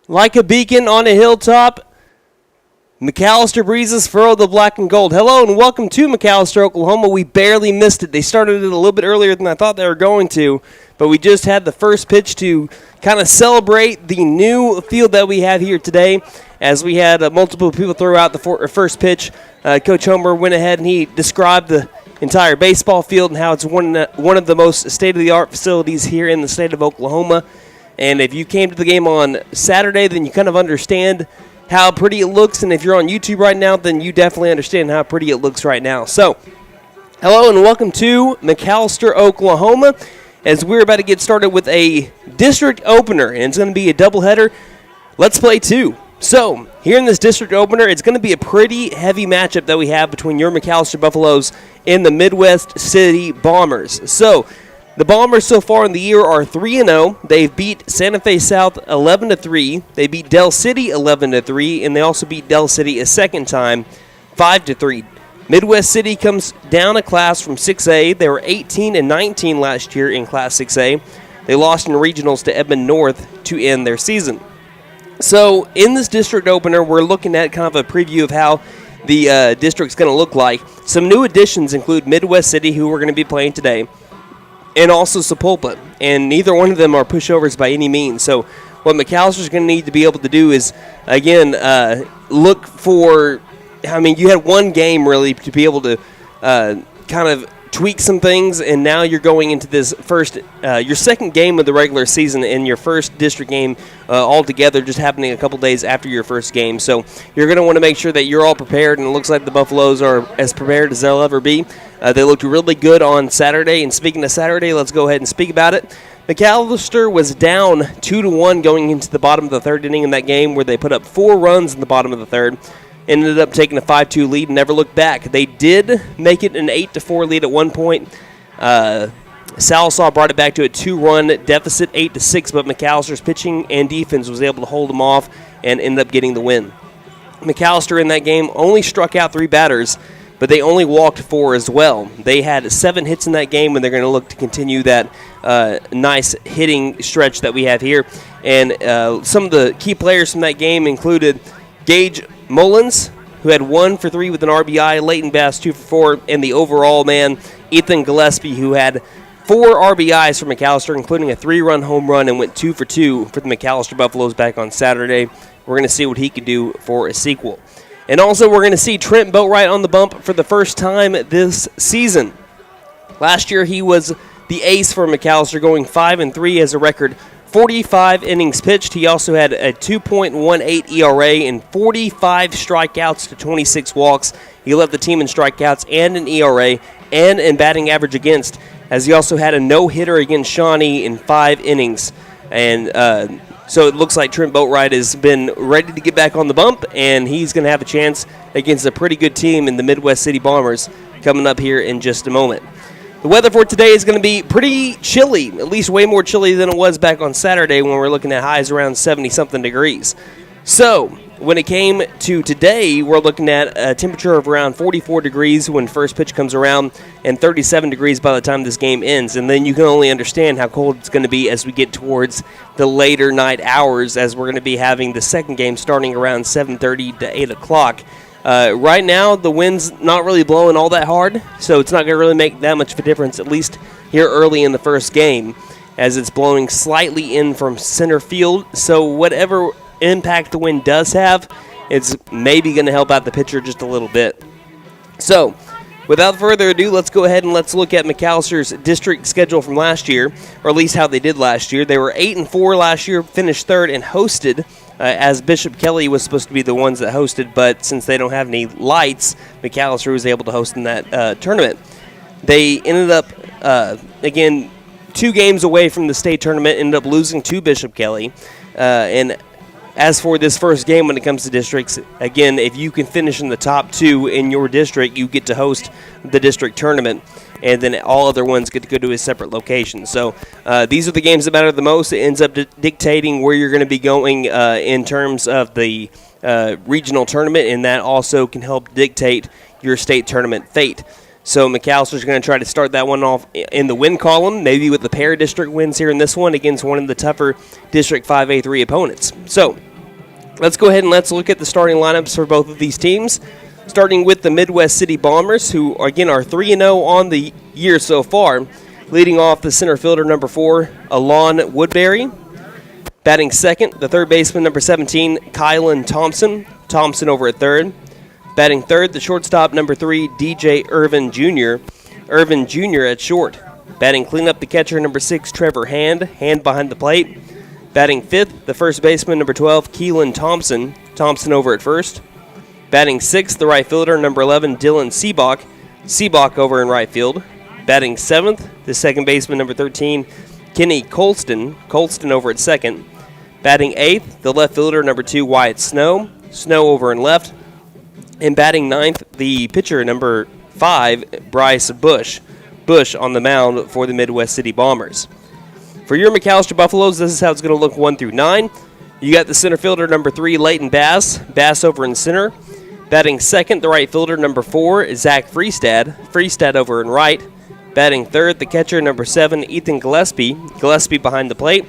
Like a beacon on a hilltop, McAlester breezes furrow the black and gold. Hello and welcome to McAlester, Oklahoma. We barely missed it. They started it a little bit earlier than I thought they were going to, but we just had the first pitch to kind of celebrate the new field that we have here today. As we had multiple people throw out the first pitch, Coach Homer went ahead and he described the entire baseball field and how it's one of the most state-of-the-art facilities here in the state of Oklahoma. And if you came to the game on Saturday, then you kind of understand how pretty it looks. And if you're on YouTube right now, then you definitely understand how pretty it looks right now. So, hello and welcome to McAlester, Oklahoma, as we're about to get started with a district opener. And it's going to be a doubleheader. Let's play two. So, here in this district opener, it's going to be a pretty heavy matchup that we have between your McAlester Buffaloes and the Midwest City Bombers. So, the Bombers so far in the year are 3-0. They've beat Santa Fe South 11-3. They beat Del City 11-3, and they also beat Del City a second time 5-3. Midwest City comes down a class from 6A. They were 18-19 last year in Class 6A. They lost in regionals to Edmond North to end their season. So in this district opener, we're looking at kind of a preview of how the district's going to look like. Some new additions include Midwest City, who we're going to be playing today, and also Sepulpa, and neither one of them are pushovers by any means. So what McAllister's going to need to be able to do is, again, look for, you had one game really to be able to kind of tweak some things, and now you're going into this first, your second game of the regular season and your first district game altogether, just happening a couple days after your first game. So you're going to want to make sure that you're all prepared, and it looks like the Buffaloes are as prepared as they'll ever be. They looked really good on Saturday, and speaking of Saturday, let's go ahead and speak about it. McAlester was down 2-1 going into the bottom of the third inning in that game, where they put up 4 runs in the bottom of the third. Ended up taking a 5-2 lead and never looked back. They did make it an 8-4 lead at one point. Salsaw brought it back to a 2-run deficit, 8-6, but McAllister's pitching and defense was able to hold them off and ended up getting the win. McAlester in that game only struck out 3 batters, but they only walked 4 as well. They had 7 hits in that game, and they're going to look to continue that nice hitting stretch that we have here. And some of the key players from that game included Gage Mullins, who had 1 for 3 with an RBI, Leighton Bass 2 for 4, and the overall man, Ethan Gillespie, who had 4 RBIs for McAlester, including a 3-run home run, and went 2 for 2 for the McAlester Buffaloes back on Saturday. We're going to see what he can do for a sequel. And also, we're going to see Trent Boatwright on the bump for the first time this season. Last year, he was the ace for McAlester, going 5-3 as a record 45 innings pitched. He also had a 2.18 ERA and 45 strikeouts to 26 walks. He led the team in strikeouts and an ERA and in batting average against, as he also had a no-hitter against Shawnee in 5 innings. And so it looks like Trent Boatwright has been ready to get back on the bump, and he's going to have a chance against a pretty good team in the Midwest City Bombers coming up here in just a moment. The weather for today is going to be pretty chilly, at least way more chilly than it was back on Saturday when we were looking at highs around 70-something degrees. So, when it came to today, we're looking at a temperature of around 44 degrees when first pitch comes around and 37 degrees by the time this game ends. And then you can only understand how cold it's going to be as we get towards the later night hours, as we're going to be having the second game starting around 7:30 to 8 o'clock. Right now, the wind's not really blowing all that hard, so it's not going to really make that much of a difference, at least here early in the first game, as it's blowing slightly in from center field. So whatever impact the wind does have, it's maybe going to help out the pitcher just a little bit. So, without further ado, let's go ahead and let's look at McAllister's district schedule from last year, or at least how they did last year. They were 8-4 last year, finished third, and hosted, as Bishop Kelly was supposed to be the ones that hosted, but since they don't have any lights, McAlester was able to host in that tournament. They ended up, again, 2 games away from the state tournament, ended up losing to Bishop Kelly. And as for this first game when it comes to districts, again, if you can finish in the top 2 in your district, you get to host the district tournament, and then all other ones get to go to a separate location. So these are the games that matter the most. It ends up dictating where you're going to be going in terms of the regional tournament, and that also can help dictate your state tournament fate. So McAllister's going to try to start that one off in the win column, maybe with the pair district wins here in this one against one of the tougher District 5A3 opponents. So Let's go ahead and let's look at the starting lineups for both of these teams. Starting with the Midwest City Bombers, who, again, are 3-0 on the year so far. Leading off the center fielder, number 4, Alon Woodbury. Batting second, the third baseman, number 17, Kylan Thompson. Thompson over at third. Batting third, the shortstop, number 3, DJ Irvin Jr. Irvin Jr. at short. Batting cleanup, the catcher, number 6, Trevor Hand. Hand behind the plate. Batting fifth, the first baseman, number 12, Keelan Thompson. Thompson over at first. Batting sixth, the right fielder, number 11, Dylan Seabach. Seabach over in right field. Batting seventh, the second baseman, number 13, Kenny Colston. Colston over at second. Batting eighth, the left fielder, number 2, Wyatt Snow. Snow over in left. And batting ninth, the pitcher, number 5, Bryce Bush. Bush on the mound for the Midwest City Bombers. For your McAlester Buffaloes, this is how it's going to look 1 through 9. You got the center fielder, number 3, Leighton Bass. Bass over in center. Batting second, the right fielder, number 4, Zach Freestad. Freestad over in right. Batting third, the catcher, number 7, Ethan Gillespie. Gillespie behind the plate.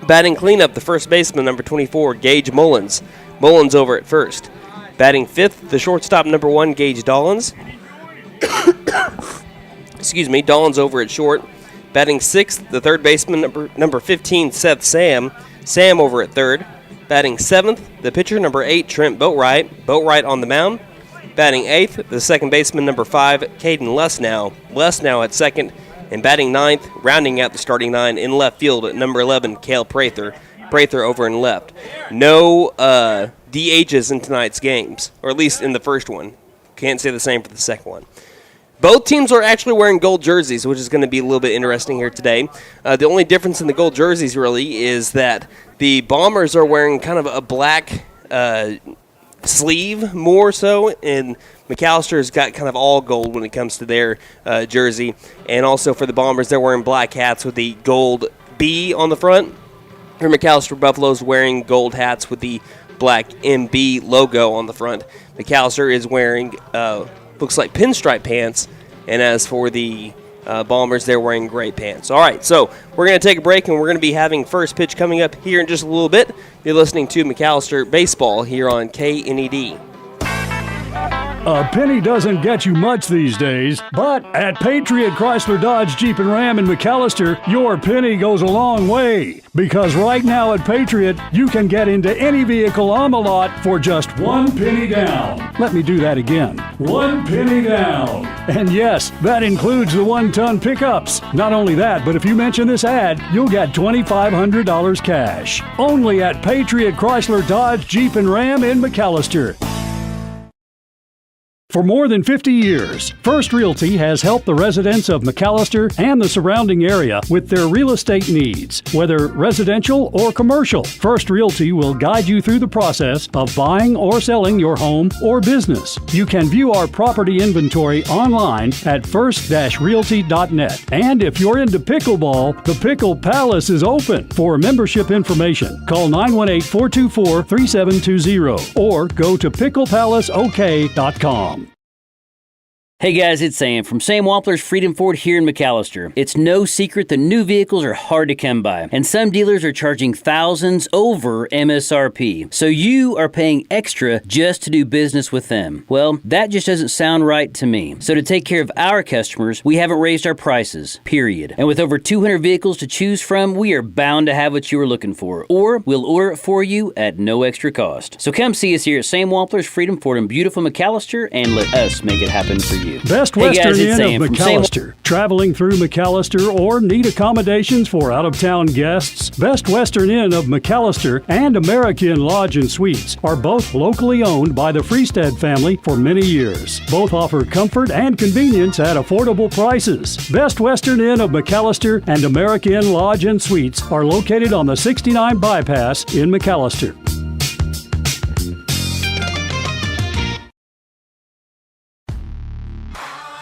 Batting cleanup, the first baseman, number 24, Gage Mullins. Mullins over at first. Batting fifth, the shortstop, number 1, Gage Dollins. Dollins over at short. Batting sixth, the third baseman, number 15, Seth Sam. Sam over at third. Batting seventh, the pitcher, number 8, Trent Boatwright. Boatwright on the mound. Batting eighth, the second baseman, number 5, Caden Lesnow. Lesnow at second. And batting ninth, rounding out the starting 9 in left field at number 11, Cale Prather. Prather over in left. No DHs in tonight's games, or at least in the first one. Can't say the same for the second one. Both teams are actually wearing gold jerseys, which is going to be a little bit interesting here today. The only difference in the gold jerseys, really, is that the Bombers are wearing kind of a black sleeve more so, and McAllister's got kind of all gold when it comes to their jersey. And also for the Bombers, they're wearing black hats with the gold B on the front. Here, McAlester Buffalo's wearing gold hats with the black MB logo on the front. McAllister is wearing looks like pinstripe pants, and as for the Bombers, they're wearing gray pants. All right, so we're going to take a break, and we're going to be having first pitch coming up here in just a little bit. You're listening to McAlester Baseball here on KNED. A penny doesn't get you much these days, but at Patriot Chrysler Dodge Jeep and Ram in McAlester, your penny goes a long way. Because right now at Patriot, you can get into any vehicle on the lot for just 1 penny down. Let me do that again. 1 penny down. And yes, that includes the 1-ton pickups. Not only that, but if you mention this ad, you'll get $2,500 cash. Only at Patriot Chrysler Dodge Jeep and Ram in McAlester. For more than 50 years, First Realty has helped the residents of McAlester and the surrounding area with their real estate needs. Whether residential or commercial, First Realty will guide you through the process of buying or selling your home or business. You can view our property inventory online at first-realty.net. And if you're into pickleball, the Pickle Palace is open. For membership information, call 918-424-3720 or go to picklepalaceok.com. Hey guys, it's Sam from Sam Wampler's Freedom Ford here in McAlester. It's no secret that new vehicles are hard to come by, and some dealers are charging thousands over MSRP. So you are paying extra just to do business with them. Well, that just doesn't sound right to me. So to take care of our customers, we haven't raised our prices, period. And with over 200 vehicles to choose from, we are bound to have what you are looking for, or we'll order it for you at no extra cost. So come see us here at Sam Wampler's Freedom Ford in beautiful McAlester and let us make it happen for you. Best Western Inn of McAlester. Traveling through McAlester or need accommodations for out-of-town guests? Best Western Inn of McAlester and American Lodge and Suites are both locally owned by the Freestad family for many years. Both offer comfort and convenience at affordable prices. Best Western Inn of McAlester and American Lodge and Suites are located on the 69 Bypass in McAlester.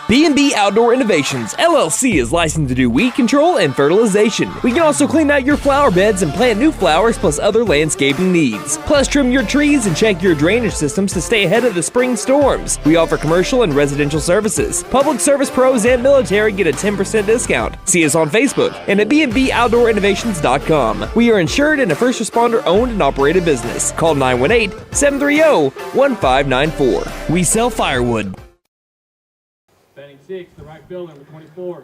B&B Outdoor Innovations, LLC is licensed to do weed control and fertilization. We can also clean out your flower beds and plant new flowers plus other landscaping needs. Plus trim your trees and check your drainage systems to stay ahead of the spring storms. We offer commercial and residential services. Public service pros and military get a 10% discount. See us on Facebook and at bnboutdoorinnovations.com. We are insured and a first responder owned and operated business. Call 918-730-1594. We sell firewood. Batting 6, the right fielder, number 24.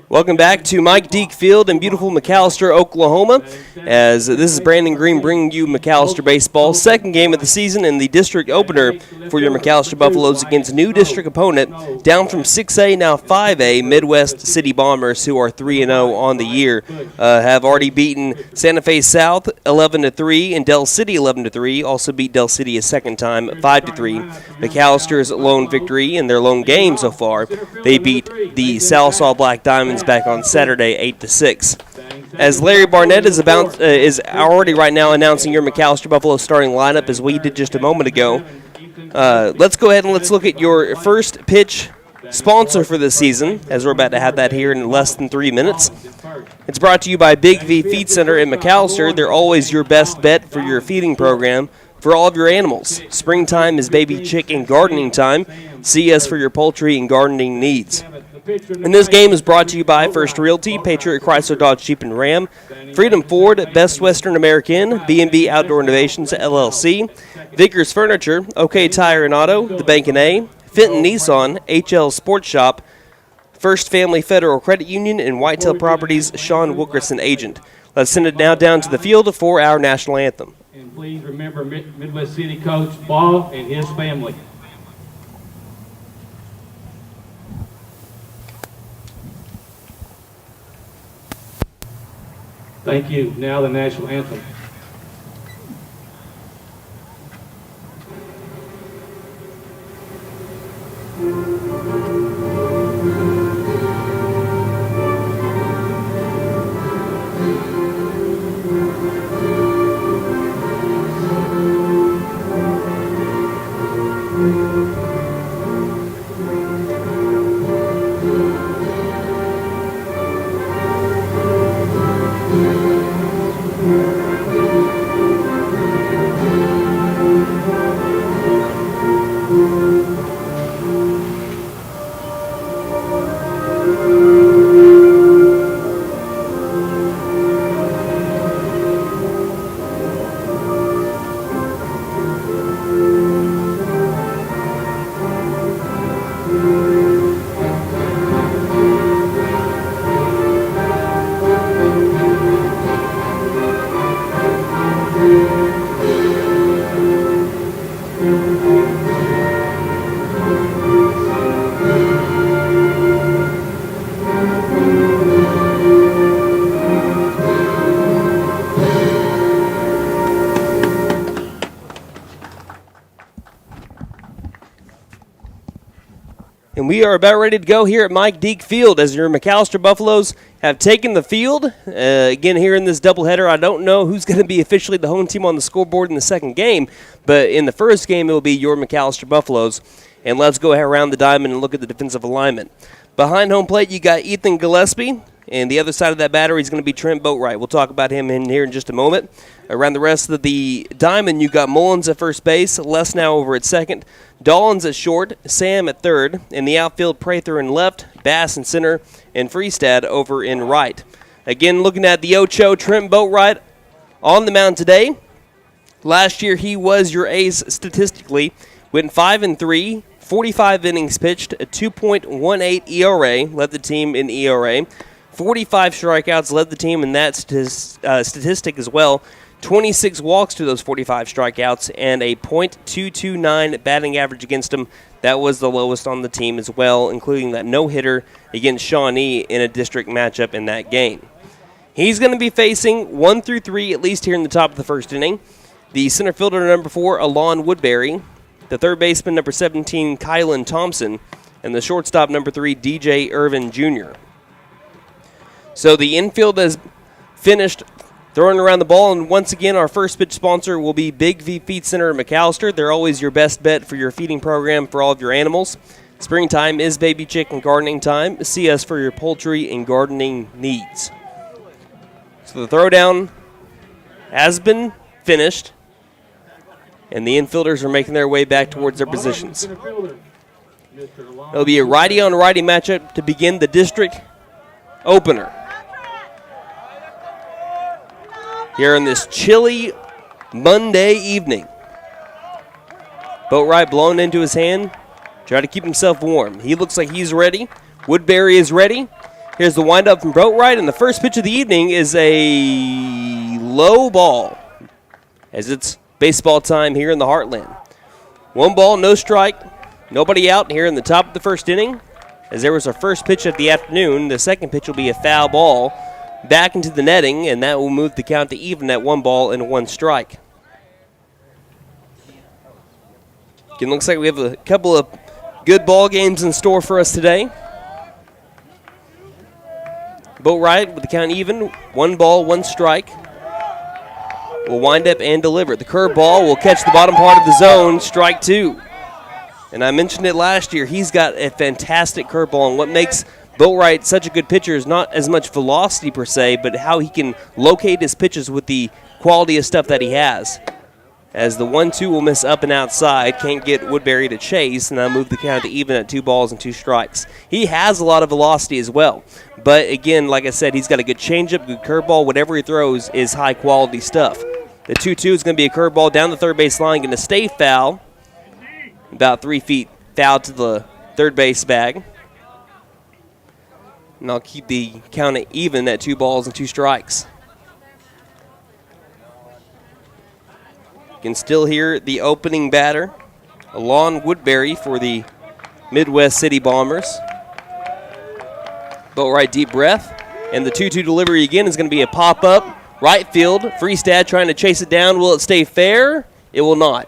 Welcome back to Mike Deek Field in beautiful McAlester, Oklahoma, as this is Brandon Green bringing you McAlester baseball. Second game of the season and the district opener for your McAlester Buffaloes against new district opponent, down from 6A, now 5A, Midwest City Bombers, who are 3-0 on the year, have already beaten Santa Fe South 11-3 and Del City 11-3, also beat Del City a second time 5-3. McAllister's lone victory in their lone game so far, they beat the Salsaw Black Diamonds back on Saturday 8-6. As Larry Barnett is already right now announcing your McAlester Buffalo starting lineup as we did just a moment ago, let's go ahead and let's look at your first pitch sponsor for this season, as we're about to have that here in less than 3 minutes. It's brought to you by Big V Feed Center in McAlester. They're always your best bet for your feeding program for all of your animals. Springtime is baby chick and gardening time. See us for your poultry and gardening needs. And this game is brought to you by First Realty, Patriot Chrysler Dodge Jeep and Ram, Freedom Ford, Best Western American, B&B Outdoor Innovations LLC, Vickers Furniture, OK Tire and Auto, The Bank and A, Fenton Nissan, HL Sports Shop, First Family Federal Credit Union, and Whitetail Properties, Sean Wilkerson agent. Let's send it now down to the field for our national anthem. And please remember Midwest City coach Ball and his family. Thank you. Now the national anthem. And we are about ready to go here at Mike Deek Field as your McAlester Buffaloes have taken the field. Again, here in this doubleheader, I don't know who's going to be officially the home team on the scoreboard in the second game, but in the first game, it will be your McAlester Buffaloes. And let's go around the diamond and look at the defensive alignment. Behind home plate, you got Ethan Gillespie, and the other side of that battery is going to be Trent Boatwright. We'll talk about him in here in just a moment. Around the rest of the diamond, you got Mullins at first base, Les now over at second, Dollins at short, Sam at third. In the outfield, Prather in left, Bass in center, and Freestad over in right. Again, looking at the Ocho, Trent Boatwright on the mound today. Last year, he was your ace statistically. Went 5-3, 45 innings pitched, a 2.18 ERA, led the team in ERA. 45 strikeouts, led the team in that statistic as well. 26 walks to those 45 strikeouts, and a .229 batting average against him. That was the lowest on the team as well, including that no-hitter against Shawnee in a district matchup in that game. He's going to be facing 1 through 3, at least here in the top of the first inning. The center fielder, number 4, Alon Woodbury. The third baseman, number 17, Kylan Thompson. And the shortstop, number 3, DJ Irvin Jr. So the infield has finished throwing around the ball, and once again, our first pitch sponsor will be Big V Feed Center at McAlester. They're always your best bet for your feeding program for all of your animals. Springtime is baby chicken gardening time. See us for your poultry and gardening needs. So the throwdown has been finished, and the infielders are making their way back towards their positions. It'll be a righty-on-righty matchup to begin the district opener. Here on this chilly Monday evening. Boatwright blown into his hand. Try to keep himself warm. He looks like he's ready. Woodbury is ready. Here's the windup from Boatwright, and the first pitch of the evening is a low ball, as it's baseball time here in the Heartland. 1 ball, no strike, nobody out here in the top of the first inning, as there was our first pitch of the afternoon. The second pitch will be a foul ball back into the netting, and that will move the count to even at 1 ball and 1 strike. Again, looks like we have a couple of good ball games in store for us today. Boatwright with the count even, 1 ball, 1 strike. Will wind up and deliver. The curveball will catch the bottom part of the zone, strike 2. And I mentioned it last year, he's got a fantastic curveball, and what makes Boatwright such a good pitcher is not as much velocity per se, but how he can locate his pitches with the quality of stuff that he has. As the 1-2 will miss up and outside, can't get Woodbury to chase, and that'll move the count to even at 2 balls and 2 strikes. He has a lot of velocity as well, but again, like I said, he's got a good changeup, good curveball. Whatever he throws is high quality stuff. The 2-2 is going to be a curveball down the third base line, going to stay foul, about 3 feet foul to the third base bag. And I'll keep the count at even at 2 balls and 2 strikes. You can still hear the opening batter, Alon Woodbury for the Midwest City Bombers. Boatwright deep breath, and the 2-2 delivery again is going to be a pop-up, right field. Freestad trying to chase it down. Will it stay fair? It will not.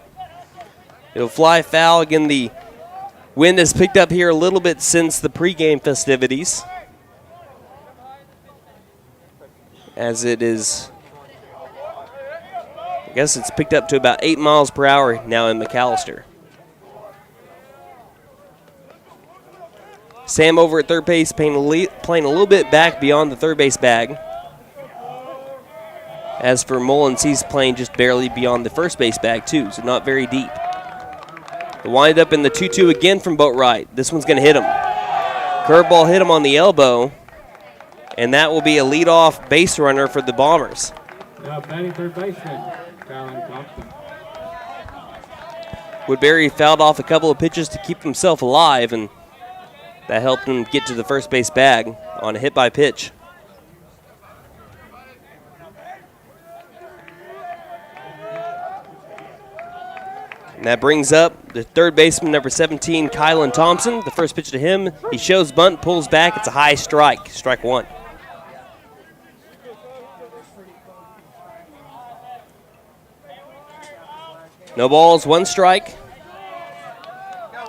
It'll fly foul. Again, the wind has picked up here a little bit since the pregame festivities, as it is, I guess it's picked up to about 8 miles per hour now in McAlester. Sam over at third base playing a little bit back beyond the third base bag. As for Mullins, he's playing just barely beyond the first base bag too, so not very deep. The wind up in the 2-2 again from Boatwright. This one's going to hit him. Curveball hit him on the elbow, and that will be a leadoff base runner for the Bombers. Now batting third baseman, Kylan Thompson. Woodbury fouled off a couple of pitches to keep himself alive, and that helped him get to the first base bag on a hit by pitch. And that brings up the third baseman, number 17, Kylan Thompson. The first pitch to him, he shows bunt, pulls back. It's a high strike, strike 1. No balls, 1 strike.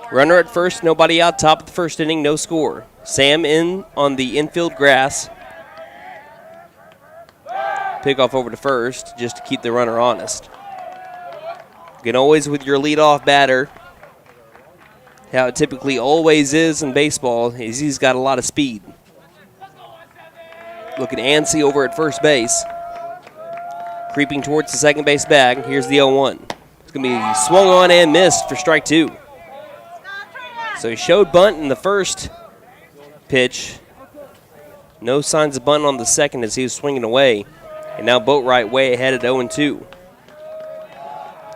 Runner at first, nobody out, top of the first inning, no score. Sam in on the infield grass. Pickoff over to first just to keep the runner honest. Again, always with your leadoff batter, how it typically always is in baseball, is he's got a lot of speed. Looking Ansey over at first base. Creeping towards the second base bag. Here's the 0-1. It's going to be swung on and missed for strike 2. So he showed bunt in the first pitch. No signs of bunt on the second as he was swinging away. And now Boatwright way ahead at 0-2.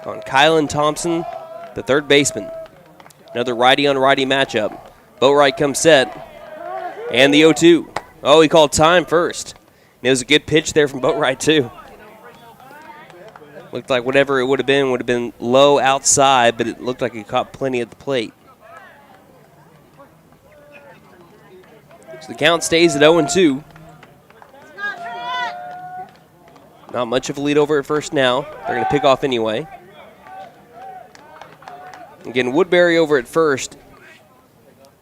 On Kylan Thompson, the third baseman. Another righty-on-righty matchup. Boatwright comes set. And the 0-2. Oh, he called time first. And it was a good pitch there from Boatwright, too. Looked like whatever it would have been low outside, but it looked like he caught plenty at the plate. So the count stays at 0-2. Not much of a lead over at first now. They're going to pick off anyway. Again, Woodbury over at first.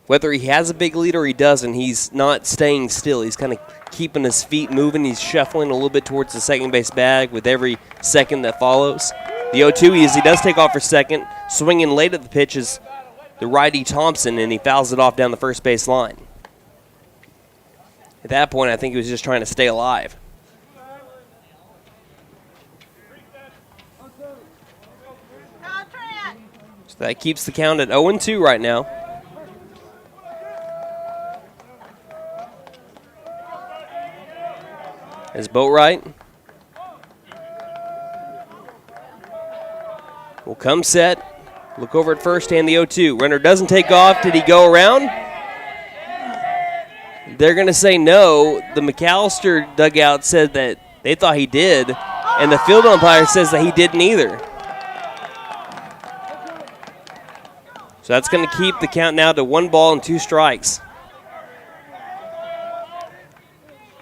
Whether he has a big lead or he doesn't, he's not staying still. He's kind of keeping his feet moving. He's shuffling a little bit towards the second base bag with every second that follows. The 0-2 is he does take off for second. Swinging late at the pitch is the righty Thompson, and he fouls it off down the first base line. At that point, I think he was just trying to stay alive. So that keeps the count at 0-2 right now. As Boatwright will come set. Look over at first and the 0-2. Runner doesn't take off. Did he go around? They're going to say no. The McAlester dugout said that they thought he did, and the field umpire says that he didn't either. So that's going to keep the count now to 1 ball and 2 strikes.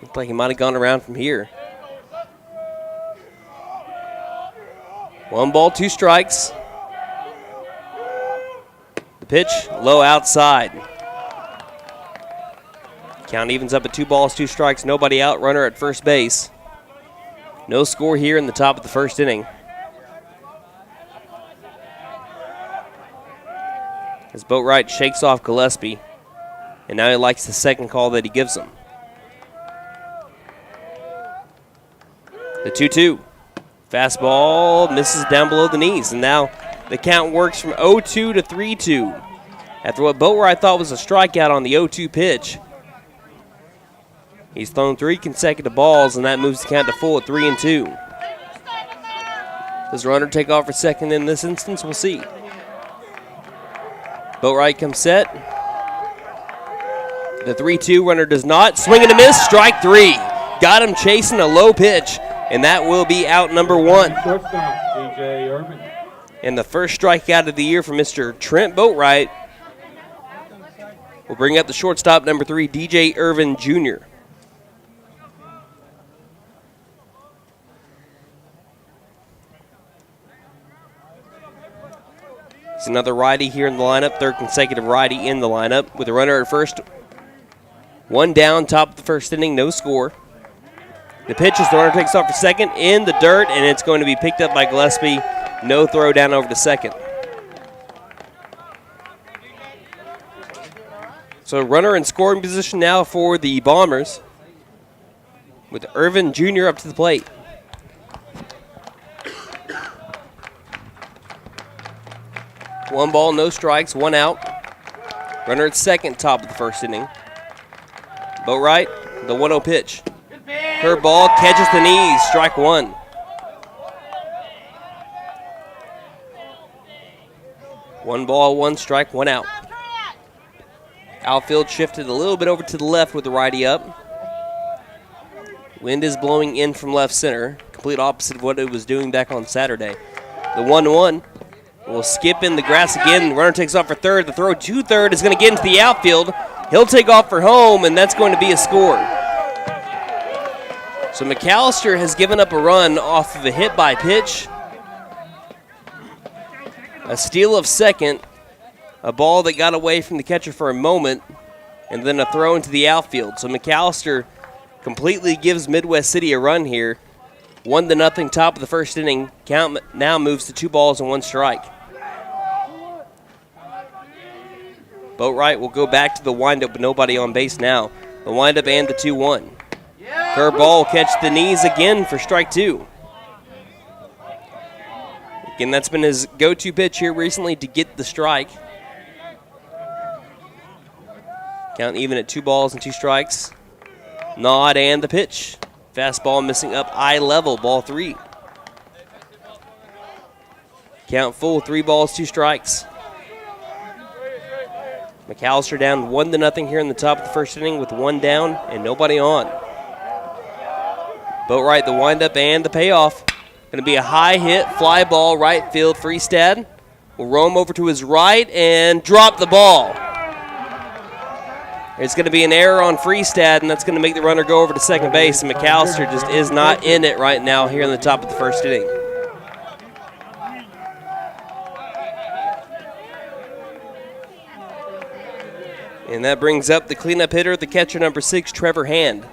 Looked like he might have gone around from here. 1 ball, 2 strikes. The pitch, low outside. Count evens up at 2 balls, 2 strikes. Nobody out. Runner at first base. No score here in the top of the first inning. As Boatwright shakes off Gillespie, and now he likes the second call that he gives him. The 2-2. Fastball misses down below the knees, and now the count works from 0-2 to 3-2. After what Boatwright thought was a strikeout on the 0-2 pitch, he's thrown 3 consecutive balls, and that moves the count to full at 3-2. Does the runner take off for second in this instance? We'll see. Boatwright comes set. The 3-2 runner does not. Swing and a miss. Strike 3. Got him chasing a low pitch, and that will be out number 1. Shortstop, DJ Irvin. And the first strikeout of the year for Mr. Trent Boatwright will bring up the shortstop, number 3, DJ Irvin Jr. It's another righty here in the lineup, 3rd consecutive righty in the lineup, with a runner at first. 1 down, top of the first inning, no score. The pitch is the runner takes off for second in the dirt, and it's going to be picked up by Gillespie. No throw down over to second. So runner in scoring position now for the Bombers, with Irvin Jr. up to the plate. One ball, no strikes, 1 out. Runner at second, top of the first inning. Boatwright, the 1-0 pitch. Curveball catches the knees, strike 1. One ball, 1 strike, 1 out. Outfield shifted a little bit over to the left with the righty up. Wind is blowing in from left center, complete opposite of what it was doing back on Saturday. The 1-1 will skip in the grass again. Runner takes off for third. The throw to third is going to get into the outfield. He'll take off for home, and that's going to be a score. So McAlester has given up a run off of a hit by pitch. A steal of second. A ball that got away from the catcher for a moment, and then a throw into the outfield. So McAlester completely gives Midwest City a run here. 1-0, top of the first inning. Count now moves to 2 balls and 1 strike. Boatwright will go back to the windup with nobody on base now. The windup and the 2-1. Curveball will catch the knees again for strike 2. Again, that's been his go-to pitch here recently to get the strike. Count even at 2 balls and 2 strikes. Nod and the pitch. Fastball missing up eye level, ball 3. Count full, 3 balls, 2 strikes. McAlester down 1-0 here in the top of the first inning with 1 down and nobody on. Boatwright, the windup and the payoff. Going to be a high hit, fly ball, right field. Freestad will roam over to his right and drop the ball. There's going to be an error on Freestad, and that's going to make the runner go over to second base, and McAlester just is not in it right now here in the top of the first inning. And that brings up the cleanup hitter, the catcher, number 6, Trevor Hand.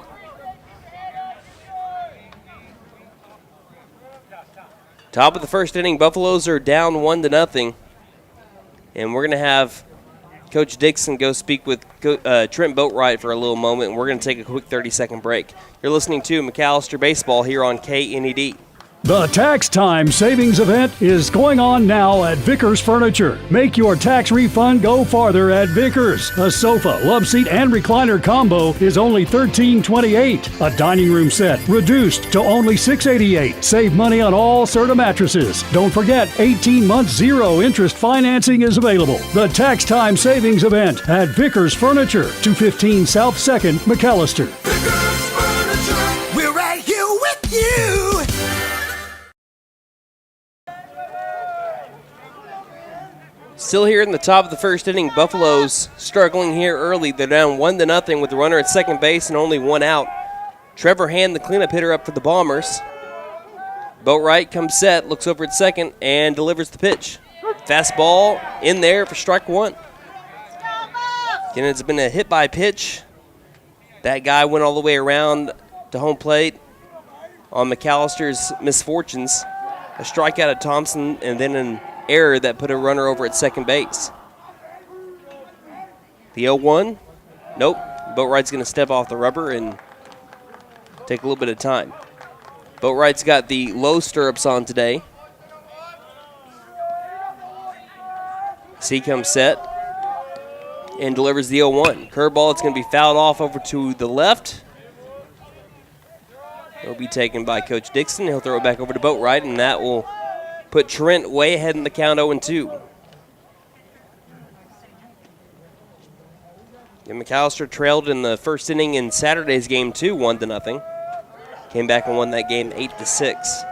Top of the first inning, Buffaloes are down 1-0. And we're going to have Coach Dixon go speak with Trent Boatwright for a little moment, and we're going to take a quick 30-second break. You're listening to McAlester Baseball here on KNED. The Tax Time Savings Event is going on now at Vickers Furniture. Make your tax refund go farther at Vickers. A sofa, love seat, and recliner combo is only $13.28. A dining room set reduced to only $6.88. Save money on all Serta mattresses. Don't forget, 18 months zero interest financing is available. The Tax Time Savings Event at Vickers Furniture, 215 South 2nd, McAlester. Vickers Furniture, we're right here with you. Still here in the top of the first inning, Buffaloes struggling here early. They're down 1-0 with the runner at second base and only one out. Trevor Hand, the cleanup hitter, up for the Bombers. Boatwright comes set, looks over at second, and delivers the pitch. Fastball in there for strike one. Again, it's been a hit by pitch. That guy went all the way around to home plate on McAllister's misfortunes. A strikeout of Thompson and then an error that put a runner over at second base. The 0-1. Nope. Boatwright's going to step off the rubber and take a little bit of time. Boatwright's got the low stirrups on today. So he comes set and delivers the 0-1. Curveball, it's going to be fouled off over to the left. It'll be taken by Coach Dixon. He'll throw it back over to Boatwright, and that will put Trent way ahead in the count 0-2. And McAlester trailed in the first inning in Saturday's game too, 1-0. Came back and won that game 8-6.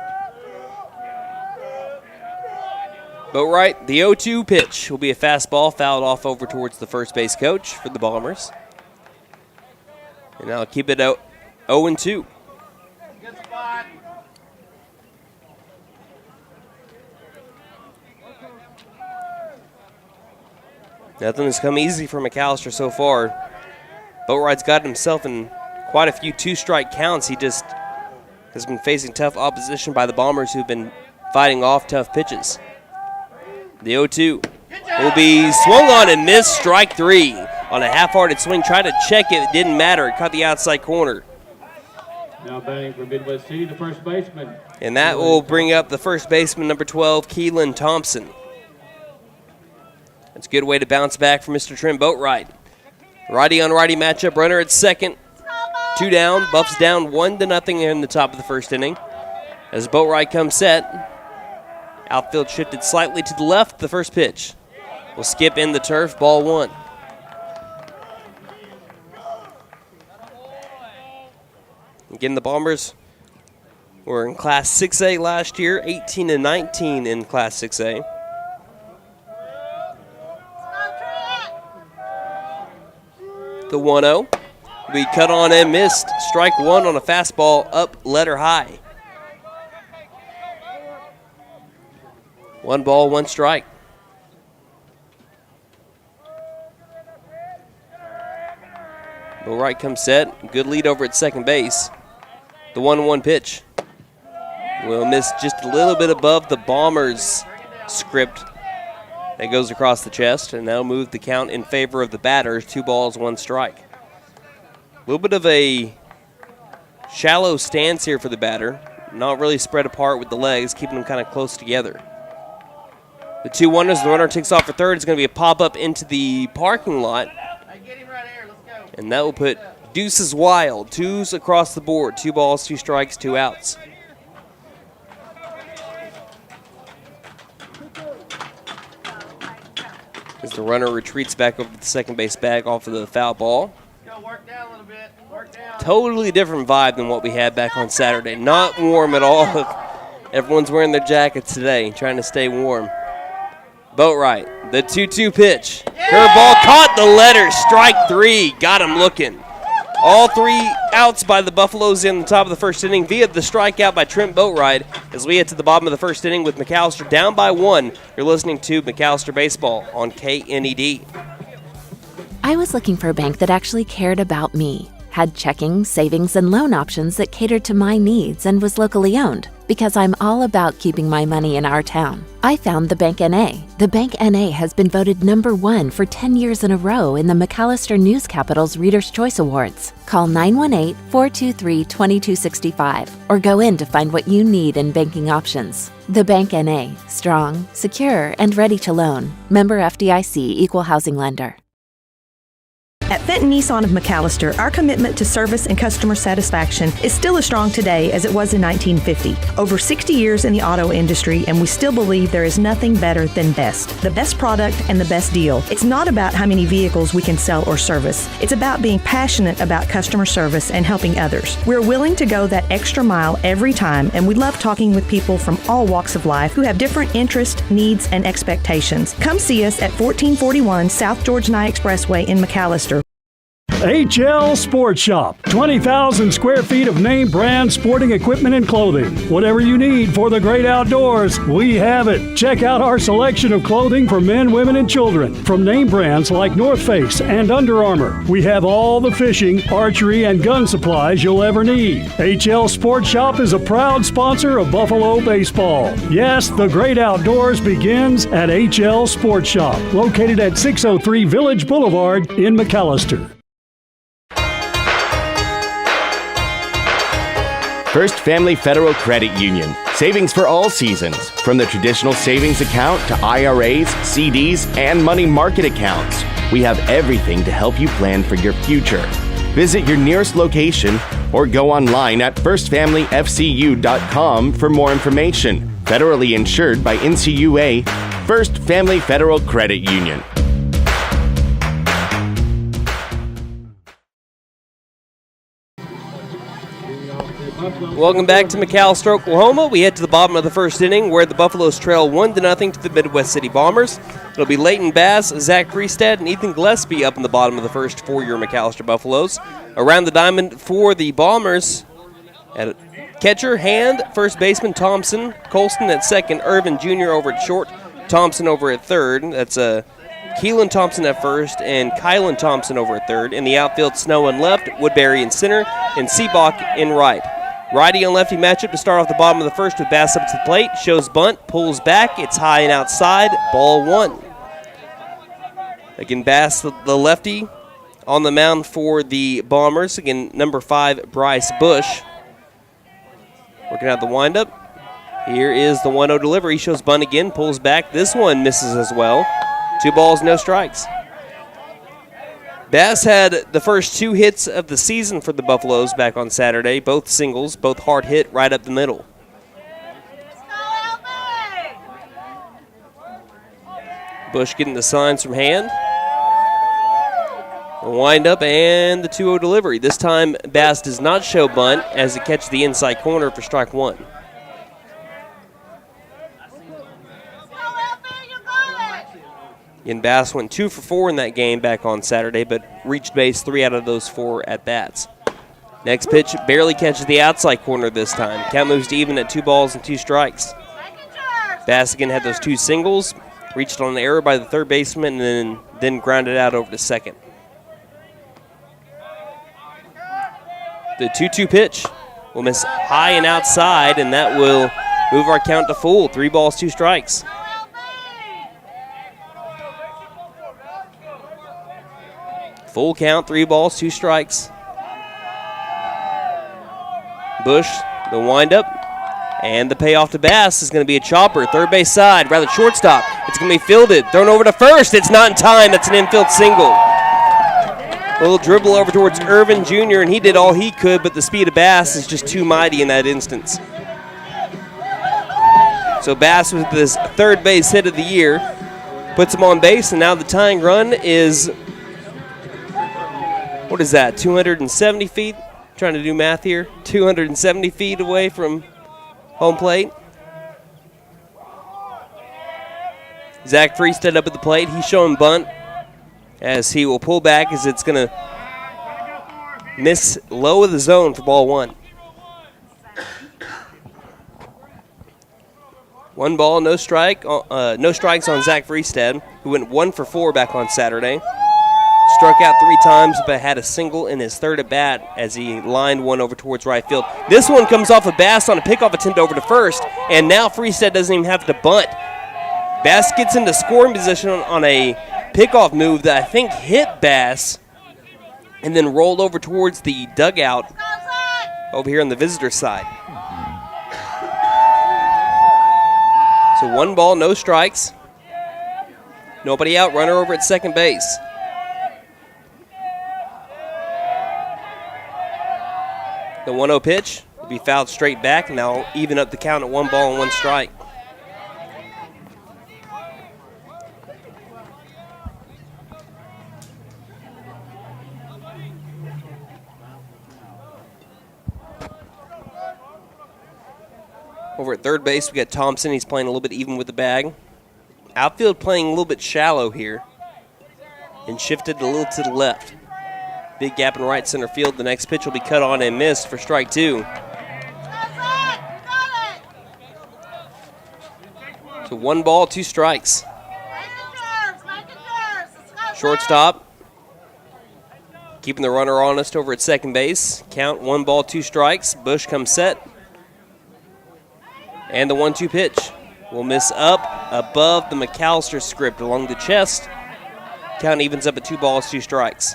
Boatwright, the 0-2 pitch will be a fastball fouled off over towards the first base coach for the Bombers. And now keep it 0-2. Nothing has come easy for McAlester so far. Boatwright's got himself in quite a few two-strike counts. He just has been facing tough opposition by the Bombers who've been fighting off tough pitches. The 0-2 will be swung on and missed, strike three. On a half-hearted swing, tried to check it, it didn't matter. It caught the outside corner. Now batting for Midwest City, the first baseman. And that will bring up the first baseman, number 12, Keelan Thompson. That's a good way to bounce back for Mr. Trent Boatwright. Righty-on-righty matchup, runner at second. 2 down, Buffs down 1-0 in the top of the first inning. As Boatwright comes set, outfield shifted slightly to the left, the first pitch. Will skip in the turf, ball one. Again, the Bombers were in Class 6A last year, 18-19 in Class 6A. The 1-0. We cut on and missed. Strike one on a fastball up letter high. 1 ball, 1 strike. Boatwright comes set. Good lead over at second base. The 1-1 pitch will miss just a little bit above the Bombers' script. That goes across the chest, and that'll move the count in favor of the batters. 2 balls, 1 strike. A little bit of a shallow stance here for the batter. Not really spread apart with the legs, keeping them kind of close together. The 2-1 as the runner takes off for third. It's going to be a pop-up into the parking lot. And that will put deuces wild. 2s across the board. 2 balls, 2 strikes, 2 outs. As the runner retreats back over the second base bag off of the foul ball. Totally different vibe than what we had back on Saturday. Not warm at all. Everyone's wearing their jackets today, trying to stay warm. Boatwright, the 2-2 pitch. Curveball caught the letter, strike 3. Got him looking. All 3 outs by the Buffaloes in the top of the first inning via the strikeout by Trent Boatwright. As we head to the bottom of the first inning with McAlester down by 1, you're listening to McAlester Baseball on KNED. I was looking for a bank that actually cared about me. had checking, savings, and loan options that catered to my needs and was locally owned. Because I'm all about keeping my money in our town, I found the Bank NA. The Bank NA has been voted #1 for 10 years in a row in the McAlester News Capital's Reader's Choice Awards. Call 918-423-2265 or go in to find what you need in banking options. The Bank NA, strong, secure, and ready to loan. Member FDIC, Equal Housing Lender. At Fenton Nissan of McAlester, our commitment to service and customer satisfaction is still as strong today as it was in 1950. Over 60 years in the auto industry, and we still believe there is nothing better than best. The best product and the best deal. It's not about how many vehicles we can sell or service. It's about being passionate about customer service and helping others. We're willing to go that extra mile every time, and we love talking with people from all walks of life who have different interests, needs, and expectations. Come see us at 1441 South George Nye Expressway in McAlester. HL Sports Shop. 20,000 square feet of name brand sporting equipment and clothing. Whatever you need for the great outdoors, we have it. Check out our selection of clothing for men, women, and children. From name brands like North Face and Under Armour, we have all the fishing, archery, and gun supplies you'll ever need. HL Sports Shop is a proud sponsor of Buffalo baseball. Yes, the great outdoors begins at HL Sports Shop, located at 603 Village Boulevard in McAlester. First Family Federal Credit Union. Savings for all seasons. From the traditional savings account to IRAs, CDs, and money market accounts. We have everything to help you plan for your future. Visit your nearest location or go online at firstfamilyfcu.com for more information. Federally insured by NCUA. First Family Federal Credit Union. Welcome back to McAlester, Oklahoma. We head to the bottom of the first inning where the Buffaloes trail 1-0 to the Midwest City Bombers. It'll be Leighton Bass, Zach Freestad, and Ethan Gillespie up in the bottom of the first for your McAlester Buffaloes. Around the diamond for the Bombers, at catcher, Hand, first baseman Thompson, Colston at second, Irvin Jr. over at short, Thompson over at third. That's Keelan Thompson at first and Kylan Thompson over at third. In the outfield, Snow in left, Woodbury in center, and Seabach in right. Righty and lefty matchup to start off the bottom of the first with Bass up to the plate. Shows bunt, pulls back. It's high and outside. Ball one. Again, Bass, the lefty, on the mound for the Bombers. Again, number 5, Bryce Bush. Working out the windup. Here is the 1-0 delivery. Shows bunt again, pulls back. This one misses as well. 2 balls, no strikes. Bass had the first 2 hits of the season for the Buffaloes back on Saturday. Both singles, both hard hit right up the middle. Bush getting the signs from Hand. The windup and the 2-0 delivery. This time Bass does not show bunt as it catches the inside corner for strike 1. And Bass went 2 for 4 in that game back on Saturday, but reached base 3 out of those 4 at-bats. Next pitch barely catches the outside corner this time. Count moves to even at 2 balls and 2 strikes. Bass again had those 2 singles, reached on an error by the third baseman, and then grounded out over to second. The 2-2 pitch will miss high and outside, and that will move our count to full. 3 balls, 2 strikes. Full count, 3 balls, 2 strikes. Bush, the windup, and the payoff to Bass is going to be a chopper. Third base side, rather shortstop. It's going to be fielded, thrown over to first. It's not in time. That's an infield single. A little dribble over towards Irvin Jr., and he did all he could, but the speed of Bass is just too mighty in that instance. So Bass with this third base hit of the year puts him on base, and now the tying run is, what is that, 270 feet? Trying to do math here. 270 feet away from home plate. Zach Freestad up at the plate. He's showing bunt as he will pull back as it's going to miss low of the zone for ball 1. 1 ball, no strike, no strikes on Zach Freestad, who went 1 for 4 back on Saturday. Struck out 3 times, but had a single in his third at bat as he lined one over towards right field. This one comes off of Bass on a pickoff attempt over to first, and now Freestad doesn't even have to bunt. Bass gets into scoring position on a pickoff move that I think hit Bass and then rolled over towards the dugout over here on the visitor side. So 1 ball, no strikes. Nobody out, runner over at second base. The 1-0 pitch will be fouled straight back, and now even up the count at 1 ball and 1 strike. Over at third base, we got Thompson. He's playing a little bit even with the bag. Outfield playing a little bit shallow here and shifted a little to the left. Big gap in right center field. The next pitch will be cut on and missed for strike 2. So 1 ball, 2 strikes. Shortstop keeping the runner honest over at second base. Count 1 ball, 2 strikes. Bush comes set. And the 1-2 pitch will miss up above the McAlester script along the chest. Count evens up at 2 balls, 2 strikes.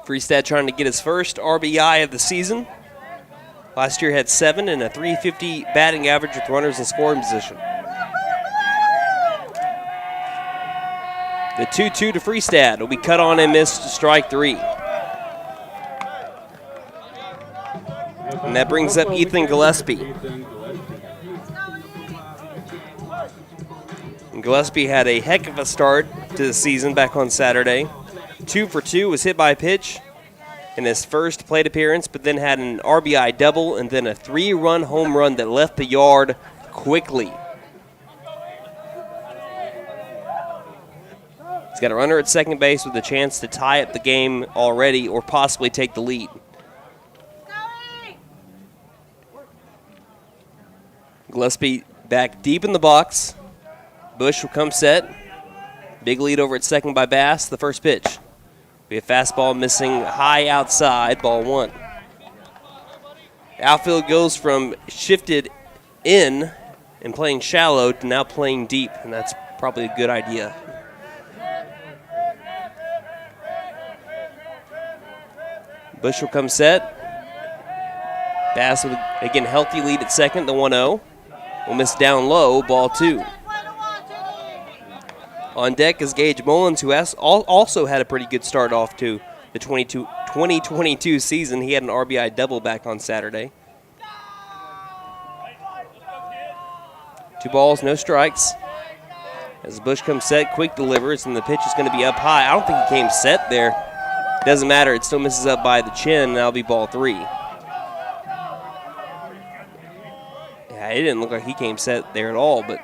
Freestad trying to get his first RBI of the season. Last year had 7 and a .350 batting average with runners in scoring position. The 2-2 to Freestad will be cut on and missed to strike 3. And that brings up Ethan Gillespie. And Gillespie had a heck of a start to the season back on Saturday. 2 for 2, was hit by a pitch in his first plate appearance, but then had an RBI double and then a 3-run home run that left the yard quickly. He's got a runner at second base with a chance to tie up the game already or possibly take the lead. Gillespie back deep in the box. Bush will come set. Big lead over at second by Bass. The first pitch. We have fastball missing high outside, ball 1. Outfield goes from shifted in and playing shallow to now playing deep, and that's probably a good idea. Bush will come set. Bass with, again, healthy lead at second, the 1-0. Will miss down low, ball 2. On deck is Gage Mullins, who has also had a pretty good start off to the 2022 season. He had an RBI double back on Saturday. 2 balls, no strikes. As Bush comes set, quick delivers, and the pitch is going to be up high. I don't think he came set there. Doesn't matter, it still misses up by the chin, and that'll be ball 3. Yeah, it didn't look like he came set there at all, but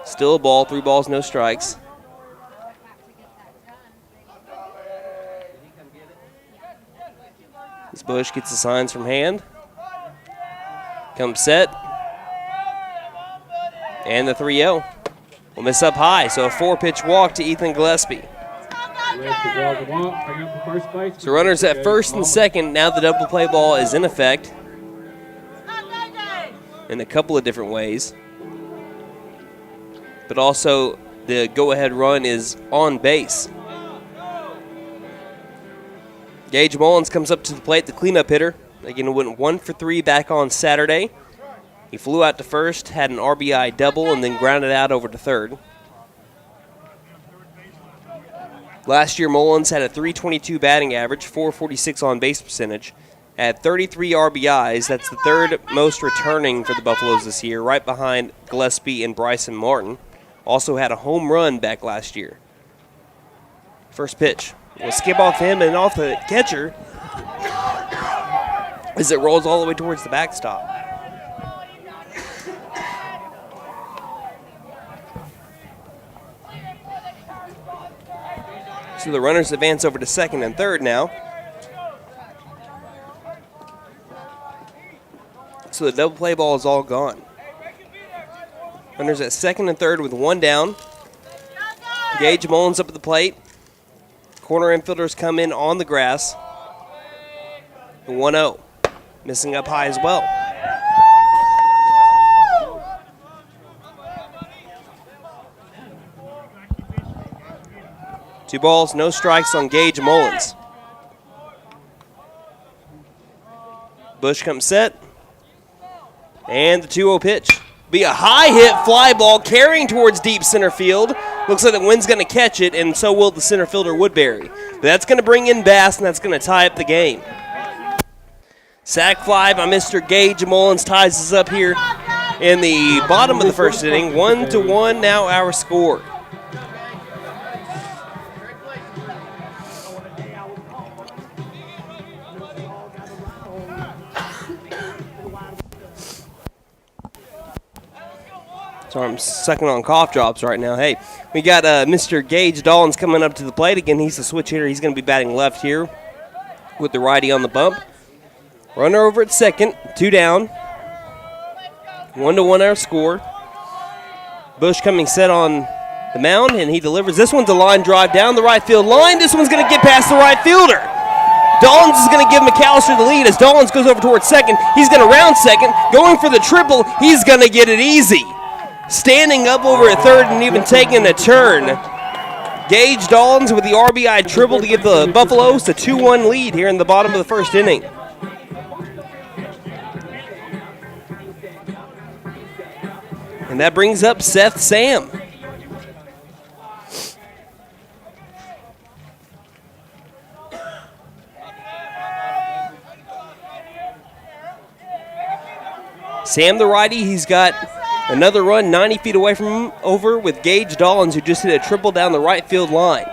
still a ball, 3 balls, no strikes. As Bush gets the signs from hand. Comes set. And the 3-0. Will miss up high, so a 4-pitch walk to Ethan Gillespie. So runners at first and second. Now the double play ball is in effect in a couple of different ways. But also the go-ahead run is on base. Gage Mullins comes up to the plate, the cleanup hitter. Again, went 1 for 3 back on Saturday. He flew out to first, had an RBI double, and then grounded out over to third. Last year, Mullins had a .322 batting average, .446 on base percentage. At 33 RBIs, that's the third most returning for the Buffaloes this year, right behind Gillespie and Bryson Martin. Also had a home run back last year. First pitch. We'll skip off him and off the catcher as it rolls all the way towards the backstop. So the runners advance over to second and third now. So the double play ball is all gone. Runners at second and third with 1 down. Gage Mullins up at the plate. Corner infielders come in on the grass. The 1-0. Missing up high as well. Two balls, no strikes on Gage Mullins. Bush comes set. And the 2-0 pitch. Be a high hit fly ball carrying towards deep center field. Looks like the wind's going to catch it, and so will the center fielder Woodbury. But that's going to bring in Bass, and that's going to tie up the game. Sac fly by Mr. Gage Mullins ties us up here in the bottom of the first inning. 1-1 now our score. So I'm sucking on cough drops right now. Hey, we got Mr. Gage Dollins coming up to the plate again. He's a switch hitter. He's going to be batting left here with the righty on the bump. Runner over at second, 2 down. 1-1 our score. Bush coming set on the mound, and he delivers. This one's a line drive down the right field line. This one's going to get past the right fielder. Dollins is going to give McAlester the lead as Dollins goes over towards second. He's going to round second. Going for the triple. He's going to get it easy. Standing up over at third and even taking a turn. Gage Dollins with the RBI triple to give the Buffaloes a 2-1 lead here in the bottom of the first inning. And that brings up Seth Sam. Sam the righty, he's got another run 90 feet away from him over with Gage Dollins, who just hit a triple down the right field line.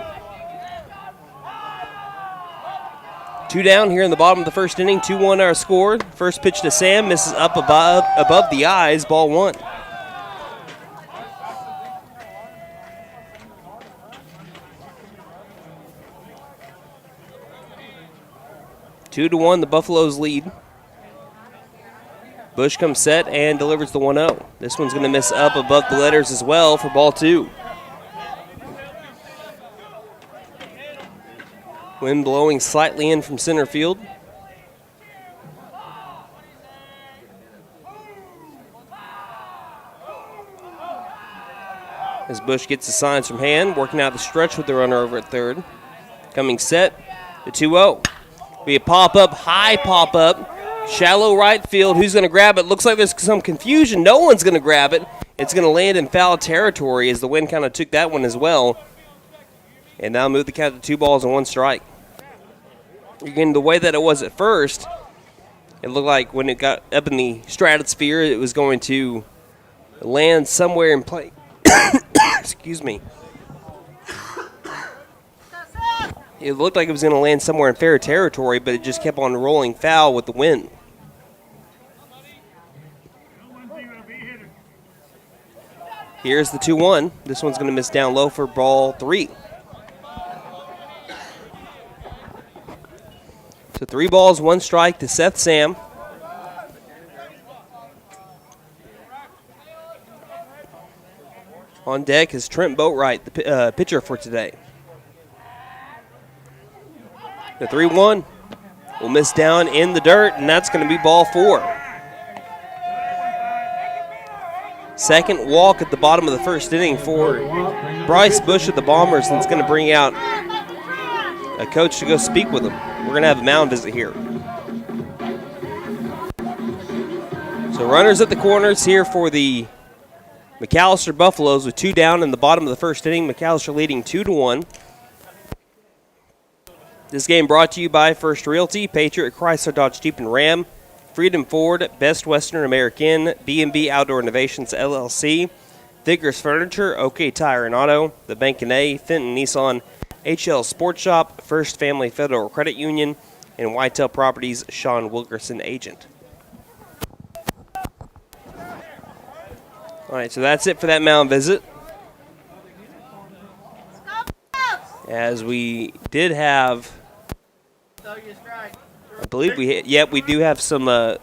2 down here in the bottom of the first inning, 2-1 our score. First pitch to Sam, misses up above the eyes, ball 1. Two to 1, the Buffaloes lead. Bush comes set and delivers the 1-0. This one's going to miss up above the letters as well for ball 2. Wind blowing slightly in from center field. As Bush gets the signs from hand, working out the stretch with the runner over at third. Coming set, the 2-0. Be a pop-up, high pop-up. Shallow right field. Who's going to grab it? Looks like there's some confusion. No one's going to grab it. It's going to land in foul territory as the wind kind of took that one as well. And now move the count to 2 balls and 1 strike. Again, the way that it was at first, it looked like when it got up in the stratosphere, it was going to land somewhere in play. Excuse me. It looked like it was going to land somewhere in fair territory, but it just kept on rolling foul with the wind. Here's the 2-1. This one's going to miss down low for ball 3. So 3 balls, 1 strike to Seth Sam. On deck is Trent Boatwright, the pitcher for today. The 3-1 will miss down in the dirt, and that's going to be ball 4. Second walk at the bottom of the first inning for Bryce Bush of the Bombers, and it's going to bring out a coach to go speak with him. We're going to have a mound visit here. So runners at the corners here for the McAlester Buffaloes with 2 down in the bottom of the first inning. McAlester leading 2-1. This game brought to you by First Realty, Patriot, Chrysler, Dodge, Jeep, and Ram, Freedom Ford, Best Western American, B&B Outdoor Innovations, LLC, Thickers Furniture, OK Tire and Auto, The Bank & A, Fenton Nissan, HL Sports Shop, First Family Federal Credit Union, and Whitetail Properties, Sean Wilkerson, agent. All right, so that's it for that mound visit. As we did have, I believe we do have some a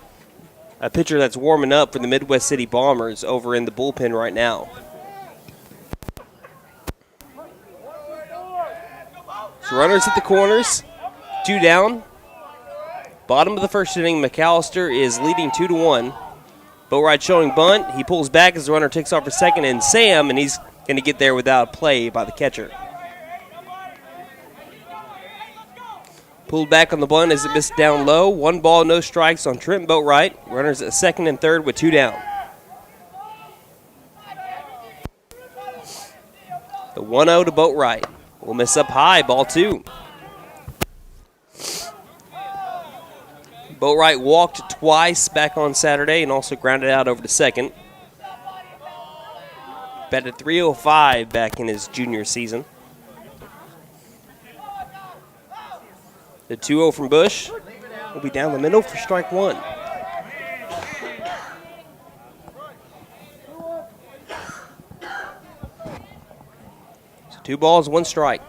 pitcher that's warming up for the Midwest City Bombers over in the bullpen right now. runners at the corners. 2 down. Bottom of the first inning, McAlester is leading 2-1. Boatwright showing bunt. He pulls back as the runner takes off for second, and Sam, and he's going to get there without play by the catcher. Pulled back on the bunt as it missed down low. 1 ball, no strikes on Trent Boatwright. Runners at second and third with 2 down. The 1-0 to Boatwright. Will miss up high, ball 2. Boatwright walked twice back on Saturday and also grounded out over to second. Batted .305 back in his junior season. The 2-0 from Bush will be down the middle for strike 1. So 2 balls, 1 strike.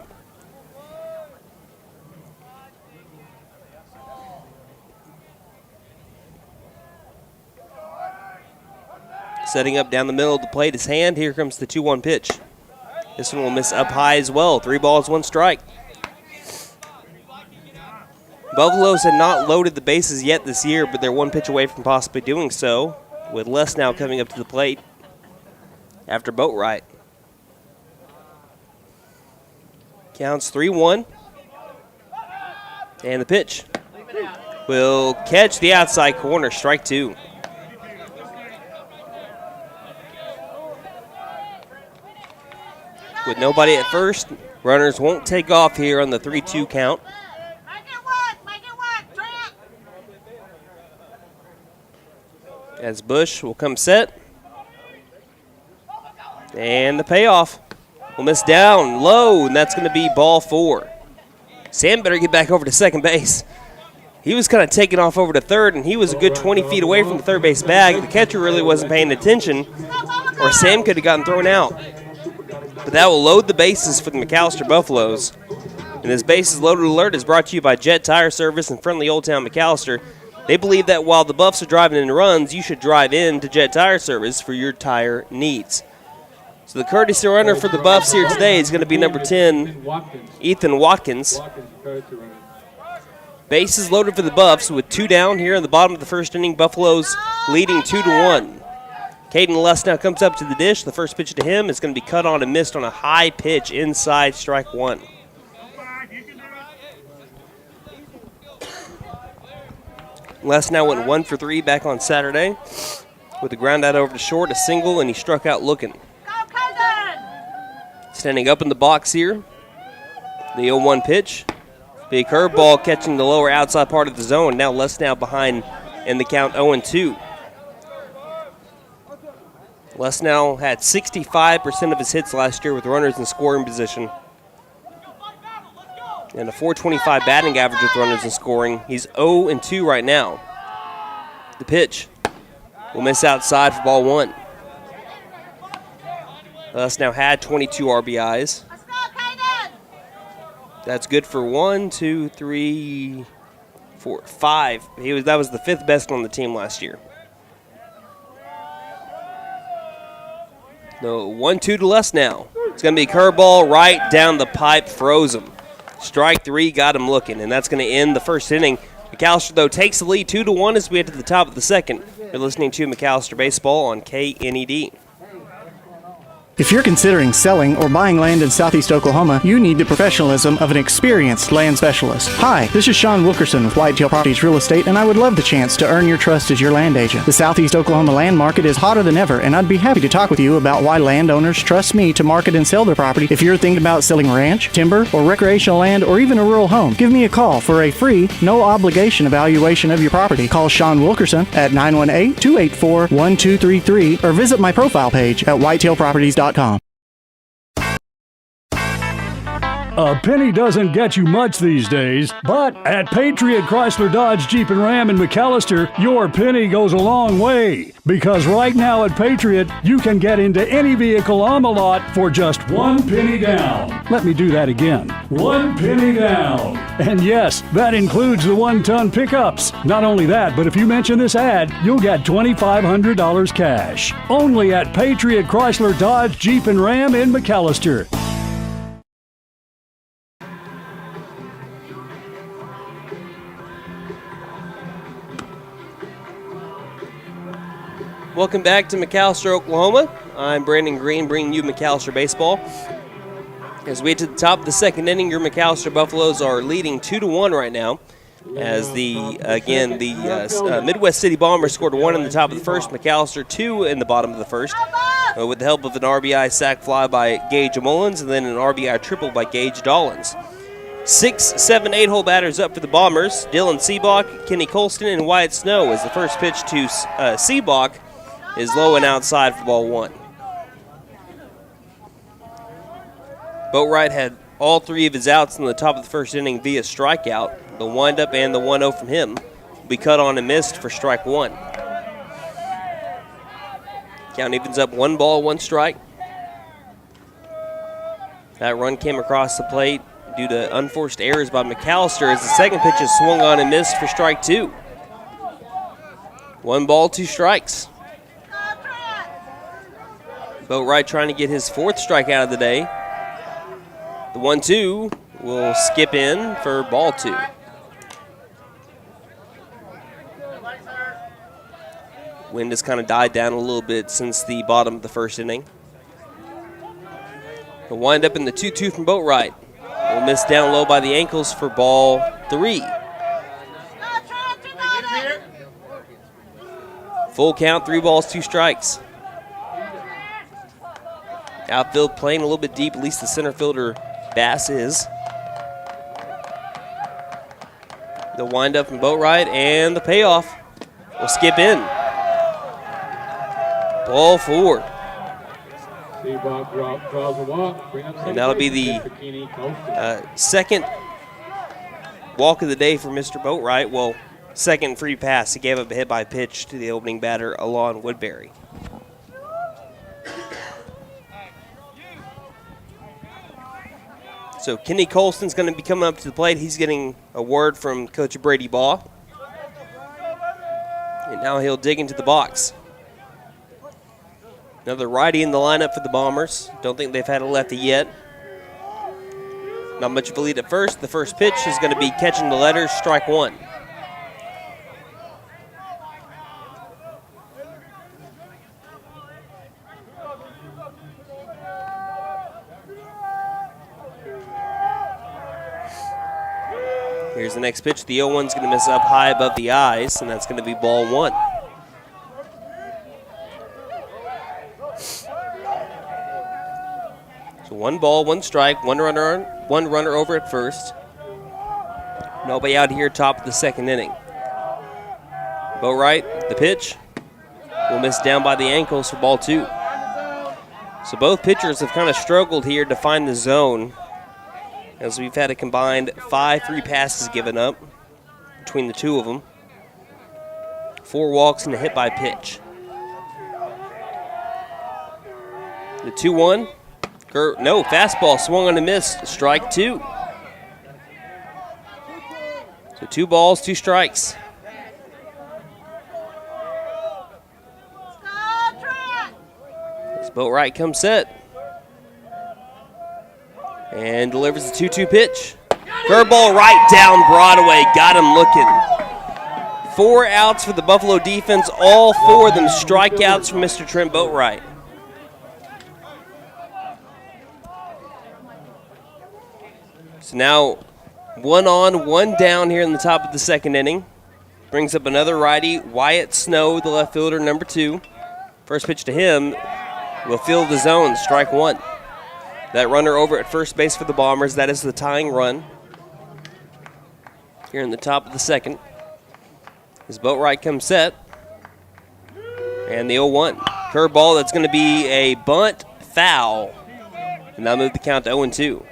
Setting up down the middle of the plate, his hand. Here comes the 2-1 pitch. This one will miss up high as well. 3 balls, 1 strike. Buffaloes had not loaded the bases yet this year, but they're 1 pitch away from possibly doing so, with Les now coming up to the plate after Boatwright. Counts 3-1. And the pitch will catch the outside corner, strike 2. With nobody at first, runners won't take off here on the 3-2 count. As Bush will come set. And the payoff will miss down low, and that's going to be ball 4. Sam better get back over to second base. He was kind of taking off over to third, and he was a good 20 feet away from the third base bag. The catcher really wasn't paying attention, or Sam could have gotten thrown out. But that will load the bases for the McAlester Buffaloes. And this bases loaded alert is brought to you by Jet Tire Service and Friendly Old Town McAlester. They believe that while the Buffs are driving in runs, you should drive in to Jet Tire Service for your tire needs. So the courtesy runner for the Buffs here today is going to be number 10, Ethan Watkins. Bases loaded for the Buffs with 2 down here in the bottom of the first inning. Buffaloes leading 2-1. Caden Les now comes up to the dish. The first pitch to him is going to be cut on and missed on a high pitch inside strike 1. Les now went 1 for 3 back on Saturday with a ground out over to short, a single, and he struck out looking. Standing up in the box here, the 0-1 pitch. Big curveball catching the lower outside part of the zone. Now Les now behind in the count 0-2. Les now had 65% of his hits last year with runners in scoring position. And a .425 batting average with runners in scoring. He's 0-2 right now. The pitch will miss outside for ball 1. Les now had 22 RBIs. That's good for 1, 2, 3, 4, 5. That was the 5th best on the team last year. No, 1-2 to Les now. It's going to be a curveball right down the pipe, froze him. Strike 3 got him looking, and that's going to end the first inning. McAlester, though, takes the lead 2-1 as we head to the top of the second. You're listening to McAlester Baseball on KNED. If you're considering selling or buying land in Southeast Oklahoma, you need the professionalism of an experienced land specialist. Hi, this is Sean Wilkerson with Whitetail Properties Real Estate, and I would love the chance to earn your trust as your land agent. The Southeast Oklahoma land market is hotter than ever, and I'd be happy to talk with you about why landowners trust me to market and sell their property. If you're thinking about selling ranch, timber, or recreational land, or even a rural home, give me a call for a free, no-obligation evaluation of your property. Call Sean Wilkerson at 918-284-1233 or visit my profile page at whitetailproperties.com. A penny doesn't get you much these days, but at Patriot Chrysler Dodge Jeep and Ram in McAlester, your penny goes a long way. Because right now at Patriot, you can get into any vehicle on the lot for just 1 penny down. Let me do that again. 1 penny down. And yes, that includes the 1-ton pickups. Not only that, but if you mention this ad, you'll get $2,500 cash. Only at Patriot Chrysler Dodge Jeep and Ram in McAlester. Welcome back to McAlester, Oklahoma. I'm Brandon Green, bringing you McAlester baseball. As we get to the top of the second inning, your McAlester Buffaloes are leading 2-1 right now. As the Midwest City Bombers scored 1 in the top of the first, McAlester 2 in the bottom of the first, with the help of an RBI sac fly by Gage Mullins and then an RBI triple by Gage Dollins. 6, 7, 8-hole batters up for the Bombers. Dylan Seabach, Kenny Colston, and Wyatt Snow as the first pitch to Seabach is low and outside for ball 1. Boatwright had all 3 of his outs in the top of the first inning via strikeout. The windup and the 1-0 from him will be cut on and missed for strike 1. Count evens up 1 ball, 1 strike. That run came across the plate due to unforced errors by McAlester as the second pitch is swung on and missed for strike 2. 1 ball, 2 strikes. Boatwright trying to get his 4th strikeout of the day. The 1-2 will skip in for ball 2. Wind has kind of died down a little bit since the bottom of the first inning. The wind up in the 2-2 from Boatwright. Will miss down low by the ankles for ball 3. Full count, 3 balls, 2 strikes. Outfield playing a little bit deep, at least the center fielder Bass is. The windup from Boatwright and the payoff will skip in. Ball 4. And that'll be the second walk of the day for Mr. Boatwright. Well, second free pass. He gave up a hit by pitch to the opening batter, Alon Woodbury. So Kenny Colston's going to be coming up to the plate. He's getting a word from Coach Brady Baugh. And now he'll dig into the box. Another righty in the lineup for the Bombers. Don't think they've had a lefty yet. Not much of a lead at first. The first pitch is going to be catching the letters, strike 1. Here's the next pitch. The 0-1's going to miss up high above the eyes, and that's going to be ball 1. So 1 ball, 1 strike, 1 runner over at first. Nobody out here, top of the second inning. Boatwright, the pitch, will miss down by the ankles for ball 2. So both pitchers have kind of struggled here to find the zone, as we've had a combined 5 free passes given up between the two of them. 4 walks and a hit by pitch. The 2-1. No, fastball swung on and missed. Strike 2. So 2 balls, 2 strikes. As Boatwright comes set. And delivers the 2-2 pitch. Curveball right down Broadway. Got him looking. 4 outs for the Buffalo defense. All 4 of them strikeouts from Mr. Trent Boatwright. So now 1 on, 1 down here in the top of the second inning. Brings up another righty, Wyatt Snow, the left fielder, number 2. First pitch to him will fill the zone, strike 1. That runner over at first base for the Bombers. That is the tying run here in the top of the second. As Boatwright comes set. And the 0-1. Curveball, that's going to be a bunt foul. And that'll move the count to 0-2.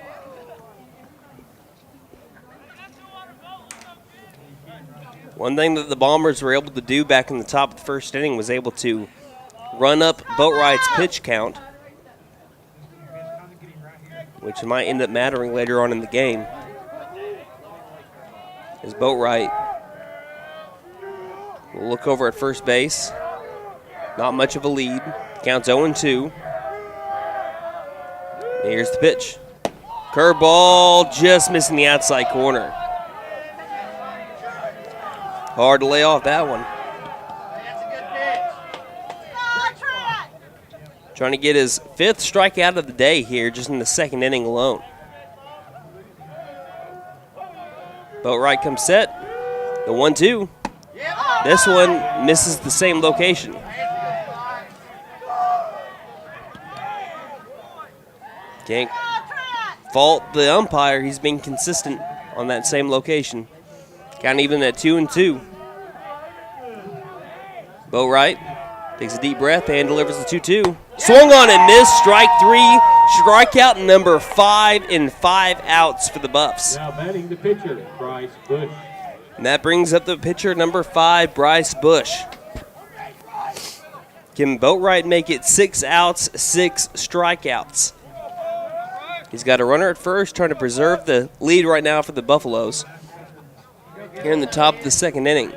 One thing that the Bombers were able to do back in the top of the first inning was able to run up Boatwright's pitch count, which might end up mattering later on in the game. As Boatwright will look over at first base. Not much of a lead. Counts 0-2. Here's the pitch. Curveball just missing the outside corner. Hard to lay off that one. Trying to get his 5th strikeout of the day here just in the 2nd inning alone. Boatwright comes set. The 1-2. This one misses the same location. Can't fault the umpire. He's been consistent on that same location. Count even at 2-2. Boatwright takes a deep breath and delivers the 2-2. Swung on and missed. Strike 3. Strikeout number 5 and 5 outs for the Buffs. Now batting the pitcher, Bryce Bush. And that brings up the pitcher number 5, Bryce Bush. Can Boatwright make it 6 outs, 6 strikeouts? He's got a runner at first, trying to preserve the lead right now for the Buffaloes. Here in the top of the 2nd inning.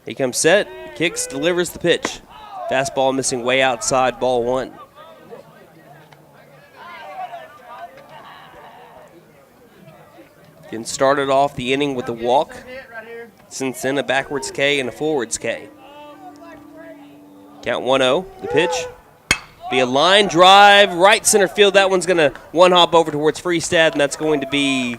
He comes set, kicks, delivers the pitch. Fastball missing way outside, ball 1. Getting started off the inning with a walk. Since then, a backwards K and a forwards K. Count 1-0, the pitch. Be a line drive, right center field. That one's going to one-hop over towards Freestad, and that's going to be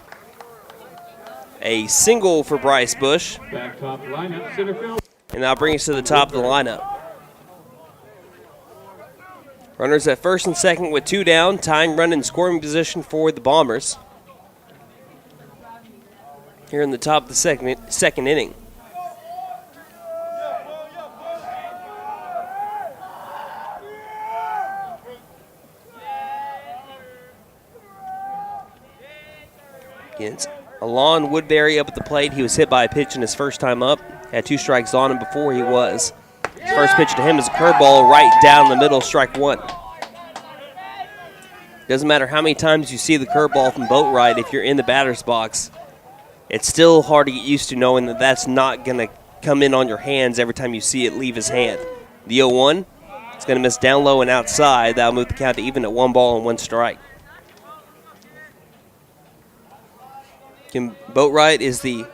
a single for Bryce Bush. Back top lineup, center field. And that'll bring us to the top of the lineup. Runners at first and second with 2 down. Tying run in scoring position for the Bombers. Here in the top of the second inning. Against Alon Woodbury up at the plate. He was hit by a pitch in his first time up. Had 2 strikes on him before he was. His first pitch to him is a curveball right down the middle, strike 1. Doesn't matter how many times you see the curveball from Boatwright, if you're in the batter's box, it's still hard to get used to knowing that that's not going to come in on your hands every time you see it leave his hand. The 0-1, it's going to miss down low and outside. That'll move the count to even at 1 ball and 1 strike. Boatwright is the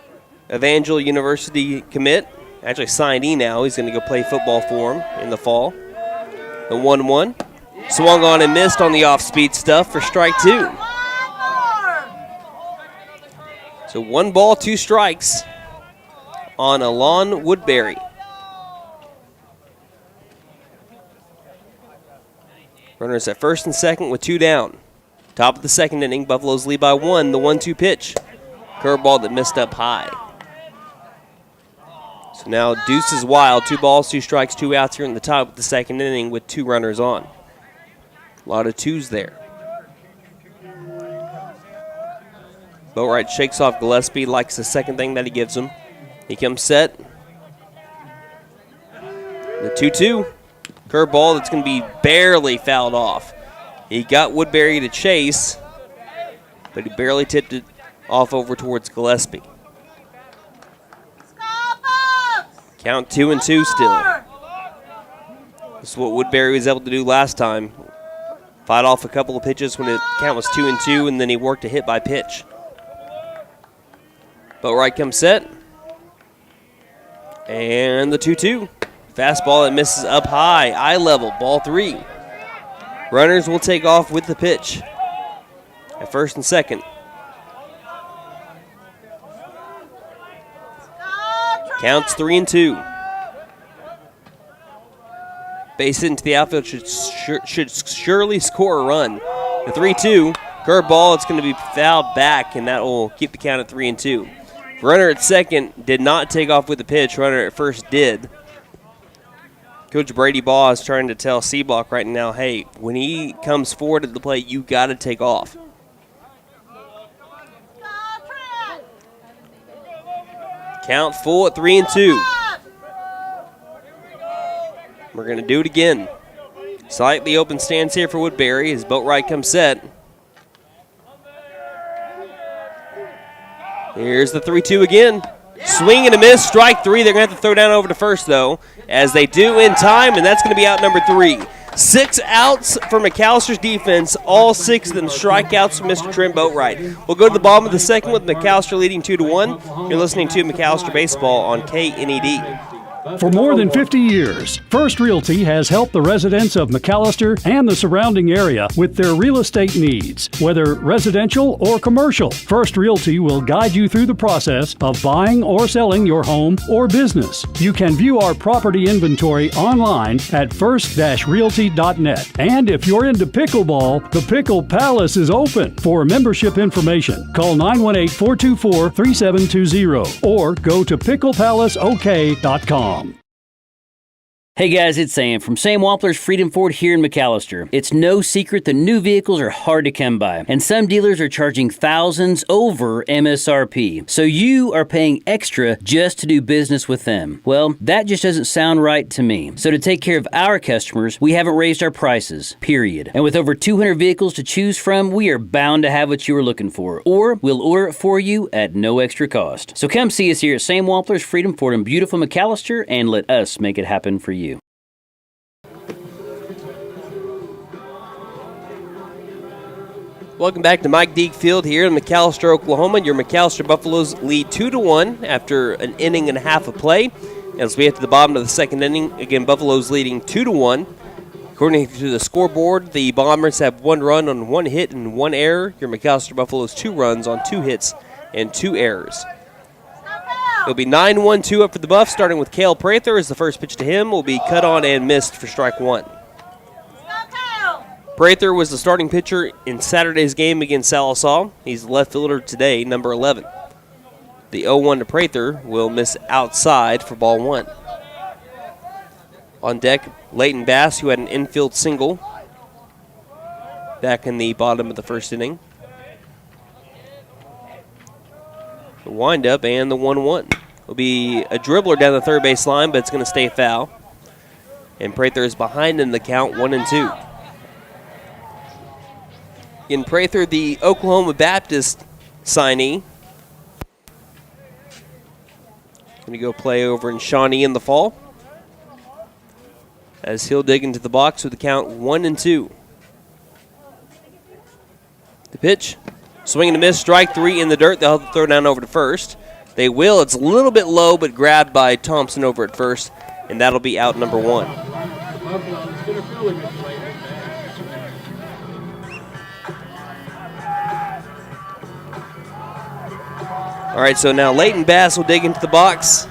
Evangel University commit. Actually signee now. He's going to go play football for him in the fall. The 1-1. Swung on and missed on the off-speed stuff for strike 2. So 1 ball, 2 strikes on Alon Woodbury. Runners at first and second with 2 down. Top of the 2nd inning, Buffaloes lead by 1. The 1-2 pitch. Curveball that missed up high. So now deuce is wild. 2 balls, 2 strikes, 2 outs here in the top of the 2nd inning with 2 runners on. A lot of 2s there. Boatwright shakes off Gillespie, likes the second thing that he gives him. He comes set. The 2-2. Curveball that's going to be barely fouled off. He got Woodbury to chase, but he barely tipped it off over towards Gillespie. Count 2-2 still. This is what Woodbury was able to do last time. Fight off a couple of pitches when the count was 2-2, and then he worked a hit by pitch. Boatwright comes set. And the 2-2. Fastball that misses up high, eye level, ball 3. Runners will take off with the pitch at first and second. Counts 3-2. Base hit into the outfield should surely score a run. The 3-2 curveball, it's going to be fouled back, and that will keep the count at 3-2. Runner at second did not take off with the pitch. Runner at first did. Coach Brady Baugh is trying to tell C-Block right now, hey, when he comes forward at the plate, you got to take off. Count full at 3-2. We're going to do it again. Slightly open stance here for Woodbury as Boatwright comes set. Here's the 3-2 again. Swing and a miss, strike 3. They're going to have to throw down over to first, though, as they do in time, and that's going to be out number 3. 6 outs for McAllister's defense, all 6 of them strikeouts from Mr. Trent Boatwright. We'll go to the bottom of the second with McAllister leading 2-1. You're listening to McAllister Baseball on KNED. For more than 50 years, First Realty has helped the residents of McAlester and the surrounding area with their real estate needs. Whether residential or commercial, First Realty will guide you through the process of buying or selling your home or business. You can view our property inventory online at first-realty.net. And if you're into pickleball, the Pickle Palace is open. For membership information, call 918-424-3720 or go to picklepalaceok.com. Hey guys, it's Sam from Sam Wampler's Freedom Ford here in McAlester. It's no secret that new vehicles are hard to come by, and some dealers are charging thousands over MSRP. So you are paying extra just to do business with them. Well, that just doesn't sound right to me. So to take care of our customers, we haven't raised our prices, period. And with over 200 vehicles to choose from, we are bound to have what you are looking for, or we'll order it for you at no extra cost. So come see us here at Sam Wampler's Freedom Ford in beautiful McAlester and let us make it happen for you. Welcome back to Mike Deek Field here in McAlester, Oklahoma. Your McAlester Buffaloes lead 2-1 after an inning and a half of play. As we get to the bottom of the second inning, again, Buffaloes leading 2-1. According to the scoreboard, the Bombers have 1 run on 1 hit and 1 error. Your McAlester Buffaloes 2 runs on 2 hits and 2 errors. It'll be 9-1-2 up for the Buffs, starting with Cale Prather as the first pitch to him will be cut on and missed for strike 1. Prather was the starting pitcher in Saturday's game against Sallisaw. He's the left fielder today, number 11. The 0-1 to Prather will miss outside for ball 1. On deck, Leighton Bass, who had an infield single back in the bottom of the first inning. The windup and the 1-1. Will be a dribbler down the third base line, but it's going to stay foul. And Prather is behind in the count, 1-2. In Prather, the Oklahoma Baptist signee. Going to go play over in Shawnee in the fall. As he'll dig into the box with the count 1-2. The pitch. Swing and a miss, strike 3 in the dirt. They'll throw down over to first. They will. It's a little bit low, but grabbed by Thompson over at first. And that'll be out number 1. All right, so now Leighton Bass will dig into the box.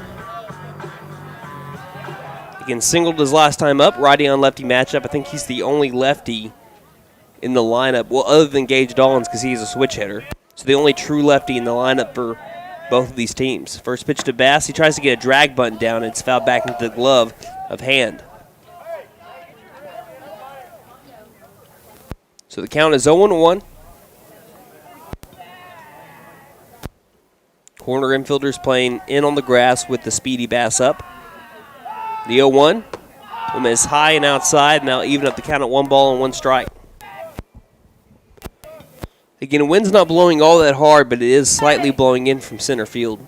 Again, singled his last time up, righty on lefty matchup. I think he's the only lefty in the lineup, well, other than Gage Dollins because he's a switch hitter. So the only true lefty in the lineup for both of these teams. First pitch to Bass. He tries to get a drag bunt down. It's fouled back into the glove of Hand. So the count is 0-1. Corner infielders playing in on the grass with the speedy Bass up. The 0-1 will miss high and outside. Now even up the count at 1 ball and 1 strike. Again, the wind's not blowing all that hard, but it is slightly blowing in from center field.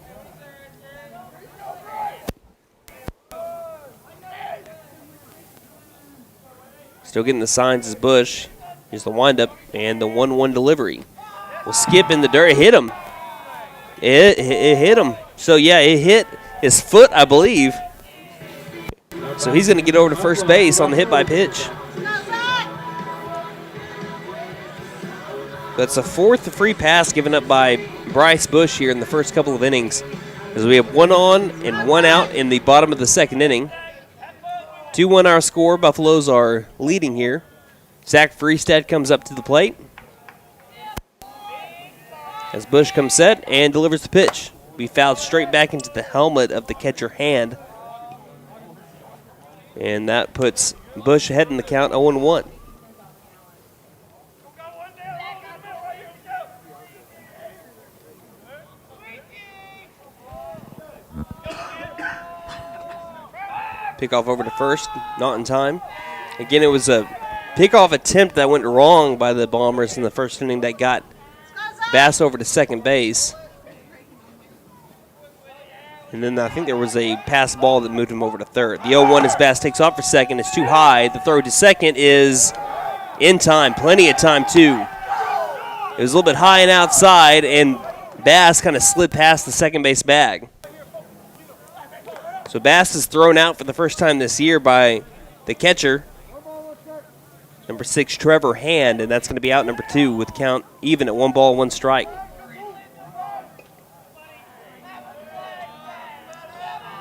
Still getting the signs is Bush. Here's the windup and the 1-1 delivery. Will skip in the dirt. It hit him. It hit him. So, yeah, it hit his foot, I believe. So he's going to get over to first base on the hit by pitch. That's the 4th free pass given up by Bryce Bush here in the first couple of innings. As we have 1 on and 1 out in the bottom of the second inning. 2-1 our score. Buffaloes are leading here. Zach Freestad comes up to the plate. As Bush comes set and delivers the pitch. Be fouled straight back into the helmet of the catcher Hand. And that puts Bush ahead in the count 0-1. Pickoff over to first, not in time. Again, it was a pickoff attempt that went wrong by the Bombers in the first inning that got Bass over to second base. And then I think there was a pass ball that moved him over to third. The 0-1 as Bass takes off for second. It's too high. The throw to second is in time. Plenty of time, too. It was a little bit high and outside, and Bass kind of slid past the second base bag. So Bass is thrown out for the first time this year by the catcher, number 6, Trevor Hand, and that's going to be out number 2 with count even at 1 ball, 1 strike.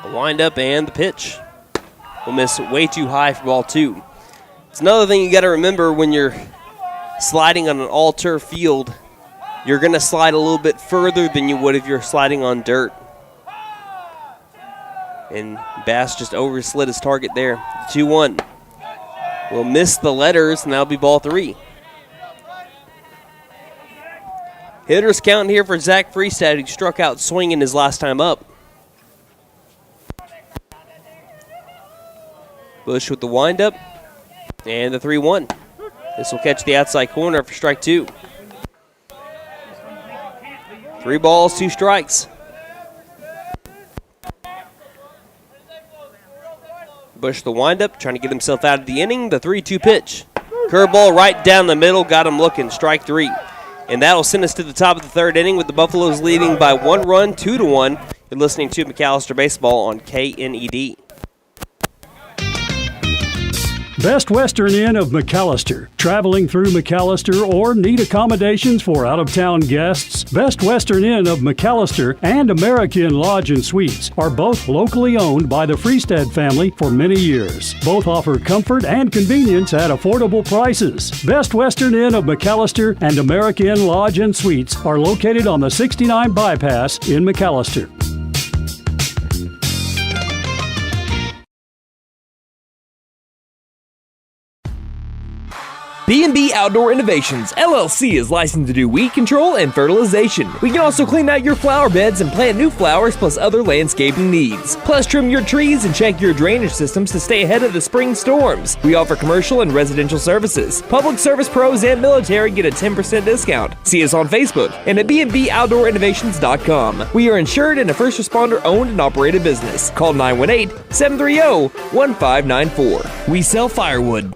The windup and the pitch. Will miss way too high for ball 2. It's another thing you got to remember when you're sliding on an all-turf field. You're going to slide a little bit further than you would if you're sliding on dirt. And Bass just overslid his target there. 2-1. Will miss the letters, and that'll be ball 3. Hitters count here for Zach Freestad, who struck out swinging his last time up. Bush with the windup, and the 3-1. This will catch the outside corner for strike 2. 3 balls, 2 strikes. Bush the windup, trying to get himself out of the inning. The 3-2 pitch. Curveball right down the middle, got him looking. Strike 3. And that'll send us to the top of the 3rd inning with the Buffaloes leading by 1 run, 2-1. You're listening to McAlester Baseball on KNED. Best Western Inn of McAlester. Traveling through McAlester or need accommodations for out-of-town guests? Best Western Inn of McAlester and American Lodge and Suites are both locally owned by the Freestad family for many years. Both offer comfort and convenience at affordable prices. Best Western Inn of McAlester and American Lodge and Suites are located on the 69 bypass in McAlester. B&B Outdoor Innovations, LLC is licensed to do weed control and fertilization. We can also clean out your flower beds and plant new flowers plus other landscaping needs. Plus trim your trees and check your drainage systems to stay ahead of the spring storms. We offer commercial and residential services. Public service pros and military get a 10% discount. See us on Facebook and at bnbouttdoorinnovations.com. We are insured and a first responder owned and operated business. Call 918-730-1594. We sell firewood.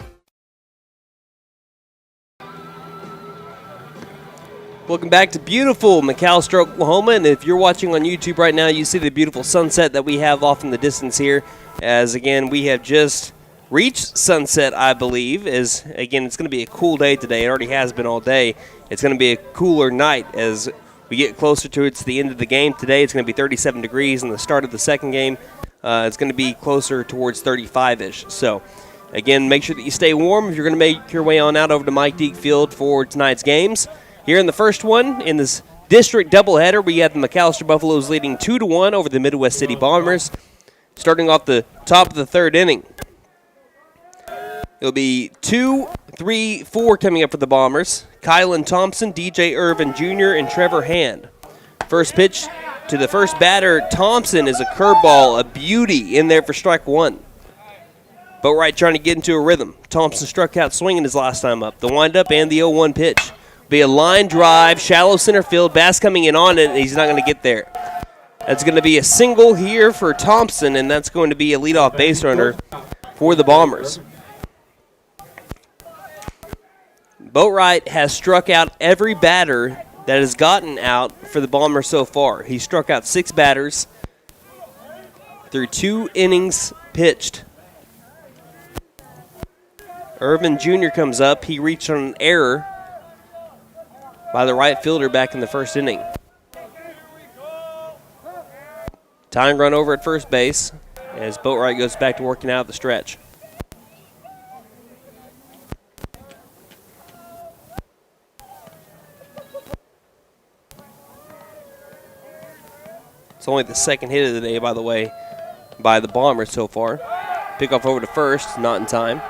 Welcome back to beautiful McAlester, Oklahoma, and if you're watching on YouTube right now, you see the beautiful sunset that we have off in the distance here, as again, we have just reached sunset, I believe, as again, it's going to be a cool day today. It already has been all day. It's going to be a cooler night as we get closer to the end of the game today. It's going to be 37 degrees, and the start of the second game, it's going to be closer towards 35-ish. So, again, make sure that you stay warm if you're going to make your way on out over to Mike Deek Field for tonight's games. Here in the first one, in this district doubleheader, we have the McAlester Buffaloes leading 2-1 over the Midwest City Bombers. Starting off the top of the 3rd inning. It'll be 2, 3, 4 coming up for the Bombers. Kylan Thompson, DJ Irvin Jr., and Trevor Hand. First pitch to the first batter, Thompson, is a curveball, a beauty in there for strike 1. Boatwright trying to get into a rhythm. Thompson struck out swinging his last time up. The windup and the 0-1 pitch. Be a line drive, shallow center field. Bass coming in on it, and he's not going to get there. That's going to be a single here for Thompson, and that's going to be a leadoff base runner for the Bombers. Boatwright has struck out every batter that has gotten out for the Bombers so far. He struck out 6 batters through 2 innings pitched. Irvin Jr. comes up. He reached on an error by the right fielder back in the first inning. Tying run over at first base as Boatwright goes back to working out the stretch. It's only the second hit of the day, by the way, by the Bombers so far. Pickoff over to first, not in time.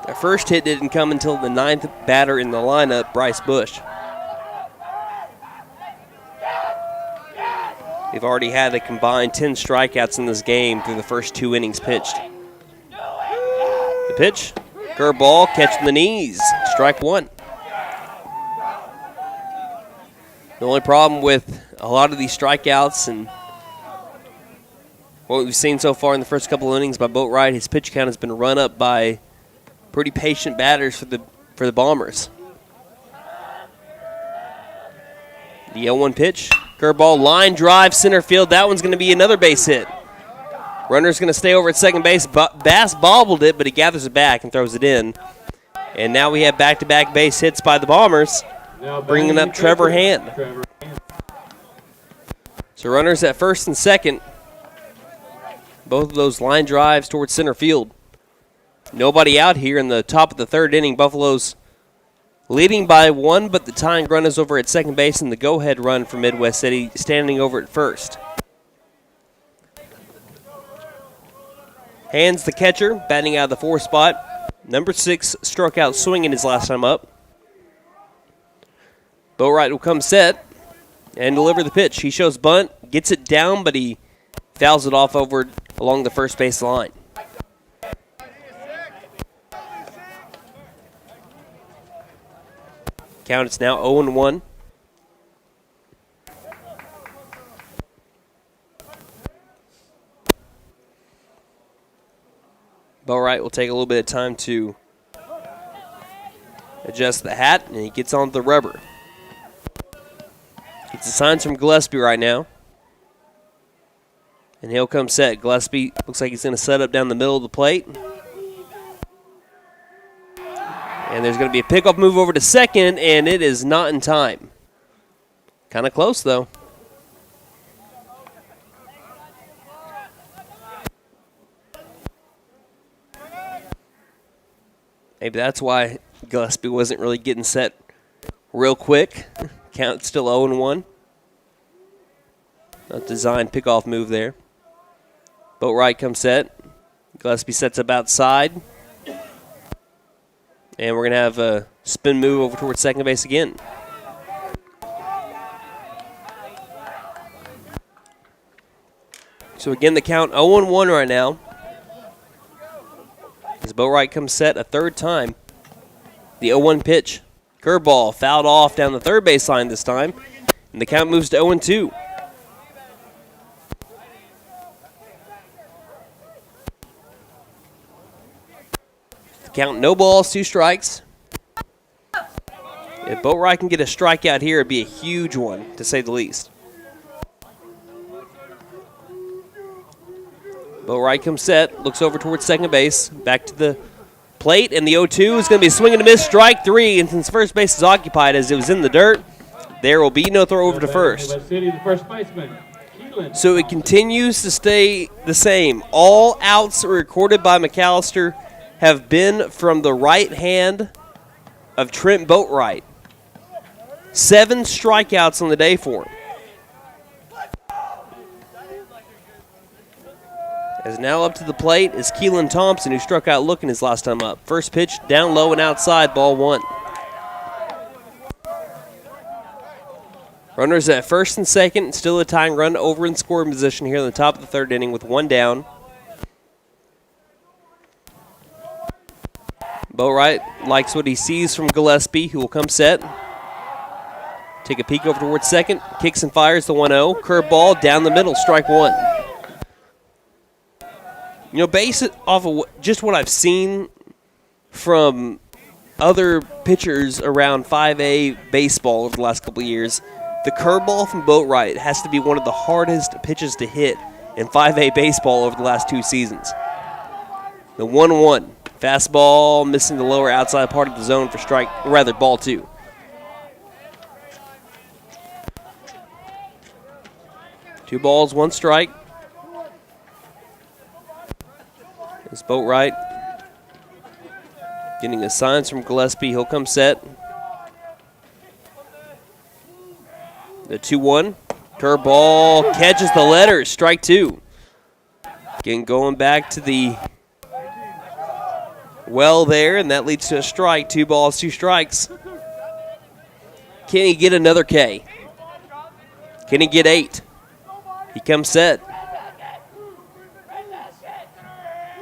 Their first hit didn't come until the 9th batter in the lineup, Bryce Bush. They've already had a combined 10 strikeouts in this game through the first 2 innings pitched. The pitch, curveball, catching the knees, strike 1. The only problem with a lot of these strikeouts and what we've seen so far in the first couple of innings by Boatwright, his pitch count has been run up by pretty patient batters for the Bombers. The 0-1 pitch, Curveball, line drive, center field. That one's going to be another base hit. Runner's going to stay over at second base. Bass bobbled it, but he gathers it back and throws it in. And now we have back-to-back base hits by the Bombers, bringing up Trevor Hand. So runners at first and second. Both of those line drives towards center field. Nobody out here in the top of the third inning. Buffalo's leading by 1, but the tying run is over at second base, and the go-ahead run for Midwest City standing over at first. Hands the catcher, batting out of the 4 spot. Number 6 struck out swinging his last time up. Boatwright will come set and deliver the pitch. He shows bunt, gets it down, but he fouls it off over along the first base line. Count is now 0-1. Boatwright will take a little bit of time to adjust the hat, and he gets on the rubber. Gets the signs from Gillespie right now. And he'll come set. Gillespie looks like he's going to set up down the middle of the plate. And there's going to be a pickoff move over to second, and it is not in time. Kind of close, though. Maybe that's why Gillespie wasn't really getting set real quick. Count still 0-1. Not designed pickoff move there. Boatwright comes set. Gillespie sets up outside. And we're going to have a spin move over towards second base again. So again, the count 0-1 right now. As Boatwright comes set a third time. The 0-1 pitch. Curveball fouled off down the third base line this time. And the count moves to 0-2. Count no balls, 2 strikes. If Boatwright can get a strikeout here, it'd be a huge one, to say the least. Boatwright comes set, looks over towards second base, back to the plate, and the 0-2 is going to be a swing and a miss, strike 3, and since first base is occupied as it was in the dirt, there will be no throw over to first. So it continues to stay the same. All outs recorded by McAlester have been from the right hand of Trent Boatwright. 7 strikeouts on the day for him. As now up to the plate is Keelan Thompson, who struck out looking his last time up. First pitch down low and outside, ball 1. Runners at first and second, still a tying run over in scoring position here in the top of the third inning with 1 down. Boatwright likes what he sees from Gillespie, who will come set. Take a peek over towards second. Kicks and fires the 1-0. Curveball down the middle, strike 1. You know, base it off of just what I've seen from other pitchers around 5A baseball over the last couple of years, the curveball from Boatwright has to be one of the hardest pitches to hit in 5A baseball over the last 2 seasons. The 1-1. Fastball missing the lower outside part of the zone for strike, or rather ball 2. Two balls, 1 strike. It's Boatwright getting the signs from Gillespie. He'll come set. The 2-1. Curveball catches the letters. Strike 2. Again, going back to the well there, and that leads to a strike. 2 balls, 2 strikes. Can he get another K? Can he get 8? He comes set.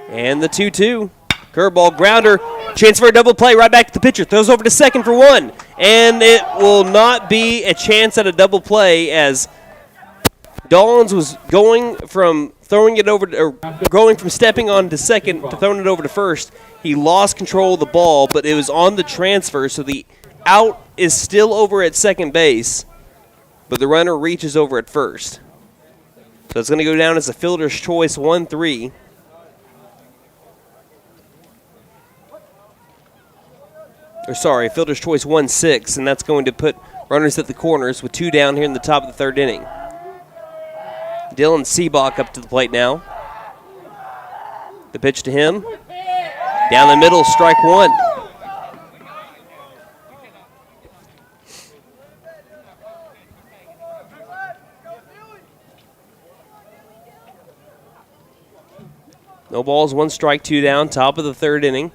And the 2-2. Curveball grounder. Chance for a double play. Right back to the pitcher. Throws over to second for 1. And it will not be a chance at a double play as Dollins was going from stepping on to second to throwing it over to first. He lost control of the ball, but it was on the transfer, so the out is still over at second base. but the runner reaches over at first. So it's going to go down as a fielder's choice 1-3. Fielder's choice 1-6, and that's going to put runners at the corners with 2 down here in the top of the 3rd inning. Dylan Seabach up to the plate now. The pitch to him. Down the middle, strike 1. No balls, 1 strike, 2 down, top of the 3rd inning.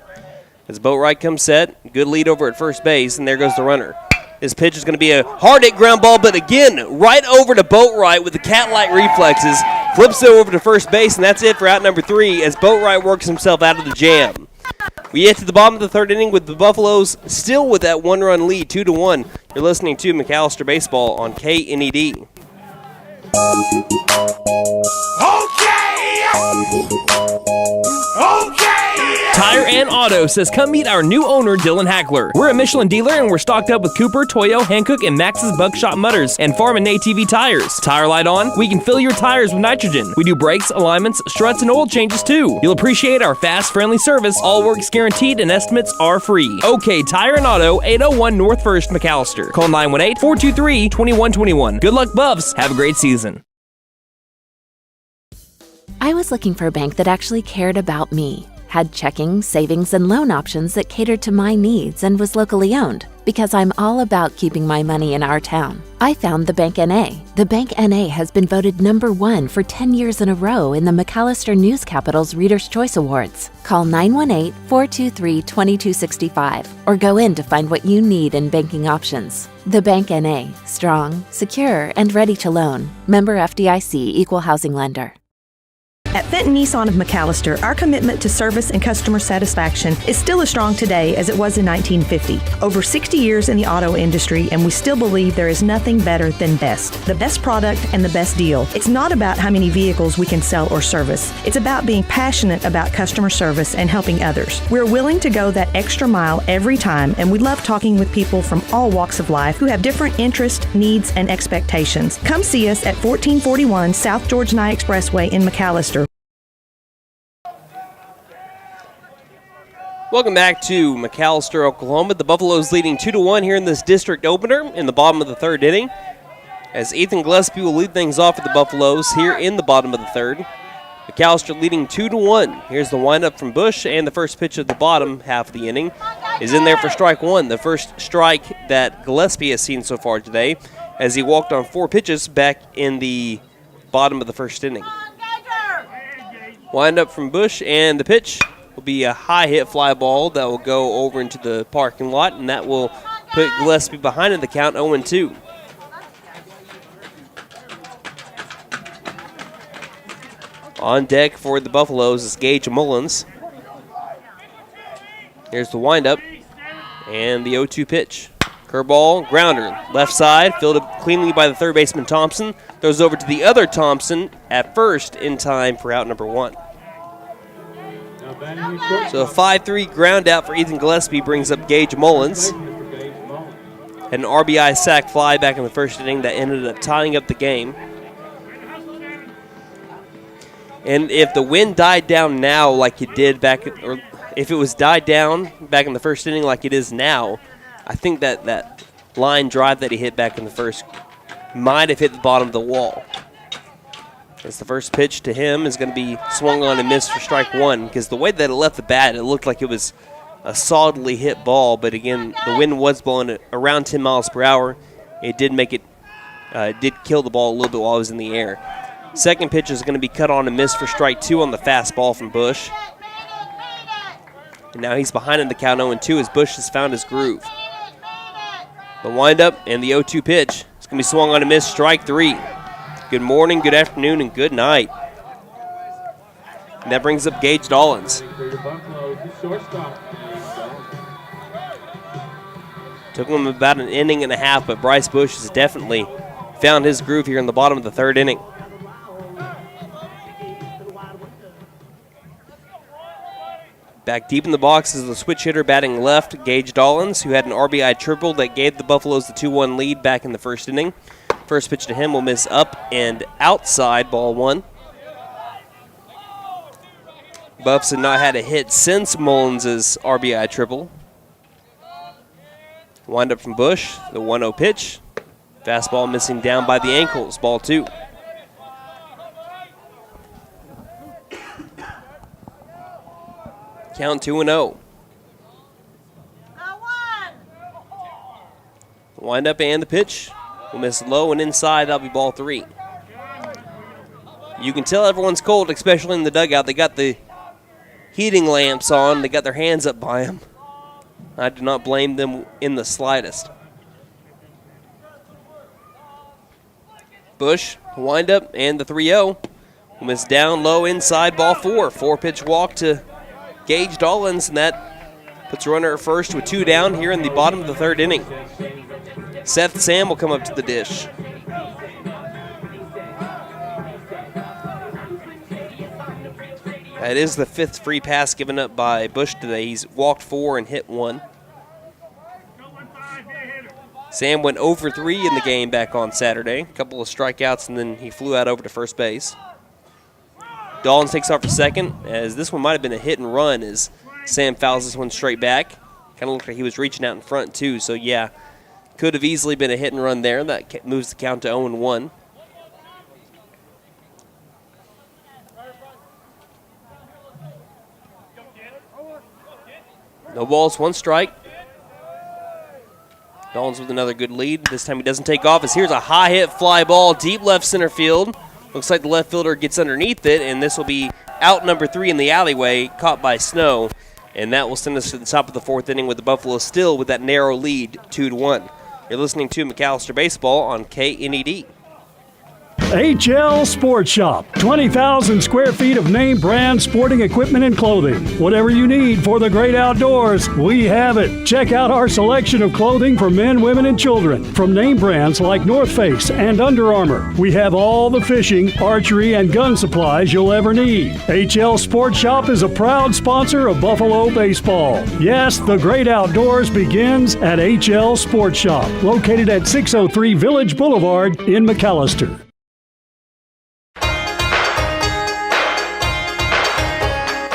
As Boatwright comes set, good lead over at first base, and there goes the runner. This pitch is going to be a hard-hit ground ball, but again, right over to Boatwright with the cat-like reflexes. Flips it over to first base, and that's it for out number 3 as Boatwright works himself out of the jam. We get to the bottom of the 3rd inning with the Buffaloes still with that 1-run lead, 2-1. You're listening to McAlester Baseball on KNED. Tire and Auto says come meet our new owner, Dylan Hackler. We're a Michelin dealer and we're stocked up with Cooper, Toyo, Hankook, and Max's Buckshot Mutters and Farm and ATV tires. Tire light on, we can fill your tires with nitrogen. We do brakes, alignments, struts, and oil changes too. You'll appreciate our fast, friendly service. All work's guaranteed and estimates are free. OK Tire and Auto, 801 North 1st, McAlester. Call 918-423-2121. Good luck, Buffs. Have a great season. I was looking for a bank that actually cared about me, had checking, savings, and loan options that catered to my needs and was locally owned, because I'm all about keeping my money in our town. I found the Bank NA. The Bank NA has been voted #1 for 10 years in a row in the McAlester News Capital's Reader's Choice Awards. Call 918-423-2265 or go in to find what you need in banking options. The Bank NA, strong, secure, and ready to loan. Member FDIC, Equal Housing Lender. At Fenton Nissan of McAlester, our commitment to service and customer satisfaction is still as strong today as it was in 1950. Over 60 years in the auto industry, and we still believe there is nothing better than best. The best product and the best deal. It's not about how many vehicles we can sell or service. It's about being passionate about customer service and helping others. We're willing to go that extra mile every time, and we love talking with people from all walks of life who have different interests, needs, and expectations. Come see us at 1441 South George Nye Expressway in McAlester. Welcome back to McAlester, Oklahoma. The Buffaloes leading 2-1 here in this district opener in the bottom of the 3rd inning. As Ethan Gillespie will lead things off for the Buffaloes here in the bottom of the 3rd. McAlester leading 2-1. Here's the windup from Bush, and the first pitch of the bottom half of the inning is in there for strike 1. The first strike that Gillespie has seen so far today, as he walked on 4 pitches back in the bottom of the 1st inning. Windup from Bush, and the pitch will be a high hit fly ball that will go over into the parking lot, and that will put Gillespie behind in the count 0-2. On deck for the Buffaloes is Gage Mullins. Here's the windup and the 0-2 pitch. Curveball, grounder, left side, fielded cleanly by the 3rd baseman Thompson. Throws over to the other Thompson at first in time for out number 1. So a 5-3 ground out for Ethan Gillespie brings up Gage Mullins. Had an RBI sac fly back in the 1st inning that ended up tying up the game. And if the wind died down now like it did back, or if it was died down back in the 1st inning like it is now, I think that line drive that he hit back in the 1st might have hit the bottom of the wall. As the first pitch to him is going to be swung on and missed for strike 1, because the way that it left the bat, it looked like it was a solidly hit ball, but again, the wind was blowing it around 10 miles per hour. It did make it, did kill the ball a little bit while it was in the air. Second pitch is going to be cut on and missed for strike 2 on the fastball from Bush. And now he's behind in the count 0-2 as Bush has found his groove. The windup and the 0-2 pitch is going to be swung on and missed, strike 3. Good morning, good afternoon, and good night. And that brings up Gage Dollins. Took him about an inning and a half, but Bryce Bush has definitely found his groove here in the bottom of the 3rd inning. Back deep in the box is the switch hitter batting left, Gage Dollins, who had an RBI triple that gave the Buffaloes the 2-1 lead back in the 1st inning. First pitch to him will miss up and outside, ball 1. Buffs have not had a hit since Mullins' RBI triple. Wind up from Bush, the 1-0 pitch. Fastball missing down by the ankles, ball 2. Count 2-0. Wind up and the pitch. Will miss low and inside. That'll be ball 3. You can tell everyone's cold, especially in the dugout. They got the heating lamps on. They got their hands up by them. I do not blame them in the slightest. Bush, wind up and the 3-0. Will miss down low inside, ball 4. 4-pitch walk to Gage Dollins, and that puts a runner at first with 2 down here in the bottom of the 3rd inning. Seth Sam will come up to the dish. That is the 5th free pass given up by Bush today. He's walked 4 and hit 1. Sam went 0 for 3 in the game back on Saturday. A couple of strikeouts, and then he flew out over to first base. Dollins takes off for second, as this one might have been a hit and run as Sam fouls this one straight back. Kind of looked like he was reaching out in front, too. So, yeah, could have easily been a hit and run there. That moves the count to 0-1. No balls, 1 strike. Dollins with another good lead. This time he doesn't take off, as here's a high hit fly ball, deep left center field. Looks like the left fielder gets underneath it, and this will be out number 3 in the alleyway, caught by Snow. And that will send us to the top of the 4th inning with the Buffaloes still with that narrow lead, 2-1. You're listening to McAlester Baseball on KNED. HL Sports Shop. 20,000 square feet of name brand sporting equipment and clothing. Whatever you need for the great outdoors, we have it. Check out our selection of clothing for men, women, and children. From name brands like North Face and Under Armour. We have all the fishing, archery, and gun supplies you'll ever need. HL Sports Shop is a proud sponsor of Buffalo Baseball. Yes, the great outdoors begins at HL Sports Shop, located at 603 Village Boulevard in McAlester.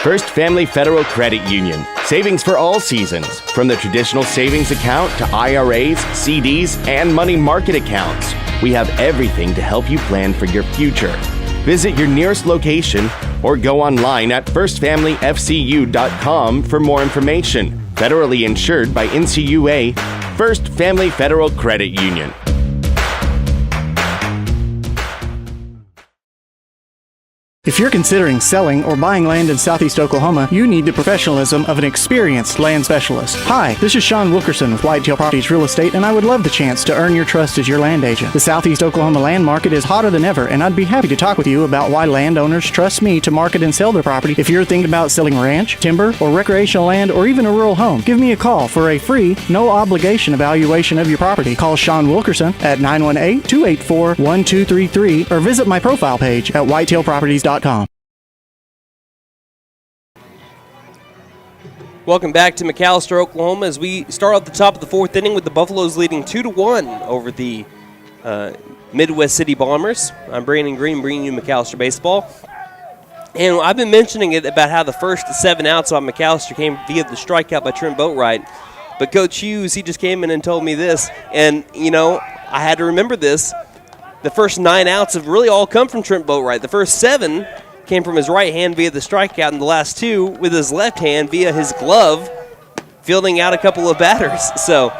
First Family Federal Credit Union. Savings for all seasons. From the traditional savings account to IRAs, CDs, and money market accounts. We have everything to help you plan for your future. Visit your nearest location or go online at firstfamilyfcu.com for more information. Federally insured by NCUA. First Family Federal Credit Union. If you're considering selling or buying land in Southeast Oklahoma, you need the professionalism of an experienced land specialist. Hi, this is Sean Wilkerson with Whitetail Properties Real Estate, and I would love the chance to earn your trust as your land agent. The Southeast Oklahoma land market is hotter than ever, and I'd be happy to talk with you about why landowners trust me to market and sell their property. If you're thinking about selling ranch, timber, or recreational land, or even a rural home, give me a call for a free, no-obligation evaluation of your property. Call Sean Wilkerson at 918-284-1233 or visit my profile page at whitetailproperties.com. Welcome back to McAlester, Oklahoma, as we start off the top of the 4th inning with the Buffaloes leading 2-1 over the Midwest City Bombers. I'm Brandon Green, bringing you McAlester Baseball. And I've been mentioning it about how the first 7 outs on McAlester came via the strikeout by Trent Boatwright. But Coach Hughes, he just came in and told me this. And, you know, I had to remember this. The first 9 outs have really all come from Trent Boatwright. The first 7 came from his right hand via the strikeout, and the last 2 with his left hand via his glove, fielding out a couple of batters. So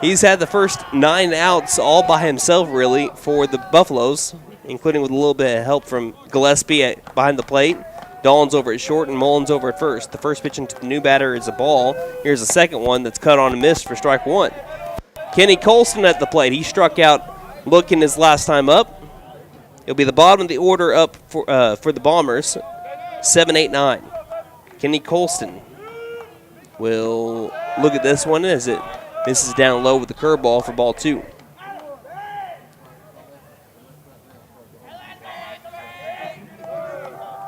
he's had the first 9 outs all by himself, really, for the Buffaloes, including with a little bit of help from Gillespie behind the plate. Dollins over at short and Mullins over at first. The first pitch into the new batter is a ball. Here's the second one that's cut on and missed for strike 1. Kenny Colston at the plate. He struck out looking his last time up. It'll be the bottom of the order up for the Bombers, 7-8-9. Kenny Colston will look at this one as it misses down low with the curveball for ball 2.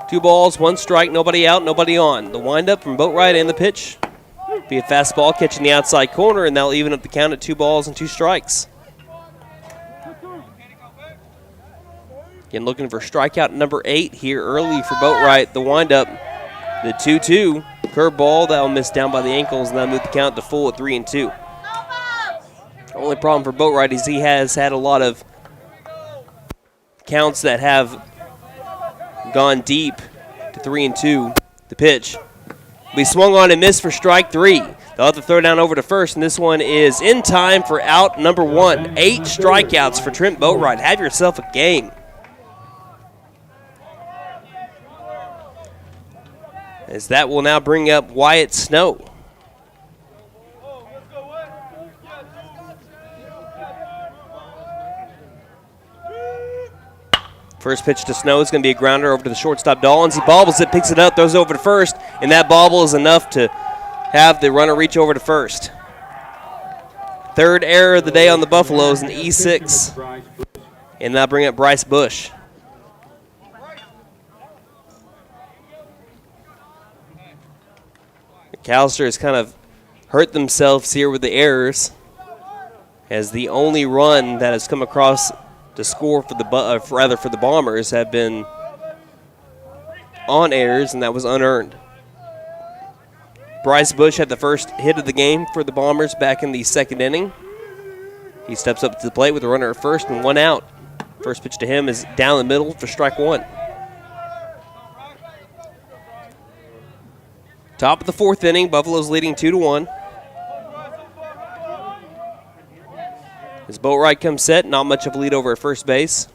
Two balls, 1 strike, nobody out, nobody on. The windup from Boatwright and the pitch. Be a fastball catching the outside corner, and that'll even up the count at 2 balls and 2 strikes. Again, looking for strikeout number 8 here early for Boatwright. The windup, the 2-2 curveball that will miss down by the ankles, and that'll move the count to full at 3-2. Only problem for Boatwright is he has had a lot of counts that have gone deep to 3-2. The pitch. We swung on and missed for strike 3. They'll have to throw down over to first, and this one is in time for out number 1. 8 strikeouts for Trent Boatwright. Have yourself a game. As that will now bring up Wyatt Snow. First pitch to Snow is going to be a grounder over to the shortstop Dollins. He bobbles it, picks it up, throws it over to first, and that bobble is enough to have the runner reach over to first. Third error of the day on the Buffaloes, an E6. And that'll bring up Bryce Bush. McAlester has kind of hurt themselves here with the errors, as the only run that has come across to score for the Bombers have been on errors, and that was unearned. Bryce Bush had the first hit of the game for the Bombers back in the second inning. He steps up to the plate with a runner at first and 1 out. First pitch to him is down the middle for strike 1. Top of the 4th inning, Buffalo's leading 2-1. As Boatwright comes set, not much of a lead over at first base.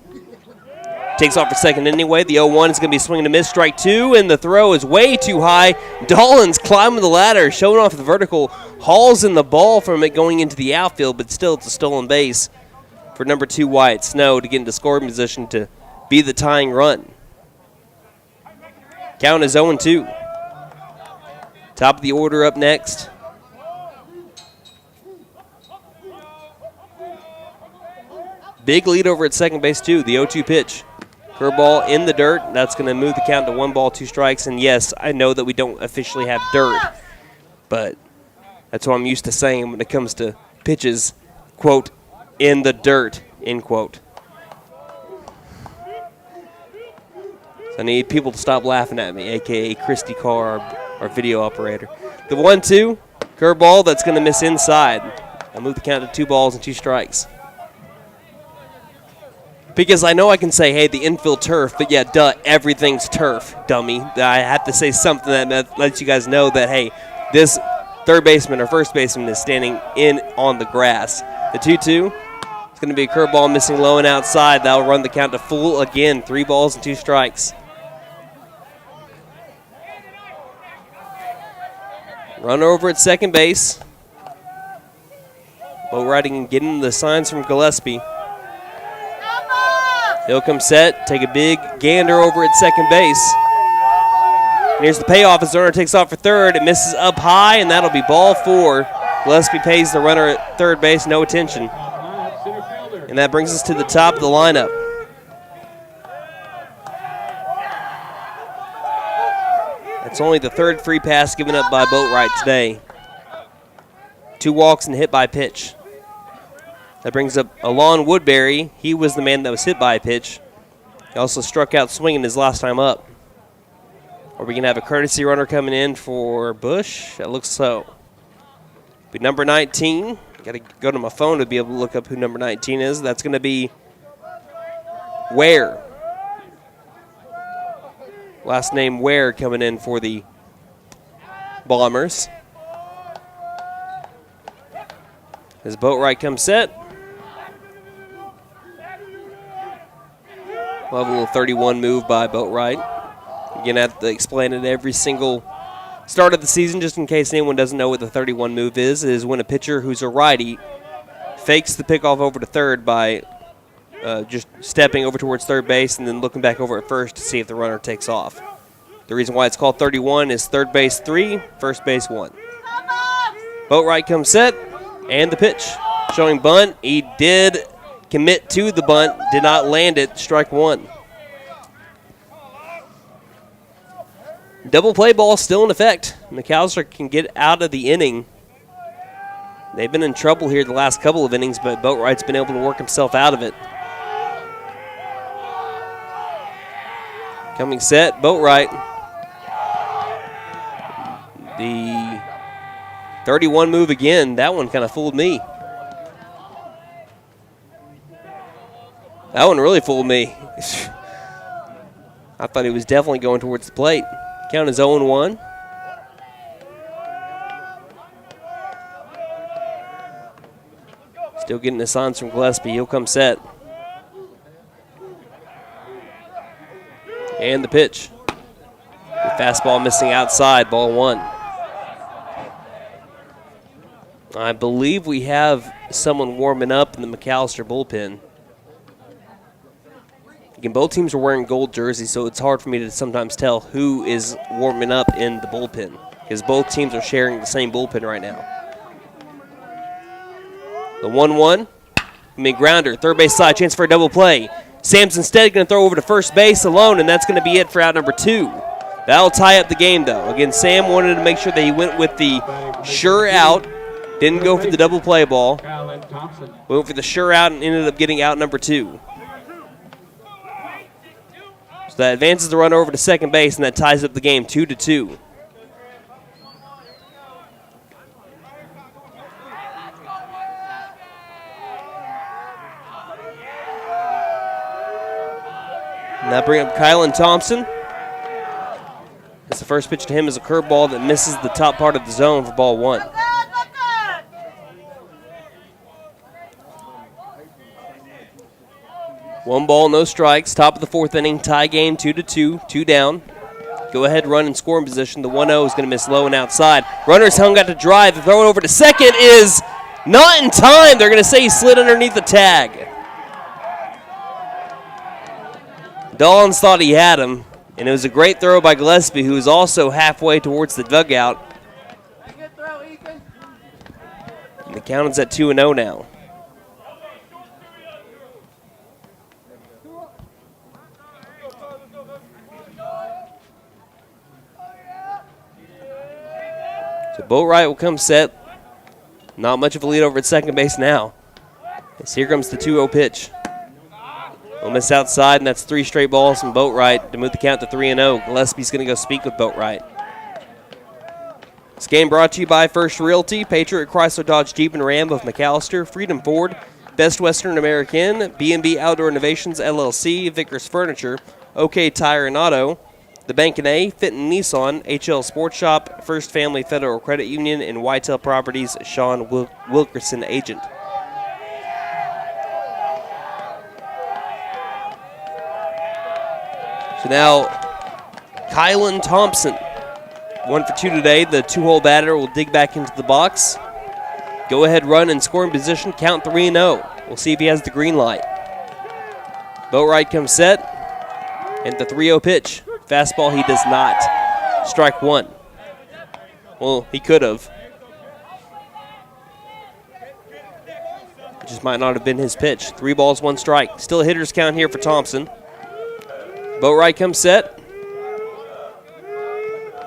Takes off for second anyway. The 0-1 is going to be swinging to miss, strike 2, and the throw is way too high. Dollins climbing the ladder, showing off the vertical, hauls in the ball from it going into the outfield, but still it's a stolen base for number 2 Wyatt Snow to get into scoring position to be the tying run. Count is 0-2. Top of the order up next. Big lead over at second base, too. The 0-2 pitch. Curveball in the dirt. That's going to move the count to 1 ball, 2 strikes. And, yes, I know that we don't officially have dirt, but that's what I'm used to saying when it comes to pitches, quote, in the dirt, end quote. So I need people to stop laughing at me, a.k.a. Christy Carr, our video operator. The 1-2, curveball that's going to miss inside. I'll move the count to 2 balls and 2 strikes. Because I know I can say, hey, the infield turf, but yeah, duh, everything's turf, dummy. I have to say something that lets you guys know that, hey, this third baseman or first baseman is standing in on the grass. The 2-2, it's going to be a curveball missing low and outside. That'll run the count to full again, 3 balls and 2 strikes. Runner over at second base. Boatwright and getting the signs from Gillespie. He'll come set, take a big gander over at second base. And here's the payoff as the runner takes off for third. It misses up high, and that'll be ball 4. Gillespie pays the runner at third base no attention. And that brings us to the top of the lineup. That's only the 3rd free pass given up by Boatwright today. 2 walks and hit by pitch. That brings up Alon Woodbury. He was the man that was hit by a pitch. He also struck out swinging his last time up. Are we going to have a courtesy runner coming in for Bush? That looks so. Be number 19. Got to go to my phone to be able to look up who number 19 is. That's going to be Ware. Last name Ware coming in for the Bombers. As Boatwright comes set. We'll have a little 31 move by Boatwright. Again, I have to explain it every single start of the season, just in case anyone doesn't know what the 31 move is when a pitcher who's a righty fakes the pickoff over to third by just stepping over towards third base and then looking back over at first to see if the runner takes off. The reason why it's called 31 is third base 3, first base 1. Boatwright comes set, and the pitch. Showing bunt. He did commit to the bunt, did not land it, strike 1. Double play ball still in effect. McAlester can get out of the inning. They've been in trouble here the last couple of innings, but Boatwright's been able to work himself out of it. Coming set, Boatwright. The 31 move again. That one kind of fooled me. That one really fooled me. I thought he was definitely going towards the plate. Count is 0-1. Still getting the signs from Gillespie. He'll come set. And the pitch. The fastball missing outside, ball 1. I believe we have someone warming up in the McAlester bullpen. Again, both teams are wearing gold jerseys, so it's hard for me to sometimes tell who is warming up in the bullpen because both teams are sharing the same bullpen right now. The 1-1, grounder, third base side, chance for a double play. Sam's instead going to throw over to first base alone, and that's going to be it for out number 2. That'll tie up the game, though. Again, Sam wanted to make sure that he went with the sure out, didn't go for the double play ball, went for the sure out and ended up getting out number 2. So that advances the runner over to second base, and that ties up the game 2-2. And that brings up Kylan Thompson. As the first pitch to him is a curveball that misses the top part of the zone for ball 1. One ball, no strikes. Top of the 4th inning, tie game 2-2, 2 down. Go ahead, run in scoring position. The 1-0 is going to miss low and outside. Runner's hung out to drive. The throw it over to second is not in time. They're going to say he slid underneath the tag. Dollins thought he had him, and it was a great throw by Gillespie, who was also halfway towards the dugout. And the count is at 2-0 now. So Boatwright will come set. Not much of a lead over at second base now. As here comes the 2-0 pitch. We'll miss outside, and that's 3 straight balls from Boatwright to move the count to 3-0. Gillespie's going to go speak with Boatwright. This game brought to you by First Realty, Patriot Chrysler Dodge Jeep and Ram of McAlester, Freedom Ford, Best Western American, B&B Outdoor Innovations LLC, Vickers Furniture, OK Tire and Auto, the Bank & A, Fenton Nissan, HL Sports Shop, First Family Federal Credit Union, and Whitetail Properties, Sean Wilkerson, agent. So now, Kylan Thompson, 1 for 2 today. The 2-hole batter will dig back into the box. Go ahead, run in scoring position, count 3-0. We'll see if he has the green light. Boatwright comes set, and the 3-0 pitch. Fastball, he does not. Strike 1. Well, he could have. It just might not have been his pitch. 3 balls, 1 strike. Still a hitter's count here for Thompson. Boatwright comes set.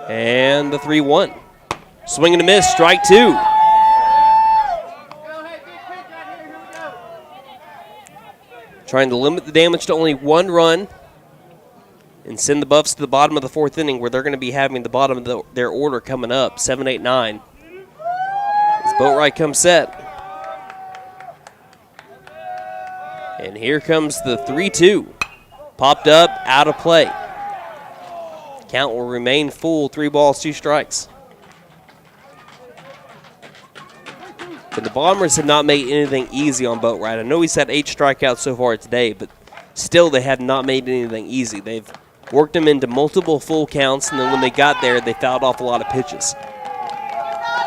And the 3-1. Swing and a miss, strike 2. Trying to limit the damage to only 1 run and send the Buffs to the bottom of the 4th inning where they're going to be having the bottom of their order coming up, 7, 8, 9. As Boatwright comes set. And here comes the 3-2. Popped up, out of play. Count will remain full, 3 balls, 2 strikes. But the Bombers have not made anything easy on Boatwright. I know he's had 8 strikeouts so far today, but still they have not made anything easy. They've worked him into multiple full counts, and then when they got there, they fouled off a lot of pitches.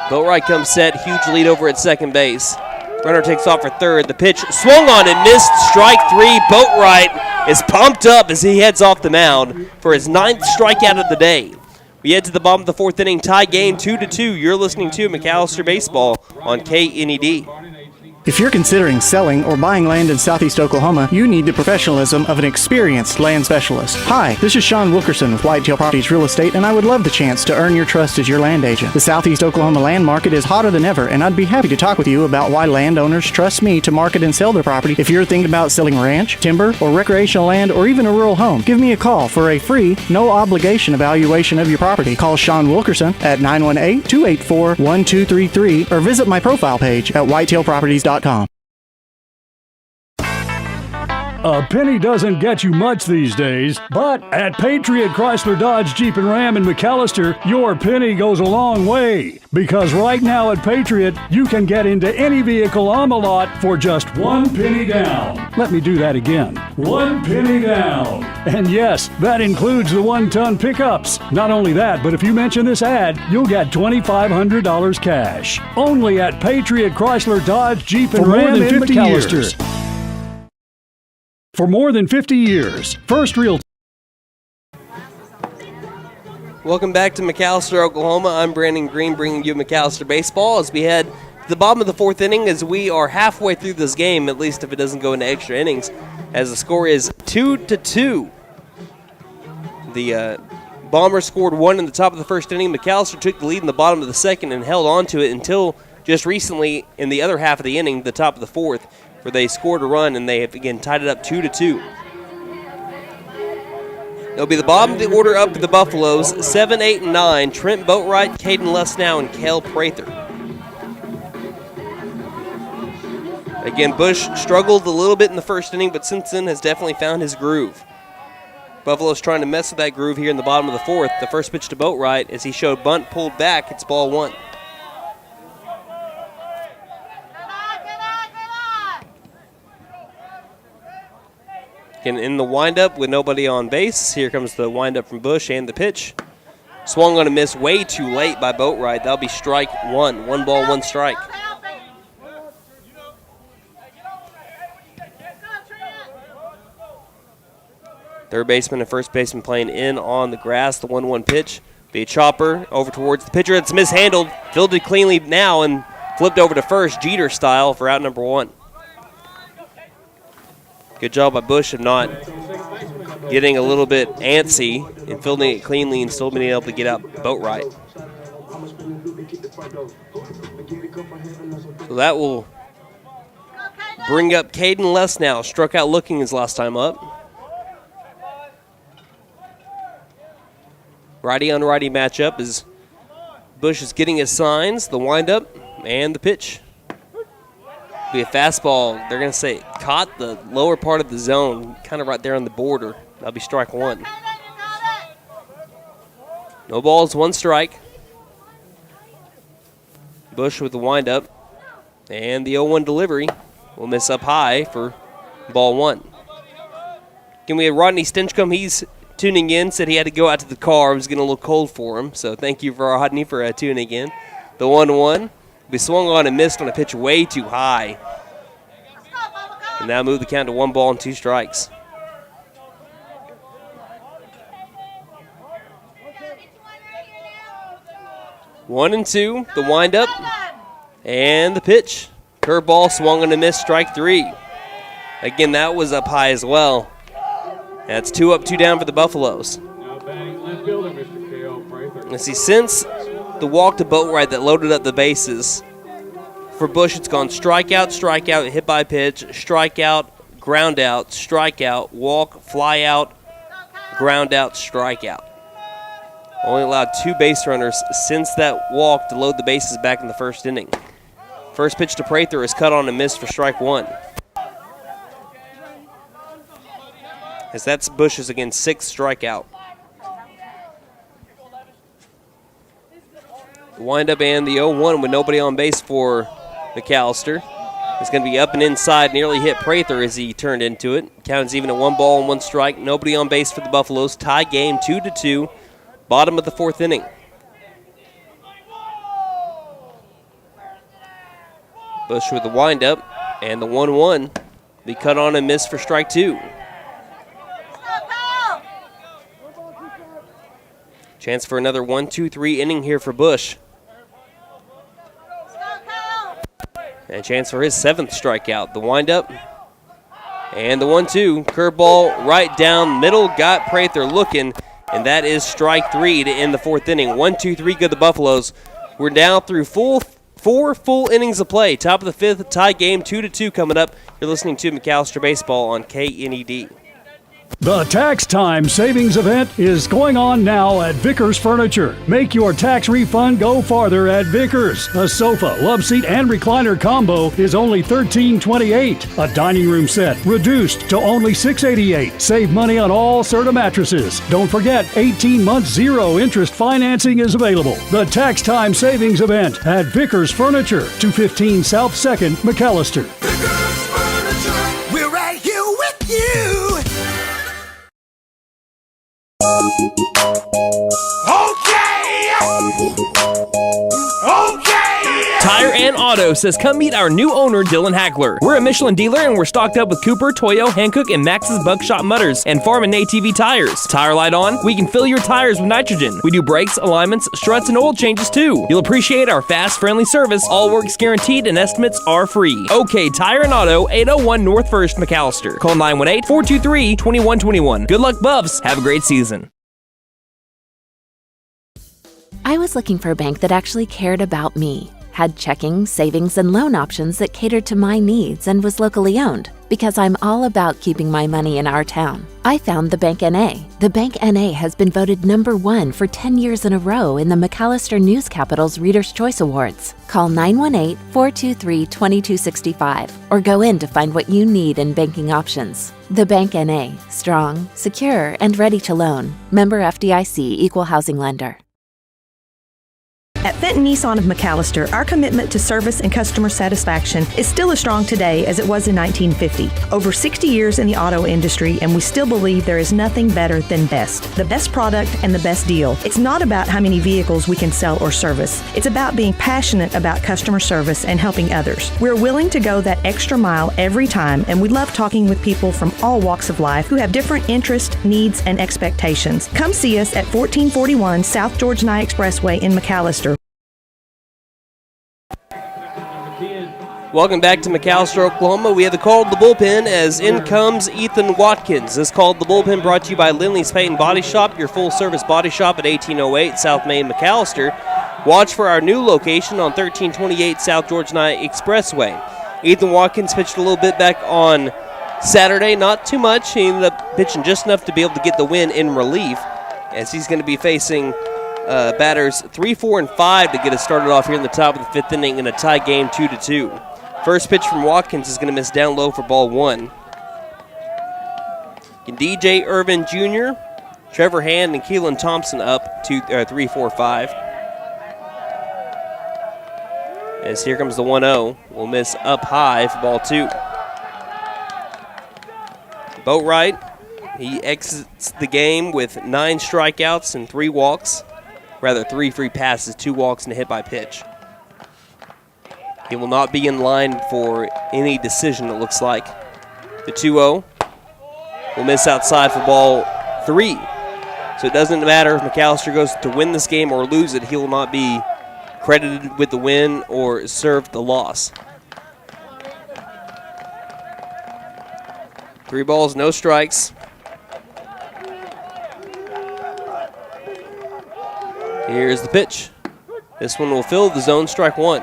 Boatwright comes set, huge lead over at second base. Runner takes off for third. The pitch swung on and missed, strike 3. Boatwright is pumped up as he heads off the mound for his 9th strikeout of the day. We head to the bottom of the 4th inning, tie game 2-2. You're listening to McAlester Baseball on KNED. If you're considering selling or buying land in Southeast Oklahoma, you need the professionalism of an experienced land specialist. Hi, this is Sean Wilkerson with Whitetail Properties Real Estate, and I would love the chance to earn your trust as your land agent. The Southeast Oklahoma land market is hotter than ever, and I'd be happy to talk with you about why landowners trust me to market and sell their property. If you're thinking about selling ranch, timber, or recreational land, or even a rural home, give me a call for a free, no-obligation evaluation of your property. Call Sean Wilkerson at 918-284-1233 or visit my profile page at whitetailproperties.com. A penny doesn't get you much these days, but at Patriot Chrysler Dodge Jeep and Ram in McAlester, your penny goes a long way. Because right now at Patriot, you can get into any vehicle on the lot for just 1 penny down. Let me do that again. 1 penny down. And yes, that includes the 1-ton pickups. Not only that, but if you mention this ad, you'll get $2,500 cash. Only at Patriot Chrysler Dodge Jeep and Ram in McAlester. For more than 50 years, First Real. Welcome back to McAlester, Oklahoma. I'm Brandon Green, bringing you McAlester baseball as we head to the bottom of the 4th inning, as we are halfway through this game, at least if it doesn't go into extra innings, as the score is 2-2. The Bombers scored 1 in the top of the 1st inning. McAlester took the lead in the bottom of the 2nd and held on to it until just recently in the other half of the inning, the top of the 4th, where they scored a run and they have again tied it up 2-2. It'll be the bottom of the order up for the Buffaloes, 7, 8, and 9. Trent Boatwright, Caden Lesnow, and Cale Prather. Again, Bush struggled a little bit in the 1st inning, but since then has definitely found his groove. Buffalo's trying to mess with that groove here in the bottom of the 4th. The first pitch to Boatwright, as he showed bunt pulled back, it's ball 1. Again, in the windup with nobody on base. Here comes the windup from Bush and the pitch. Swung on a miss way too late by Boatwright. That'll be strike 1. 1 ball, 1 strike. Third baseman and first baseman playing in on the grass. The 1-1 pitch. Be a chopper over towards the pitcher. It's mishandled. Fielded cleanly now and flipped over to first, Jeter style, for out number 1. Good job by Bush of not getting a little bit antsy and fielding it cleanly and still being able to get out Boatwright. So that will bring up Caden Lesnow. Struck out looking his last time up. Righty on righty matchup as Bush is getting his signs, the windup, and the pitch. Be a fastball. They're going to say caught the lower part of the zone, kind of right there on the border. That'll be strike 1. No balls, 1 strike. Bush with the windup. And the 0-1 delivery will miss up high for ball 1. Can we have Rodney Stinchcomb? He's tuning in, said he had to go out to the car. It was getting a little cold for him. So thank you, for Rodney, for tuning in. The 1-1. Be swung on and missed on a pitch way too high. And now move the count to 1 ball and 2 strikes. One and 2, the windup, and the pitch. Curveball swung on and missed, strike 3. Again, that was up high as well. That's 2 up, 2 down for the Buffaloes. Now batting left fielder, Mr. Cale Prather. And see, since the walk to Boatwright that loaded up the bases, for Bush it's gone strikeout, strikeout, hit by pitch, strikeout, ground out, strikeout, walk, fly out, ground out, strikeout. Only allowed 2 base runners since that walk to load the bases back in the 1st inning. First pitch to Prather is cut on and missed for strike 1. As that's Bush's again 6th strikeout. The windup and the 0-1 with nobody on base for McAlester. It's going to be up and inside, nearly hit Prather as he turned into it. Count is even at 1 ball and 1 strike. Nobody on base for the Buffaloes. Tie game 2-2. Bottom of the 4th inning. Bush with the windup and the 1-1. Be cut on and missed for strike 2. Chance for another 1-2-3 inning here for Bush. And a chance for his 7th strikeout. The windup and the 1-2. Curveball right down middle. Got Prather looking, and that is strike 3 to end the 4th inning. 1-2-3 good the Buffaloes. We're now through 4 full innings of play. Top of the 5th, tie game, 2-2 coming up. You're listening to McAlester Baseball on KNED. The Tax Time Savings Event is going on now at Vickers Furniture. Make your tax refund go farther at Vickers. A sofa, love seat, and recliner combo is only $13.28. A dining room set reduced to only $6.88. Save money on all Serta mattresses. Don't forget, 18 months zero interest financing is available. The Tax Time Savings Event at Vickers Furniture, 215 South 2nd, McAlester. Vickers Furniture, we're right here with you. Tire and Auto says come meet our new owner, Dylan Hackler. We're a Michelin dealer and we're stocked up with Cooper, Toyo, Hankook, and Max's Buckshot Mutters and Farm and ATV tires. Tire light on? We can fill your tires with nitrogen. We do brakes, alignments, struts, and oil changes too. You'll appreciate our fast, friendly service. All work's guaranteed and estimates are free. OK Tire and Auto, 801 North 1st, McAlester. Call 918-423-2121. Good luck, Buffs. Have a great season. I was looking for a bank that actually cared about me, had checking, savings, and loan options that catered to my needs, and was locally owned, because I'm all about keeping my money in our town. I found the Bank NA. The Bank NA has been voted #1 for 10 years in a row in the McAlester News Capital's Reader's Choice Awards. Call 918-423-2265 or go in to find what you need in banking options. The Bank NA, strong, secure, and ready to loan. Member FDIC, Equal Housing Lender. At Fenton Nissan of McAlester, our commitment to service and customer satisfaction is still as strong today as it was in 1950. Over 60 years in the auto industry, and we still believe there is nothing better than best. The best product and the best deal. It's not about how many vehicles we can sell or service. It's about being passionate about customer service and helping others. We're willing to go that extra mile every time, and we love talking with people from all walks of life who have different interests, needs, and expectations. Come see us at 1441 South George Nye Expressway in McAlester. Welcome back to McAlester, Oklahoma. We have the call to the bullpen as in comes Ethan Watkins. This call to the bullpen brought to you by Lindley's Paint and Body Shop, your full-service body shop at 1808 South Main, McAlester. Watch for our new location on 1328 South George Nye Expressway. Ethan Watkins pitched a little bit back on Saturday, not too much. He ended up pitching just enough to be able to get the win in relief, as he's going to be facing batters 3, 4, and 5 to get us started off here in the top of the 5th inning in a tie game 2-2. First pitch from Watkins is going to miss down low for ball 1. DJ Irvin Jr., Trevor Hand, and Keelan Thompson up 3, 4, 5. As here comes the 1-0. Will miss up high for ball 2. Boatwright, he exits the game with 9 strikeouts and 3 walks. Rather, 3 free passes, 2 walks, and a hit by pitch. He will not be in line for any decision, it looks like. The 2-0 will miss outside for ball 3. So it doesn't matter if McAlester goes to win this game or lose it. He will not be credited with the win or served the loss. 3 balls, no strikes. Here's the pitch. This one will fill the zone, strike 1.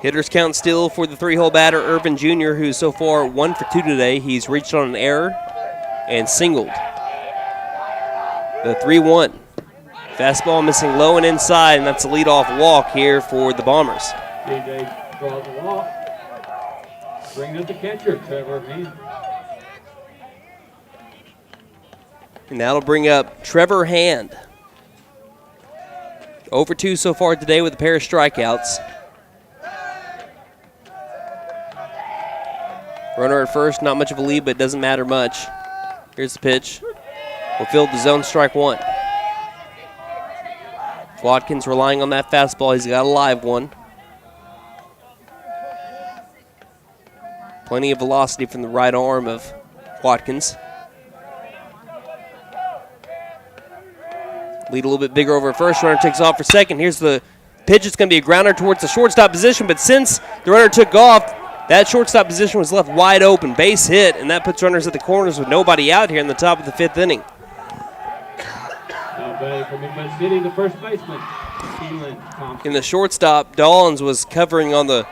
Hitters count still for the 3-hole batter, Irvin Jr., who's so far 1 for 2 today. He's reached on an error and singled. The 3-1. Fastball missing low and inside, and that's a leadoff walk here for the Bombers. DJ draws the walk. Bring up the catcher, Trevor Hand. And that'll bring up Trevor Hand. 0 for 2 so far today with a pair of strikeouts. Runner at first, not much of a lead, but it doesn't matter much. Here's the pitch. Will fill the zone, strike 1. Watkins relying on that fastball. He's got a live one. Plenty of velocity from the right arm of Watkins. Lead a little bit bigger over at first. Runner takes off for second. Here's the pitch. It's going to be a grounder towards the shortstop position, but since the runner took off, that shortstop position was left wide open. Base hit, and that puts runners at the corners with nobody out here in the top of the 5th inning. Now batting for Midwest City, the first baseman, Keelan Thompson. In the shortstop, Dollins was covering on the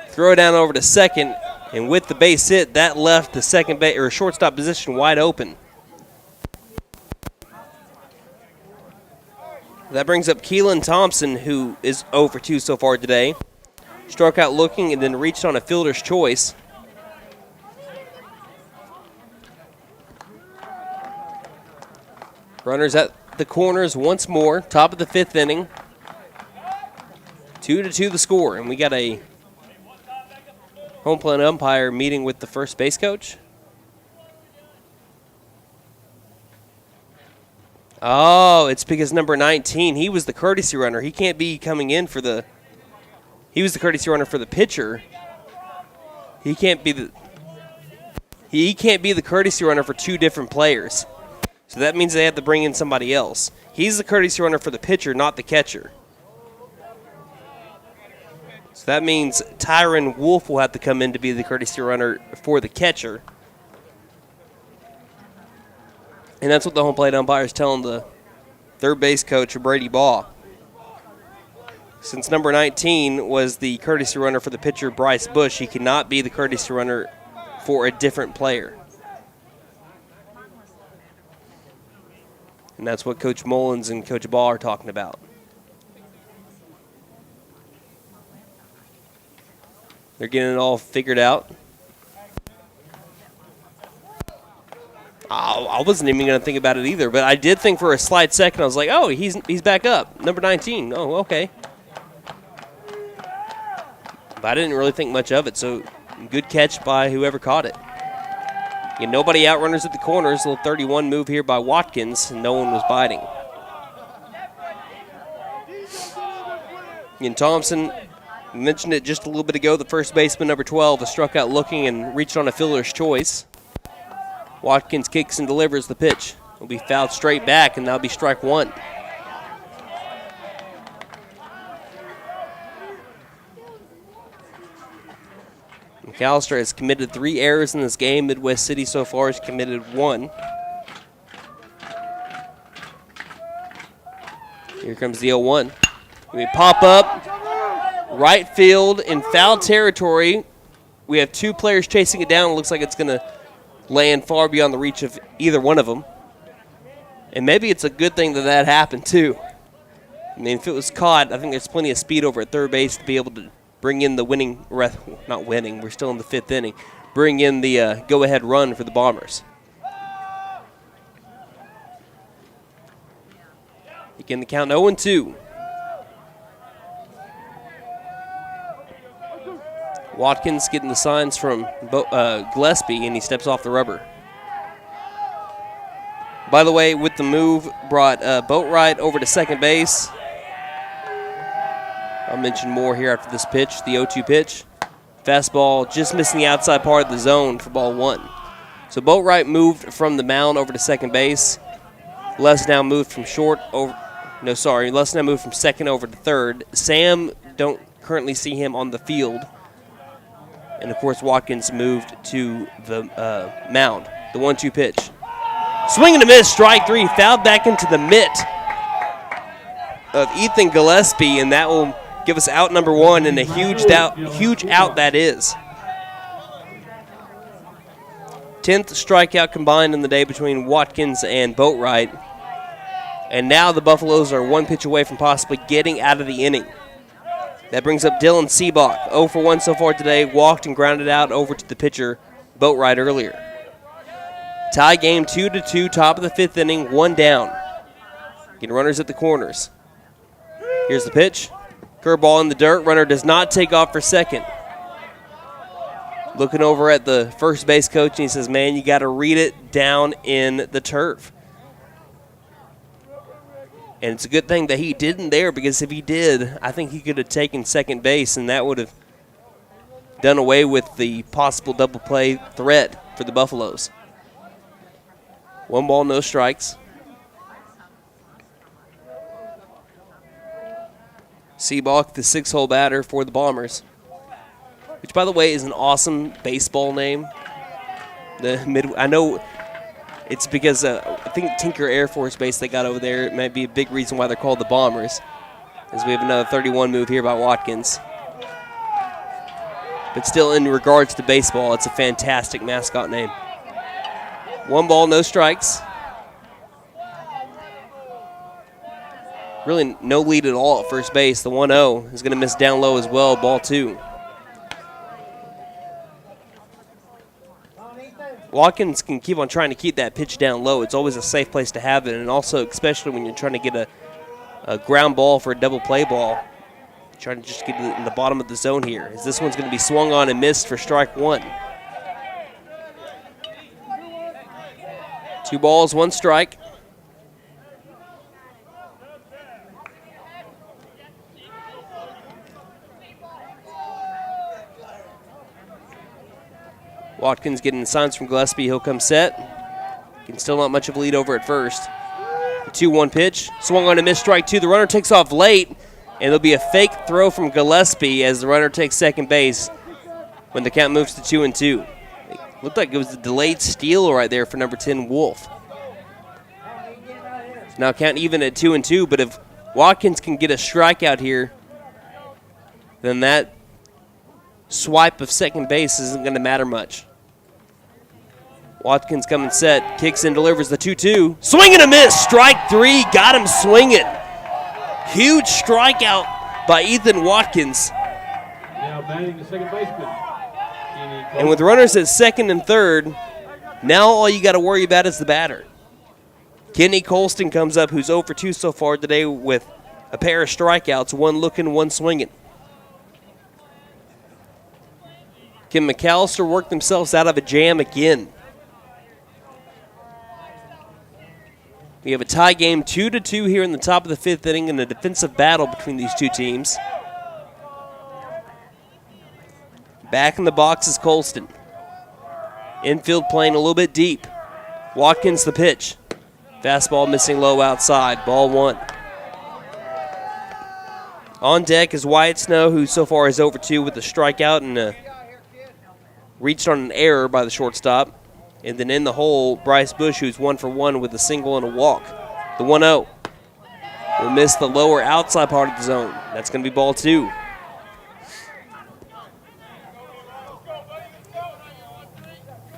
throw down over to second, and with the base hit, that left the second base or shortstop position wide open. That brings up Keelan Thompson, who is 0 for 2 so far today. Struck out looking and then reached on a fielder's choice. Runners at the corners once more, top of the 5th inning. 2-2 the score, and we got a home plate umpire meeting with the first base coach. Oh, it's because number 19, he was the courtesy runner. He can't be coming in for the... He was the courtesy runner for the pitcher. He can't be the courtesy runner for 2 different players. So that means they have to bring in somebody else. He's the courtesy runner for the pitcher, not the catcher. So that means Tyron Wolf will have to come in to be the courtesy runner for the catcher. And that's what the home plate umpire is telling the third base coach, Brady Baugh. Since number 19 was the courtesy runner for the pitcher, Bryce Bush, he cannot be the courtesy runner for a different player. And that's what Coach Mullins and Coach Baugh are talking about. They're getting it all figured out. I wasn't even going to think about it either, but I did think for a slight second. I was like, oh, he's back up. Number 19. Oh, okay. But I didn't really think much of it, so good catch by whoever caught it. Again, nobody out, runners at the corners. A little 31 move here by Watkins, and no one was biting. And Thompson mentioned it just a little bit ago. The first baseman, number 12, was struck out looking and reached on a fielder's choice. Watkins kicks and delivers the pitch. Will be fouled straight back, and that'll be strike 1. McAlester has committed 3 errors in this game. Midwest City so far has committed 1. Here comes the 0-1. We pop up, right field in foul territory. We have 2 players chasing it down. It looks like it's going to land far beyond the reach of either one of them. And maybe it's a good thing that happened too. I mean, if it was caught, I think there's plenty of speed over at third base to be able to bring in the winning, not winning, we're still in the 5th inning, bring in the go-ahead run for the Bombers. Again, the count 0-2. Watkins getting the signs from Gillespie, and he steps off the rubber. By the way, with the move, brought Boatwright over to second base. I'll mention more here after this pitch, the 0-2 pitch. Fastball just missing the outside part of the zone for ball 1. So Boatwright moved from the mound over to second base. Les now moved from Les now moved from second over to third. Sam, don't currently see him on the field. And, of course, Watkins moved to the mound. The 1-2 pitch. Swing and a miss, strike 3. Fouled back into the mitt of Ethan Gillespie, and that will give us out number 1, and a huge out that is. 10th strikeout combined in the day between Watkins and Boatwright. And now the Buffaloes are 1 pitch away from possibly getting out of the inning. That brings up Dylan Seabach, 0 for 1 so far today, walked and grounded out over to the pitcher, Boatwright, earlier. Tie game 2-2, top of the 5th inning, 1 down. Getting runners at the corners. Here's the pitch. Curveball in the dirt. Runner does not take off for second. Looking over at the first base coach, and he says, man, you got to read it down in the turf. And it's a good thing that he didn't there, because if he did, I think he could have taken second base, and that would have done away with the possible double play threat for the Buffaloes. 1 ball, no strikes. Seabalk, the 6-hole batter for the Bombers, which, by the way, is an awesome baseball name. I know it's because I think Tinker Air Force Base they got over there. It might be a big reason why they're called the Bombers, as we have another 31 move here by Watkins. But still, in regards to baseball, it's a fantastic mascot name. 1 ball, no strikes. Really no lead at all at first base. The 1-0 is going to miss down low as well, ball 2. Watkins can keep on trying to keep that pitch down low. It's always a safe place to have it, and also especially when you're trying to get a ground ball for a double play ball. Trying to just get it in the bottom of the zone here, as this one's going to be swung on and missed for strike 1. 2 balls, 1 strike. Watkins getting the signs from Gillespie. He'll come set. Can still not much of a lead over at first. The 2-1 pitch. Swung on a missed strike 2. The runner takes off late, and there'll be a fake throw from Gillespie as the runner takes second base when the count moves to 2-2. It looked like it was a delayed steal right there for number 10, Wolf. Now count even at 2-2, but if Watkins can get a strikeout here, then that swipe of second base isn't going to matter much. Watkins coming set, kicks in, delivers the 2-2. Swing and a miss, strike 3, got him swinging. Huge strikeout by Ethan Watkins. Now batting the second baseman. And with runners at second and third, now all you got to worry about is the batter. Kenny Colston comes up, who's 0 for 2 so far today with a pair of strikeouts, 1 looking, 1 swinging. Can McAlester work themselves out of a jam again? We have a tie game, 2-2 here in the top of the 5th inning in a defensive battle between these two teams. Back in the box is Colston. Infield playing a little bit deep. Watkins the pitch. Fastball missing low outside, ball 1. On deck is Wyatt Snow, who so far is over 2 with a strikeout and reached on an error by the shortstop. And then in the hole, Bryce Bush, who's 1 for 1 with a single and a walk. The 1-0 will miss the lower outside part of the zone. That's going to be ball 2.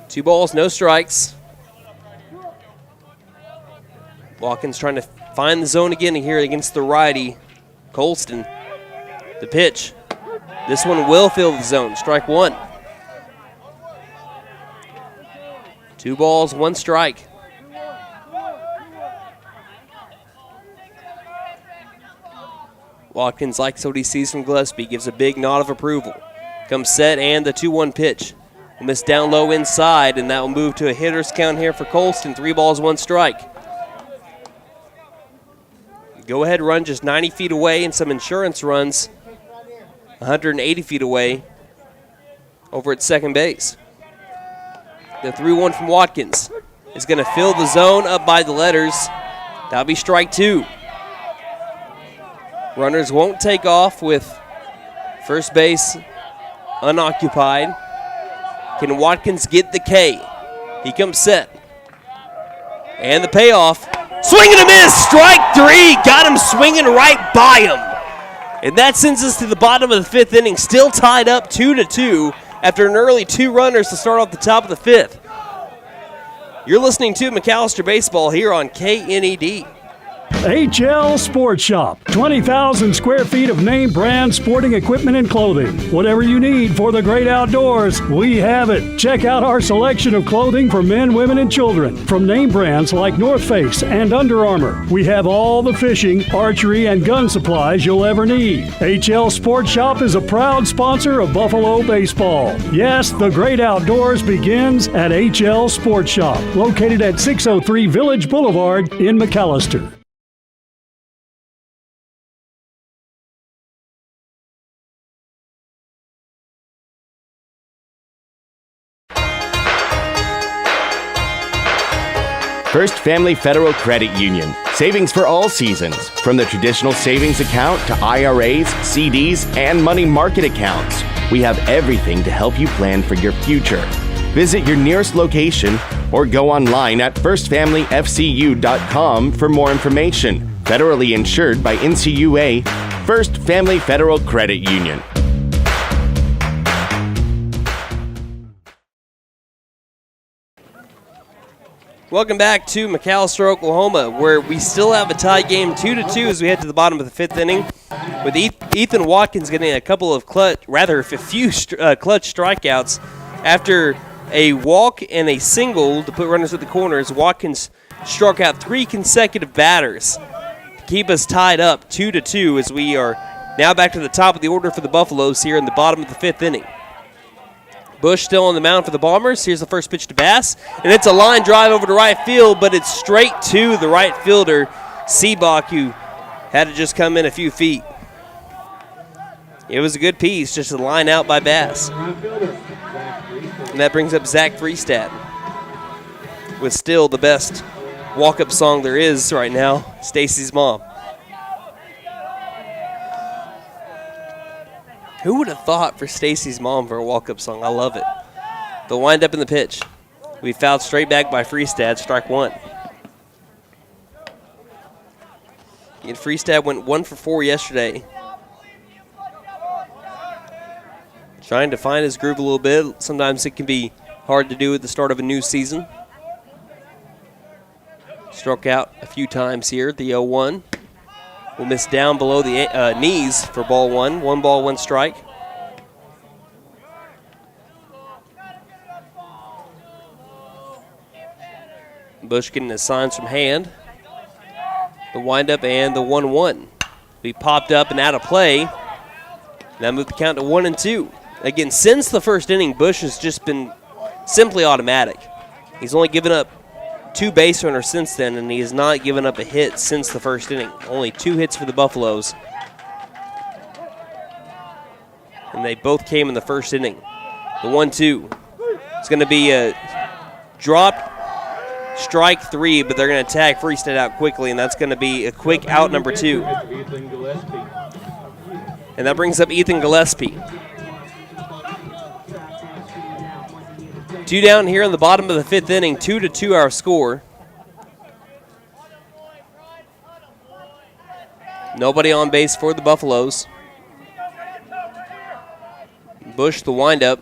Two balls, no strikes. Watkins trying to find the zone again here against the righty, Colston. The pitch. This one will fill the zone. Strike 1. 2 balls, 1 strike. Watkins likes what he sees from Gillespie, gives a big nod of approval. Comes set and the 2-1 pitch. Will miss down low inside, and that will move to a hitter's count here for Colston. 3 balls, 1 strike. Go ahead run just 90 feet away, and some insurance runs 180 feet away over at second base. The 3-1 from Watkins is going to fill the zone up by the letters. That'll be strike 2. Runners won't take off with first base unoccupied. Can Watkins get the K? He comes set. And the payoff. Swing and a miss. Strike 3. Got him swinging right by him. And that sends us to the bottom of the 5th inning. Still tied up 2-2. After an early 2 runners to start off the top of the 5th. You're listening to McAlester Baseball here on KNED. HL Sports Shop. 20,000 square feet of name brand sporting equipment and clothing. Whatever you need for the great outdoors, we have it. Check out our selection of clothing for men, women, and children. From name brands like North Face and Under Armour. We have all the fishing, archery, and gun supplies you'll ever need. HL Sports Shop is a proud sponsor of Buffalo baseball. Yes, the great outdoors begins at HL Sports Shop, located at 603 Village Boulevard in McAlester. First Family Federal Credit Union. Savings for all seasons, from the traditional savings account to IRAs, CDs, and money market accounts. We have everything to help you plan for your future. Visit your nearest location or go online at firstfamilyfcu.com for more information. Federally insured by NCUA, First Family Federal Credit Union. Welcome back to McAlester, Oklahoma, where we still have a tie game 2-2 as we head to the bottom of the 5th inning, with Ethan Watkins getting a few clutch strikeouts after a walk and a single to put runners at the corners. Watkins struck out 3 consecutive batters to keep us tied up 2-2 as we are now back to the top of the order for the Buffaloes here in the bottom of the 5th inning. Bush still on the mound for the Bombers. Here's the first pitch to Bass, and it's a line drive over to right field, but it's straight to the right fielder, Seabach, who had to just come in a few feet. It was a good piece, just a line out by Bass. And that brings up Zach Freestad with still the best walk-up song there is right now, Stacy's Mom. Who would have thought for Stacy's Mom for a walk-up song? I love it. The wind-up in the pitch. We fouled straight back by Freestad, strike 1. And Freestad went 1 for 4 yesterday. Trying to find his groove a little bit. Sometimes it can be hard to do at the start of a new season. Struck out a few times here at the 0-1. Will miss down below the knees for ball 1. 1 ball, 1 strike. Bush getting his signs from hand. The windup and the 1-1. We popped up and out of play. Now move the count to 1-2. Again, since the first inning, Bush has just been simply automatic. He's only given up 2 base runners since then, and he has not given up a hit since the first inning. Only 2 hits for the Buffaloes. And they both came in the first inning. The 1-2. It's going to be a drop, strike 3, but they're going to tag Freestad out quickly, and that's going to be a quick out number 2. And that brings up Ethan Gillespie. 2 down here in the bottom of the 5th inning, 2-2 our score. Nobody on base for the Buffaloes. Bush the windup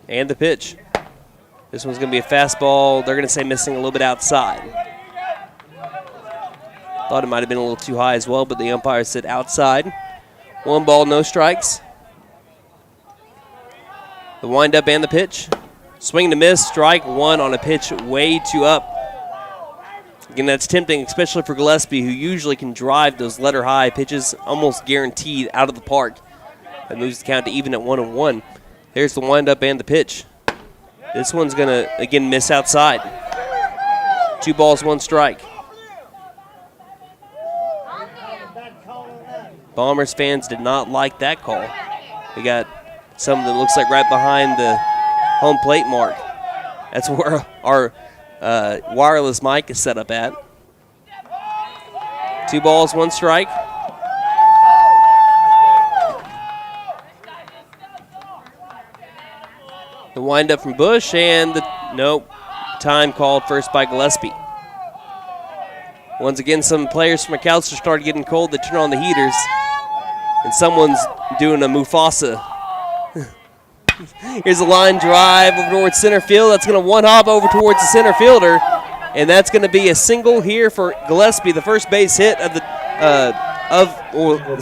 and the pitch. This one's going to be a fastball. They're going to say missing a little bit outside. Thought it might have been a little too high as well, but the umpire said outside. 1 ball, no strikes. The windup and the pitch. Swing to miss, strike 1 on a pitch way too up. Again, that's tempting, especially for Gillespie, who usually can drive those letter-high pitches almost guaranteed out of the park. That moves the count to even at 1-1. There's the windup and the pitch. This one's going to, again, miss outside. 2 balls, 1 strike. Bombers fans did not like that call. We got something that looks like right behind the home plate mark. That's where our wireless mic is set up at. 2 balls, 1 strike. The windup from Bush and time called first by Gillespie. Once again, some players from McAlester started getting cold. They turn on the heaters, and someone's doing a Mufasa. Here's a line drive over towards center field. That's going to one-hop over towards the center fielder, and that's going to be a single here for Gillespie, the first base hit of the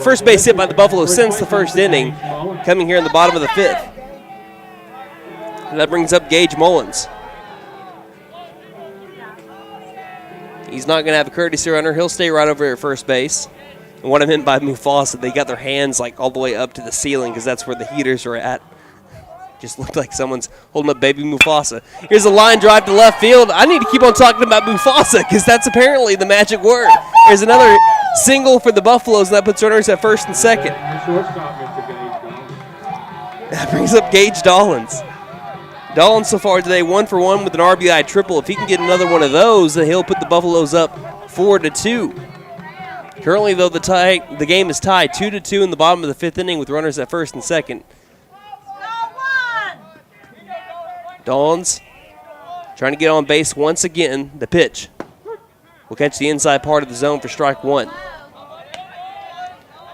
first base hit by the Buffaloes since the first inning, coming here in the bottom of the 5th. And that brings up Gage Mullins. He's not going to have a courtesy runner. He'll stay right over at first base. And what I meant by Mufasa, they got their hands like all the way up to the ceiling because that's where the heaters are at. Just looked like someone's holding up baby Mufasa. Here's a line drive to left field. I need to keep on talking about Mufasa because that's apparently the magic word. Here's another single for the Buffaloes, and that puts runners at first and second. That brings up Gage Dollins. Dollins so far today 1 for 1 with an RBI triple. If he can get another one of those, then he'll put the Buffaloes up 4-2. Currently, though, the game is tied 2-2 in the bottom of the fifth inning with runners at first and second. Dawns trying to get on base once again. The pitch will catch the inside part of the zone for strike one.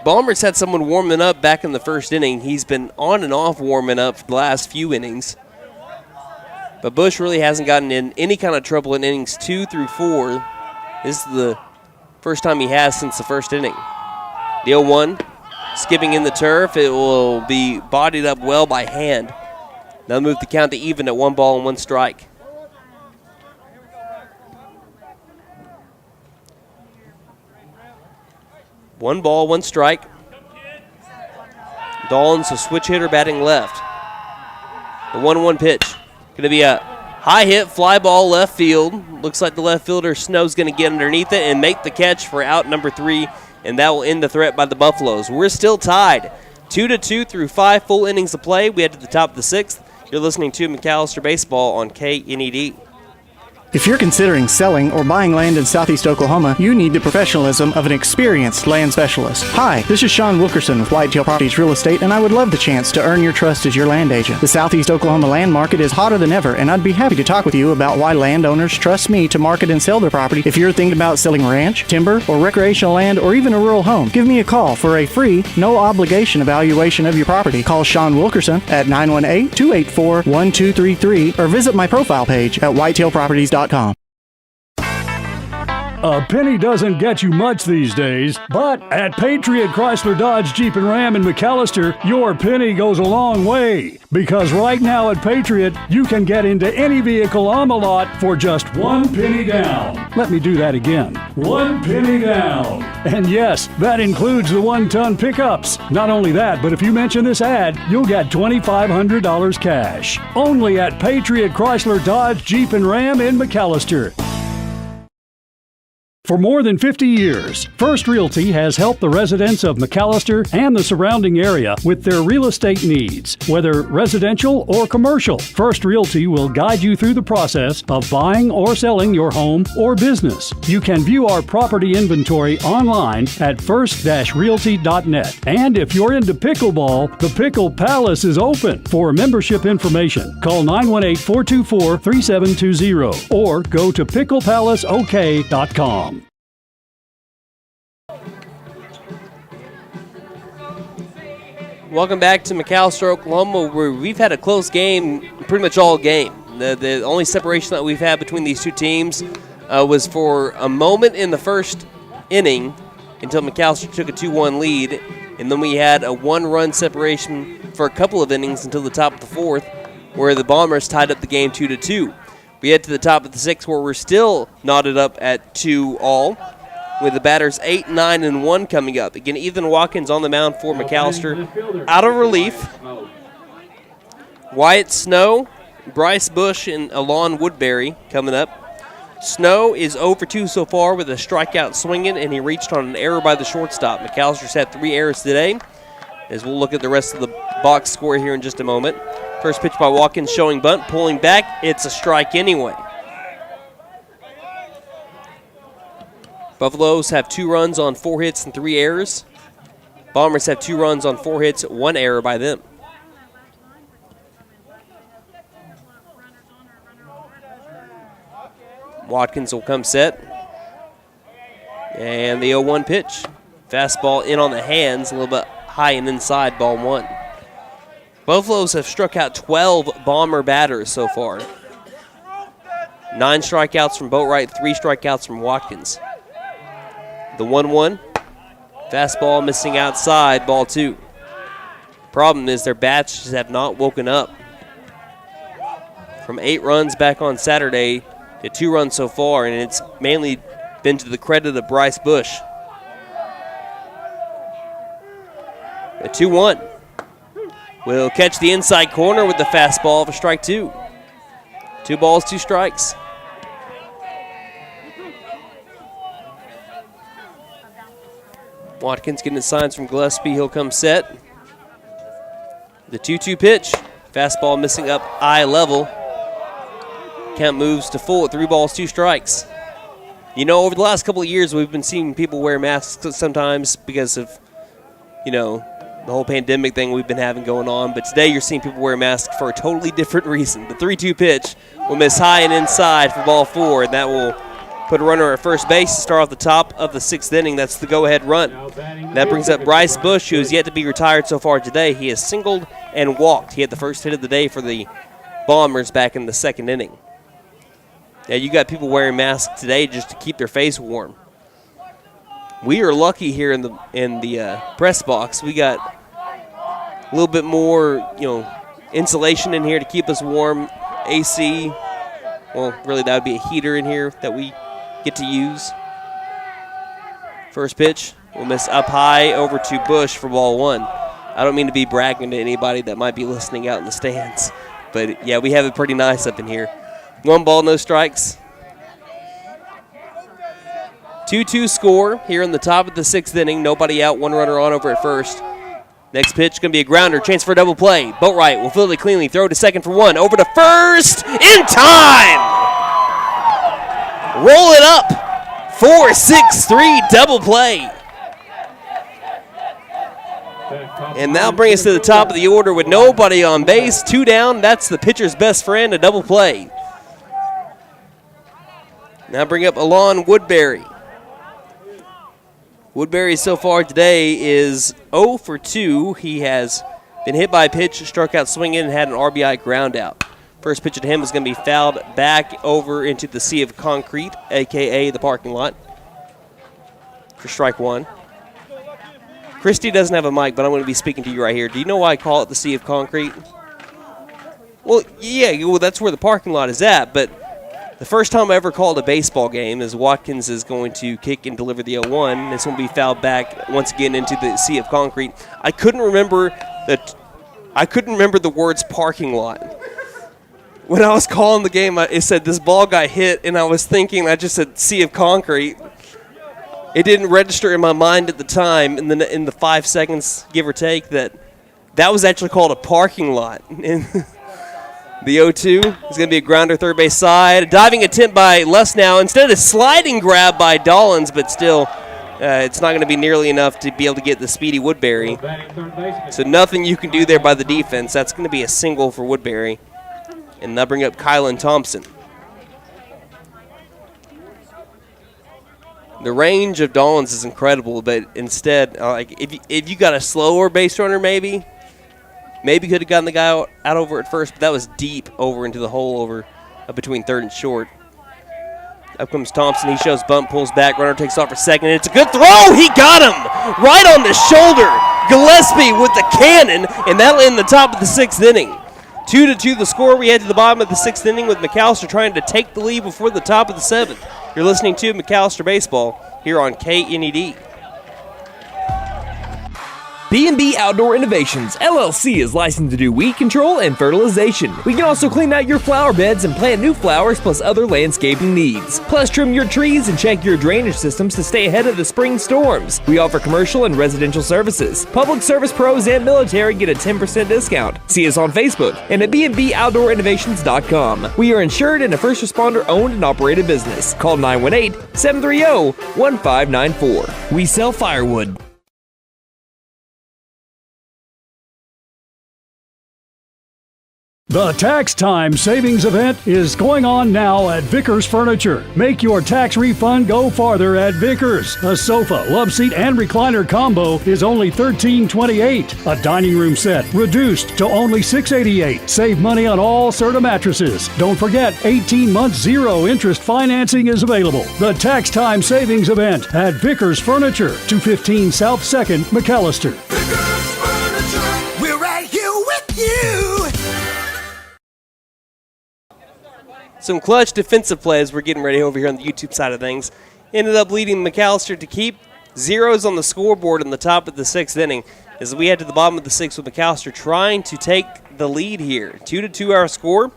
Bombers had someone warming up back in the first inning. He's been on and off warming up for the last few innings. But Bush really hasn't gotten in any kind of trouble in innings 2 through 4. This is the first time he has since the first inning. The 0-1, skipping in the turf. It will be bodied up well by Hand. They'll move the count to even at 1 ball and 1 strike. One ball, 1 strike. Dawns, a switch hitter, batting left. The 1-1 pitch. Going to be a high hit, fly ball left field. Looks like the left fielder, Snow's going to get underneath it and make the catch for out number 3, and that will end the threat by the Buffaloes. We're still tied 2-2 through 5 full innings of play. We head to the top of the 6th. You're listening to McAlester Baseball on KNED. If you're considering selling or buying land in Southeast Oklahoma, you need the professionalism of an experienced land specialist. Hi, this is Sean Wilkerson with Whitetail Properties Real Estate, and I would love the chance to earn your trust as your land agent. The Southeast Oklahoma land market is hotter than ever, and I'd be happy to talk with you about why landowners trust me to market and sell their property. If you're thinking about selling ranch, timber, or recreational land, or even a rural home, give me a call for a free, no-obligation evaluation of your property. Call Sean Wilkerson at 918-284-1233 or visit my profile page at whitetailproperties.com. A penny doesn't get you much these days, but at Patriot Chrysler Dodge Jeep and Ram in McAlester, your penny goes a long way. Because right now at Patriot, you can get into any vehicle on the lot for just 1 penny down. Let me do that again. 1 penny down. And yes, that includes the 1-ton pickups. Not only that, but if you mention this ad, you'll get $2,500 cash. Only at Patriot Chrysler Dodge Jeep and Ram in McAlester. For more than 50 years, First Realty has helped the residents of McAlester and the surrounding area with their real estate needs. Whether residential or commercial, First Realty will guide you through the process of buying or selling your home or business. You can view our property inventory online at first-realty.net. And if you're into pickleball, the Pickle Palace is open. For membership information, call 918-424-3720 or go to picklepalaceok.com. Welcome back to McAlester, Oklahoma, where we've had a close game pretty much all game. The only separation that we've had between these two teams was for a moment in the first inning until McAlester took a 2-1 lead, and then we had a 1-run separation for a couple of innings until the top of the 4th, where the Bombers tied up the game 2-2. We head to the top of the 6th, where we're still knotted up at 2-all. With the batters 8, 9, and 1 coming up. Again, Ethan Watkins on the mound for McAlester. Out of relief, Wyatt Snow, Bryce Bush, and Alon Woodbury coming up. Snow is 0 for 2 so far with a strikeout swinging, and he reached on an error by the shortstop. McAllister's had 3 errors today, as we'll look at the rest of the box score here in just a moment. First pitch by Watkins showing bunt, pulling back. It's a strike anyway. Buffaloes have 2 runs on 4 hits and 3 errors. Bombers have 2 runs on 4 hits, 1 error by them. Watkins will come set. And the 0-1 pitch. Fastball in on the hands, a little bit high and inside, ball 1. Buffaloes have struck out 12 Bomber batters so far. 9 strikeouts from Boatwright, 3 strikeouts from Watkins. The 1-1, fastball missing outside, ball 2. Problem is their bats just have not woken up. From 8 runs back on Saturday to 2 runs so far, and it's mainly been to the credit of Bryce Bush. A 2-1 will catch the inside corner with the fastball for strike 2. 2 balls, 2 strikes. Watkins getting the signs from Gillespie. He'll come set. The 2-2 pitch. Fastball missing up eye level. Count moves to full at 3 balls, 2 strikes. You know, over the last couple of years, we've been seeing people wear masks sometimes because of, you know, the whole pandemic thing we've been having going on. But today you're seeing people wear masks for a totally different reason. The 3-2 pitch will miss high and inside for ball 4, and that will put a runner at first base to start off the top of the 6th inning. That's the go-ahead run. That brings up Bryce Bush, who has yet to be retired so far today. He has singled and walked. He had the first hit of the day for the Bombers back in the 2nd inning. Now, you got people wearing masks today just to keep their face warm. We are lucky here in the press box. We got a little bit more, you know, insulation in here to keep us warm. AC. Well, really, that would be a heater in here that we get to use. First pitch will miss up high over to Bush for ball 1. I don't mean to be bragging to anybody that might be listening out in the stands, but yeah, we have it pretty nice up in here. 1 ball, no strikes. 2-2 score here in the top of the 6th inning. Nobody out, 1 runner on over at first. Next pitch going to be a grounder, chance for a double play. Boatwright will field it cleanly, throw to second for 1, over to first, in time! Roll it up, 4-6-3 double play. And now bring us to the top of the order with nobody on base, 2 down. That's the pitcher's best friend, a double play. Now bring up Alon Woodbury. Woodbury so far today is 0 for 2. He has been hit by a pitch, struck out swinging, and had an RBI ground out. First pitch to him is going to be fouled back over into the sea of concrete, a.k.a. the parking lot, for strike 1. Christy doesn't have a mic, but I'm going to be speaking to you right here. Do you know why I call it the sea of concrete? Well, yeah, well, that's where the parking lot is at, but the first time I ever called a baseball game is Watkins is going to kick and deliver the 0-1. It's going to be fouled back once again into the sea of concrete. I couldn't remember the words parking lot. When I was calling the game, it said this ball got hit, and I was thinking, I just said sea of concrete. It didn't register in my mind at the time, and then in the 5 seconds, give or take, that was actually called a parking lot. The 0-2 is going to be a grounder third base side. A diving attempt by Lesnow. Instead, a sliding grab by Dollins, but still, it's not going to be nearly enough to be able to get the speedy Woodbury. So nothing you can do there by the defense. That's going to be a single for Woodbury. And they'll bring up Kylan Thompson. The range of Dollins is incredible, but instead, if you got a slower base runner maybe could have gotten the guy out over at first, but that was deep over into the hole over between third and short. Up comes Thompson. He shows bump, pulls back. Runner takes off for second. And it's a good throw. He got him right on the shoulder. Gillespie with the cannon, and that'll end the top of the 6th inning. 2-2 the score. We head to the bottom of the 6th inning with McAlester trying to take the lead before the top of the 7th. You're listening to McAlester Baseball here on KNED. B&B Outdoor Innovations, LLC is licensed to do weed control and fertilization. We can also clean out your flower beds and plant new flowers plus other landscaping needs. Plus trim your trees and check your drainage systems to stay ahead of the spring storms. We offer commercial and residential services. Public service pros and military get a 10% discount. See us on Facebook and at bnboutdoorinnovations.com. We are insured and a first responder owned and operated business. Call 918-730-1594. We sell firewood. The Tax Time Savings Event is going on now at Vickers Furniture. Make your tax refund go farther at Vickers. A sofa, love seat, and recliner combo is only $13.28. A dining room set reduced to only $6.88. Save money on all Serta mattresses. Don't forget, 18 months zero interest financing is available. The Tax Time Savings Event at Vickers Furniture, 215 South 2nd, McAlester. Vickers Furniture, we're right here with you. Some clutch defensive plays we're getting ready over here on the YouTube side of things. Ended up leading McAlester to keep zeros on the scoreboard in the top of the 6th inning as we head to the bottom of the 6th with McAlester trying to take the lead here. 2-2 our score.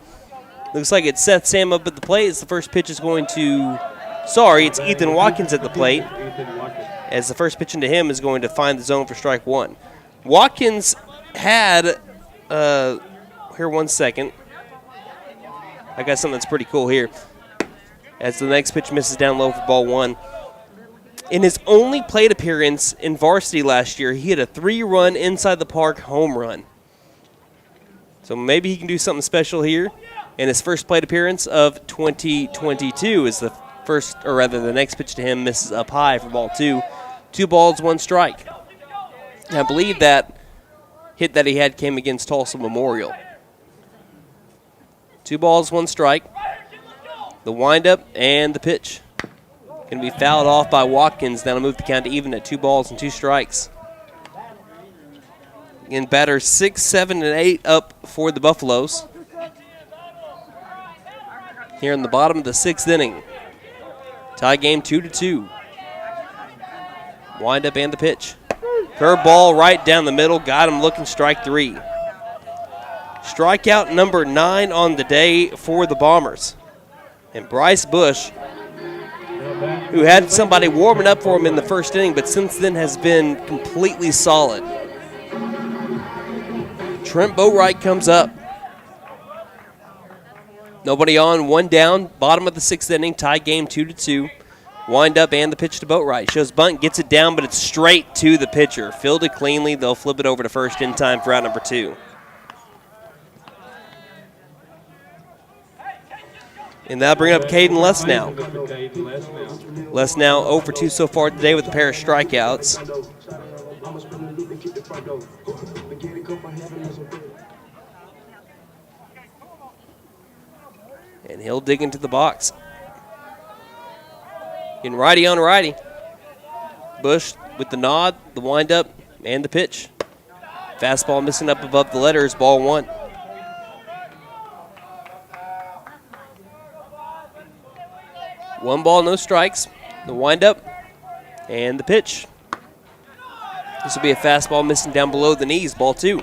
Looks like it's Seth Sam up at the plate. As the first pitch is going to... it's Ethan Watkins at the plate. As the first pitch into him is going to find the zone for strike 1. Watkins had... here, 1 second. I got something that's pretty cool here. as the next pitch misses down low for ball 1. In his only plate appearance in varsity last year, he hit a 3-run inside the park home run. So maybe he can do something special here. And his first plate appearance of 2022 is the next pitch to him misses up high for ball 2. 2 balls, 1 strike. And I believe that hit that he had came against Tulsa Memorial. 2 balls, 1 strike. The windup and the pitch. Going to be fouled off by Watkins. That'll move the count to even at 2 balls and 2 strikes. Again, batters 6, 7, and 8 up for the Buffaloes. Here in the bottom of the 6th inning. Tie game 2-2. Windup and the pitch. Curveball right down the middle. Got him looking, strike 3. Strikeout number 9 on the day for the Bombers. And Bryce Bush, who had somebody warming up for him in the first inning, but since then has been completely solid. Trent Boatwright comes up. Nobody on, 1 down, bottom of the 6th inning, tie game 2-2. Wind up and the pitch to Boatwright. Shows bunt, gets it down, but it's straight to the pitcher. Fielded cleanly, they'll flip it over to first in time for out number 2. And that'll bring up Caden Lesnow. Lesnow 0 for 2 so far today with a pair of strikeouts. And he'll dig into the box. In righty on righty. Bush with the nod, the windup, and the pitch. Fastball missing up above the letters, ball 1. One ball, no strikes. The windup and the pitch. This will be a fastball missing down below the knees, ball 2.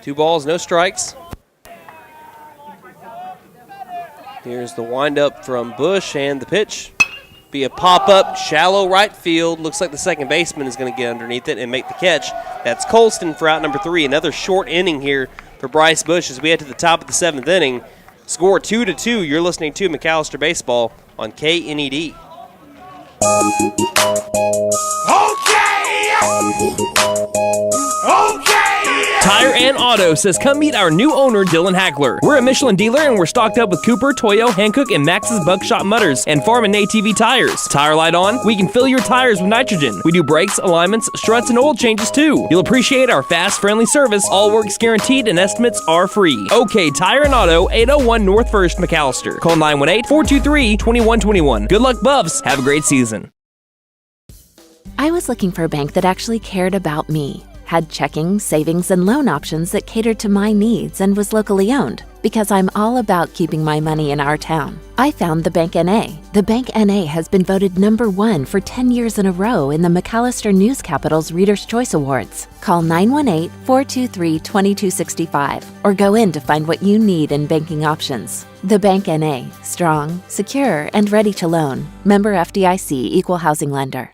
Two balls, no strikes. Here's the windup from Bush and the pitch. Be a pop-up, shallow right field. Looks like the second baseman is going to get underneath it and make the catch. That's Colston for out number 3. Another short inning here for Bryce Bush as we head to the top of the 7th inning. Score 2-2. You're listening to McAlester Baseball on KNED. Tire and Auto says come meet our new owner, Dylan Hackler. We're a Michelin dealer and we're stocked up with Cooper, Toyo, Hankook, and Max's Buckshot Mutters and Farm and ATV tires. Tire light on, we can fill your tires with nitrogen. We do brakes, alignments, struts, and oil changes too. You'll appreciate our fast, friendly service. All work's guaranteed and estimates are free. OK Tire and Auto, 801 North 1st, McAlester. Call 918-423-2121. Good luck, Buffs. Have a great season. I was looking for a bank that actually cared about me, had checking, savings, and loan options that catered to my needs and was locally owned, because I'm all about keeping my money in our town. I found the Bank NA. The Bank NA has been voted #1 for 10 years in a row in the McAlester News Capital's Reader's Choice Awards. Call 918-423-2265 or go in to find what you need in banking options. The Bank NA, strong, secure, and ready to loan. Member FDIC, Equal Housing Lender.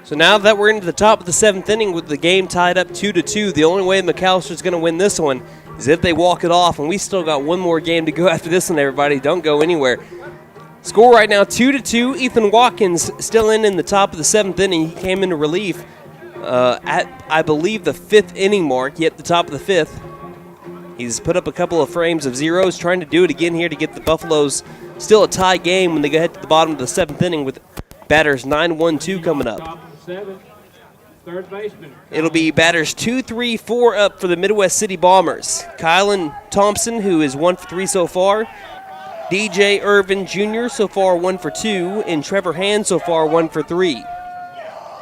So now that we're into the top of the 7th inning with the game tied up 2-2, the only way McAllister's going to win this one is if they walk it off, and we still got one more game to go after this one, everybody. Don't go anywhere. Score right now 2-2. Ethan Watkins still in the top of the 7th inning. He came into relief at, I believe, the 5th inning mark, yet the top of the 5th. He's put up a couple of frames of zeros, trying to do it again here to get the Buffaloes still a tie game when they go ahead to the bottom of the 7th inning with batters 9-1-2 coming up. Third baseman. It'll be batters 2, 3, 4 up for the Midwest City Bombers. Kylan Thompson, who is 1 for 3 so far. DJ Irvin Jr. so far 1 for 2. And Trevor Hand so far 1 for 3.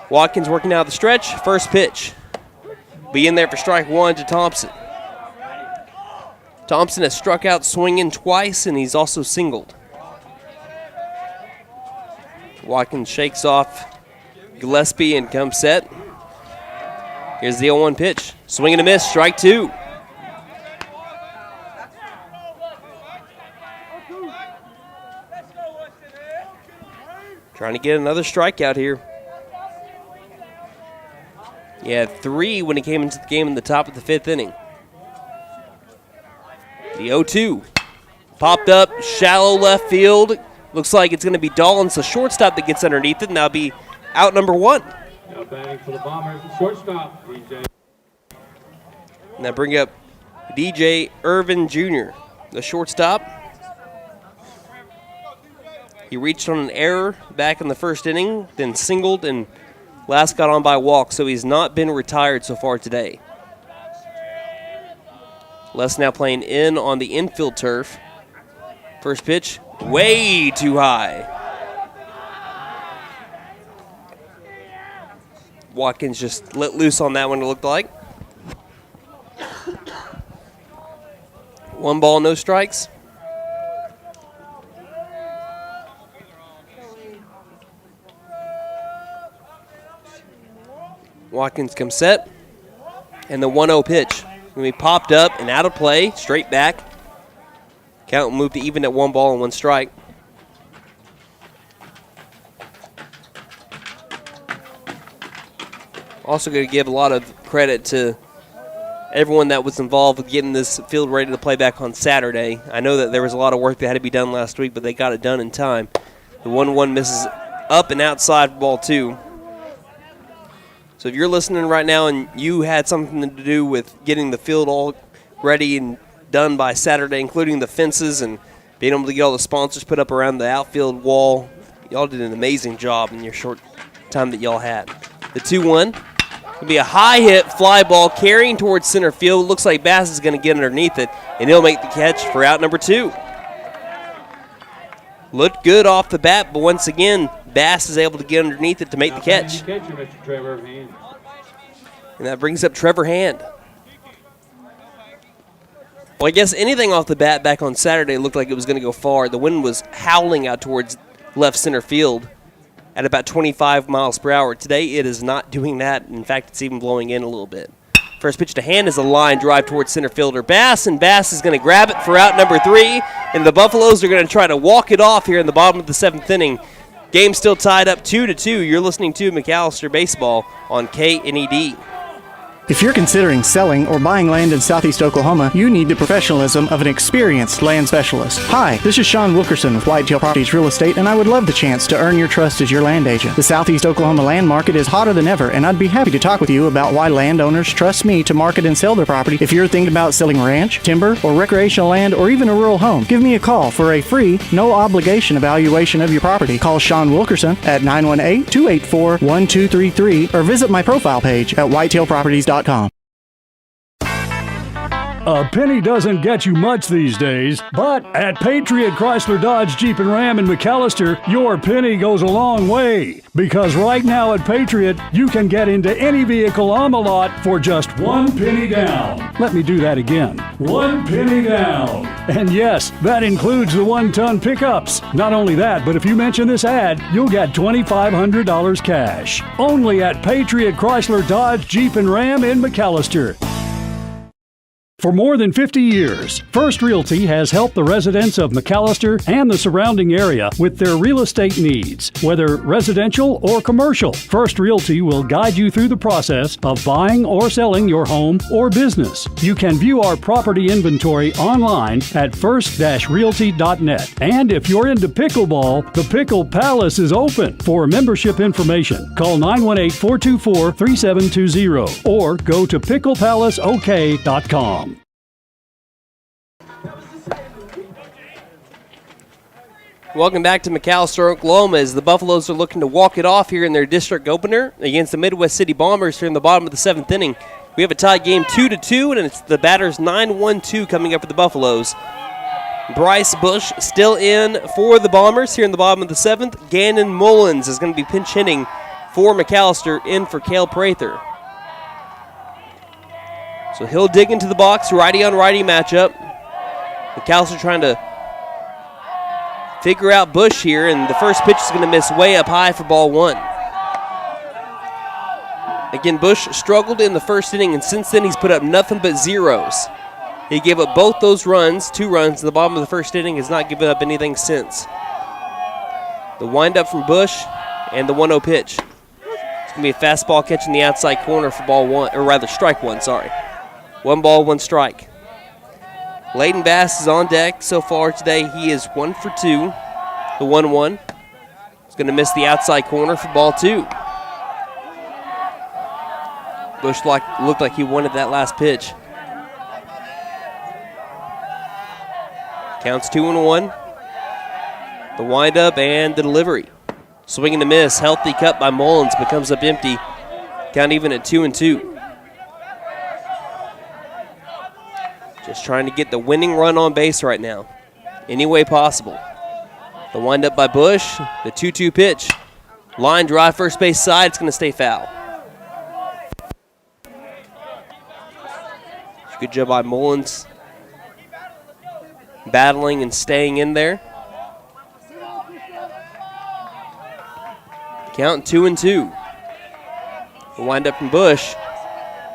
Watkins working out the stretch. First pitch. Be in there for strike 1 to Thompson. Thompson has struck out swinging twice, and he's also singled. Watkins shakes off Gillespie and comes set. Here's the 0-1 pitch. Swing and a miss, strike 2. Trying to get another strikeout here. He had 3 when he came into the game in the top of the 5th inning. The 0-2. Popped up, shallow left field. Looks like it's going to be Dollins, the shortstop, that gets underneath it, and that'll be out number 1. Now batting for the Bombers, the shortstop, DJ. And that bring up DJ Irvin Jr., the shortstop. He reached on an error back in the 1st inning, then singled and last got on by a walk, so he's not been retired so far today. Les now playing in on the infield turf. First pitch, way too high. Watkins just let loose on that one, it looked like. 1 ball, no strikes. Watkins comes set. And the 1-0 pitch. Going to be popped up and out of play, straight back. Count will move to even at 1 ball and 1 strike. Also going to give a lot of credit to everyone that was involved with getting this field ready to play back on Saturday. I know that there was a lot of work that had to be done last week, but they got it done in time. The 1-1 misses up and outside for ball 2. So if you're listening right now and you had something to do with getting the field all ready and done by Saturday, including the fences and being able to get all the sponsors put up around the outfield wall, y'all did an amazing job in your short time that y'all had. The 2-1 will be a high hit fly ball carrying towards center field. Looks like Bass is going to get underneath it, and he'll make the catch for out number 2. Looked good off the bat, but once again, Bass is able to get underneath it to make the catch. And that brings up Trevor Hand. Well, I guess anything off the bat back on Saturday looked like it was going to go far. The wind was howling out towards left center field at about 25 miles per hour. Today, it is not doing that. In fact, it's even blowing in a little bit. First pitch to Hand is a line drive towards center fielder Bass, and Bass is going to grab it for out number 3. And the Buffaloes are going to try to walk it off here in the bottom of the 7th inning. Game still tied up 2-2. You're listening to McAlester Baseball on KNED. If you're considering selling or buying land in Southeast Oklahoma, you need the professionalism of an experienced land specialist. Hi, this is Sean Wilkerson with Whitetail Properties Real Estate, and I would love the chance to earn your trust as your land agent. The Southeast Oklahoma land market is hotter than ever, and I'd be happy to talk with you about why landowners trust me to market and sell their property. If you're thinking about selling ranch, timber, or recreational land, or even a rural home, give me a call for a free, no-obligation evaluation of your property. Call Sean Wilkerson at 918-284-1233 or visit my profile page at whitetailproperties.com. A penny doesn't get you much these days, but at Patriot Chrysler Dodge Jeep and Ram in McAlester, your penny goes a long way. Because right now at Patriot, you can get into any vehicle on the lot for just 1 penny down. Let me do that again. 1 penny down. And yes, that includes the 1-ton pickups. Not only that, but if you mention this ad, you'll get $2,500 cash. Only at Patriot Chrysler Dodge Jeep and Ram in McAlester. For more than 50 years, First Realty has helped the residents of McAlester and the surrounding area with their real estate needs. Whether residential or commercial, First Realty will guide you through the process of buying or selling your home or business. You can view our property inventory online at first-realty.net. And if you're into pickleball, the Pickle Palace is open. For membership information, call 918-424-3720 or go to picklepalaceok.com. Welcome back to McAlester, Oklahoma, as the Buffaloes are looking to walk it off here in their district opener against the Midwest City Bombers here in the bottom of the 7th inning. We have a tied game 2-2, and it's the batters 9-1-2 coming up for the Buffaloes. Bryce Bush still in for the Bombers here in the bottom of the 7th. Gannon Mullins is going to be pinch hitting for McAlester, in for Cale Prather. So he'll dig into the box, righty on righty matchup. McAlester trying to figure out Bush here, and the first pitch is going to miss way up high for ball 1. Again, Bush struggled in the first inning, and since then he's put up nothing but zeros. He gave up both those runs, 2 runs in the bottom of the first inning, has not given up anything since. The windup from Bush and the 1-0 pitch. It's going to be a fastball catching the outside corner for ball one, or rather strike one, sorry. 1 ball, 1 strike. Leighton Bass is on deck so far today. He is 1 for 2. The 1-1. He's going to miss the outside corner for ball 2. Bush looked like he wanted that last pitch. Counts 2-1. The windup and the delivery. Swing and a miss. Healthy cut by Mullins, but comes up empty. Count even at 2-2. Just trying to get the winning run on base right now. Any way possible. The windup by Bush. The 2-2 pitch. Line drive first base side. It's going to stay foul. Good job by Mullins. Battling and staying in there. Count 2-2. The windup from Bush.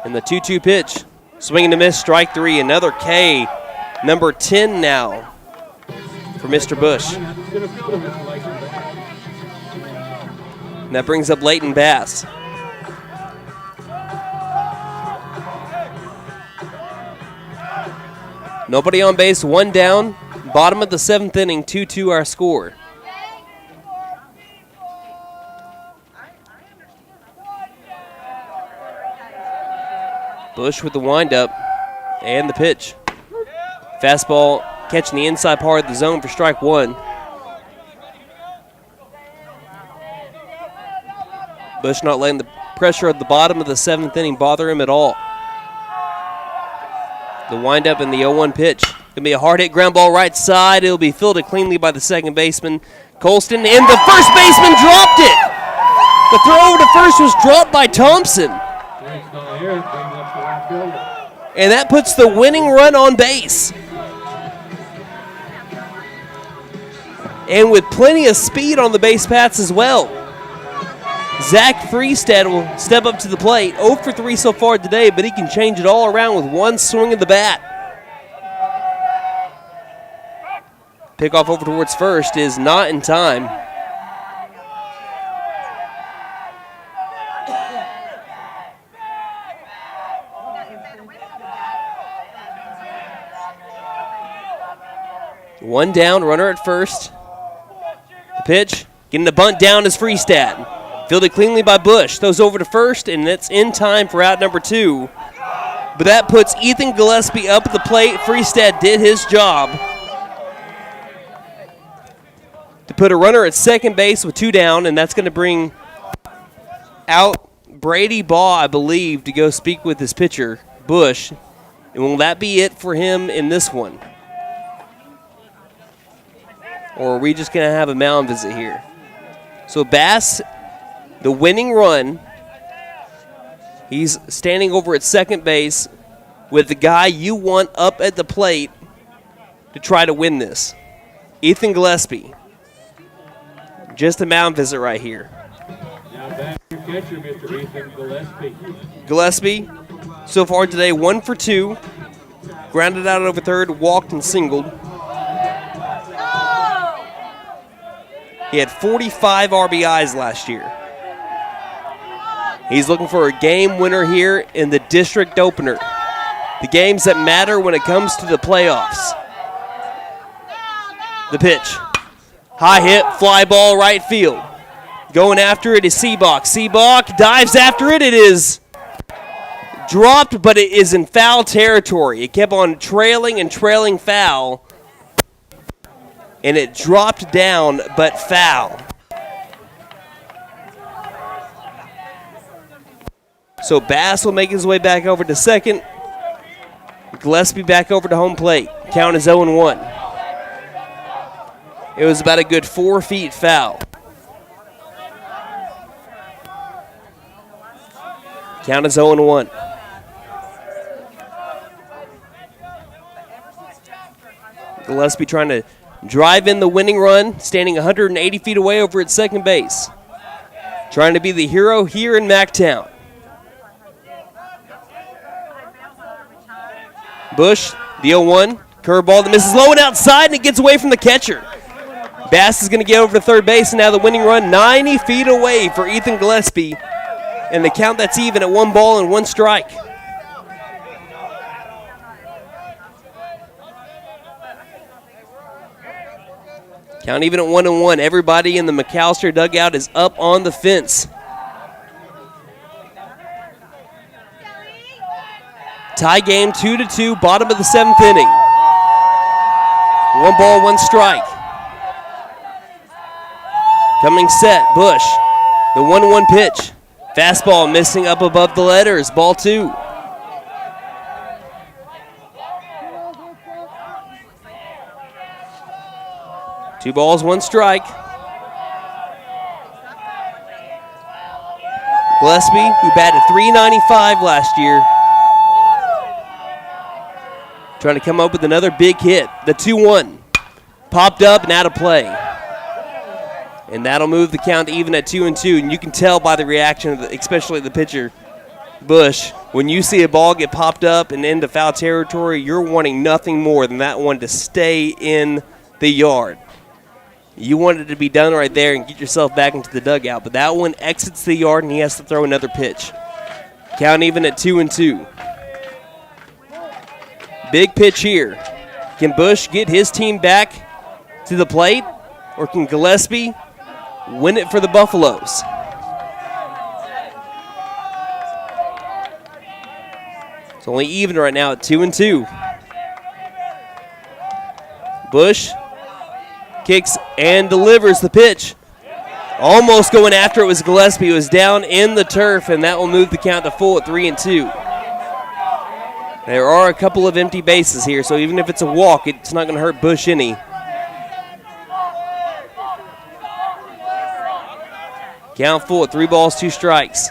And the 2-2 pitch. Swing and a miss, strike 3. Another K. Number 10 now for Mr. Bush. And that brings up Leighton Bass. Nobody on base, 1 down. Bottom of the 7th inning, 2-2 our score. Bush with the windup and the pitch. Fastball catching the inside part of the zone for strike 1. Bush not letting the pressure at the bottom of the 7th inning bother him at all. The windup and the 0-1 pitch. Gonna be a hard hit ground ball right side. It'll be fielded cleanly by the second baseman, Colston, and the first baseman dropped it. The throw over to first was dropped by Thompson. And that puts the winning run on base. And with plenty of speed on the base paths as well. Zach Freestad will step up to the plate. 0 for 3 so far today, but he can change it all around with one swing of the bat. Pickoff over towards first is not in time. One down, runner at first. The pitch, getting the bunt down is Freestad. Fielded cleanly by Bush. Throws over to first, and it's in time for out number 2. But that puts Ethan Gillespie up at the plate. Freestad did his job to put a runner at second base with 2 down, and that's going to bring out Brady Baugh, I believe, to go speak with his pitcher, Bush. And will that be it for him in this one? Or are we just going to have a mound visit here? So Bass, the winning run, he's standing over at second base with the guy you want up at the plate to try to win this. Ethan Gillespie. Just a mound visit right here. Now back to your catcher, Mr. Ethan Gillespie. Gillespie, so far today, 1 for 2. Grounded out over third, walked and singled. He had 45 RBIs last year. He's looking for a game winner here in the district opener. The games that matter when it comes to the playoffs. The pitch. High hit, fly ball, right field. Going after it is Seabach. Seabach dives after it. It is dropped, but it is in foul territory. It kept on trailing and trailing foul. And it dropped down, but foul. So Bass will make his way back over to second. Gillespie back over to home plate. Count is 0-1. It was about a good 4 feet foul. Count is 0-1. Gillespie trying to drive in the winning run, standing 180 feet away over at second base. Trying to be the hero here in MacTown. Bush, the 0-1, curveball that misses low and outside, and it gets away from the catcher. Bass is going to get over to third base, and now the winning run 90 feet away for Ethan Gillespie. And the count that's even at 1 ball and 1 strike. Count even at 1-1. Everybody in the McAlester dugout is up on the fence. Tie game 2-2, bottom of the 7th inning. 1 ball, 1 strike. Coming set, Bush. The 1-1 pitch. Fastball missing up above the letters. Ball 2. Two balls, 1 strike. Gillespie, who batted .395 last year, trying to come up with another big hit. The 2-1 popped up and out of play. And that'll move the count even at 2-2. And you can tell by the reaction, of especially the pitcher, Bush, when you see a ball get popped up and into foul territory, you're wanting nothing more than that one to stay in the yard. You want it to be done right there and get yourself back into the dugout. But that one exits the yard and he has to throw another pitch. Count even at 2-2. Big pitch here. Can Bush get his team back to the plate? Or can Gillespie win it for the Buffaloes? It's only even right now at 2-2. Bush kicks and delivers the pitch. Almost going after it was Gillespie. It was down in the turf, and that will move the count to full at 3-2. There are a couple of empty bases here, so even if it's a walk, it's not going to hurt Bush any. Count full at 3 balls, 2 strikes.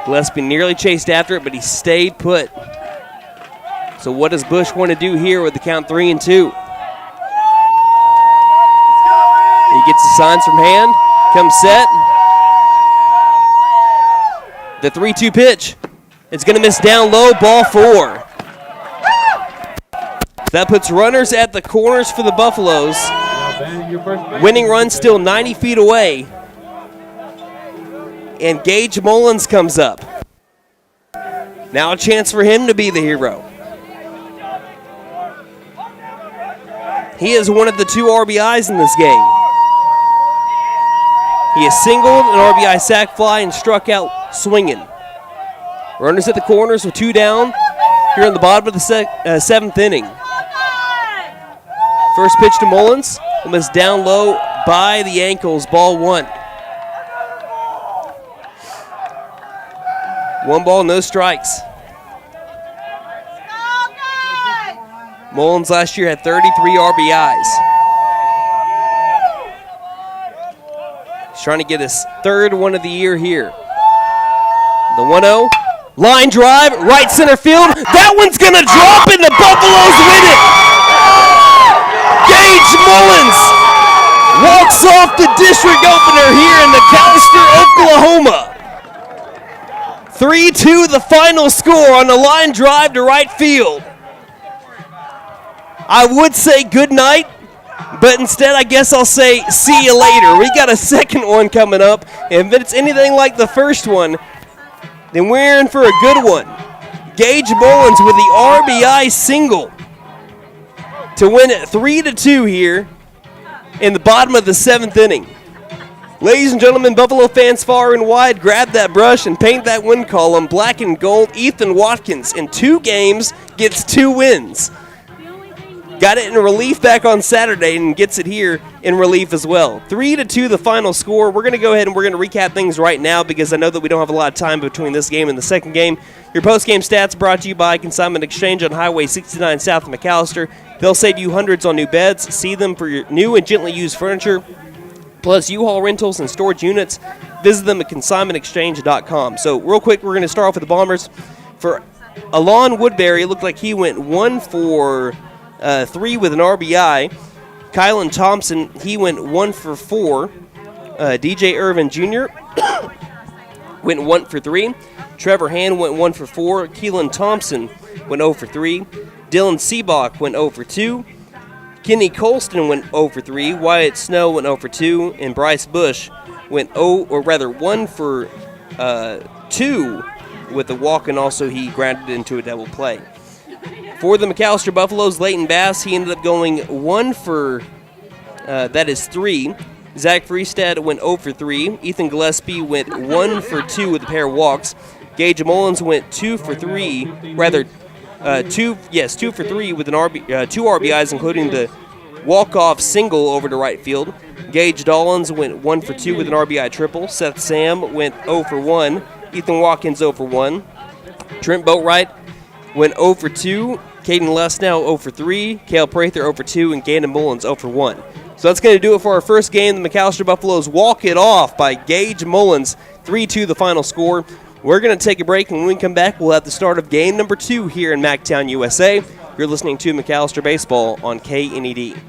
Gillespie nearly chased after it, but he stayed put. So what does Bush want to do here with the count 3-2? He gets the signs from hand, comes set. The 3-2 pitch. It's going to miss down low, ball 4. That puts runners at the corners for the Buffaloes. Winning run still 90 feet away. And Gage Mullins comes up. Now a chance for him to be the hero. He is one of the 2 RBIs in this game. He has singled an RBI sac fly and struck out swinging. Runners at the corners with 2 down here in the bottom of the 7th inning. First pitch to Mullins. Almost down low by the ankles, ball 1. 1 ball, no strikes. Mullins last year had 33 RBIs. He's trying to get his 3rd one of the year here. The 1-0. Line drive, right center field. That one's going to drop and the Buffaloes win it. Gage Mullins walks off the district opener here in McAlester, Oklahoma. 3-2 the final score on the line drive to right field. I would say good night, but instead I guess I'll say see you later. We got a second one coming up, and if it's anything like the first one, then we're in for a good one. Gage Mullins with the RBI single to win it 3-2 here in the bottom of the 7th inning. Ladies and gentlemen, Buffalo fans far and wide, grab that brush and paint that win column black and gold. Ethan Watkins in 2 games gets 2 wins. Got it in relief back on Saturday and gets it here in relief as well. 3-2 the final score. We're going to go ahead and we're going to recap things right now because I know that we don't have a lot of time between this game and the second game. Your post-game stats brought to you by Consignment Exchange on Highway 69 south of McAlester. They'll save you hundreds on new beds. See them for your new and gently used furniture, plus U-Haul rentals and storage units. Visit them at consignmentexchange.com. So real quick, we're going to start off with the Bombers. For Alon Woodbury, it looked like he went 1 for 3 with an RBI. Kylan Thompson, he went 1 for 4. DJ Irvin Jr. went 1 for 3. Trevor Hand went 1 for 4. Keelan Thompson went 0 for 3. Dylan Seabach went 0 for 2. Kenny Colston went 0 for 3. Wyatt Snow went 0 for 2. And Bryce Bush went 1 for 2 with a walk, and also he grounded into a double play. For the McAlester Buffaloes, Leighton Bass, he ended up going 1 for 3. Zach Freestad went 0 for 3. Ethan Gillespie went 1 for 2 with a pair of walks. Gage Mullins went 2 for 3, 2 for 3 with 2 RBIs, including the walk-off single over to right field. Gage Dollins went 1 for 2 with an RBI triple. Seth Sam went 0 for 1. Ethan Watkins 0 for 1. Trent Boatwright went 0 for 2. Caden Lesnow 0 for 3. Cale Prather 0 for 2. And Gannon Mullins 0 for 1. So that's going to do it for our first game. The McAlester Buffaloes walk it off by Gage Mullins. 3-2 the final score. We're going to take a break, and when we come back, we'll have the start of game number 2 here in MacTown, USA. You're listening to McAlester Baseball on KNED.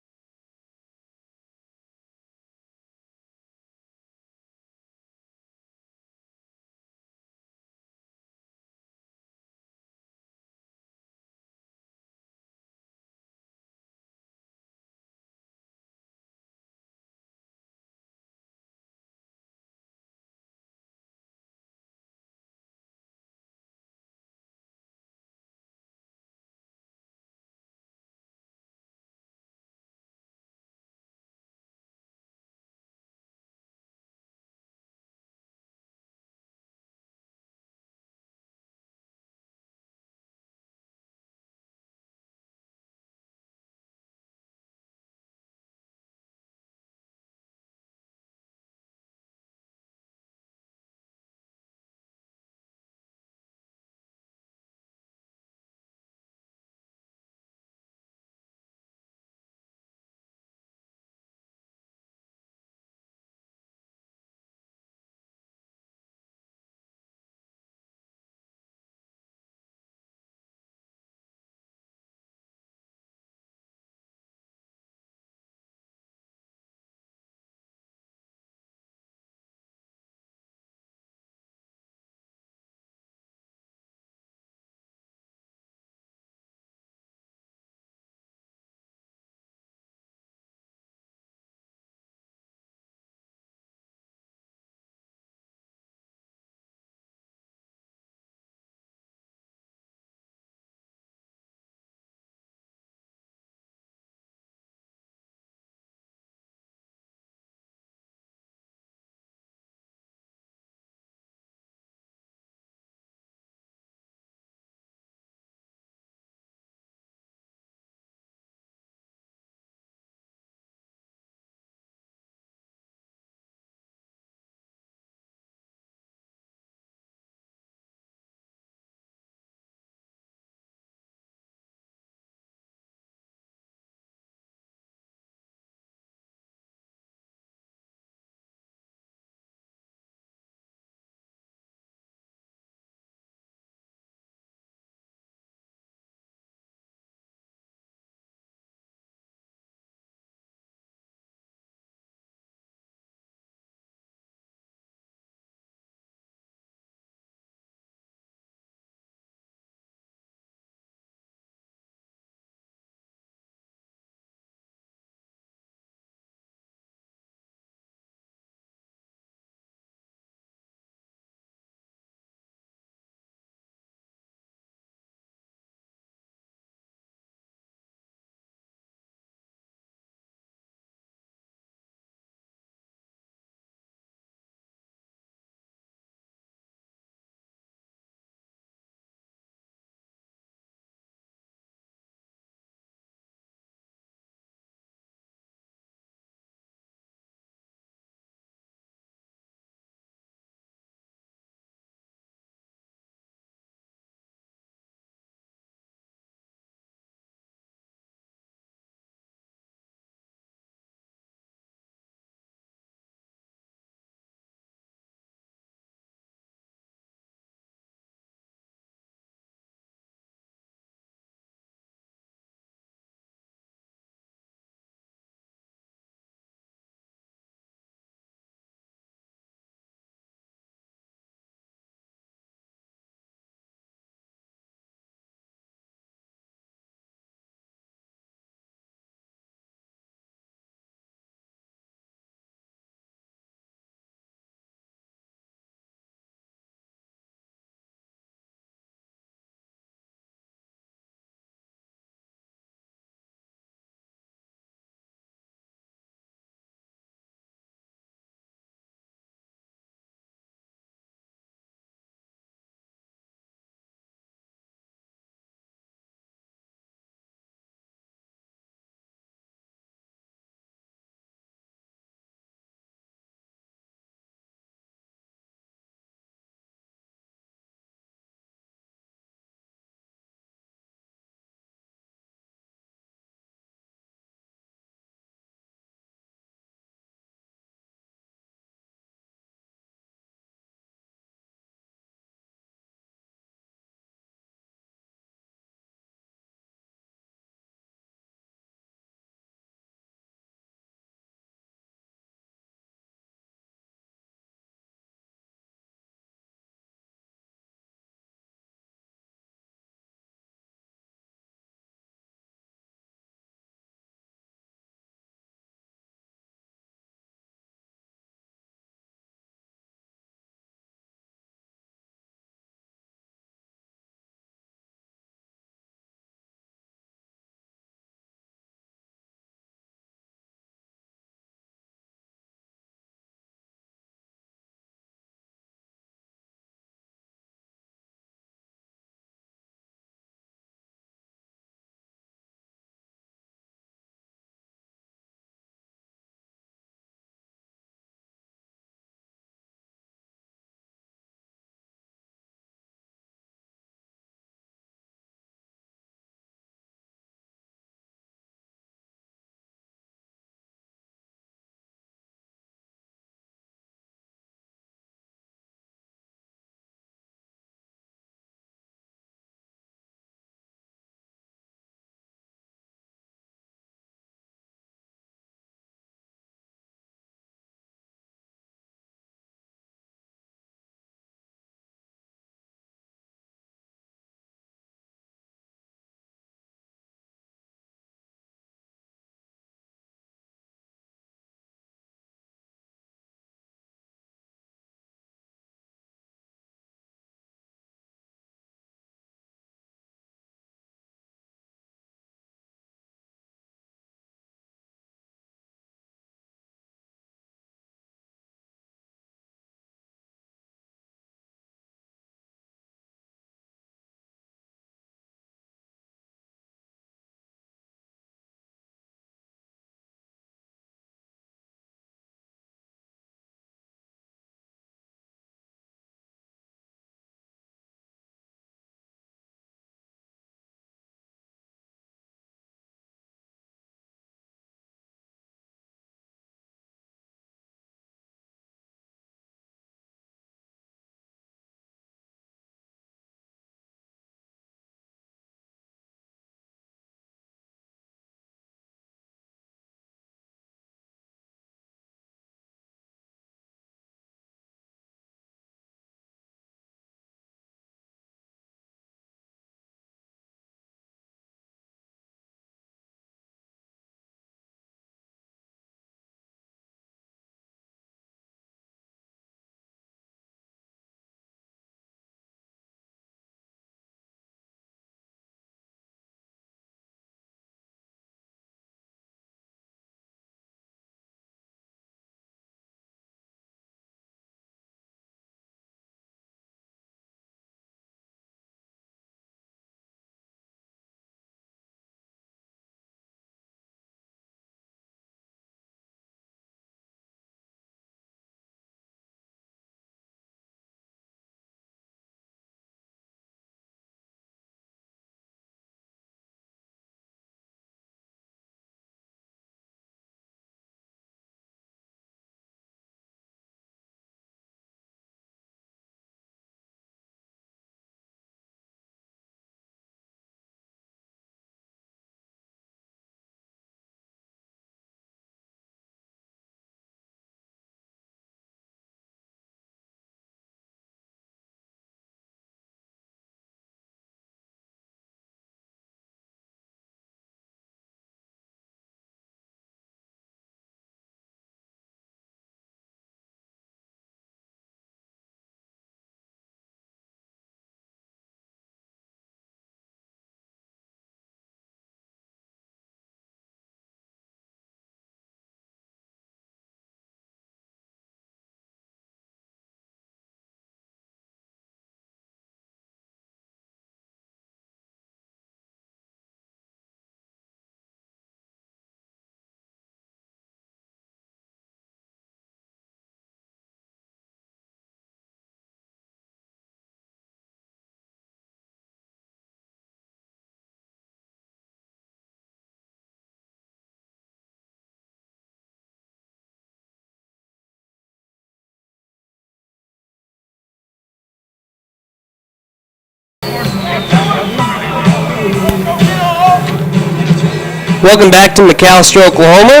Welcome back to McAlester, Oklahoma.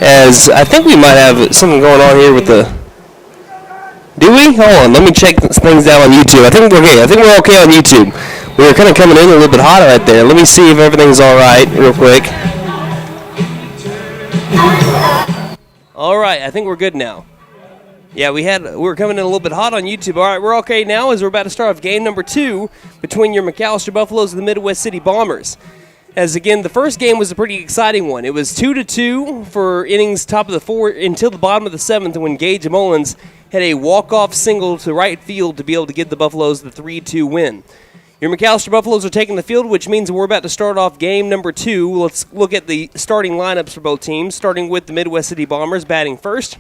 As I think we might have something going on here with the... Do we? Hold on, let me check things out on YouTube. I think we're okay. I think we're okay on YouTube. We were kind of coming in a little bit hot right there. Let me see if everything's all right real quick. All right, I think we're good now. Yeah, we were coming in a little bit hot on YouTube. All right, we're okay now as we're about to start off game number 2 between your McAlester Buffaloes and the Midwest City Bombers. As again, the first game was a pretty exciting one. It was 2-2 for innings top of the 4 until the bottom of the 7th when Gage Mullins had a walk-off single to right field to be able to give the Buffaloes the 3-2 win. Your McAlester Buffaloes are taking the field, which means we're about to start off game number 2. Let's look at the starting lineups for both teams, starting with the Midwest City Bombers batting first.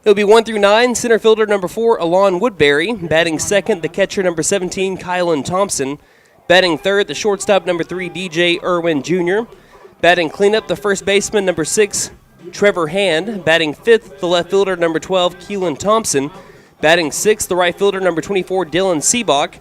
It'll be 1 through 9, center fielder number 4, Alon Woodbury. Batting second, the catcher number 17, Kylan Thompson. Batting third, the shortstop number 3, DJ Irwin Jr. Batting cleanup, the first baseman number 6, Trevor Hand. Batting fifth, the left fielder number 12, Keelan Thompson. Batting sixth, the right fielder number 24, Dylan Seabach.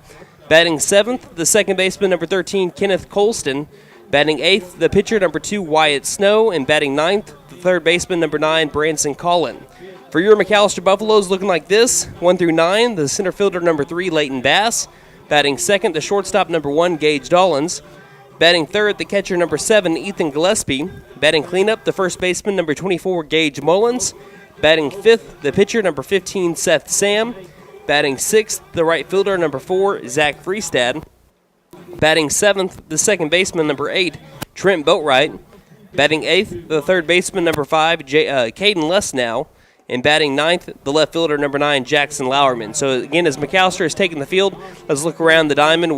Batting seventh, the second baseman number 13, Kenneth Colston. Batting eighth, the pitcher number 2, Wyatt Snow. And batting ninth, the third baseman number 9, Branson Collin. For your McAlester Buffaloes, looking like this: 1 through 9, the center fielder number 3, Leighton Bass. Batting second, the shortstop number 1, Gage Dollins. Batting third, the catcher number 7, Ethan Gillespie. Batting cleanup, the first baseman number 24, Gage Mullins. Batting fifth, the pitcher number 15, Seth Sam. Batting sixth, the right fielder number 4, Zach Freestad. Batting seventh, the second baseman number 8, Trent Boatwright. Batting eighth, the third baseman number 5, Caden Lesnow. And batting ninth, the left fielder number 9, Jackson Lauerman. So again, as McAlester is taking the field, let's look around the diamond,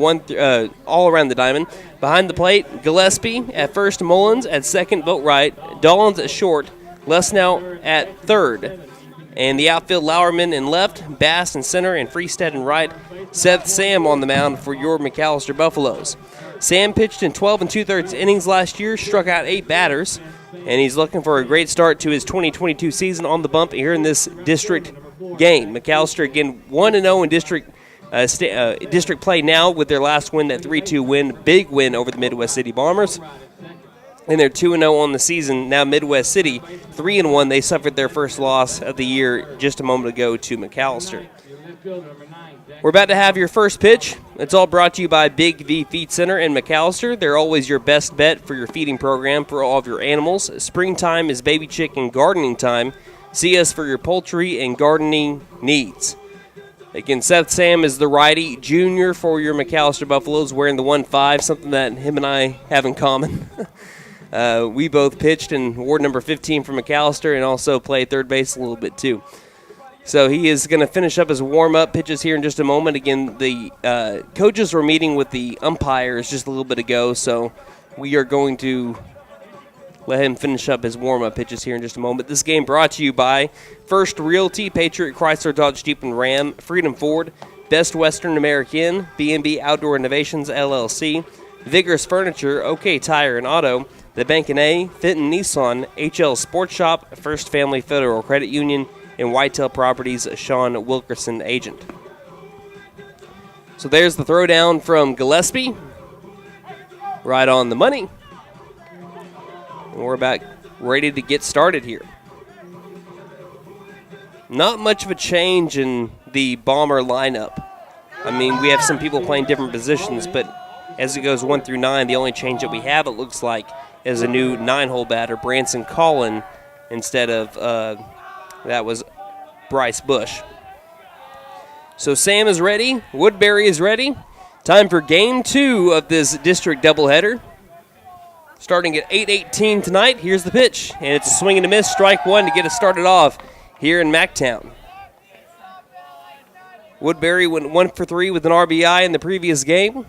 all around the diamond. Behind the plate, Gillespie at first, Mullins at second, Boatwright, Dollins at short, Lesnow at third. And the outfield, Lauerman in left, Bass in center, and Freestad in right. Seth Sam on the mound for your McAlester Buffaloes. Sam pitched in 12 2/3 innings last year, struck out 8 batters, and he's looking for a great start to his 2022 season on the bump here in this district game. McAlester, again, 1-0 in district play now with their last win, that 3-2 win, big win over the Midwest City Bombers. And they're 2-0 on the season. Now Midwest City, 3-1. They suffered their first loss of the year just a moment ago to McAlester. We're about to have your first pitch. It's all brought to you by Big V Feed Center in McAlester. They're always your best bet for your feeding program for all of your animals. Springtime is baby chicken gardening time. See us for your poultry and gardening needs. Again, Seth Sam is the righty junior for your McAlester Buffaloes, wearing the 1-5, something that him and I have in common. We both pitched in ward number 15 for McAlester and also played third base a little bit too. So he is going to finish up his warm-up pitches here in just a moment. Again, the coaches were meeting with the umpires just a little bit ago, so we are going to let him finish up his warm-up pitches here in just a moment. This game brought to you by First Realty, Patriot Chrysler Dodge Jeep and Ram, Freedom Ford, Best Western American, B&B Outdoor Innovations, LLC, Vigorous Furniture, OK Tire and Auto, The Bank & A, Fenton Nissan, HL Sports Shop, First Family Federal Credit Union, and Whitetail Properties, Sean Wilkerson, agent. So there's the throwdown from Gillespie. Right on the money. And we're about ready to get started here. Not much of a change in the Bomber lineup. I mean, we have some people playing different positions, but as it goes 1 through 9, the only change that we have, it looks like, is a new 9-hole batter, Branson Collin, instead of... that was Bryce Bush. So Sam is ready. Woodbury is ready. Time for game 2 of this district doubleheader. Starting at 8:18 tonight, here's the pitch. And it's a swing and a miss, strike one to get us started off here in MacTown. Woodbury went 1 for 3 with an RBI in the previous game.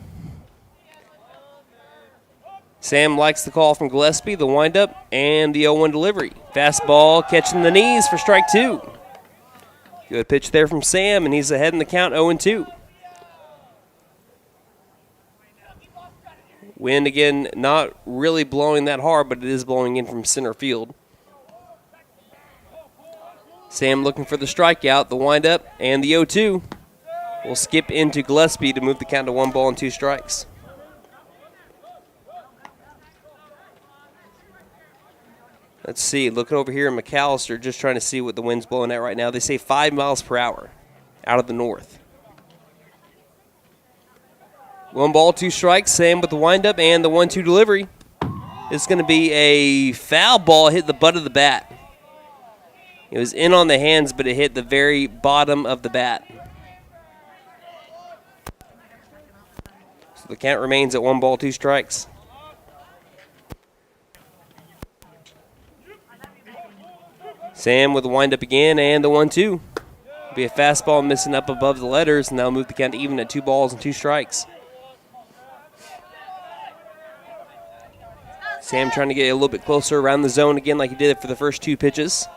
Sam likes the call from Gillespie, the windup, and the 0-1 delivery. Fastball catching the knees for strike 2. Good pitch there from Sam, and he's ahead in the count, 0-2. Wind again, not really blowing that hard, but it is blowing in from center field. Sam looking for the strikeout, the windup, and the 0-2. We'll skip into Gillespie to move the count to 1 ball and 2 strikes. Let's see. Looking over here in McAlester, just trying to see what the wind's blowing at right now. They say 5 miles per hour out of the north. 1 ball, 2 strikes. Sam with the windup and the 1-2 delivery. It's going to be a foul ball, hit the butt of the bat. It was in on the hands, but it hit the very bottom of the bat. So the count remains at 1 ball, 2 strikes. Sam with the windup again and the 1-2. Be a fastball missing up above the letters, and that'll move the count to even at 2 balls and 2 strikes. Sam trying to get a little bit closer around the zone again like he did it for the first 2 pitches.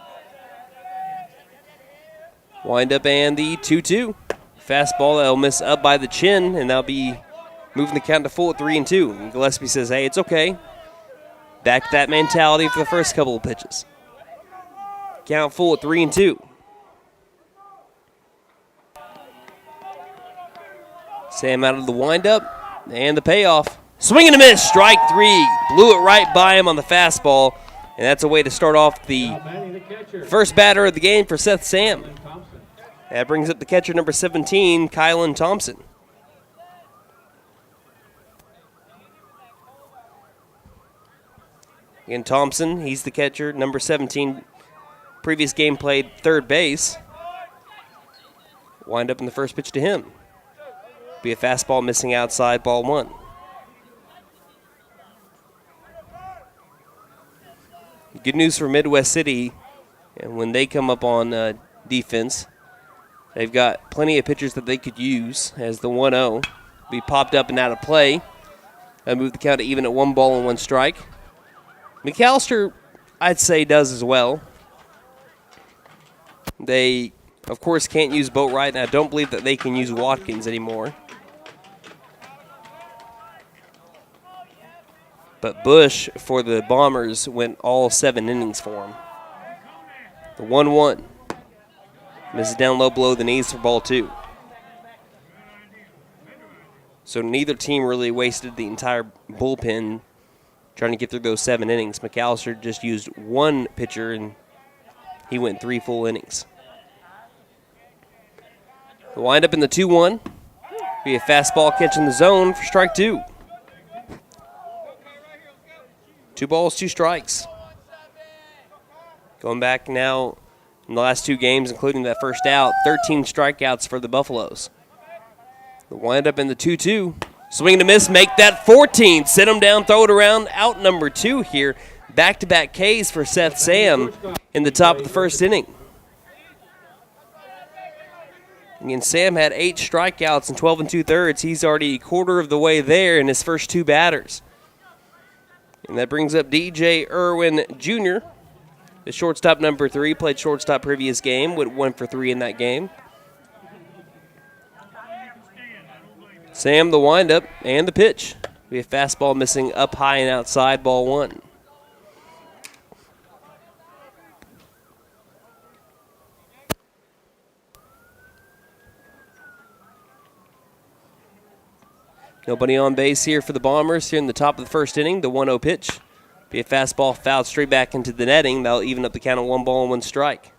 Windup and the 2-2. Fastball that'll miss up by the chin, and that'll be moving the count to full at 3-2. And Gillespie says, hey, it's okay. Back to that mentality for the first couple of pitches. Count full at 3-2. Sam out of the windup and the payoff. Swing and a miss, strike 3. Blew it right by him on the fastball, and that's a way to start off the first batter of the game for Seth Sam. That brings up the catcher number 17, Kylan Thompson. Again, Thompson, he's the catcher, number 17. Previous game played third base. Wind up in the first pitch to him. Be a fastball missing outside, ball 1. Good news for Midwest City, and when they come up on defense, they've got plenty of pitchers that they could use as the 1-0 be popped up and out of play. That move the count to even at 1 ball and 1 strike. McAlester, I'd say, does as well. They, of course, can't use Boatwright, and I don't believe that they can use Watkins anymore. But Bush, for the Bombers, went all 7 innings for him. The 1-1. Misses down low below the knees for ball 2. So neither team really wasted the entire bullpen trying to get through those 7 innings. McAlester just used 1 pitcher, and he went 3 full innings. The windup in the 2-1. Be a fastball catching the zone for strike 2. 2 balls, 2 strikes. Going back now in the last 2 games, including that first out, 13 strikeouts for the Buffaloes. The windup in the 2-2. Swing and a miss, make that 14. Sit him down, throw it around. Out number 2 here. Back-to-back Ks for Seth Sam in the top of the first inning. Again, Sam had 8 strikeouts in 12 2/3. He's already a quarter of the way there in his first 2 batters. And that brings up DJ Irwin Jr., the shortstop number 3, played shortstop previous game, went 1 for 3 in that game. Sam the windup and the pitch. We have fastball missing up high and outside, ball 1. Nobody on base here for the Bombers here in the top of the first inning. The 1-0 pitch. Be a fastball fouled straight back into the netting. That'll even up the count of 1 ball and 1 strike.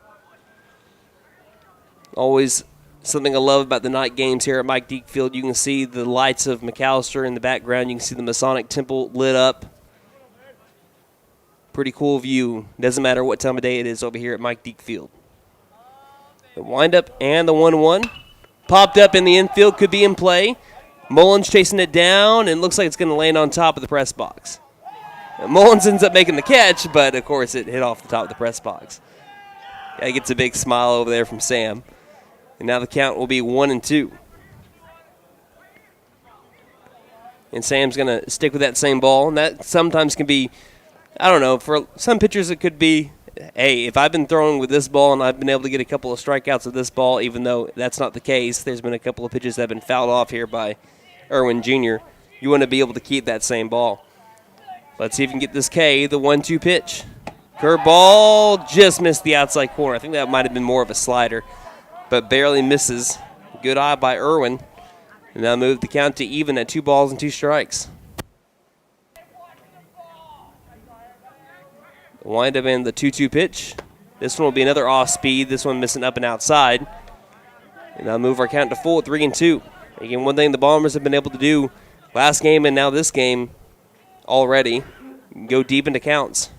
Always something I love about the night games here at Mike Deke Field. You can see the lights of McAlester in the background. You can see the Masonic Temple lit up. Pretty cool view. Doesn't matter what time of day it is over here at Mike Deke Field. The windup and the 1-1. Popped up in the infield, could be in play. Mullins chasing it down, and looks like it's going to land on top of the press box. And Mullins ends up making the catch, but, of course, it hit off the top of the press box. Yeah, he gets a big smile over there from Sam. And now the count will be 1-2. And Sam's going to stick with that same ball, and that sometimes can be, I don't know, for some pitchers it could be, hey, if I've been throwing with this ball and I've been able to get a couple of strikeouts with this ball, even though that's not the case, there's been a couple of pitches that have been fouled off here by Irwin Jr., you want to be able to keep that same ball. Let's see if we can get this K, the 1-2 pitch. Curveball just missed the outside corner. I think that might have been more of a slider, but barely misses. Good eye by Irwin. And now move the count to even at 2 balls and 2 strikes. Wind up in the 2-2 pitch. This one will be another off speed. This one missing up and outside. And I'll move our count to full at 3-2. Again, one thing the Bombers have been able to do last game and now this game already, go deep into counts.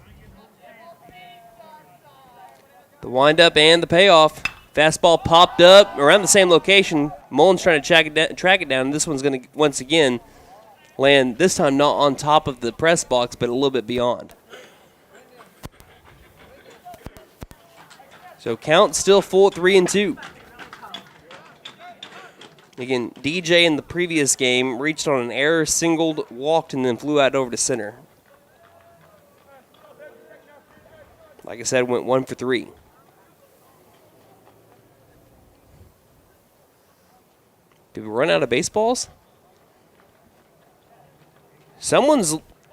The windup and the payoff. Fastball popped up around the same location. Mullins trying to track it down. This one's going to, once again, land this time not on top of the press box, but a little bit beyond. So count still full at 3-2. Again, DJ in the previous game reached on an error, singled, walked, and then flew out over to center. Like I said, went 1 for 3. Did we run out of baseballs?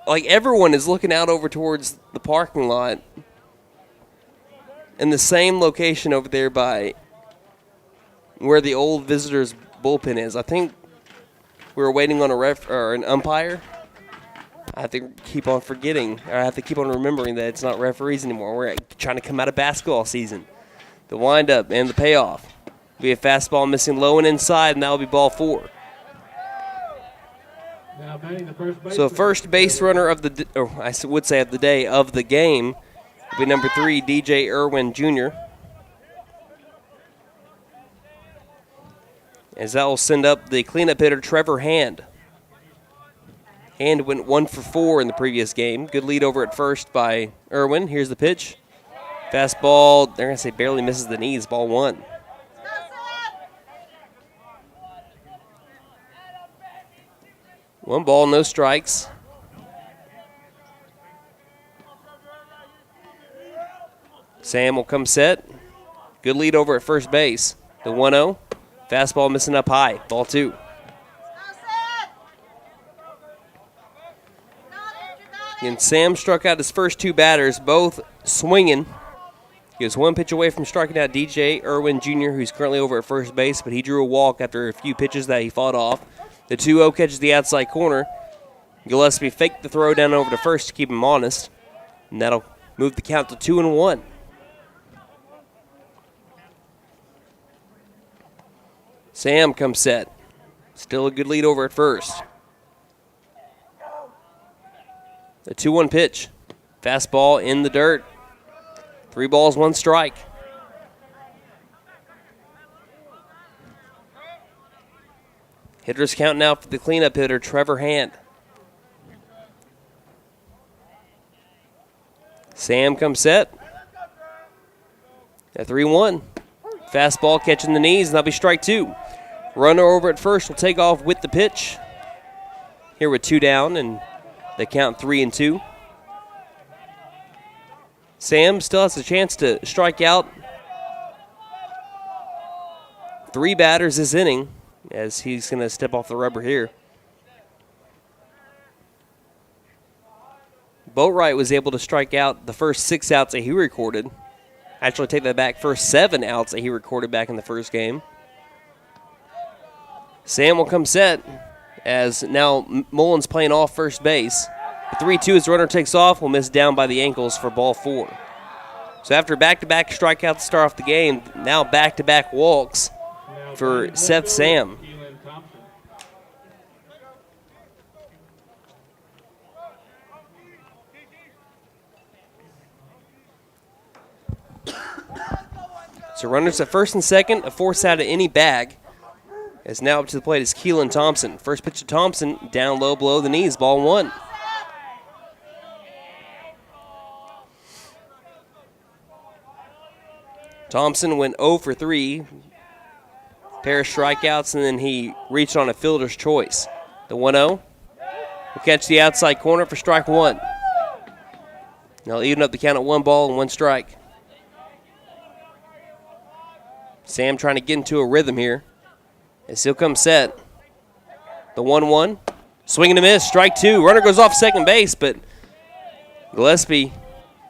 Everyone is looking out over towards the parking lot in the same location over there by where the old visitors' bullpen is. I think we were waiting on a ref or an umpire. I have to keep on forgetting, or I have to keep on remembering that it's not referees anymore. We're trying to come out of basketball season. The windup and the payoff. Be a fastball missing low and inside, and that will be ball 4. Now batting the first base. So first base runner of the, or I would say of the day, of the game, will be number 3, DJ Irwin Jr. As that will send up the cleanup hitter, Trevor Hand. Hand went 1 for 4 in the previous game. Good lead over at first by Irwin. Here's the pitch. Fastball, they're going to say barely misses the knees, ball 1. One ball, no strikes. Sam will come set. Good lead over at first base. The 1-0. Fastball missing up high. Ball 2. And Sam struck out his first 2 batters, both swinging. He was 1 pitch away from striking out DJ Irwin Jr., who's currently over at first base, but he drew a walk after a few pitches that he fought off. The 2-0 catches the outside corner. Gillespie faked the throw down over to first to keep him honest, and that'll move the count to 2-1. Sam comes set. Still a good lead over at first. The 2-1 pitch. Fastball in the dirt. 3 balls, 1 strike. Hitters count now for the cleanup hitter, Trevor Hand. Sam comes set. At 3-1. Fastball catching the knees, and that'll be strike 2. Runner over at first will take off with the pitch. Here with 2 down, and they count 3-2. Sam still has a chance to strike out 3 batters this inning, as he's going to step off the rubber here. Boatwright was able to strike out the first 6 outs that he recorded. Actually, take that back, first 7 outs that he recorded back in the first game. Sam will come set, as now Mullins playing off first base. The 3-2 as the runner takes off, will miss down by the ankles for ball 4. So after back-to-back strikeouts to start off the game, now back-to-back walks for Seth Sam. So runners at first and second, a force out of any bag. As now up to the plate is Keelan Thompson. First pitch to Thompson, down low below the knees, ball 1. Thompson went 0 for 3. Pair of strikeouts, and then he reached on a fielder's choice. The 1-0 will catch the outside corner for strike 1. Now even up the count at 1 ball and 1 strike. Sam trying to get into a rhythm here. As he'll come set. The 1-1. Swing and a miss. Strike 2. Runner goes off second base, but Gillespie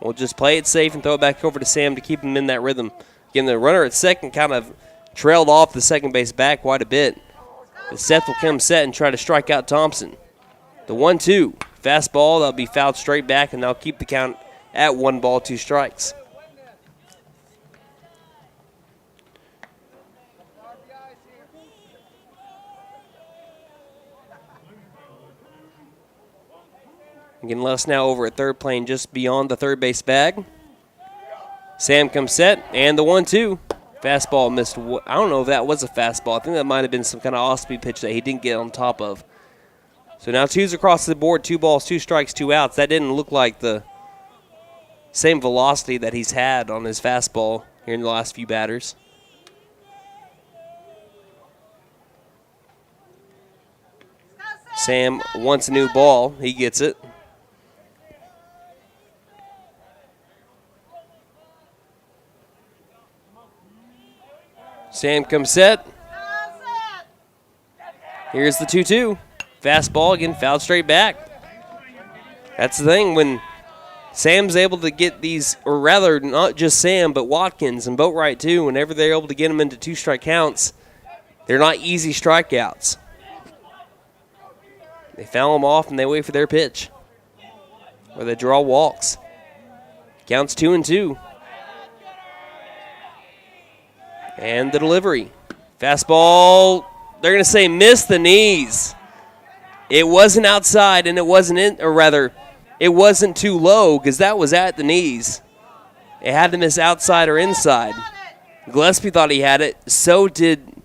will just play it safe and throw it back over to Sam to keep him in that rhythm. Again, the runner at second kind of trailed off the second base back quite a bit. But Seth will come set and try to strike out Thompson. The 1-2. Fastball, that'll be fouled straight back, and they'll keep the count at 1 ball, 2 strikes. Again, Les now over at third, playing just beyond the third base bag. Sam comes set, and the 1-2. Fastball missed. I don't know if that was a fastball. I think that might have been some kind of off-speed pitch that he didn't get on top of. So now 2's across the board, 2 balls, 2 strikes, 2 outs. That didn't look like the same velocity that he's had on his fastball here in the last few batters. Sam wants a new ball. He gets it. Sam comes set. Here's the 2-2. Fastball, again, fouled straight back. That's the thing, when Sam's able to get these, or rather, not just Sam, but Watkins and Boatwright too, whenever they're able to get them into 2-strike counts, they're not easy strikeouts. They foul them off and they wait for their pitch, or they draw walks. Counts 2-2. And the delivery. Fastball, they're going to say missed the knees. It wasn't outside, and it wasn't in, or rather, it wasn't too low because that was at the knees. It had to miss outside or inside. Gillespie thought he had it. So did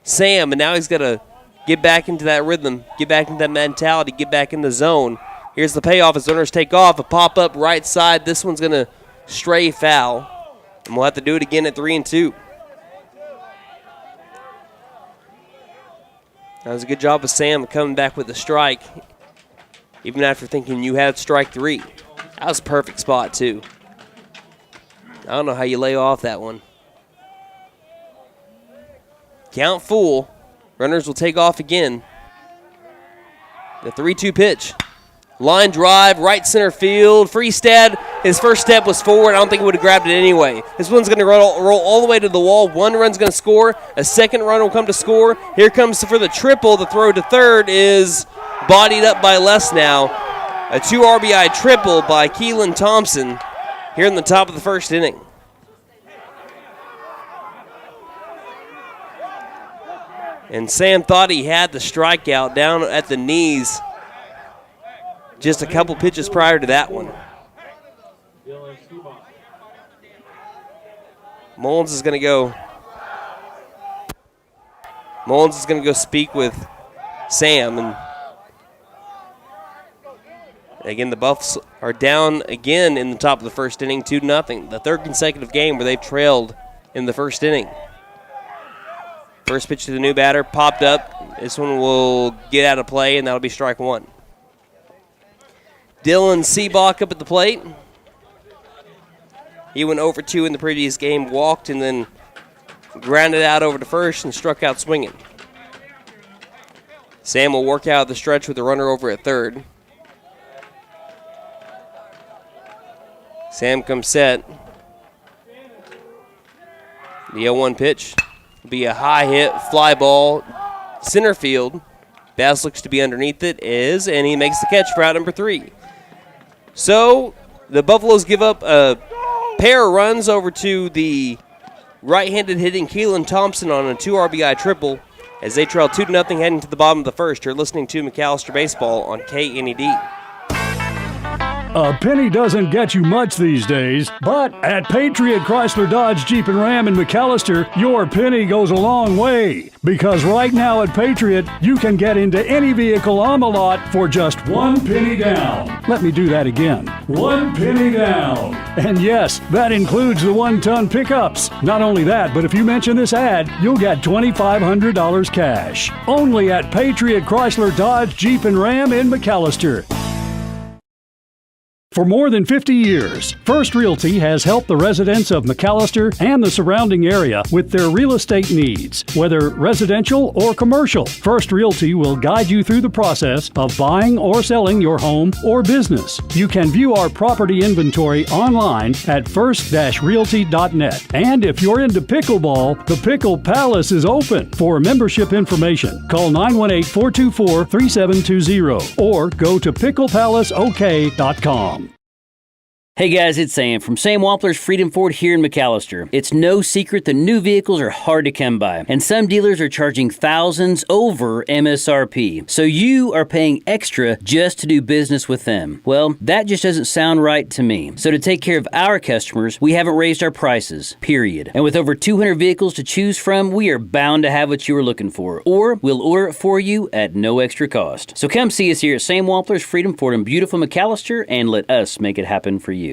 Sam, and now he's got to get back into that rhythm, get back into that mentality, get back in the zone. Here's the payoff as runners take off. A pop-up right side. This one's going to stray foul, and we'll have to do it again at 3-2. That was a good job of Sam coming back with a strike, even after thinking you had strike 3. That was a perfect spot, too. I don't know how you lay off that one. Count full. Runners will take off again. The 3-2 pitch. Line drive, right center field. Freestad, his first step was forward. I don't think he would have grabbed it anyway. This one's going to roll all the way to the wall. One run's going to score. A second run will come to score. Here comes for the triple. The throw to third is bodied up by Les now. A 2 RBI triple by Keelan Thompson here in the top of the first inning. And Sam thought he had the strikeout down at the knees just a couple pitches prior to that one. Mullins is going to go speak with Sam. And again, the Buffs are down again in the top of the first inning, 2-0. The third consecutive game where they've trailed in the first inning. First pitch to the new batter, popped up. This one will get out of play, and that'll be strike 1. Dylan Seabach up at the plate. He went over 2 in the previous game, walked, and then grounded out over to first and struck out swinging. Sam will work out the stretch with the runner over at third. Sam comes set. The 0-1 pitch will be a high hit, fly ball, center field. Bass looks to be underneath it, and he makes the catch for out number 3. So the Buffaloes give up a pair of runs over to the right-handed hitting Keelan Thompson on a 2 RBI triple as they trail 2-0 heading to the bottom of the first. You're listening to McAlester Baseball on KNED. A penny doesn't get you much these days, but at Patriot Chrysler Dodge Jeep and Ram in McAlester, your penny goes a long way. Because right now at Patriot, you can get into any vehicle on the lot for just 1 penny down. Let me do that again. 1 penny down. And yes, that includes the 1-ton pickups. Not only that, but if you mention this ad, you'll get $2,500 cash. Only at Patriot Chrysler Dodge Jeep and Ram in McAlester. For more than 50 years, First Realty has helped the residents of McAlester and the surrounding area with their real estate needs. Whether residential or commercial, First Realty will guide you through the process of buying or selling your home or business. You can view our property inventory online at first-realty.net. And if you're into pickleball, the Pickle Palace is open. For membership information, call 918-424-3720 or go to picklepalaceok.com. Hey guys, it's Sam from Sam Wampler's Freedom Ford here in McAlester. It's no secret the new vehicles are hard to come by, and some dealers are charging thousands over MSRP. So you are paying extra just to do business with them. Well, that just doesn't sound right to me. So to take care of our customers, we haven't raised our prices, period. And with over 200 vehicles to choose from, we are bound to have what you are looking for, or we'll order it for you at no extra cost. So come see us here at Sam Wampler's Freedom Ford in beautiful McAlester and let us make it happen for you.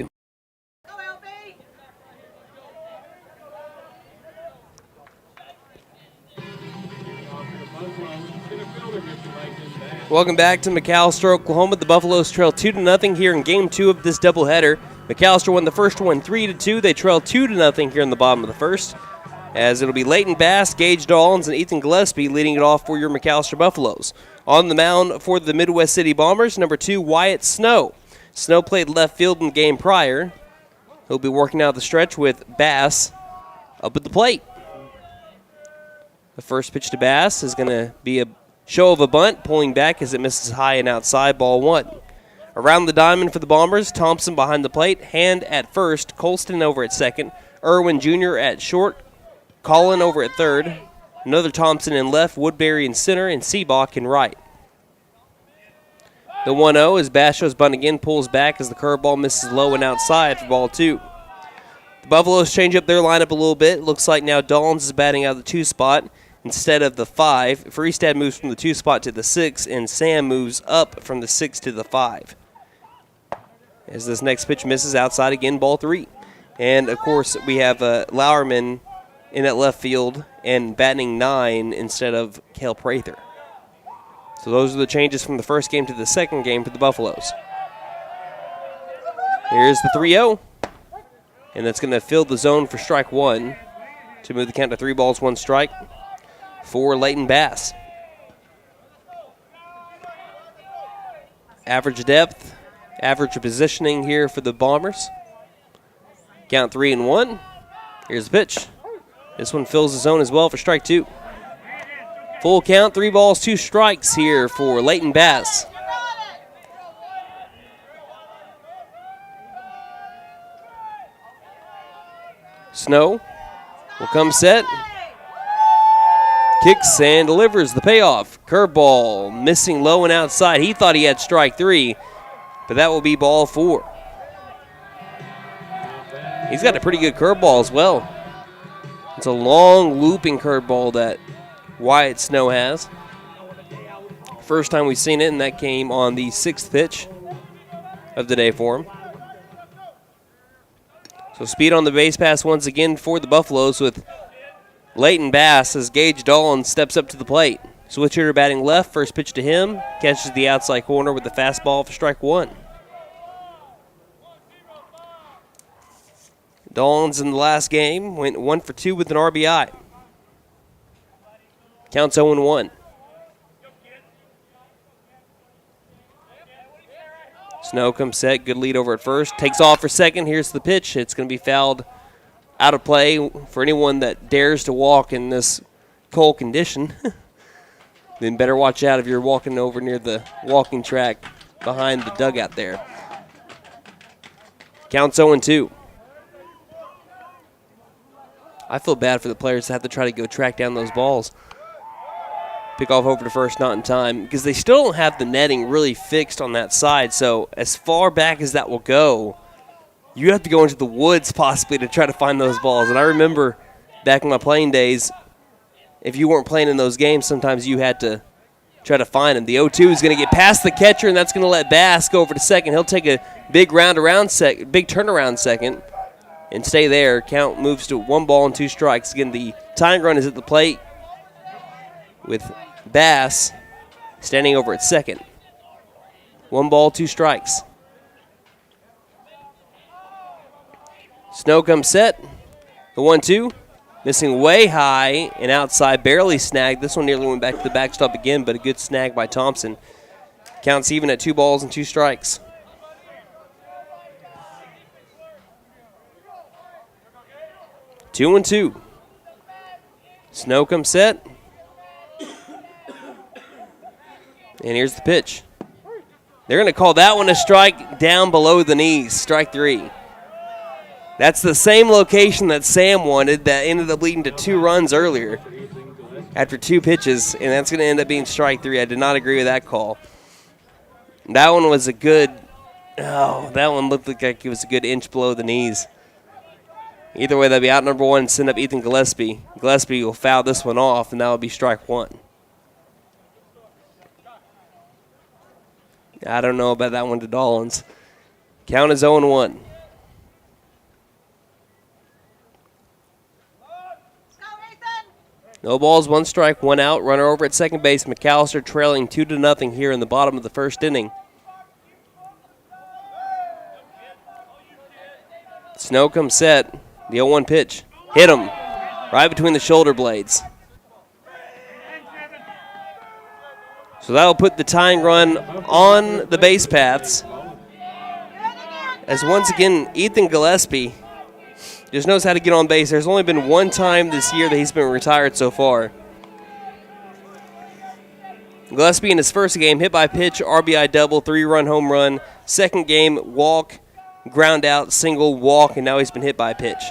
Welcome back to McAlester, Oklahoma. The Buffaloes trail 2-0 here in Game 2 of this doubleheader. McAlester won the first one 3-2. They trail 2-0 here in the bottom of the first, as it'll be Leighton Bass, Gage Dawlins, and Ethan Gillespie leading it off for your McAlester Buffaloes. On the mound for the Midwest City Bombers, number 2, Wyatt Snow. Snow played left field in the game prior. He'll be working out the stretch with Bass up at the plate. The first pitch to Bass is going to be a show of a bunt, pulling back as it misses high and outside, ball 1. Around the diamond for the Bombers, Thompson behind the plate, Hand at first, Colston over at second, Irwin Jr. at short, Collin over at third, another Thompson in left, Woodbury in center, and Seabach in right. The 1-0 as Basho's bunt again pulls back as the curveball misses low and outside for ball 2. The Buffaloes change up their lineup a little bit. Looks like now Dawlins is batting out of the 2 spot instead of the 5. Freestad moves from the 2 spot to the 6, and Sam moves up from the 6 to the 5. As this next pitch misses outside again, ball 3. And, of course, we have Lauerman in at left field and batting 9 instead of Cale Prather. So those are the changes from the first game to the second game for the Buffaloes. Here's the 3-0. And that's going to fill the zone for strike 1 to move the count to 3 balls, 1 strike for Leighton Bass. Average depth, average positioning here for the Bombers. Count 3-1. Here's the pitch. This one fills the zone as well for strike 2. Full count, 3 balls, 2 strikes here for Leighton Bass. Snow will come set. Kicks and delivers the payoff. Curveball missing low and outside. He thought he had strike 3, but that will be ball 4. He's got a pretty good curveball as well. It's a long looping curveball that Wyatt Snow has. First time we've seen it, and that came on the 6th pitch of the day for him. So speed on the base pass once again for the Buffaloes with Leighton Bass as Gage Dawlins steps up to the plate. Switch hitter batting left, first pitch to him, catches the outside corner with the fastball for strike 1. Dawlins in the last game went 1 for 2 with an RBI. Counts 0-1. Snow comes set, good lead over at first. Takes off for second. Here's the pitch. It's going to be fouled out of play for anyone that dares to walk in this cold condition. Then better watch out if you're walking over near the walking track behind the dugout there. Counts 0-2. I feel bad for the players that have to try to go track down those balls. Pick off over to first, not in time, because they still don't have the netting really fixed on that side. So as far back as that will go, you have to go into the woods possibly to try to find those balls. And I remember back in my playing days, if you weren't playing in those games, sometimes you had to try to find them. The 0-2 is going to get past the catcher, and that's going to let Bass go over to second. He'll take a big big turnaround second and stay there. Count moves to 1 ball and 2 strikes. Again, the tying run is at the plate with Bass standing over at second. 1 ball, 2 strikes. Snow comes set. The 1-2. Missing way high and outside. Barely snagged. This one nearly went back to the backstop again, but a good snag by Thompson. Counts even at 2 balls and 2 strikes. Two and 2. Snow comes set. And here's the pitch. They're going to call that one a strike down below the knees, strike 3. That's the same location that Sam wanted that ended up leading to 2 runs earlier after 2 pitches, and that's going to end up being strike 3. I did not agree with that call. That one was a good, that one looked like it was a good inch below the knees. Either way, that'll be out number 1 and send up Ethan Gillespie. Gillespie will foul this one off, and that will be strike 1. I don't know about that one to Dollins. Count is 0-1. No balls, 1 strike, 1 out. Runner over at second base. McAlester trailing 2-0 here in the bottom of the first inning. Snow comes set. The 0-1 pitch. Hit him right between the shoulder blades. So that will put the tying run on the base paths. As once again, Ethan Gillespie just knows how to get on base. There's only been 1 time this year that he's been retired so far. Gillespie in his first game, hit by pitch, RBI double, 3-run home run. Second game, walk, ground out, single, walk, and now he's been hit by pitch.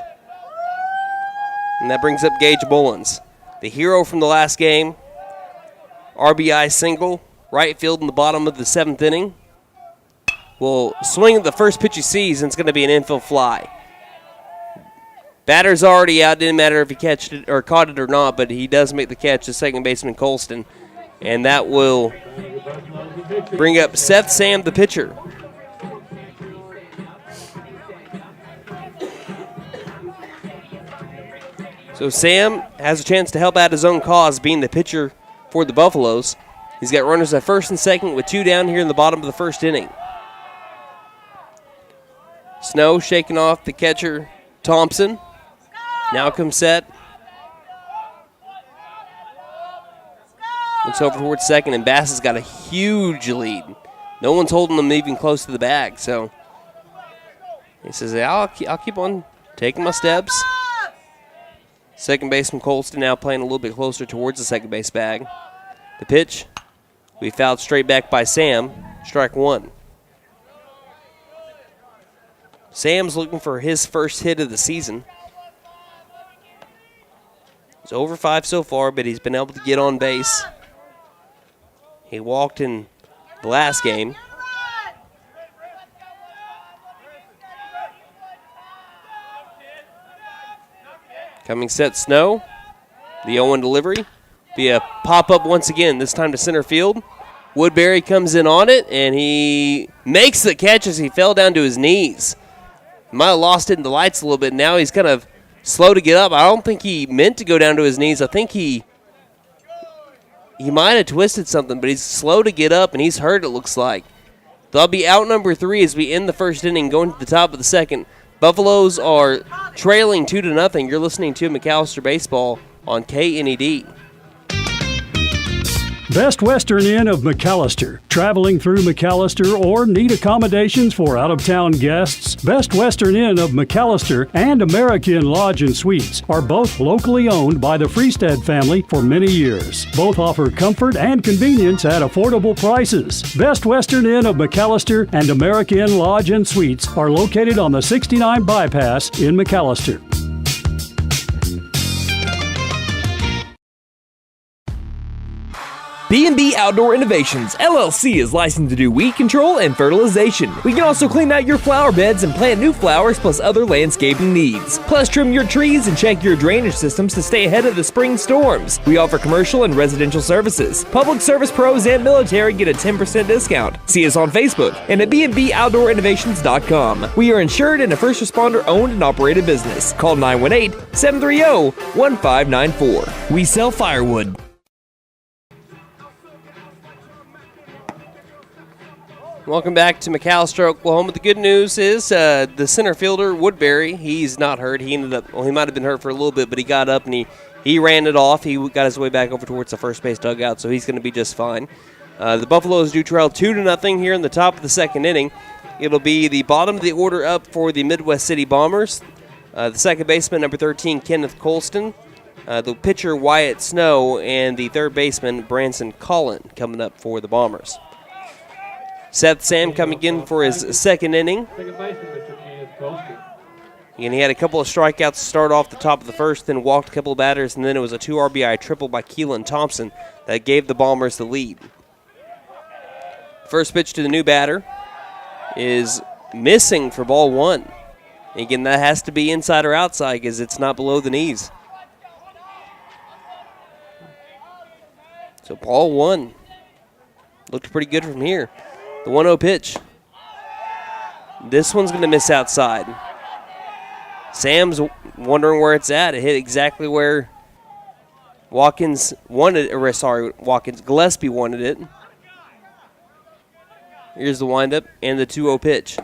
And that brings up Gage Mullins, the hero from the last game. RBI single, right field in the bottom of the 7th inning. Will swing at the first pitch he sees, and it's going to be an infield fly. Batter's already out. Didn't matter if he caught it or not, but he does make the catch to second baseman Colston. And that will bring up Seth Sam, the pitcher. So Sam has a chance to help out his own cause, being the pitcher for the Buffaloes. He's got runners at first and second with 2 down here in the bottom of the first inning. Snow shaking off the catcher, Thompson. Now comes set. Looks over towards second, and Bass has got a huge lead. No one's holding him even close to the bag, so he says, I'll keep on taking my steps. Second baseman Colston now playing a little bit closer towards the second base bag. The pitch, we fouled straight back by Sam, strike 1. Sam's looking for his first hit of the season. He's over 5 so far, but he's been able to get on base. He walked in the last game. Coming set, Snow. The 0-1 delivery. Be a pop-up once again, this time to center field. Woodbury comes in on it, and he makes the catch as he fell down to his knees. Might have lost it in the lights a little bit. Now he's kind of slow to get up. I don't think he meant to go down to his knees. I think he might have twisted something, but he's slow to get up, and he's hurt, it looks like. They'll be out number 3 as we end the first inning, going to the top of the second. Buffaloes are trailing 2-0. You're listening to McAlester Baseball on KNED. Best Western Inn of McAlester. Traveling through McAlester or need accommodations for out-of-town guests? Best Western Inn of McAlester and American Lodge and Suites are both locally owned by the Freestead family for many years. Both offer comfort and convenience at affordable prices. Best Western Inn of McAlester and American Lodge and Suites are located on the 69 Bypass in McAlester. B&B Outdoor Innovations, LLC is licensed to do weed control and fertilization. We can also clean out your flower beds and plant new flowers plus other landscaping needs. Plus trim your trees and check your drainage systems to stay ahead of the spring storms. We offer commercial and residential services. Public service pros and military get a 10% discount. See us on Facebook and at bnbouttoorinnovations.com. We are insured and a first responder owned and operated business. Call 918-730-1594. We sell firewood. Welcome back to McAlester, Oklahoma. The good news is the center fielder, Woodbury, he's not hurt. He ended up, he might have been hurt for a little bit, but he got up and he ran it off. He got his way back over towards the first base dugout, so he's going to be just fine. The Buffaloes do trail 2-0 here in the top of the second inning. It'll be the bottom of the order up for the Midwest City Bombers. The second baseman, number 13, Kenneth Colston. The pitcher, Wyatt Snow, and the third baseman, Branson Collin, coming up for the Bombers. Seth Sam coming in for his second inning. Second baseman, Mr. Kenneth Colston. And he had a couple of strikeouts to start off the top of the first, then walked a couple of batters, and then it was a 2 RBI triple by Keelan Thompson that gave the Bombers the lead. First pitch to the new batter is missing for ball 1. Again, that has to be inside or outside because it's not below the knees. So ball 1 looked pretty good from here. The 1-0 pitch. This one's going to miss outside. Sam's wondering where it's at. It hit exactly where Gillespie wanted it. Here's the windup and the 2-0 pitch.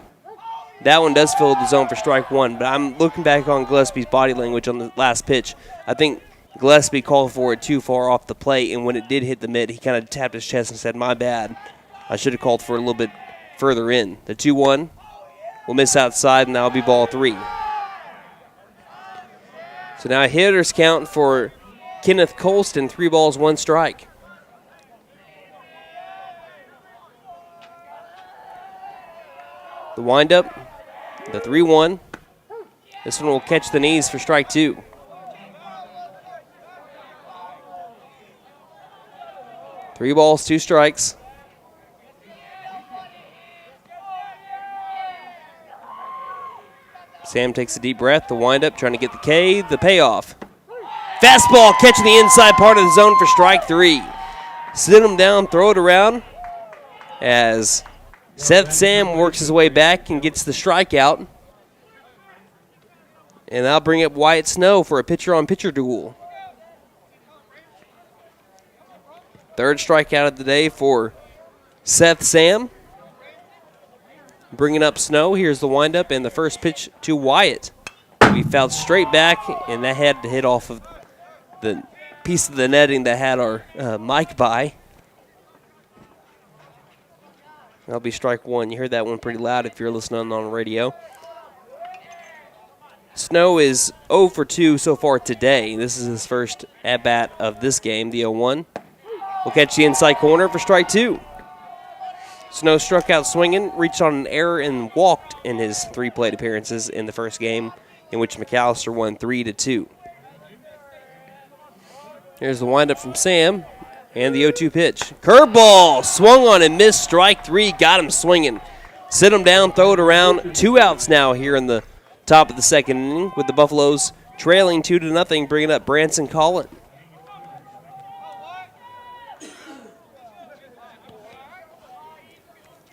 That one does fill the zone for strike 1, but I'm looking back on Gillespie's body language on the last pitch. I think Gillespie called for it too far off the plate, and when it did hit the mitt, he kind of tapped his chest and said, "My bad. I should have called for it a little bit further in." The 2-1 will miss outside, and that'll be ball 3. So now a hitter's count for Kenneth Colston, 3 balls, 1 strike. The windup, the 3-1. This one will catch the knees for strike 2. Three balls, 2 strikes. Sam takes a deep breath. The windup, trying to get the K. The payoff. Fastball catching the inside part of the zone for strike 3. Sit him down, throw it around as Seth Sam works his way back and gets the strikeout. And that'll bring up Wyatt Snow for a pitcher-on-pitcher duel. Third strikeout of the day for Seth Sam. Bringing up Snow. Here's the windup and the first pitch to Wyatt. We fouled straight back, and that had to hit off of the piece of the netting that had our mic by. That'll be strike 1. You heard that one pretty loud if you're listening on the radio. Snow is 0 for 2 so far today. This is his first at-bat of this game, the 0-1. We'll catch the inside corner for strike 2. Snow struck out swinging, reached on an error, and walked in his 3 plate appearances in the first game, in which McAlester won 3-2. Here's the windup from Sam, and the 0-2 pitch. Curveball, swung on and missed, strike 3, got him swinging. Sit him down, throw it around. 2 outs now here in the top of the second inning, with the Buffaloes trailing 2-0, bringing up Branson Collin.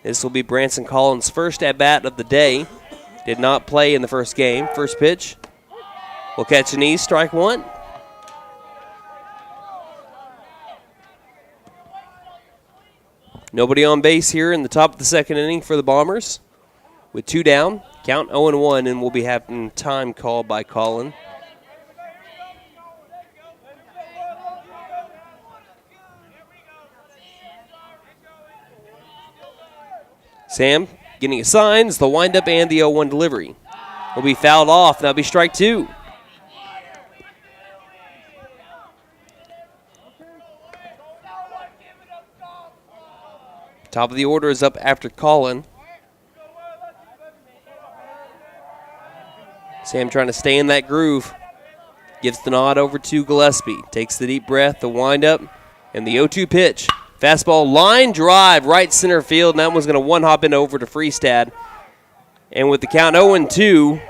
This will be Branson Collins' first at-bat of the day. Did not play in the first game. First pitch will catch a knee, strike 1. Nobody on base here in the top of the second inning for the Bombers. With 2 down, count 0-1, and we'll be having time called by Collin. Sam getting his signs, the windup, and the 0-1 delivery. Will be fouled off. That'll be strike 2. Top of the order is up after Collin. Sam trying to stay in that groove. Gives the nod over to Gillespie. Takes the deep breath, the windup, and the 0-2 pitch. Fastball line drive, right center field, and that one's going to one-hop in over to Freestad. And with the count 0-2,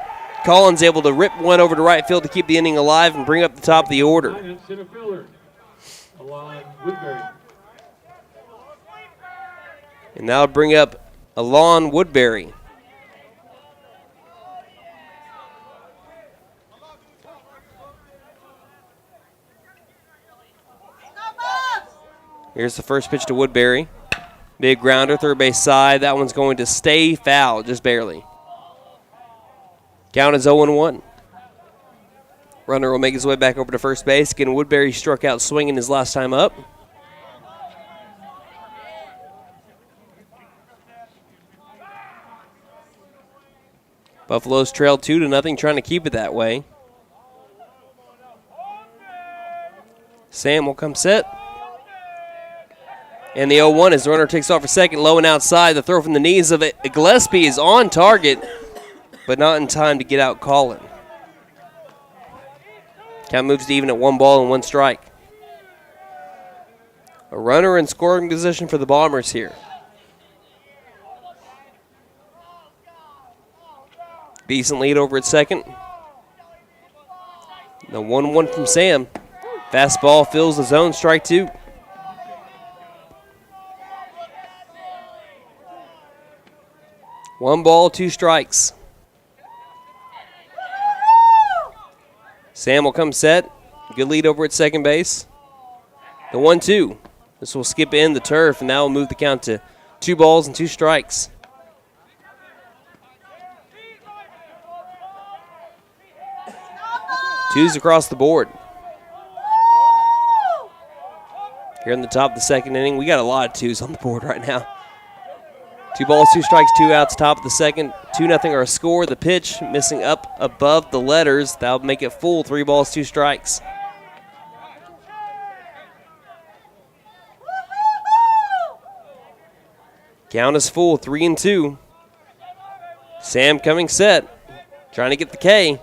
Collins able to rip one over to right field to keep the inning alive and bring up the top of the order. Center fielder, Alon Woodbury. And that'll bring up Alon Woodbury. Here's the first pitch to Woodbury. Big grounder, third base side. That one's going to stay foul, just barely. Count is 0-1. Runner will make his way back over to first base. Again, Woodbury struck out swinging his last time up. Buffaloes trailed 2-0, trying to keep it that way. Sam will come set. And the 0-1 as the runner takes off for second, low and outside. The throw from the knees of Gillespie is on target, but not in time to get out Colin. Count moves to even at 1 ball and 1 strike. A runner in scoring position for the Bombers here. Decent lead over at second. The 1-1 from Sam. Fastball fills the zone, strike 2. One ball, 2 strikes. Sam will come set. Good lead over at second base. The 1-2. This will skip in the turf, and that will move the count to 2 balls and 2 strikes. Twos across the board. Here in the top of the second inning, we got a lot of twos on the board right now. 2 balls, 2 strikes, 2 outs, top of the second. 2-0 our score. The pitch missing up above the letters. That'll make it full. 3 balls, 2 strikes. Count is full, 3-2. Sam coming set, trying to get the K.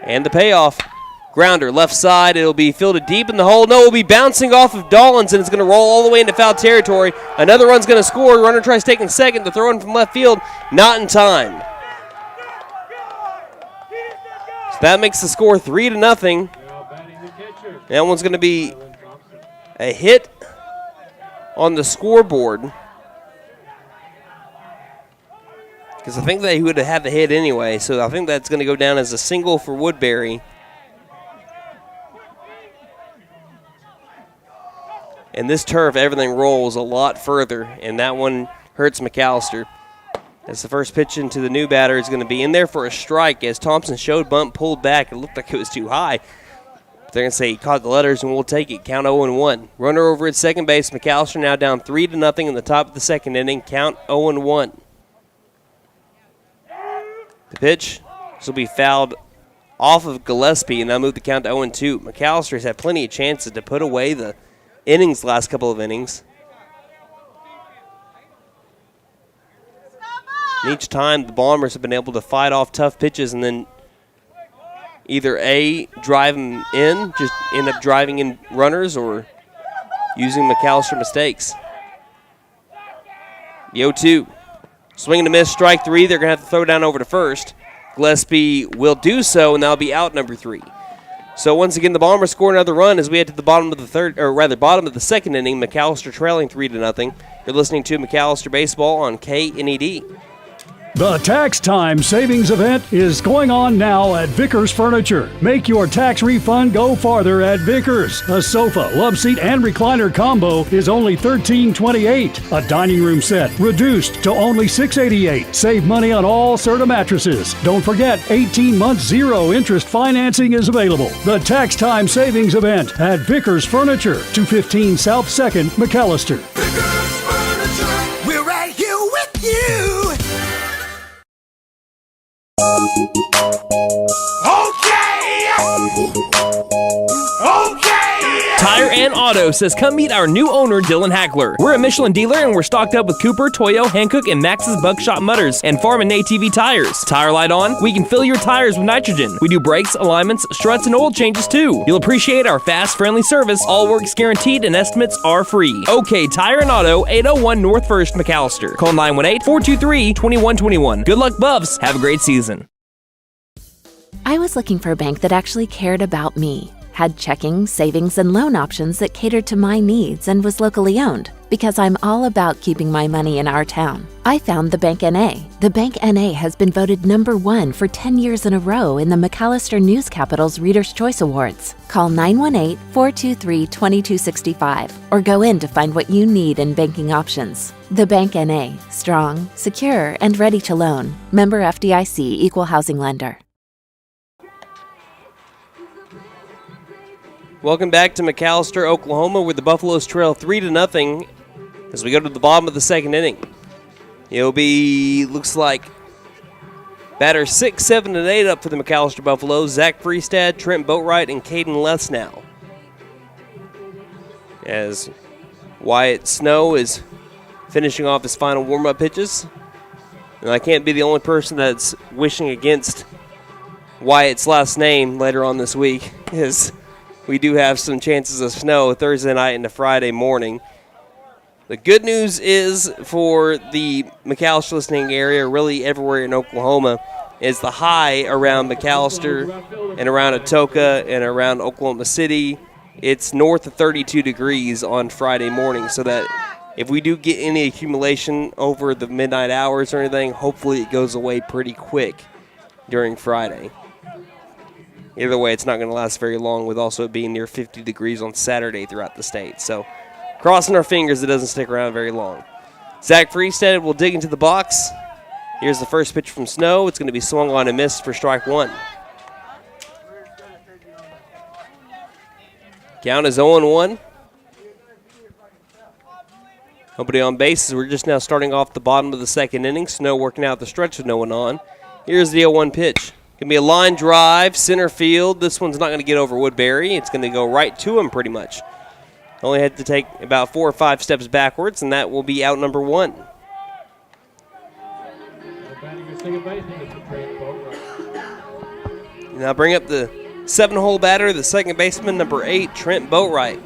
And the payoff. Grounder, left side. It'll be fielded deep in the hole. No, it'll be bouncing off of Dollins, and it's going to roll all the way into foul territory. Another run's going to score. Runner tries taking second. The throw in from left field. Not in time. So that makes the score 3-0. That one's going to be a hit on the scoreboard, because I think that he would have had the hit anyway, so I think that's going to go down as a single for Woodbury. And this turf, everything rolls a lot further, and that one hurts McAlester. As the first pitch into the new batter is going to be in there for a strike, as Thompson showed bunt, pulled back. It looked like it was too high. They're going to say he caught the letters, and we'll take it. Count 0-1. Runner over at second base. McAlester now down 3-0 in the top of the second inning. Count 0-1. The pitch. This will be fouled off of Gillespie, and that'll move the count to 0-2. McAlester has had plenty of chances to put away the innings last couple of innings. And each time the Bombers have been able to fight off tough pitches and then either A, drive them in, just end up driving in runners, or using McAlester mistakes. The 0-2. Swing and a miss, strike 3. They're going to have to throw down over to first. Gillespie will do so, and that'll be out number 3. So once again, the Bombers score another run as we head to the bottom of the third, or rather bottom of the second inning. McAlester trailing 3-0. You're listening to McAlester Baseball on KNED. The Tax Time Savings Event is going on now at Vickers Furniture. Make your tax refund go farther at Vickers. A sofa, love seat, and recliner combo is only $13.28. A dining room set reduced to only $6.88. Save money on all Serta mattresses. Don't forget, 18 months zero interest financing is available. The Tax Time Savings Event at Vickers Furniture, 215 South 2nd, McAlester. Vickers Furniture, we're right here with you. Tire and Auto says come meet our new owner, Dylan Hackler. We're a Michelin dealer and we're stocked up with Cooper, Toyo, Hankook, and Max's Buckshot Mutters and Farm and ATV tires. Tire light on? We can fill your tires with nitrogen. We do brakes, alignments, struts, and oil changes too. You'll appreciate our fast, friendly service. All work's guaranteed and estimates are free. OK Tire and Auto, 801 North 1st, McAlester. Call 918-423-2121. Good luck, Buffs. Have a great season. I was looking for a bank that actually cared about me, had checking, savings, and loan options that catered to my needs, and was locally owned, because I'm all about keeping my money in our town. I found the Bank NA. The Bank NA has been voted #1 for 10 years in a row in the McAlester News Capital's Reader's Choice Awards. Call 918-423-2265 or go in to find what you need in banking options. The Bank NA. Strong, secure, and ready to loan. Member FDIC, Equal Housing Lender. Welcome back to McAlester, Oklahoma, where the Buffaloes trail 3-0 as we go to the bottom of the second inning. It'll be, looks like, batters 6, 7, and 8 up for the McAlester Buffaloes. Zach Freestad, Trent Boatwright, and Caden Lesnow. as Wyatt Snow is finishing off his final warm-up pitches. And I can't be the only person that's wishing against Wyatt's last name later on this week, as we do have some chances of snow Thursday night into Friday morning. The good news is for the McAlester listening area, really everywhere in Oklahoma, is the high around McAlester and around Atoka and around Oklahoma City. It's north of 32 degrees on Friday morning, so that if we do get any accumulation over the midnight hours or anything, hopefully it goes away pretty quick during Friday. Either way, it's not going to last very long, with also it being near 50 degrees on Saturday throughout the state. So crossing our fingers it doesn't stick around very long. Zach Freestead will dig into the box. Here's the first pitch from Snow. It's going to be swung on and missed for strike one. Count is 0-1. Nobody on bases. We're just now starting off the bottom of the second inning. Snow working out the stretch with no one on. Here's the 0-1 pitch. Going to be a line drive, center field. This one's not going to get over Woodbury. It's going to go right to him pretty much. Only had to take about 4 or 5 steps backwards, and that will be out number 1. Now bring up the 7-hole batter, the second baseman, number 8, Trent Boatwright.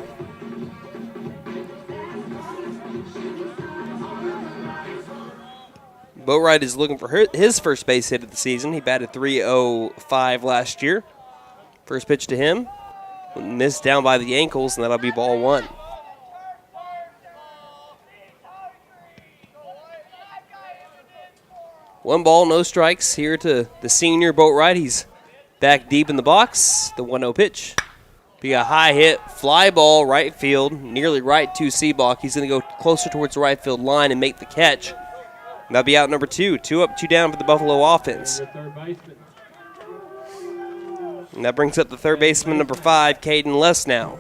Boatwright is looking for his first base hit of the season. He batted .305 last year. First pitch to him. Missed down by the ankles, and that'll be ball 1. One ball, no strikes here to the senior Boatwright. He's back deep in the box. The 1-0 pitch. Be a high hit, fly ball, right field, nearly right to Seabach. He's going to go closer towards the right field line and make the catch. And that'll be out number 2. 2 up, 2 down for the Buffalo offense. And that brings up the third baseman, number 5, Caden Lesnow.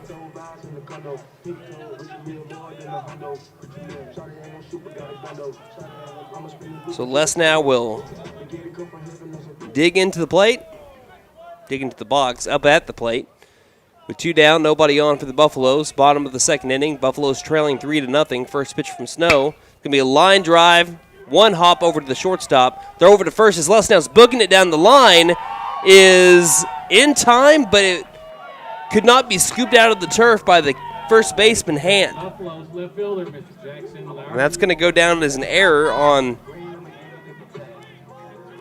So Lesnow will dig into the plate, dig into the box, up at the plate. With 2 down, nobody on for the Buffaloes. Bottom of the second inning, Buffaloes trailing 3-0. First pitch from Snow. Going to be a line drive, 1 hop over to the shortstop. Throw over to first as Lesnow's booking it down the line. Is in time, but it could not be scooped out of the turf by the first baseman hand. And that's going to go down as an error on,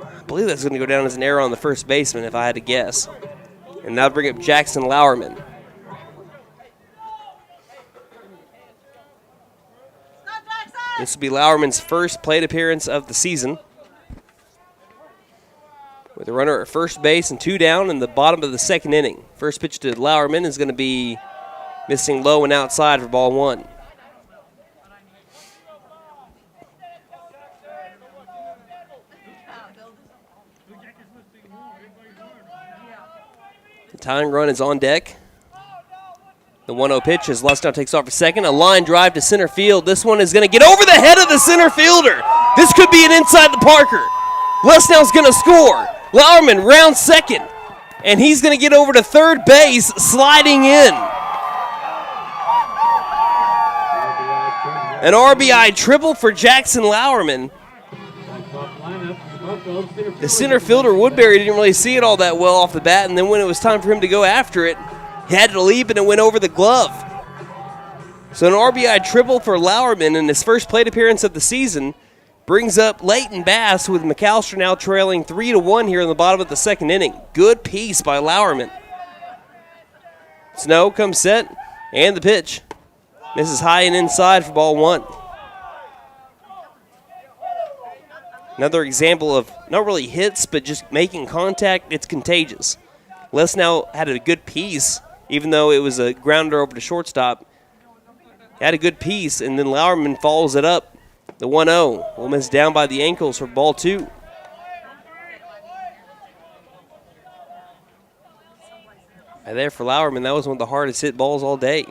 I believe that's going to go down as an error on the first baseman if I had to guess. And now bring up Jackson Lowerman. This will be Lowerman's first plate appearance of the season. With a runner at first base and 2 down in the bottom of the second inning. First pitch to Lowerman is going to be missing low and outside for ball 1. The tying run is on deck. The 1-0 pitch as Lesnow takes off for second. A line drive to center field. This one is going to get over the head of the center fielder. This could be an inside the Parker. Lesnow's going to score. Lowerman rounds second, and he's going to get over to third base, sliding in. An RBI triple for Jackson Lowerman. The center fielder, Woodbury, didn't really see it all that well off the bat, and then when it was time for him to go after it, he had to leap, and it went over the glove. So an RBI triple for Lowerman in his first plate appearance of the season. Brings up Leighton Bass with McAlester now trailing 3-1 here in the bottom of the second inning. Good piece by Lowerman. Snow comes set, and the pitch. Misses high and inside for ball 1. Another example of not really hits, but just making contact. It's contagious. Lesnow had a good piece, even though it was a grounder over to shortstop. Had a good piece, and then Lowerman follows it up. The 1-0 will miss down by the ankles for ball 2. And there for Lowerman, that was one of the hardest hit balls all day.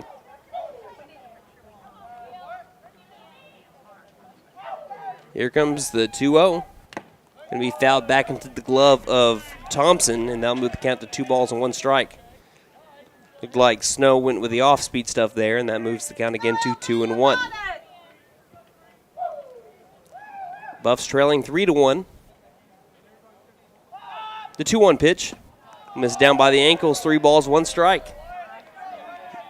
Here comes the 2-0. Going to be fouled back into the glove of Thompson, and that'll move the count to 2 balls and 1 strike. Looked like Snow went with the off-speed stuff there, and that moves the count again to 2-1. Buffs trailing 3-1. The 2-1 pitch. Missed down by the ankles, 3 balls, 1 strike.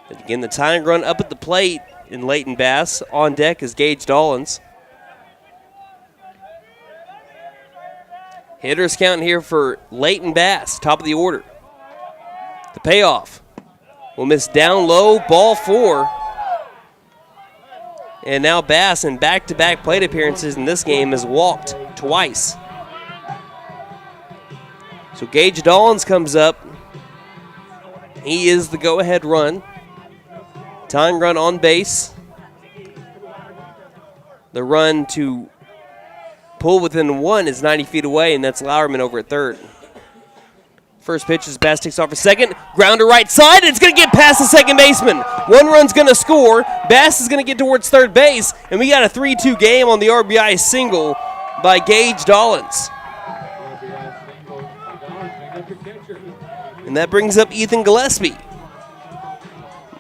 And again, the tying run up at the plate in Leighton Bass. On deck is Gage Dollins. Hitters count here for Leighton Bass, top of the order. The payoff will miss down low, ball 4. And now Bass, in back-to-back plate appearances in this game, has walked twice. So Gage Dollins comes up. He is the go-ahead run. Tying run on base. The run to pull within 1 is 90 feet away, and that's Lauerman over at third. First pitch is Bass takes off for second. Grounder right side. It's going to get past the second baseman. 1 run's going to score. Bass is going to get towards third base, and we got a 3-2 game on the RBI single by Gage Dollins. And that brings up Ethan Gillespie.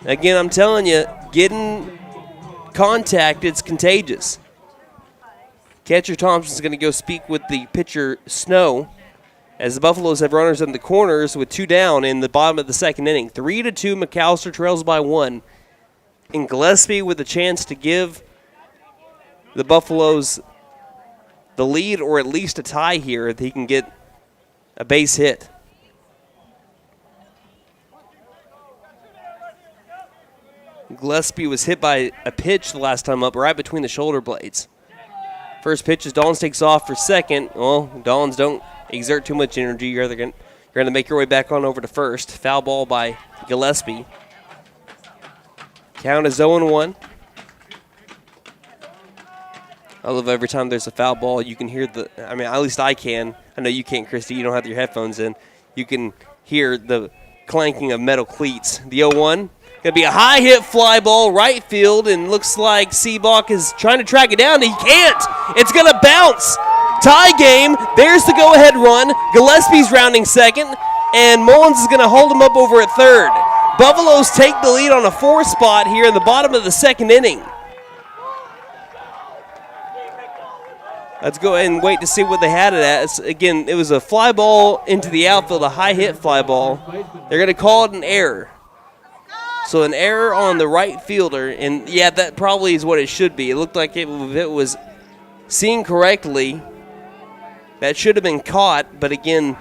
Again, I'm telling you, getting contact, it's contagious. Catcher Thompson's going to go speak with the pitcher Snow as the Buffaloes have runners in the corners with 2 down in the bottom of the second inning. 3-2, McAlester trails by 1. And Gillespie with a chance to give the Buffaloes the lead or at least a tie here if he can get a base hit. Gillespie was hit by a pitch the last time up right between the shoulder blades. First pitch as Dollins takes off for second. Well, Dollins don't exert too much energy. You're going to make your way back on over to first. Foul ball by Gillespie. Count is 0-1. I love every time there's a foul ball, you can hear at least I can. I know you can't, Christy. You don't have your headphones in. You can hear the clanking of metal cleats. The 0-1. Going to be a high hit fly ball right field, and looks like Seabach is trying to track it down. He can't. It's going to bounce. Tie game. There's the go-ahead run. Gillespie's rounding second, and Mullins is going to hold him up over at third. Buffaloes take the lead on a 4 spot here in the bottom of the second inning. Let's go ahead and wait to see what they had it at. Again, it was a fly ball into the outfield, a high hit fly ball. They're going to call it an error. So an error on the right fielder, and yeah, that probably is what it should be. It looked like if it was seen correctly, that should have been caught, but again,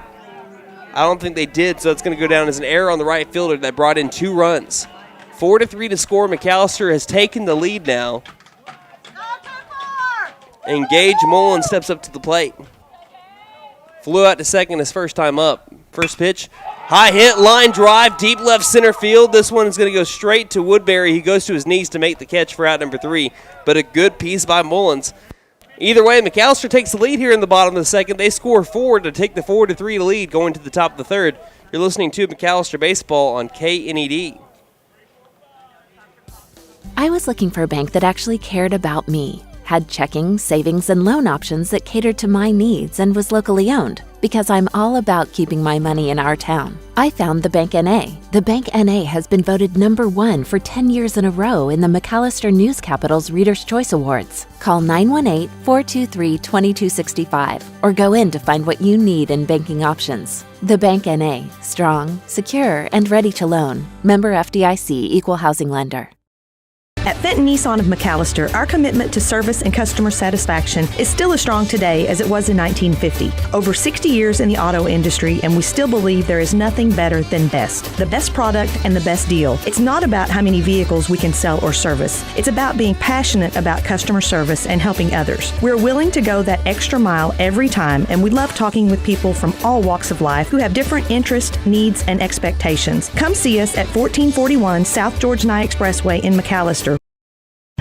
I don't think they did, so it's going to go down as an error on the right fielder that brought in 2 runs. 4-3 to score. McAlester has taken the lead now. And Gage Mullins steps up to the plate. Flew out to second his first time up. First pitch. High hit, line drive, deep left center field. This one is going to go straight to Woodbury. He goes to his knees to make the catch for out number 3, but a good piece by Mullins. Either way, McAlester takes the lead here in the bottom of the second. They score 4 to take the 4-3 lead going to the top of the third. You're listening to McAlester Baseball on KNED. I was looking for a bank that actually cared about me, had checking, savings, and loan options that catered to my needs, and was locally owned, because I'm all about keeping my money in our town. I found the Bank NA. The Bank NA has been voted #1 for 10 years in a row in the McAlester News Capital's Reader's Choice Awards. Call 918-423-2265 or go in to find what you need in banking options. The Bank NA, strong, secure, and ready to loan. Member FDIC, Equal Housing Lender. At Fenton Nissan of McAlester, our commitment to service and customer satisfaction is still as strong today as it was in 1950. Over 60 years in the auto industry, and we still believe there is nothing better than best. The best product and the best deal. It's not about how many vehicles we can sell or service. It's about being passionate about customer service and helping others. We're willing to go that extra mile every time, and we love talking with people from all walks of life who have different interests, needs, and expectations. Come see us at 1441 South George Nye Expressway in McAlester.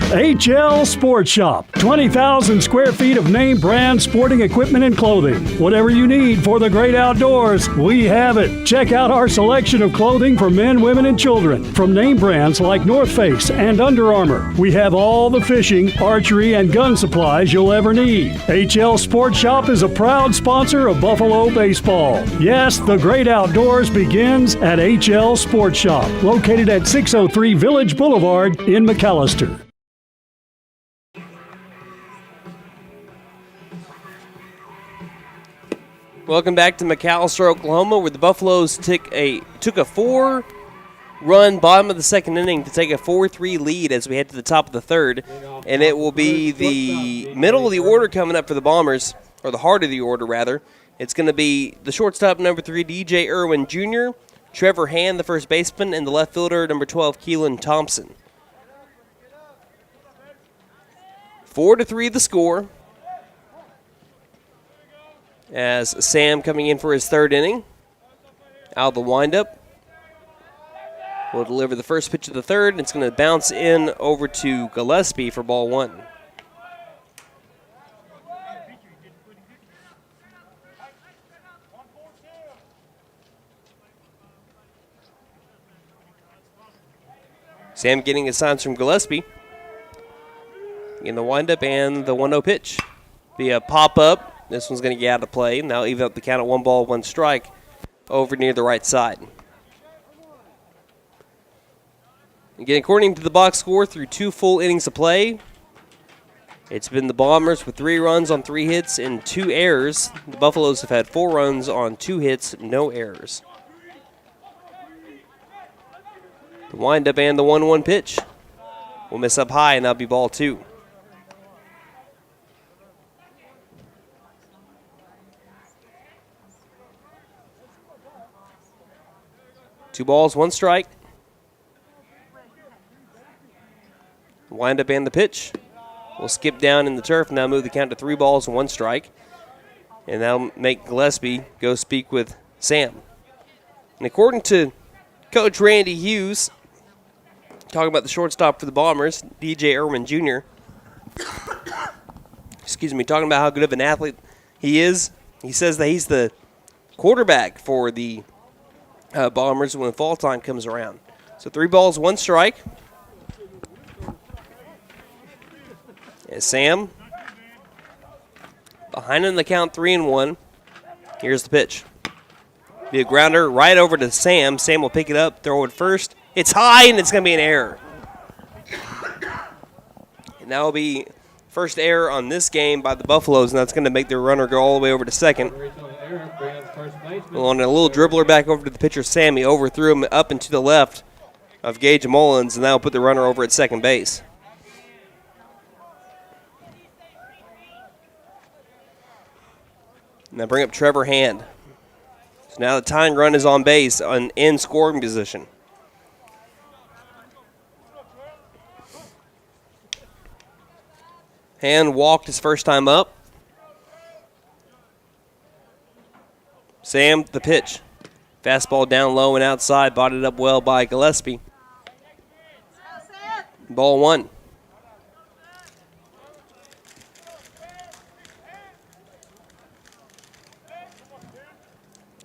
HL Sports Shop. 20,000 square feet of name brand sporting equipment and clothing. Whatever you need for the great outdoors, we have it. Check out our selection of clothing for men, women, and children. From name brands like North Face and Under Armour, we have all the fishing, archery, and gun supplies you'll ever need. HL Sports Shop is a proud sponsor of Buffalo baseball. Yes, the great outdoors begins at HL Sports Shop, located at 603 Village Boulevard in McAlester. Welcome back to McAlester, Oklahoma, where the Buffaloes took a 4-run bottom of the second inning to take a 4-3 lead as we head to the top of the third. And it will be the middle of the order coming up for the Bombers, or the heart of the order, rather. It's going to be the shortstop, number 3, DJ Irwin Jr., Trevor Hand, the first baseman, and the left fielder, number 12, Keelan Thompson. 4-3 the score, as Sam coming in for his third inning. Out of the windup. Will deliver the first pitch of the third, and it's going to bounce in over to Gillespie for ball 1. Sam getting his signs from Gillespie. In the windup and the 1-0 pitch. Be a pop-up. This one's going to get out of play. Now even up the count at 1 ball, 1 strike over near the right side. Again, according to the box score, through 2 full innings of play, it's been the Bombers with 3 runs on 3 hits and 2 errors. The Buffaloes have had 4 runs on 2 hits, no errors. The windup and the 1-1 pitch will miss up high, and that'll be ball 2. Two balls, 1 strike. Wind up and the pitch. We'll skip down in the turf, now move the count to 3 balls and 1 strike. And that'll make Gillespie go speak with Sam. And according to Coach Randy Hughes, talking about the shortstop for the Bombers, DJ Irwin Jr., talking about how good of an athlete he is. He says that he's the quarterback for the Bombers when fall time comes around. So 3 balls, 1 strike. And Sam behind in the count, 3-1. Here's the pitch. Be a grounder right over to Sam. Sam will pick it up, throw it first. It's high, and it's going to be an error. And that will be first error on this game by the Buffaloes, and that's going to make their runner go all the way over to second. On a little dribbler back over to the pitcher, Sammy overthrew him up and to the left of Gage Mullins, and that will put the runner over at second base. Now bring up Trevor Hand. So now the tying run is on base in scoring position. Hand walked his first time up. Sam, the pitch. Fastball down low and outside, botted up well by Gillespie. Ball 1.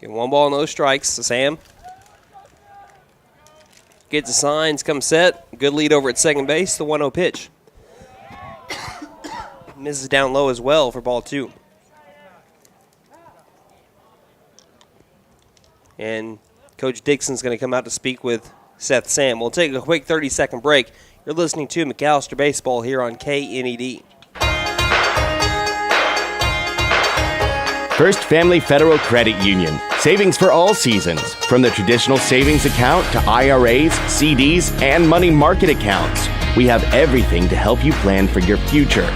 Get 1 ball, no strikes. So Sam gets the signs, comes set. Good lead over at second base. The 1-0 pitch. Misses down low as well for ball 2. And Coach Dixon's going to come out to speak with Seth Sam. We'll take a quick 30-second break. You're listening to McAlester Baseball here on KNED. First Family Federal Credit Union. Savings for all seasons. From the traditional savings account to IRAs, CDs, and money market accounts. We have everything to help you plan for your future.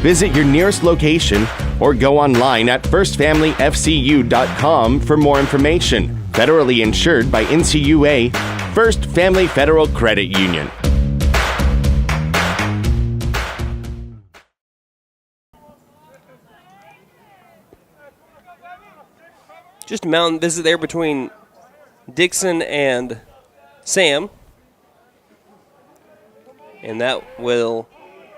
Visit your nearest location or go online at firstfamilyfcu.com for more information. Federally insured by NCUA, First Family Federal Credit Union. Just a mountain visit there between Dixon and Sam. And that will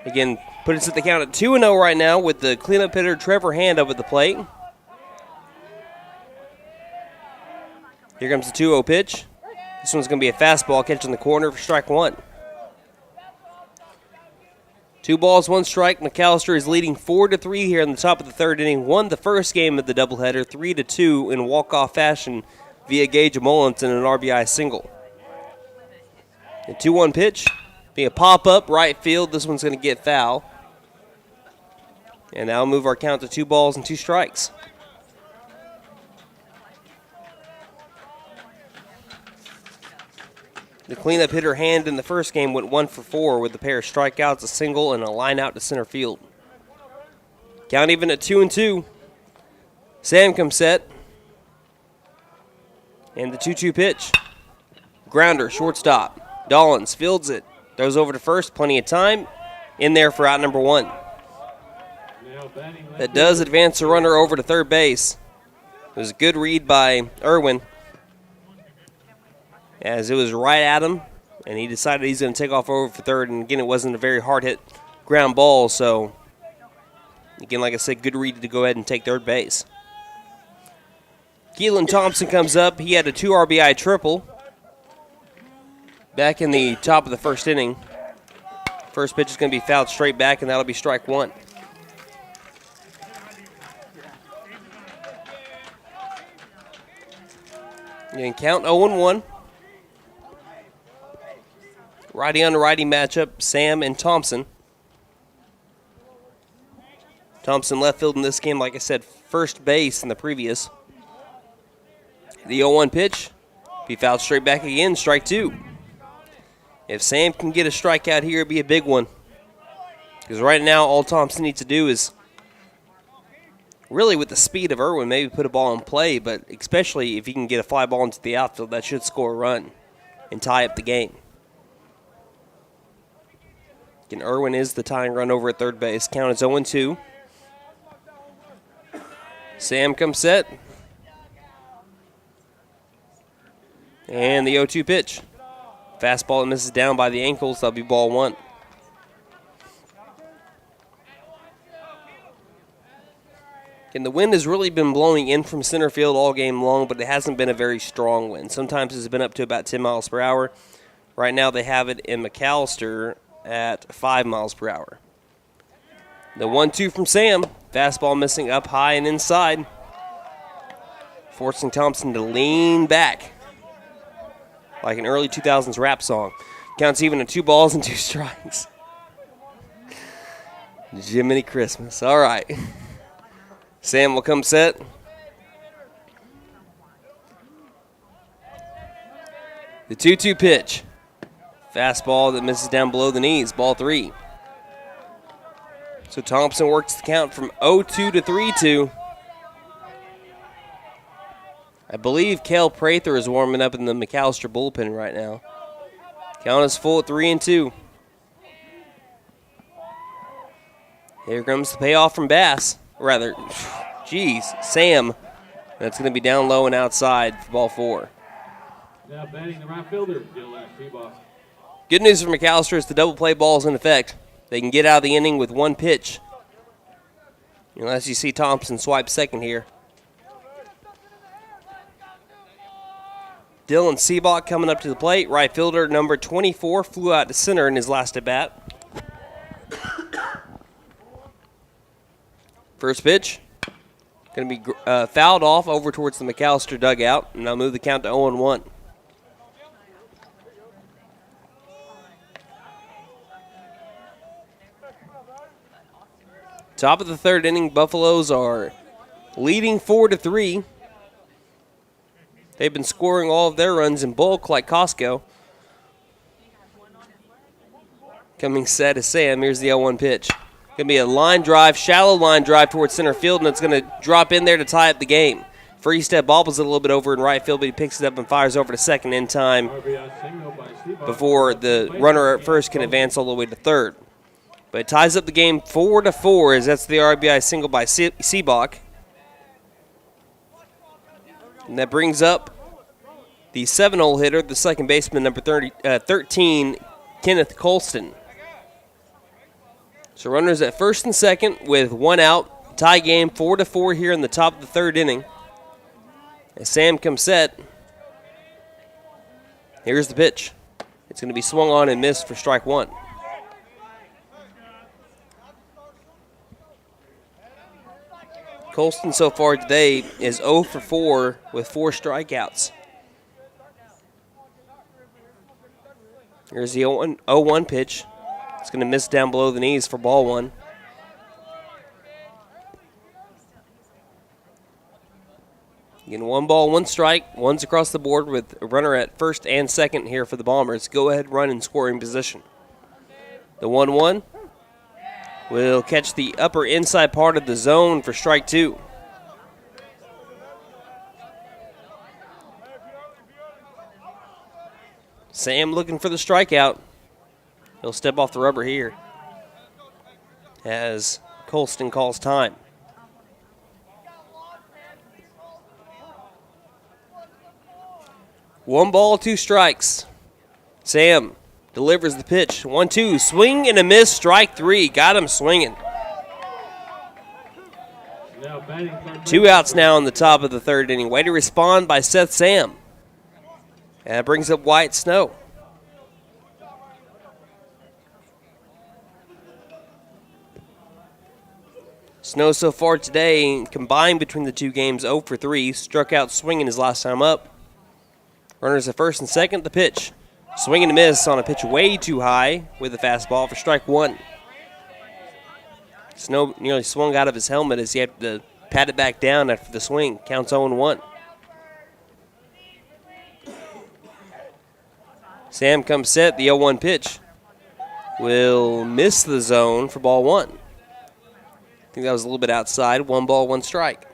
Again, put us at the count at 2-0 right now with the cleanup hitter Trevor Hand up at the plate. Here comes the 2-0 pitch. This one's going to be a fastball catching the corner for strike one. 2 balls, 1 strike. McAlester is leading 4-3 here in the top of the third inning. Won the first game of the doubleheader 3-2 in walk-off fashion via Gage Mullins and an RBI single. The 2-1 pitch, be a pop-up right field. This one's going to get foul. And now move our count to 2 balls and 2 strikes. The cleanup hitter Hand in the first game went 1 for 4 with a pair of strikeouts, a single, and a line out to center field. Count even at 2-2. Sam comes set. And the 2-2 pitch. Grounder, shortstop. Dollins fields it. Throws over to first, plenty of time. In there for out number 1. That does advance the runner over to third base. It was a good read by Irwin, as it was right at him, and he decided he's going to take off over for third. And again, it wasn't a very hard-hit ground ball, so again, like I said, good read to go ahead and take third base. Keelan Thompson comes up. He had a 2 RBI triple back in the top of the first inning. First pitch is going to be fouled straight back, and that'll be strike one. You can count 0-1. Righty on righty matchup, Sam and Thompson. Thompson left field in this game, like I said, first base in the previous. The 0-1 pitch, be fouled straight back again, strike 2. If Sam can get a strikeout here, it'd be a big one. Because right now, all Thompson needs to do is, really with the speed of Irwin, maybe put a ball in play, but especially if he can get a fly ball into the outfield, that should score a run and tie up the game. Again, Irwin is the tying run over at third base. Count is 0-2. Sam comes set. And the 0-2 pitch. Fastball that misses down by the ankles. That'll be ball 1. And the wind has really been blowing in from center field all game long, but it hasn't been a very strong wind. Sometimes it's been up to about 10 miles per hour. Right now they have it in McAlester at 5 miles per hour. The 1-2 from Sam. Fastball missing up high and inside, forcing Thompson to lean back like an early 2000s rap song. Counts even at 2 balls and 2 strikes. Jiminy Christmas. All right. Sam will come set. The 2-2 pitch. Fastball that misses down below the knees, ball 3. So Thompson works the count from 0-2 to 3-2. I believe Cale Prather is warming up in the McAlester bullpen right now. Count is full at 3-2. Here comes the payoff from Bass. Rather, Sam. That's going to be down low and outside for ball 4. Now batting the right fielder, Dylan Seabock. Good news for McAlester is the double play ball is in effect. They can get out of the inning with 1 pitch, unless you see Thompson swipe second here. Dylan Seabock coming up to the plate. Right fielder number 24 flew out to center in his last at-bat. First pitch, going to be fouled off over towards the McAlester dugout, and I'll move the count to 0-1. Top of the third inning, Buffaloes are leading 4-3. They've been scoring all of their runs in bulk like Costco. Coming set is Sam. Here's the 0-1 pitch. Going to be a line drive, shallow line drive towards center field, and it's going to drop in there to tie up the game. Free step bobbles it a little bit over in right field, but he picks it up and fires over to second in time before the runner at first can advance all the way to third. But it ties up the game 4-4, as that's the RBI single by Seabock. And that brings up the 7-hole hitter, the second baseman, number 13, Kenneth Colston. So runners at first and second with one out. Tie game 4-4 here in the top of the third inning. As Sam comes set, here's the pitch. It's going to be swung on and missed for strike one. Colston so far today is 0 for 4 with 4 strikeouts. Here's the 0-1 pitch. It's going to miss down below the knees for ball one. Again, 1 ball, 1 strike. One's across the board with a runner at first and second here for the Bombers. Go ahead, run in scoring position. The 1-1 will catch the upper inside part of the zone for strike two. Sam looking for the strikeout. He'll step off the rubber here as Colston calls time. One ball, 2 strikes. Sam delivers the pitch. 1-2, swing and a miss, strike 3. Got him swinging. 2 outs now in the top of the third inning. Way to respond by Seth Sam. And that brings up Wyatt Snow. Snow so far today, combined between the two games, 0 for 3. Struck out swinging his last time up. Runners at first and second, the pitch. Swing and a miss on a pitch way too high with a fastball for strike one. Snow nearly swung out of his helmet as he had to pat it back down after the swing. Counts 0-1. Sam comes set, the 0-1 pitch. Will miss the zone for ball one. I think that was a little bit outside. 1 ball, 1 strike.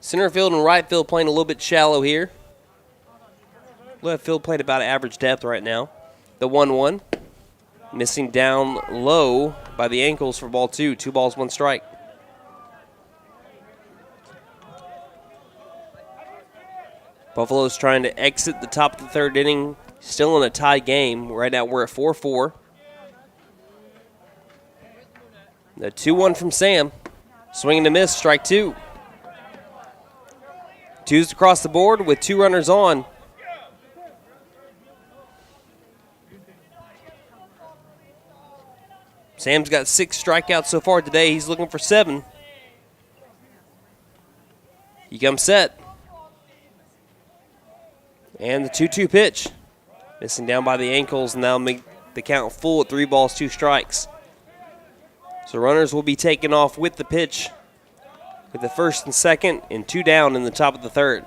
Center field and right field playing a little bit shallow here. Left field played about average depth right now. The 1-1. Missing down low by the ankles for ball two. 2 balls, 1 strike. Buffalo's trying to exit the top of the third inning. Still in a tie game. Right now we're at 4-4. The 2-1 from Sam. Swing and a miss, strike 2. 2's across the board with 2 runners on. Sam's got 6 strikeouts so far today. He's looking for 7. He comes set. And the 2-2 pitch. Missing down by the ankles, and that'll make the count full at 3 balls, 2 strikes. So runners will be taken off with the pitch, with the first and second and 2 down in the top of the third.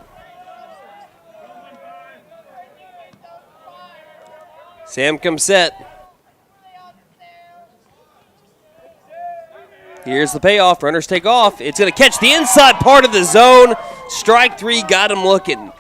Sam comes set. Here's the payoff. Runners take off. It's going to catch the inside part of the zone. Strike 3, got him looking.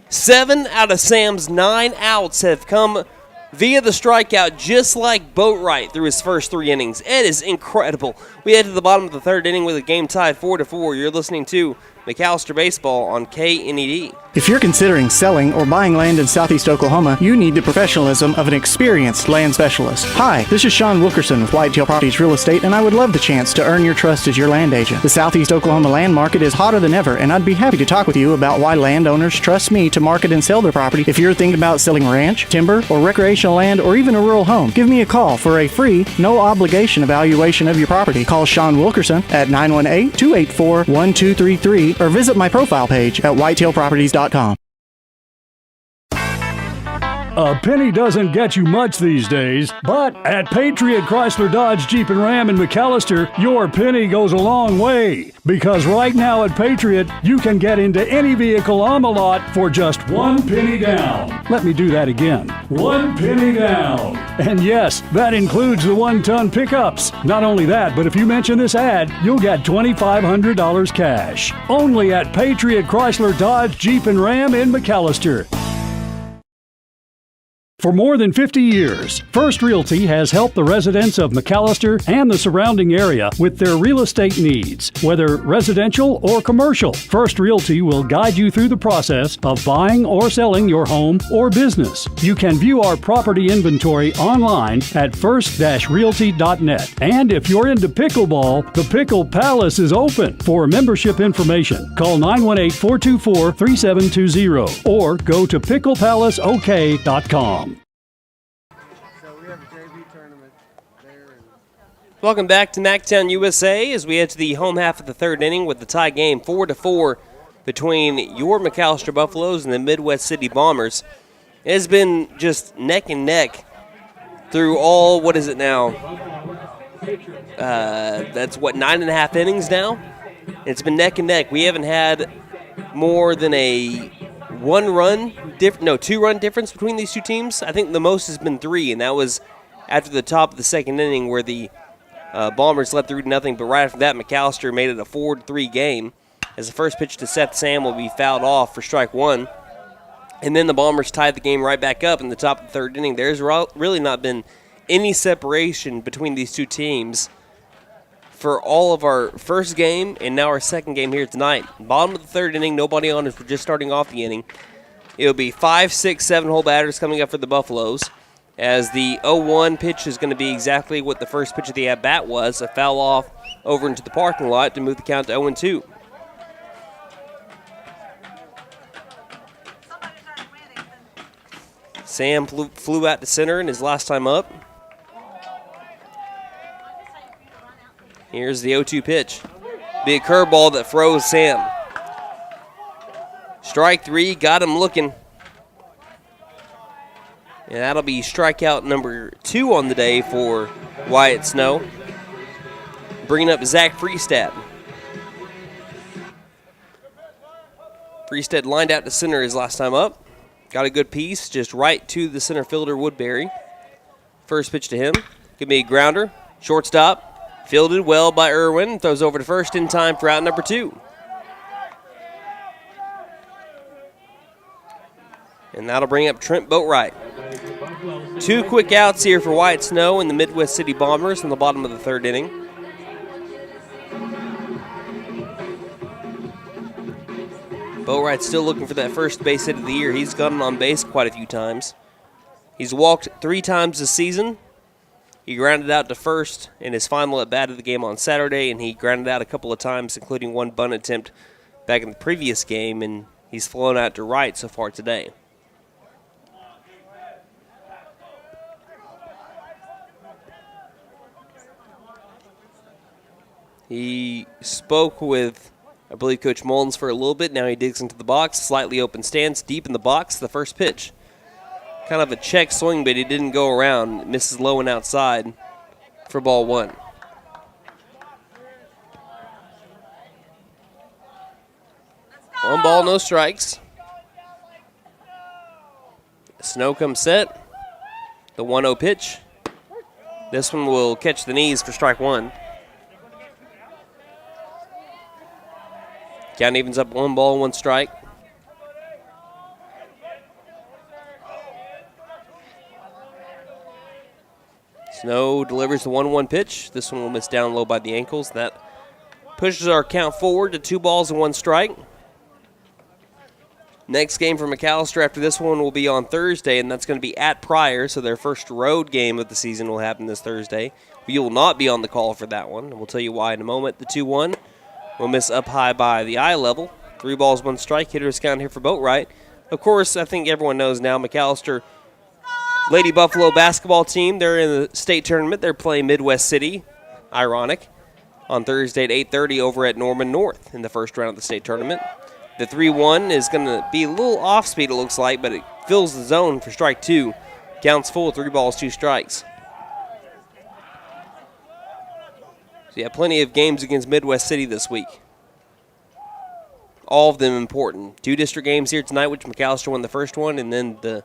7 out of Sam's 9 outs have come via the strikeout, just like Boatwright through his first 3 innings. It is incredible. We head to the bottom of the third inning with a game tied 4-4. You're listening to McAlester Baseball on KNED. If you're considering selling or buying land in Southeast Oklahoma, you need the professionalism of an experienced land specialist. Hi, this is Sean Wilkerson with Whitetail Properties Real Estate, and I would love the chance to earn your trust as your land agent. The Southeast Oklahoma land market is hotter than ever, and I'd be happy to talk with you about why landowners trust me to market and sell their property. If you're thinking about selling ranch, timber, or recreational land, or even a rural home, give me a call for a free, no-obligation evaluation of your property. Call Sean Wilkerson at 918-284-1233 or visit my profile page at whitetailproperties.com. A penny doesn't get you much these days, but at Patriot Chrysler Dodge Jeep and Ram in McAlester, your penny goes a long way. Because right now at Patriot, you can get into any vehicle on the lot for just 1 penny down. Let me do that again. 1 penny down. And yes, that includes the 1-ton pickups. Not only that, but if you mention this ad, you'll get $2,500 cash. Only at Patriot Chrysler Dodge Jeep and Ram in McAlester. For more than 50 years, First Realty has helped the residents of McAlester and the surrounding area with their real estate needs, whether residential or commercial. First Realty will guide you through the process of buying or selling your home or business. You can view our property inventory online at first-realty.net. And if you're into pickleball, the Pickle Palace is open. For membership information, call 918-424-3720 or go to picklepalaceok.com. Welcome back to MacTown, USA, as we head to the home half of the third inning with the tie game 4-4 between your McAlester Buffaloes and the Midwest City Bombers. It has been just neck and neck through all, what is it now? That's 9.5 innings now? It's been neck and neck. We haven't had more than a two-run difference between these two teams. I think the most has been 3, and that was after the top of the second inning where the Bombers led 3-0, but right after that, McAlester made it a 4-3 game as the first pitch to Seth Sam will be fouled off for strike 1. And then the Bombers tied the game right back up in the top of the third inning. There's really not been any separation between these two teams for all of our first game and now our second game here tonight. Bottom of the third inning, nobody on as we're just starting off the inning. It'll be 5, 6, 7-hole batters coming up for the Buffaloes, as the 0-1 pitch is going to be exactly what the first pitch of the at-bat was, a foul off over into the parking lot to move the count to 0-2. Sam flew out to center in his last time up. Here's the 0-2 pitch. Be a curveball that froze Sam. Strike 3, got him looking. And that'll be strikeout number 2 on the day for Wyatt Snow. Bringing up Zach Freestad. Freestad lined out to center his last time up. Got a good piece, just right to the center fielder, Woodbury. First pitch to him. Give me a grounder. Shortstop. Fielded well by Irwin. Throws over to first in time for out number 2. And that'll bring up Trent Boatwright. 2 quick outs here for Wyatt Snow and the Midwest City Bombers in the bottom of the third inning. Boatwright's still looking for that first base hit of the year. He's gotten on base quite a few times. He's walked 3 times this season. He grounded out to first in his final at-bat of the game on Saturday, and he grounded out a couple of times, including one bunt attempt back in the previous game, and he's flown out to right so far today. He spoke with, I believe, Coach Mullins for a little bit. Now he digs into the box, slightly open stance, deep in the box. The first pitch. Kind of a check swing, but he didn't go around. Misses low and outside for ball 1. One ball, no strikes. Snow comes set. The 1-0 pitch. This one will catch the knees for strike 1. Count evens up 1 ball, 1 strike. Snow delivers the 1-1 pitch. This one will miss down low by the ankles. That pushes our count forward to 2 balls and 1 strike. Next game for McAlester after this one will be on Thursday, and that's going to be at Pryor, so their first road game of the season will happen this Thursday. We will not be on the call for that one, and we'll tell you why in a moment. The 2-1 will miss up high by the eye level. 3 balls, 1 strike. Hitter's count here for Boatwright. Of course, I think everyone knows now, McAlester Lady Buffalo basketball team, they're in the state tournament. They're playing Midwest City, ironic, on Thursday at 8:30 over at Norman North in the first round of the state tournament. The 3-1 is going to be a little off speed, it looks like, but it fills the zone for strike 2. Counts full, 3 balls, 2 strikes. So yeah, plenty of games against Midwest City this week. All of them important. 2 district games here tonight, which McAlester won the first one, and then the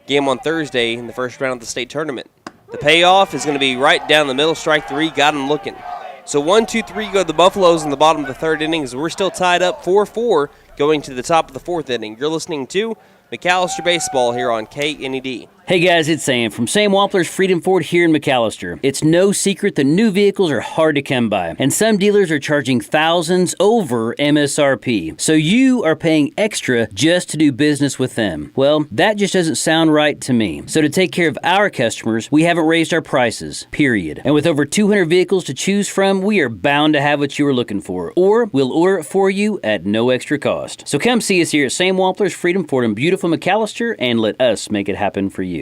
game on Thursday in the first round of the state tournament. The payoff is going to be right down the middle, strike 3, got him looking. So 1-2-3 go the Buffaloes in the bottom of the third inning as we're still tied up 4-4 going to the top of the fourth inning. You're listening to McAlester Baseball here on KNED. Hey guys, it's Sam from Sam Wampler's Freedom Ford here in McAlester. It's no secret the new vehicles are hard to come by, and some dealers are charging thousands over MSRP. So you are paying extra just to do business with them. Well, that just doesn't sound right to me. So to take care of our customers, we haven't raised our prices, period. And with over 200 vehicles to choose from, we are bound to have what you are looking for, or we'll order it for you at no extra cost. So come see us here at Sam Wampler's Freedom Ford in beautiful McAlester and let us make it happen for you.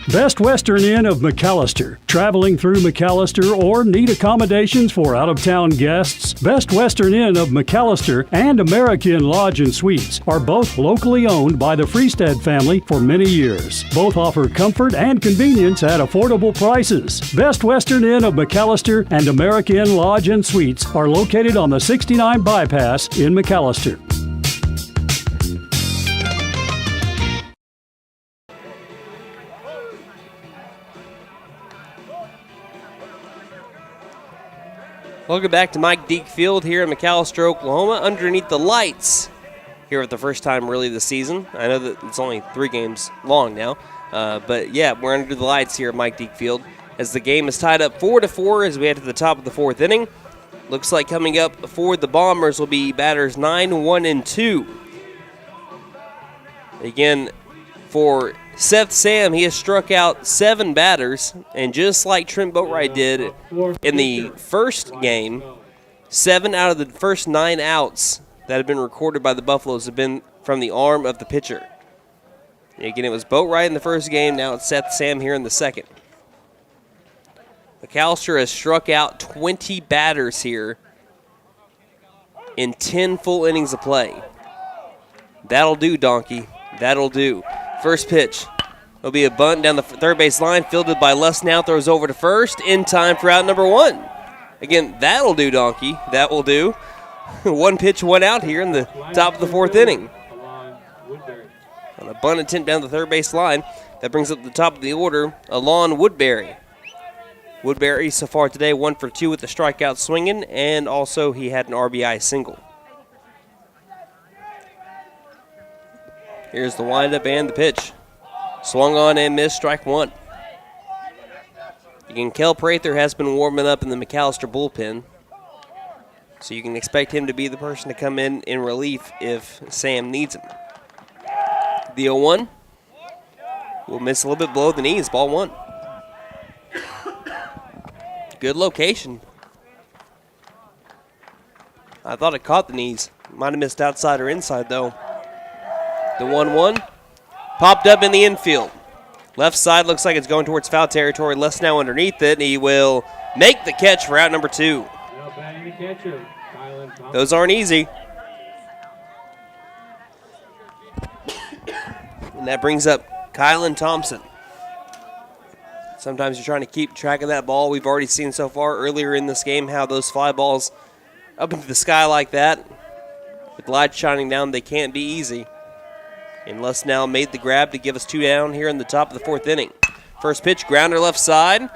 Best Western Inn of McAlester. Traveling through McAlester or need accommodations for out-of-town guests? Best Western Inn of McAlester and American Lodge and Suites are both locally owned by the Freestead family for many years. Both offer comfort and convenience at affordable prices. Best Western Inn of McAlester and American Lodge and Suites are located on the 69 Bypass in McAlester. Welcome back to Mike Deke Field here in McAlester, Oklahoma, underneath the lights here for the first time really this season. I know that it's only 3 games long now, but yeah, we're under the lights here at Mike Deke Field as the game is tied up 4-4 as we head to the top of the 4th inning. Looks like coming up for the Bombers will be batters 9, 1, and 2. Again, for Seth Sam, he has struck out 7 batters, and just like Trent Boatwright did in the first game, 7 out of the first 9 outs that have been recorded by the Buffaloes have been from the arm of the pitcher. Again, it was Boatwright in the first game, now it's Seth Sam here in the second. McAlester has struck out 20 batters here in 10 full innings of play. That'll do, Donkey. That'll do. First pitch. It'll be a bunt down the third base line, fielded by Les Now, throws over to first, in time for out number 1. Again, that'll do, Donkey. That will do. 1 pitch, 1 out here in the top of the 4th inning. On a bunt attempt down the third base line, that brings up the top of the order, Alon Woodbury. Woodbury so far today 1 for 2 with the strikeout swinging, and also he had an RBI single. Here's the windup and the pitch. Swung on and missed, strike 1. Again, Kel Prather has been warming up in the McAlester bullpen, so you can expect him to be the person to come in relief if Sam needs him. The 0-1 will miss a little bit below the knees, ball 1. Good location. I thought it caught the knees. Might have missed outside or inside, though. The 1-1 popped up in the infield. Left side looks like it's going towards foul territory. Les Now underneath it. He will make the catch for out number 2. Those aren't easy. And that brings up Kylan Thompson. Sometimes you're trying to keep track of that ball. We've already seen so far earlier in this game how those fly balls up into the sky like that, with light shining down, they can't be easy. And Les Now made the grab to give us 2 down here in the top of the 4th inning. First pitch, grounder left side.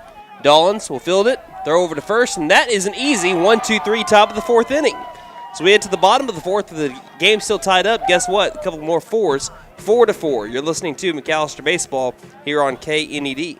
Dollins will field it, throw over to first, and that is an easy 1-2-3 top of the 4th inning. So we head to the bottom of the 4th, the game still tied up. Guess what? A couple more 4s, 4-4. You're listening to McAlester Baseball here on KNED.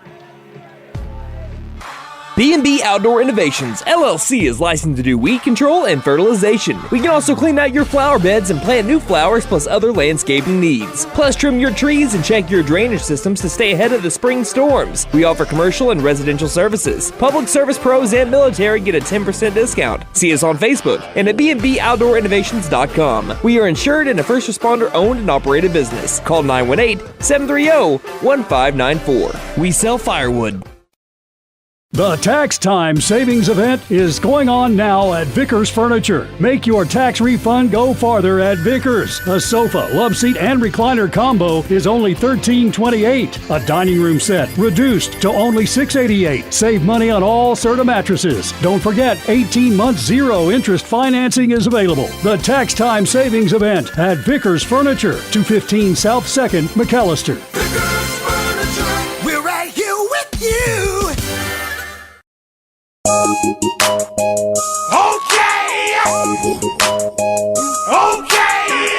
B&B Outdoor Innovations, LLC is licensed to do weed control and fertilization. We can also clean out your flower beds and plant new flowers plus other landscaping needs. Plus trim your trees and check your drainage systems to stay ahead of the spring storms. We offer commercial and residential services. Public service pros and military get a 10% discount. See us on Facebook and at bnbouttoorinnovations.com. We are insured and a first responder owned and operated business. Call 918-730-1594. We sell firewood. The Tax Time Savings Event is going on now at Vickers Furniture. Make your tax refund go farther at Vickers. A sofa, love seat, and recliner combo is only $13.28. A dining room set reduced to only $6.88. Save money on all Serta mattresses. Don't forget, 18 months zero interest financing is available. The Tax Time Savings Event at Vickers Furniture, 215 South 2nd, McAlester. Vickers Furniture, we're right here with you.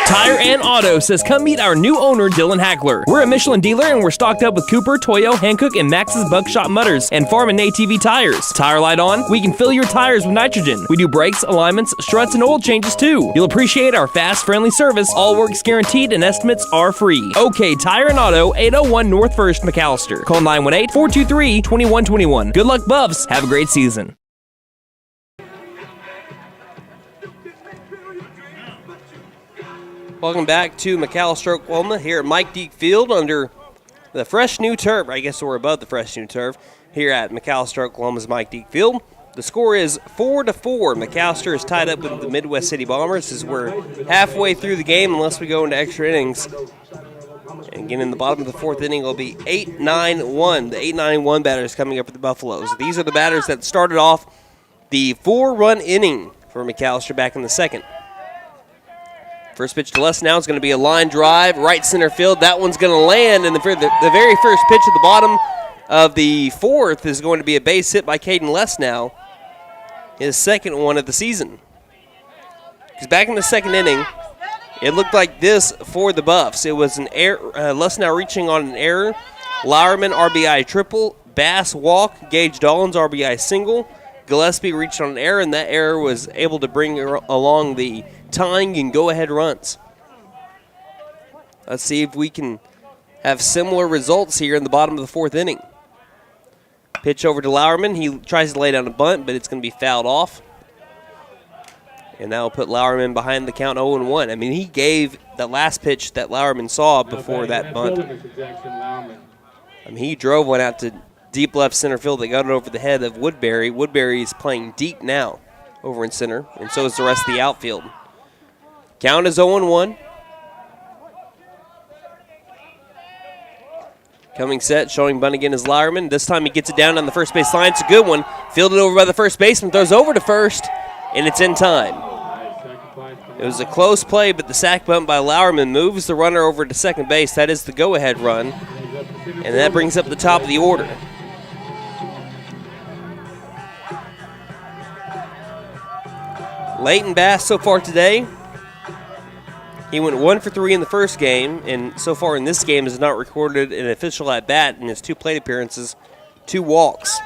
Tire and Auto says come meet our new owner, Dylan Hackler. We're a Michelin dealer and we're stocked up with Cooper, Toyo, Hankook, and Max's Buckshot Mutters and Farm and ATV tires. Tire light on? We can fill your tires with nitrogen. We do brakes, alignments, struts, and oil changes too. You'll appreciate our fast, friendly service. All work's guaranteed and estimates are free. OK Tire and Auto, 801 North 1st, McAlester. Call 918-423-2121. Good luck, Buffs. Have a great season. Welcome back to McAlester, Oklahoma, here at Mike Deek Field under the fresh new turf. I guess we're above the fresh new turf here at McAlester, Oklahoma's Mike Deek Field. The score is 4-4. McAlester is tied up with the Midwest City Bombers as we're halfway through the game unless we go into extra innings. And again, in the bottom of the fourth inning, it'll be 8-9-1. The 8-9-1 batters coming up for the Buffaloes. These are the batters that started off the 4-run inning for McAlester back in the second. First pitch to Les now is going to be a line drive, right center field. That one's going to land, and the very first pitch at the bottom of the fourth is going to be a base hit by Caden Lesnow, his second one of the season. Because back in the second inning, it looked like this for the Buffs. It was an error, Lesnow reaching on an error, Lauerman RBI triple, Bass walk, Gage Dollins RBI single, Gillespie reached on an error, and that error was able to bring along the tying and go-ahead runs. Let's see if we can have similar results here in the bottom of the fourth inning. Pitch over to Lauerman. He tries to lay down a bunt, but it's going to be fouled off. And that will put Lauerman behind the count 0-1. I mean, he gave the last pitch that Lauerman saw before that bunt. I mean, he drove one out to deep left center field that got it over the head of Woodbury. Woodbury is playing deep now over in center, and so is the rest of the outfield. Count is 0-1. Coming set, showing bunt again is Lauerman. This time he gets it down on the first base line. It's a good one. Fielded over by the first baseman, throws over to first, and it's in time. It was a close play, but the sac bunt by Lauerman moves the runner over to second base. That is the go-ahead run, and that brings up the top of the order. Leighton Bass so far today, he went 1 for 3 in the first game, and so far in this game has not recorded an official at-bat in his 2 plate appearances, 2 walks.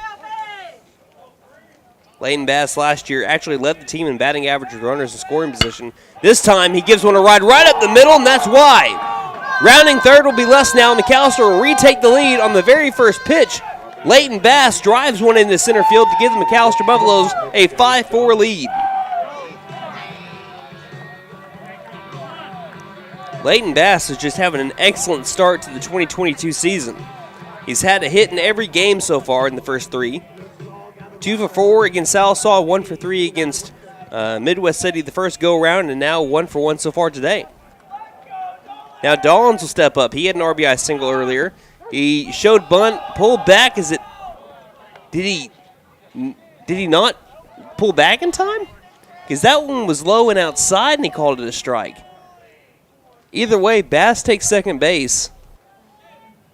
Leighton Bass last year actually led the team in batting average with runners in scoring position. This time he gives one a ride right up the middle, and that's why. Rounding third will be Lesnow. McAlester will retake the lead on the very first pitch. Leighton Bass drives one into center field to give the McAlester Buffaloes a 5-4 lead. Leighton Bass is just having an excellent start to the 2022 season. He's had a hit in every game so far in the first 3. 2 for 4 against Sallisaw, 1 for 3 against Midwest City the first go-around, and now 1 for 1 so far today. Now Dollins will step up. He had an RBI single earlier. He showed bunt, pulled back. Did he not pull back in time? Because that one was low and outside, and he called it a strike. Either way, Bass takes second base.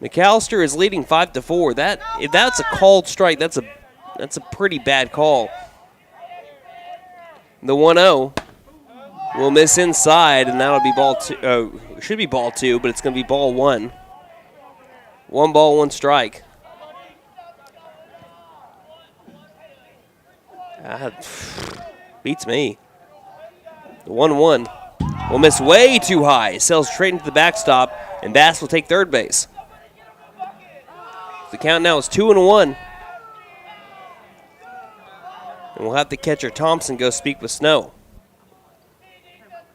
McAlester is leading 5-4. If that's a called strike, that's a pretty bad call. The 1-0 will miss inside, and that'll be ball 2. Should be ball 2, but it's going to be ball 1. 1 ball, 1 strike. Beats me. The 1-1 will miss way too high. Sails straight into the backstop, and Bass will take third base. The count now is 2-1. And we'll have the catcher Thompson go speak with Snow.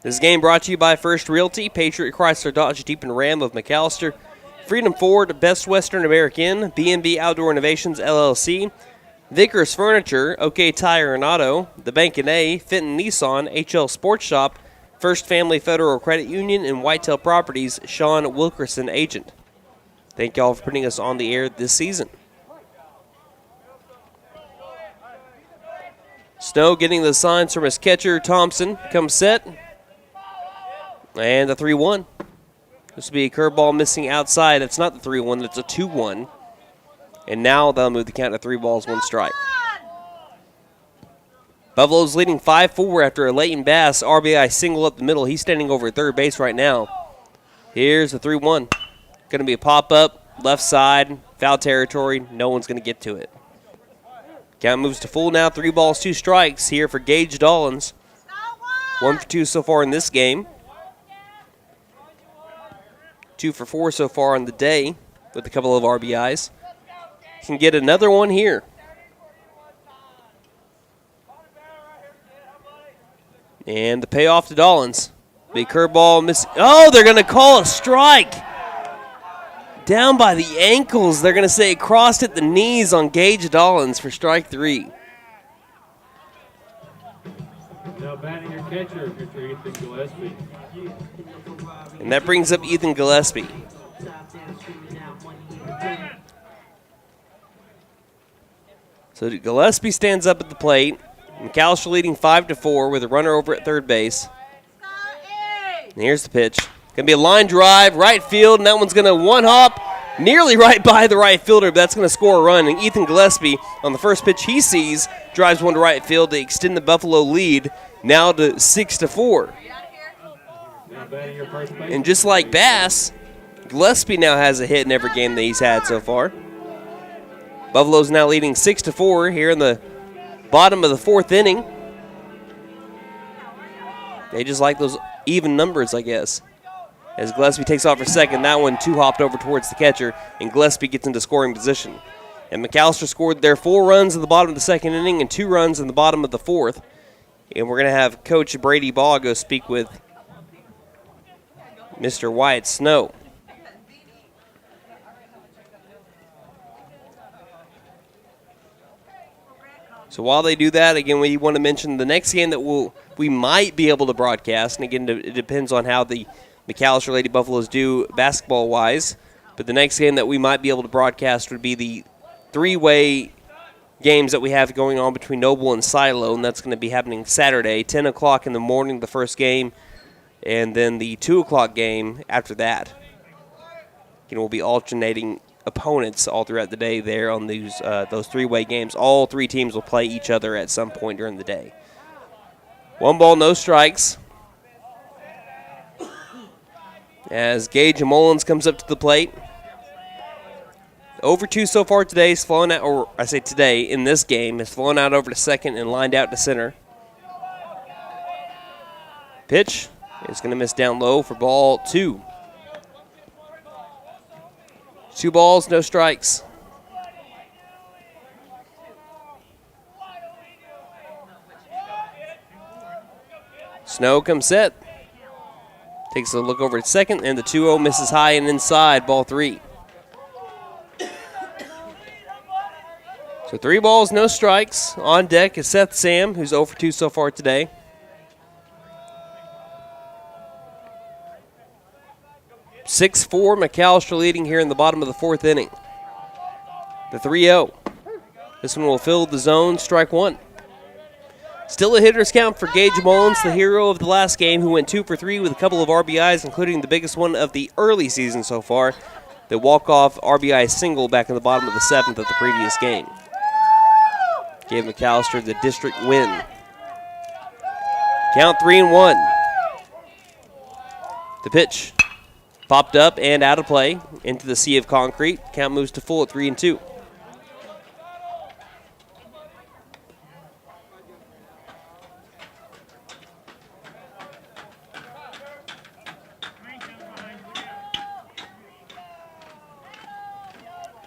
This game brought to you by First Realty, Patriot Chrysler Dodge Jeep and Ram of McAlester, Freedom Ford, Best Western American, B&B Outdoor Innovations LLC, Vickers Furniture, OK Tire and Auto, The Bank & A, Fenton Nissan, HL Sports Shop, First Family Federal Credit Union, and Whitetail Properties, Sean Wilkerson, agent. Thank y'all for putting us on the air this season. Snow getting the signs from his catcher, Thompson, comes set. And the 3-1. This will be a curveball missing outside. It's not the 3-1, it's a 2-1. And now they'll move the count to 3 balls, 1 strike. Buffalo's leading 5-4 after a Leighton Bass RBI single up the middle. He's standing over at third base right now. Here's the 3-1. Going to be a pop-up, left side, foul territory. No one's going to get to it. Count moves to full now. 3 balls, 2 strikes here for Gage Dollins. 1 for 2 so far in this game. 2 for 4 so far on the day with a couple of RBIs. Can get another one here. And the payoff to Dollins. Big curveball miss. Oh, they're going to call a strike. Down by the ankles. They're going to say it crossed at the knees on Gage Dollins for strike 3. Now batting your catcher, Mr. Ethan Gillespie. And that brings up Ethan Gillespie. So Gillespie stands up at the plate. McAlester leading 5-4 with a runner over at third base. And here's the pitch. Going to be a line drive, right field, and that one's going to one-hop nearly right by the right fielder, but that's going to score a run. And Ethan Gillespie, on the first pitch he sees, drives one to right field to extend the Buffalo lead, now to 6-4. And just like Bass, Gillespie now has a hit in every game that he's had so far. Buffalo's now leading 6-4 here in the bottom of the 4th inning. They just like those even numbers, I guess. As Gillespie takes off for second, that one 2-hopped over towards the catcher, and Gillespie gets into scoring position. And McAlester scored their 4 runs in the bottom of the 2nd inning and 2 runs in the bottom of the 4th. And we're going to have Coach Brady Ball go speak with Mr. Wyatt Snow. So while they do that, again, we want to mention the next game that we might be able to broadcast. And again, it depends on how the McAlester Lady Buffaloes do basketball-wise. But the next game that we might be able to broadcast would be the 3-way games that we have going on between Noble and Silo, and that's going to be happening Saturday, 10 o'clock in the morning, the first game, and then the 2 o'clock game after that. We'll be alternating opponents all throughout the day there on those 3-way games. All 3 teams will play each other at some point during the day. 1 ball, no strikes. As Gage Mullins comes up to the plate. Over 2 so far today is flowing out, or I say today, in this game, is flowing out over to second and lined out to center. Pitch is going to miss down low for ball 2. 2 balls, no strikes. Snow comes set. Takes a look over at second, and the 2-0 misses high and inside, ball 3. So 3 balls, no strikes. On deck is Seth Sam, who's 0 for 2 so far today. (6-4) McAlester leading here in the bottom of the 4th inning. The 3-0. This one will fill the zone, strike 1. Still a hitter's count for Gage Mullins, the hero of the last game, who went 2 for 3 with a couple of RBIs, including the biggest one of the early season so far, the walk-off RBI single back in the bottom of the 7th of the previous game. Gave McAlester the district win. Count 3-1. The pitch popped up and out of play into the sea of concrete. Count moves to full at 3-2.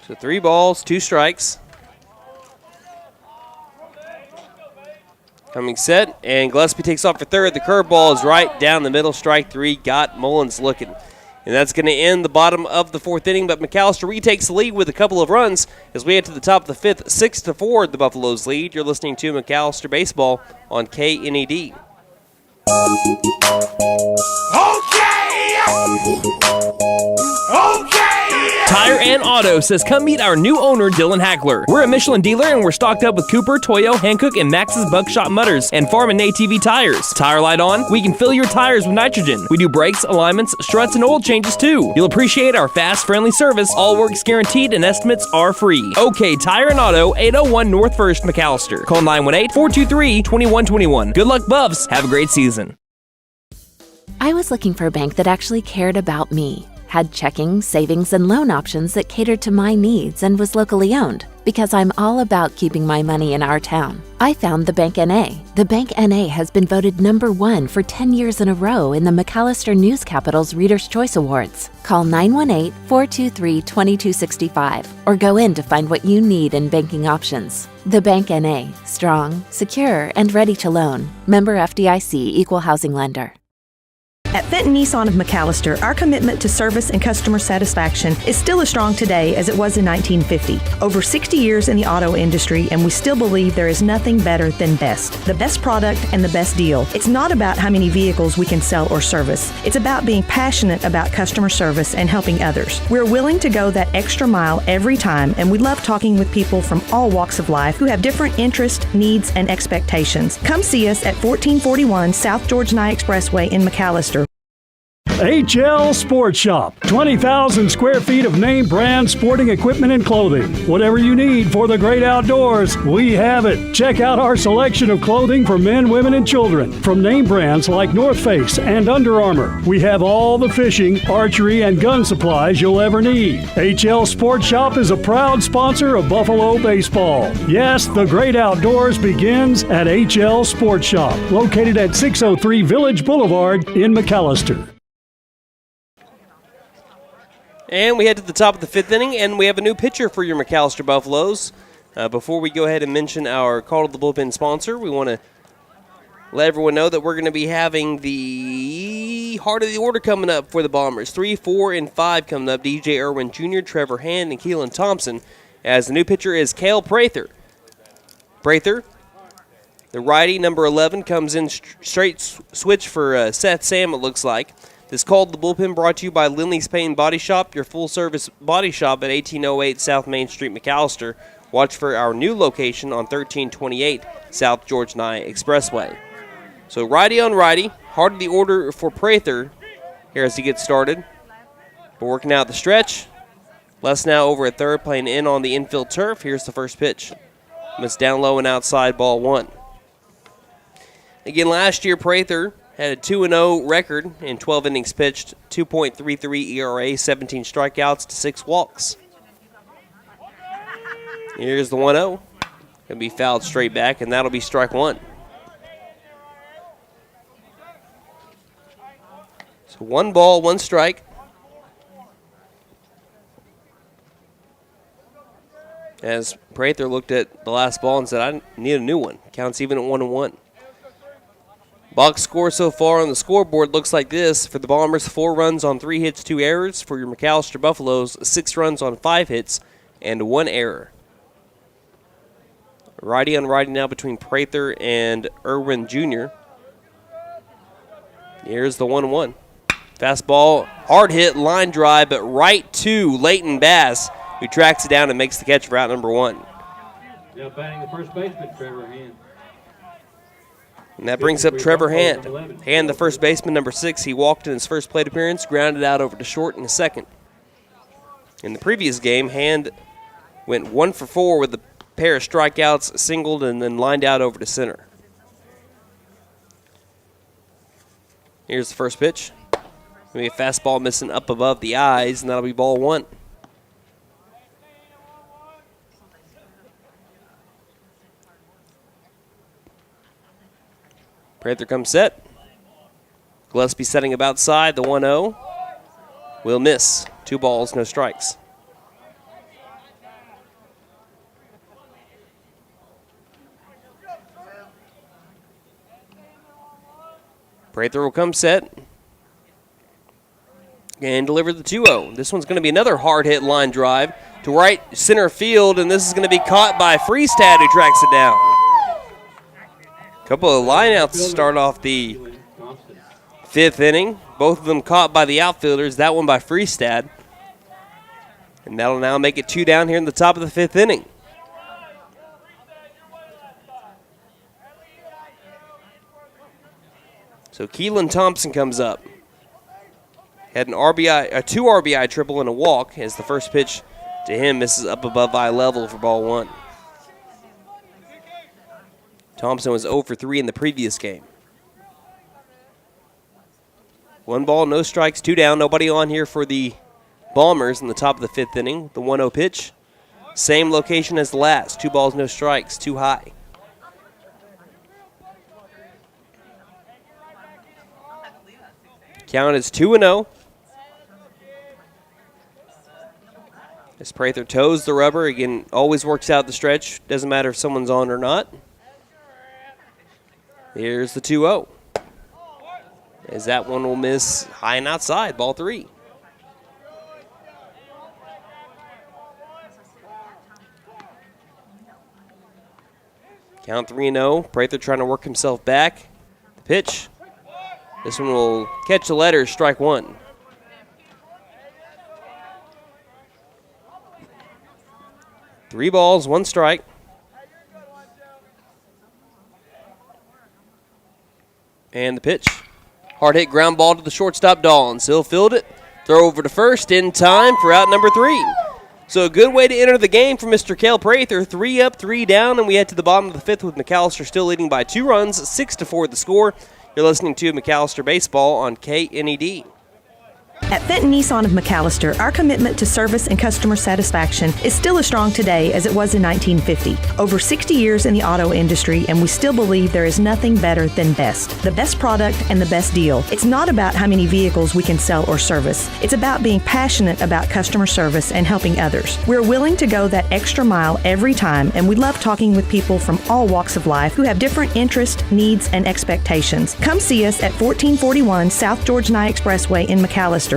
So 3 balls, 2 strikes. Coming set, and Gillespie takes off for third. The curveball is right down the middle, strike 3. Got Mullins looking. And that's going to end the bottom of the 4th inning, but McAlester retakes the lead with a couple of runs as we head to the top of the 5th, 6-4, the Buffaloes lead. You're listening to McAlester Baseball on KNED. Okay! Tire and Auto says come meet our new owner, Dylan Hackler. We're a Michelin dealer and we're stocked up with Cooper, Toyo, Hankook, and Max's Buckshot Mutters and Farm and ATV tires. Tire light on, we can fill your tires with nitrogen. We do brakes, alignments, struts, and oil changes too. You'll appreciate our fast, friendly service. All work's guaranteed and estimates are free. OK Tire and Auto, 801 North 1st, McAlester. Call 918-423-2121. Good luck, Buffs. Have a great season. I was looking for a bank that actually cared about me, had checking, savings, and loan options that catered to my needs and was locally owned, because I'm all about keeping my money in our town. I found the Bank NA. The Bank NA has been voted #1 for 10 years in a row in the McAlester News Capital's Reader's Choice Awards. Call 918-423-2265 or go in to find what you need in banking options. The Bank NA, strong, secure, and ready to loan. Member FDIC, Equal Housing Lender. At Fenton Nissan of McAlester, our commitment to service and customer satisfaction is still as strong today as it was in 1950. Over 60 years in the auto industry, and we still believe there is nothing better than best. The best product and the best deal. It's not about how many vehicles we can sell or service. It's about being passionate about customer service and helping others. We're willing to go that extra mile every time, and we love talking with people from all walks of life who have different interests, needs, and expectations. Come see us at 1441 South George Nye Expressway in McAlester. HL Sports Shop. 20,000 square feet of name brand sporting equipment and clothing. Whatever you need for the great outdoors, we have it. Check out our selection of clothing for men, women, and children. From name brands like North Face and Under Armour, we have all the fishing, archery, and gun supplies you'll ever need. HL Sports Shop is a proud sponsor of Buffalo baseball. Yes, the great outdoors begins at HL Sports Shop, located at 603 Village Boulevard in McAlester. And we head to the top of the 5th inning, and we have a new pitcher for your McAlester Buffaloes. Before we go ahead and mention our Call to the Bullpen sponsor, we want to let everyone know that we're going to be having the heart of the order coming up for the Bombers. 3, 4, and 5 coming up. DJ Irwin Jr., Trevor Hand, and Keelan Thompson, as the new pitcher is Cale Prather. Prather, the righty, number 11, comes in straight switch for Seth Sam, it looks like. This Call to the Bullpen brought to you by Lindley's Paint Body Shop, your full-service body shop at 1808 South Main Street, McAlester. Watch for our new location on 1328 South George Nye Expressway. So righty on righty, heart of the order for Prather here as he gets started. We're working out the stretch. Les now over at third, playing in on the infield turf. Here's the first pitch. It's down low and outside, ball 1. Again, last year, Prather had a 2-0 record in 12 innings pitched, 2.33 ERA, 17 strikeouts to 6 walks. Here's the 1-0. Going to be fouled straight back, and that'll be strike 1. So 1 ball, 1 strike. As Prather looked at the last ball and said, I need a new one. Counts even at 1-1. Box score so far on the scoreboard looks like this. For the Bombers, 4 runs on 3 hits, 2 errors. For your McAlester Buffaloes, 6 runs on 5 hits and 1 error. Righty on righty now between Prather and Irwin Jr. Here's the 1-1. Fastball, hard hit, line drive, but right to Leighton Bass, who tracks it down and makes the catch for out number 1. Now batting the first baseman, Trevor Hand. And that brings up Trevor Hand. Hand, the first baseman, number 6. He walked in his first plate appearance, grounded out over to short in the second. In the previous game, Hand went 1 for 4 with a pair of strikeouts, singled, and then lined out over to center. Here's the first pitch. Maybe a fastball missing up above the eyes, and that'll be ball 1. Prather comes set. Gillespie setting up outside, the 1-0. Will miss. 2 balls, no strikes. Prather will come set and deliver the 2-0. This one's going to be another hard hit line drive to right center field, and this is going to be caught by Freestad, who tracks it down. Couple of lineouts to start off the 5th inning. Both of them caught by the outfielders. That one by Freestad. And that'll now make it 2 down here in the top of the 5th inning. So Keelan Thompson comes up. Had an RBI, a 2 RBI triple and a walk as the first pitch to him misses up above eye level for ball 1. Thompson was 0 for 3 in the previous game. 1 ball, no strikes, 2 down. Nobody on here for the Bombers in the top of the 5th inning. The 1-0 pitch. Same location as the last. 2 balls, no strikes, too high. Count is 2-0. As Prather toes the rubber, again, always works out the stretch. Doesn't matter if someone's on or not. Here's the 2-0. As that one will miss high and outside, ball 3. Count 3-0. Prather trying to work himself back. The pitch. This one will catch the letters, strike 1. Three balls, 1 strike. And the pitch. Hard hit ground ball to the shortstop, Dawlins. He'll field it. Throw over to first in time for out number 3. So a good way to enter the game for Mr. Cale Prather. 3 up, 3 down, and we head to the bottom of the 5th with McAlester still leading by 2 runs, 6-4 the score. You're listening to McAlester Baseball on KNED. At Fenton Nissan of McAlester, our commitment to service and customer satisfaction is still as strong today as it was in 1950. Over 60 years in the auto industry, and we still believe there is nothing better than best. The best product and the best deal. It's not about how many vehicles we can sell or service. It's about being passionate about customer service and helping others. We're willing to go that extra mile every time, and we love talking with people from all walks of life who have different interests, needs, and expectations. Come see us at 1441 South George Nye Expressway in McAlester.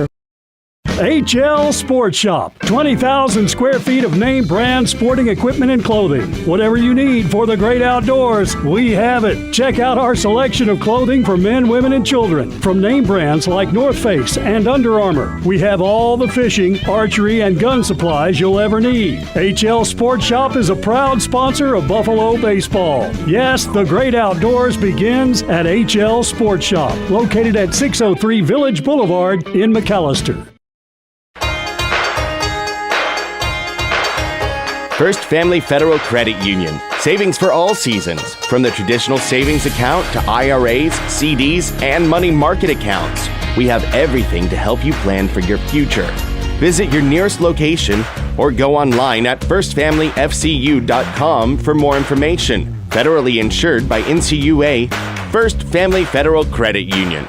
HL Sports Shop. 20,000 square feet of name brand sporting equipment and clothing. Whatever you need for the great outdoors, we have it. Check out our selection of clothing for men, women, and children. From name brands like North Face and Under Armour. We have all the fishing, archery, and gun supplies you'll ever need. HL Sports Shop is a proud sponsor of Buffalo Baseball. Yes, the great outdoors begins at HL Sports Shop, located at 603 Village Boulevard in McAlester. First Family Federal Credit Union. Savings for all seasons. From the traditional savings account to IRAs, CDs, and money market accounts. We have everything to help you plan for your future. Visit your nearest location or go online at firstfamilyfcu.com for more information. Federally insured by NCUA. First Family Federal Credit Union.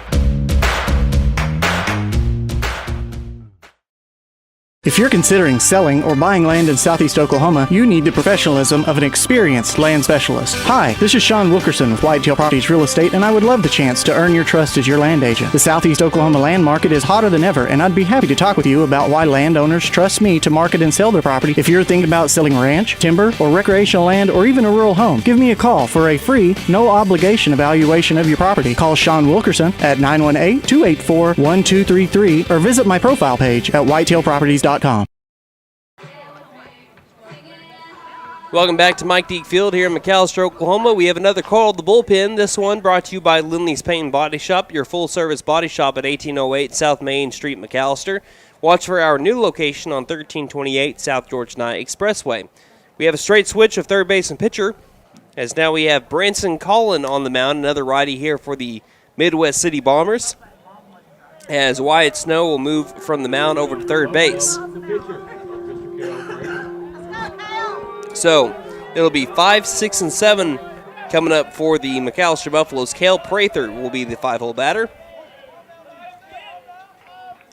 If you're considering selling or buying land in Southeast Oklahoma, you need the professionalism of an experienced land specialist. Hi, this is Sean Wilkerson with Whitetail Properties Real Estate, and I would love the chance to earn your trust as your land agent. The Southeast Oklahoma land market is hotter than ever, and I'd be happy to talk with you about why landowners trust me to market and sell their property. If you're thinking about selling ranch, timber, or recreational land, or even a rural home, give me a call for a free, no-obligation evaluation of your property. Call Sean Wilkerson at 918-284-1233 or visit my profile page at whitetailproperties.com. Welcome back to Mike Deek Field here in McAlester, Oklahoma. We have another call to the bullpen. This one brought to you by Lindley's Paint and Body Shop, your full-service body shop at 1808 South Main Street, McAlester. Watch for our new location on 1328 South George Nye Expressway. We have a straight switch of third base and pitcher, as now we have Branson Collin on the mound, another righty here for the Midwest City Bombers, as Wyatt Snow will move from the mound over to third base. So it'll be 5, 6, and 7 coming up for the McAlester Buffaloes. Cale Prather will be the 5-hole batter.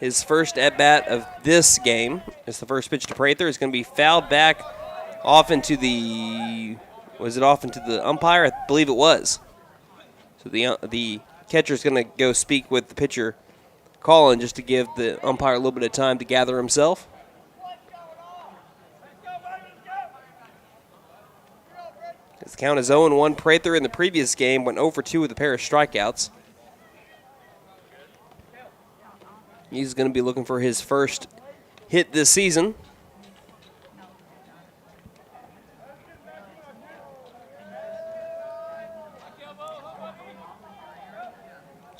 His first at-bat of this game is the first pitch to Prather. Is going to be fouled back off into the, was it off into the umpire? I believe it was. So the catcher's going to go speak with the pitcher, Collin, just to give the umpire a little bit of time to gather himself. His count is 0-1. Prather in the previous game went 0 for 2 with a pair of strikeouts. He's going to be looking for his first hit this season.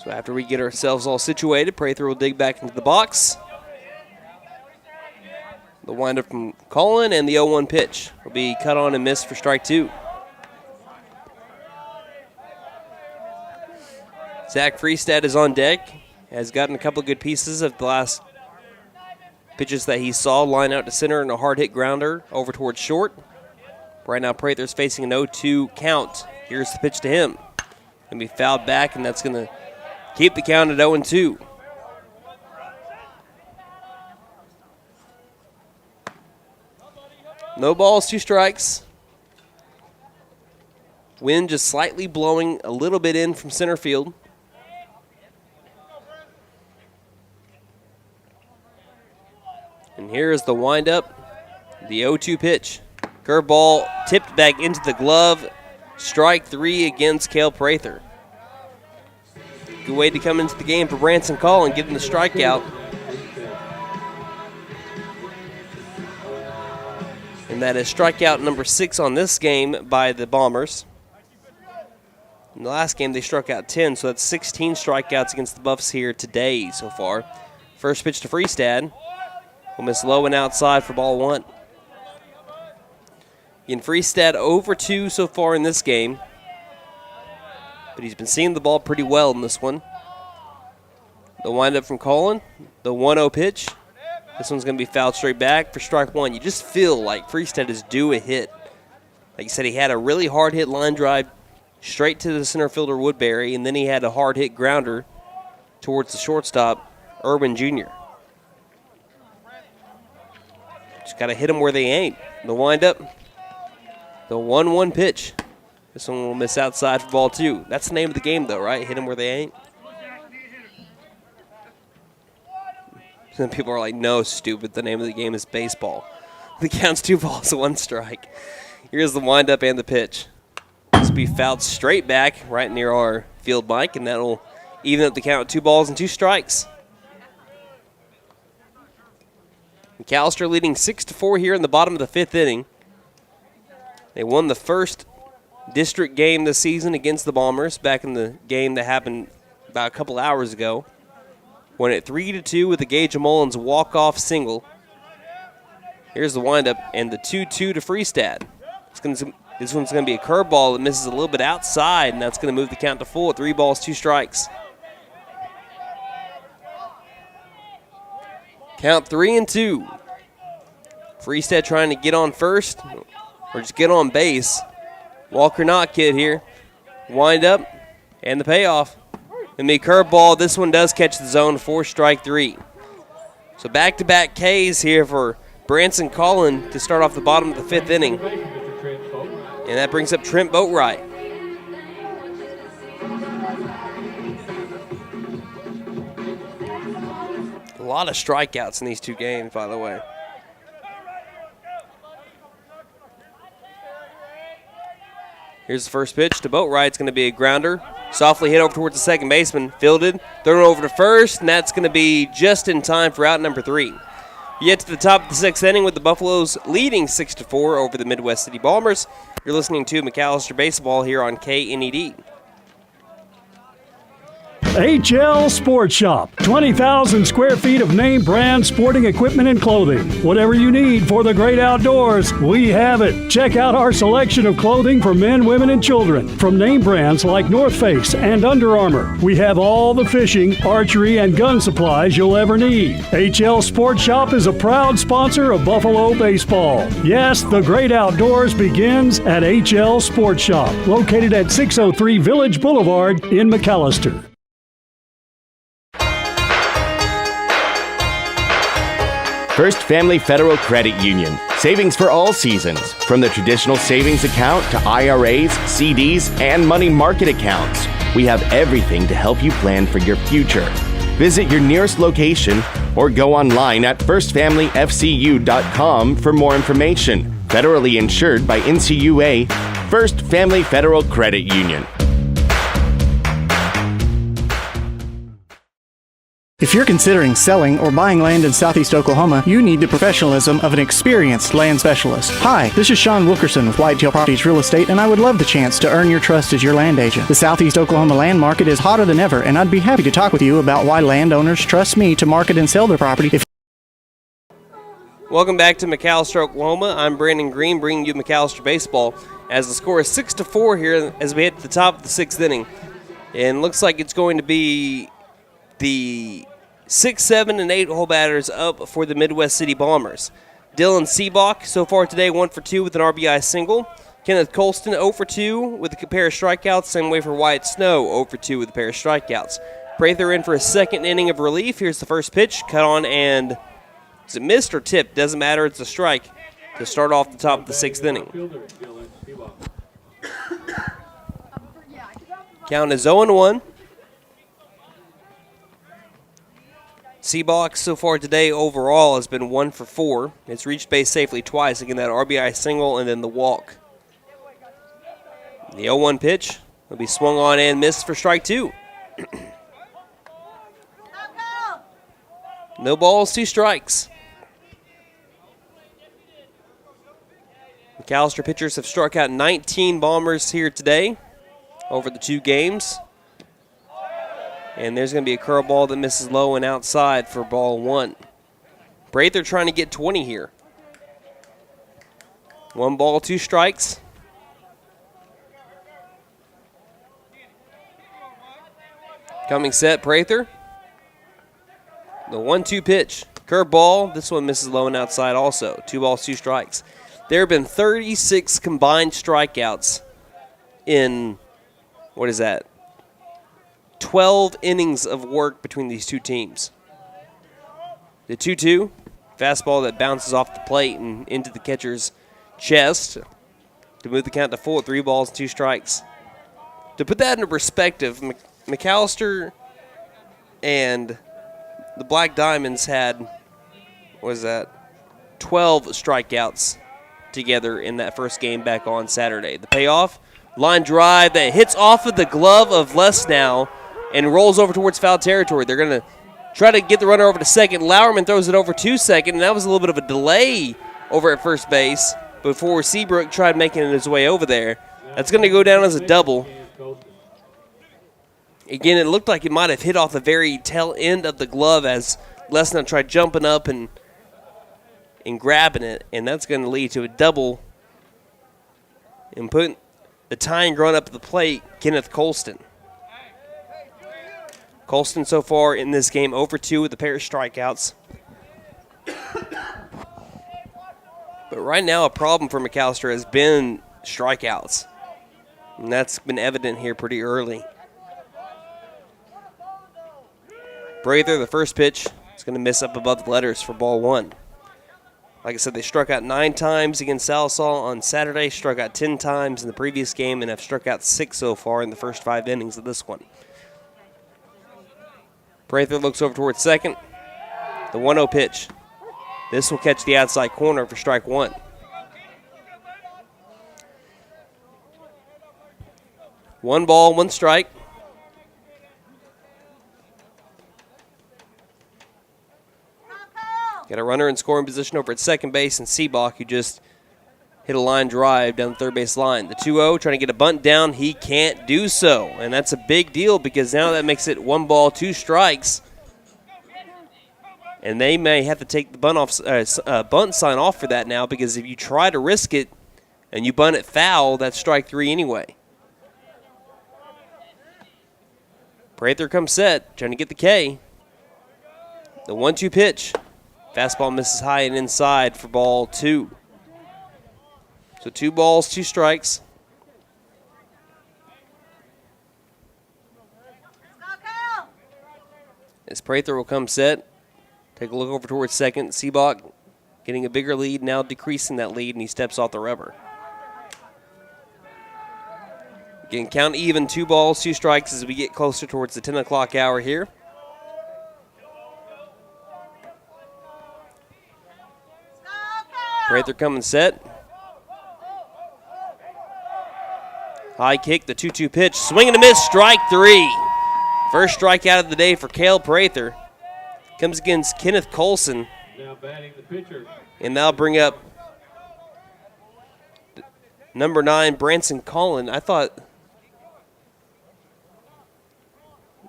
So after we get ourselves all situated, Prather will dig back into the box. The windup from Colin and the 0-1 pitch will be cut on and missed for strike 2. Zach Freestad is on deck. Has gotten a couple of good pieces of the last pitches that he saw. Line out to center and a hard hit grounder over towards short. Right now Prather's facing an 0-2 count. Here's the pitch to him. Going to be fouled back, and that's going to keep the count at 0-2. No balls, 2 strikes. Wind just slightly blowing a little bit in from center field. And here is the windup, the 0-2 pitch. Curveball tipped back into the glove. Strike 3 against Cale Prather. Good way to come into the game for Branson Call and get him the strikeout. And that is strikeout number 6 on this game by the Bombers. In the last game, they struck out 10, so that's 16 strikeouts against the Buffs here today so far. First pitch to Freestad. Will miss low and outside for ball 1. Again, Freestad over 2 so far in this game. But he's been seeing the ball pretty well in this one. The windup from Colin. The 1-0 pitch. This one's going to be fouled straight back for strike 1. You just feel like Freestad is due a hit. Like you said, he had a really hard hit line drive straight to the center fielder Woodbury, and then he had a hard hit grounder towards the shortstop, Irwin Jr. Just got to hit them where they ain't. The windup, the 1-1 pitch. This one will miss outside for ball 2. That's the name of the game, though, right? Hit them where they ain't. Some people are like, no, stupid. The name of the game is baseball. The count's 2 balls, 1 strike. Here's the windup and the pitch. This will be fouled straight back right near our field mic, and that'll even up the count with 2 balls and 2 strikes. McAlester leading 6-4 here in the bottom of the 5th inning. They won the first district game this season against the Bombers back in the game that happened about a couple hours ago. Won it 3-2 with a Gage Mullins walk-off single. Here's the windup and the 2-2 to Freestad. This one's going to be a curveball that misses a little bit outside, and that's going to move the count to full at 3 balls, 2 strikes. Count 3-2. Freestad trying to get on first or just get on base. Walker Knott kid here. Wind up and the payoff. And the curveball, this one does catch the zone for strike 3. So back-to-back Ks here for Branson Collin to start off the bottom of the 5th inning. And that brings up Trent Boatwright. A lot of strikeouts in these 2 games, by the way. Here's the first pitch to Boatwright. It's going to be a grounder. Softly hit over towards the second baseman. Fielded. Thrown over to first, and that's going to be just in time for out number 3. You get to the top of the 6th inning with the Buffaloes leading 6-4 over the Midwest City Bombers. You're listening to McAlester Baseball here on KNED. HL Sports Shop. 20,000 square feet of name brand sporting equipment and clothing. Whatever you need for the great outdoors, we have it. Check out our selection of clothing for men, women, and children. From name brands like North Face and Under Armour. We have all the fishing, archery, and gun supplies you'll ever need. HL Sports Shop is a proud sponsor of Buffalo Baseball. Yes, the great outdoors begins at HL Sports Shop, located at 603 Village Boulevard in McAlester. First Family Federal Credit Union. Savings for all seasons. From the traditional savings account to IRAs, CDs, and money market accounts. We have everything to help you plan for your future. Visit your nearest location or go online at firstfamilyfcu.com for more information. Federally insured by NCUA. First Family Federal Credit Union. If you're considering selling or buying land in Southeast Oklahoma, you need the professionalism of an experienced land specialist. Hi, this is Sean Wilkerson with Whitetail Properties Real Estate, and I would love the chance to earn your trust as your land agent. The Southeast Oklahoma land market is hotter than ever, and I'd be happy to talk with you about why landowners trust me to market and sell their property. Welcome back to McAlester, Oklahoma. I'm Brandon Green, bringing you McAlester baseball as the score is 6-4 here as we hit the top of the 6th inning. And looks like it's going to be the 6, 7, and 8 hole batters up for the Midwest City Bombers. Dylan Seabach, so far today, 1 for 2 with an RBI single. Kenneth Colston, 0 for 2 with a pair of strikeouts. Same way for Wyatt Snow, 0 for 2 with a pair of strikeouts. Prather in for a second inning of relief. Here's the first pitch, cut on, and is it missed or tipped? Doesn't matter, it's a strike to start off the top of the 6th inning. Count is 0-1. Seabach so far today overall has been 1 for 4. It's reached base safely twice, again that RBI single and then the walk. The 0-1 pitch will be swung on and missed for strike 2. No balls, 2 strikes. McAlester pitchers have struck out 19 Bombers here today over the 2 games. And there's going to be a curveball that misses low and outside for ball 1. Prather trying to get 20 here. 1 ball, 2 strikes. Coming set, Prather. The 1-2 pitch. Curveball. This one misses low and outside also. 2 balls, 2 strikes. There have been 36 combined strikeouts in, 12 innings of work between these 2 teams. The 2-2, fastball that bounces off the plate and into the catcher's chest to move the count to full, 3 balls, 2 strikes. To put that into perspective, McAlester and the Black Diamonds had, 12 strikeouts together in that first game back on Saturday. The payoff, line drive that hits off of the glove of Lesnow and rolls over towards foul territory. They're going to try to get the runner over to second. Lauerman throws it over to second, and that was a little bit of a delay over at first base before Seabrook tried making his way over there. That's going to go down as a double. Again, it looked like it might have hit off the very tail end of the glove as Lesnow tried jumping up and grabbing it, and that's going to lead to a double and putting the tying run up to the plate, Kenneth Colston. Colston so far in this game 0 for 2 with a pair of strikeouts. But right now a problem for McAlester has been strikeouts. And that's been evident here pretty early. Prather, the first pitch, is going to miss up above the letters for ball 1. Like I said, they struck out 9 times against Sallisaw on Saturday, struck out 10 times in the previous game, and have struck out 6 so far in the first 5 innings of this one. Prather looks over towards second. The 1-0 pitch. This will catch the outside corner for strike 1. One ball, 1 strike. Got a runner in scoring position over at second base, and Seabach, who just hit a line drive down the third base line. The 2-0, trying to get a bunt down. He can't do so, and that's a big deal because now that makes it 1 ball, 2 strikes. And they may have to take the bunt sign off for that now because if you try to risk it and you bunt it foul, that's strike 3 anyway. Prather comes set, trying to get the K. The 1-2 pitch. Fastball misses high and inside for ball 2. So 2 balls, 2 strikes. As Prather will come set, take a look over towards second. Seabach getting a bigger lead, now decreasing that lead, and he steps off the rubber. Again, count even, 2 balls, 2 strikes as we get closer towards the 10 o'clock hour here. Prather coming set. High kick, the 2-2 pitch. Swing and a miss, strike 3. First strikeout of the day for Cale Prather. Comes against Kenneth Colson. Now batting the pitcher. And that'll bring up number 9, Branson Collin. I thought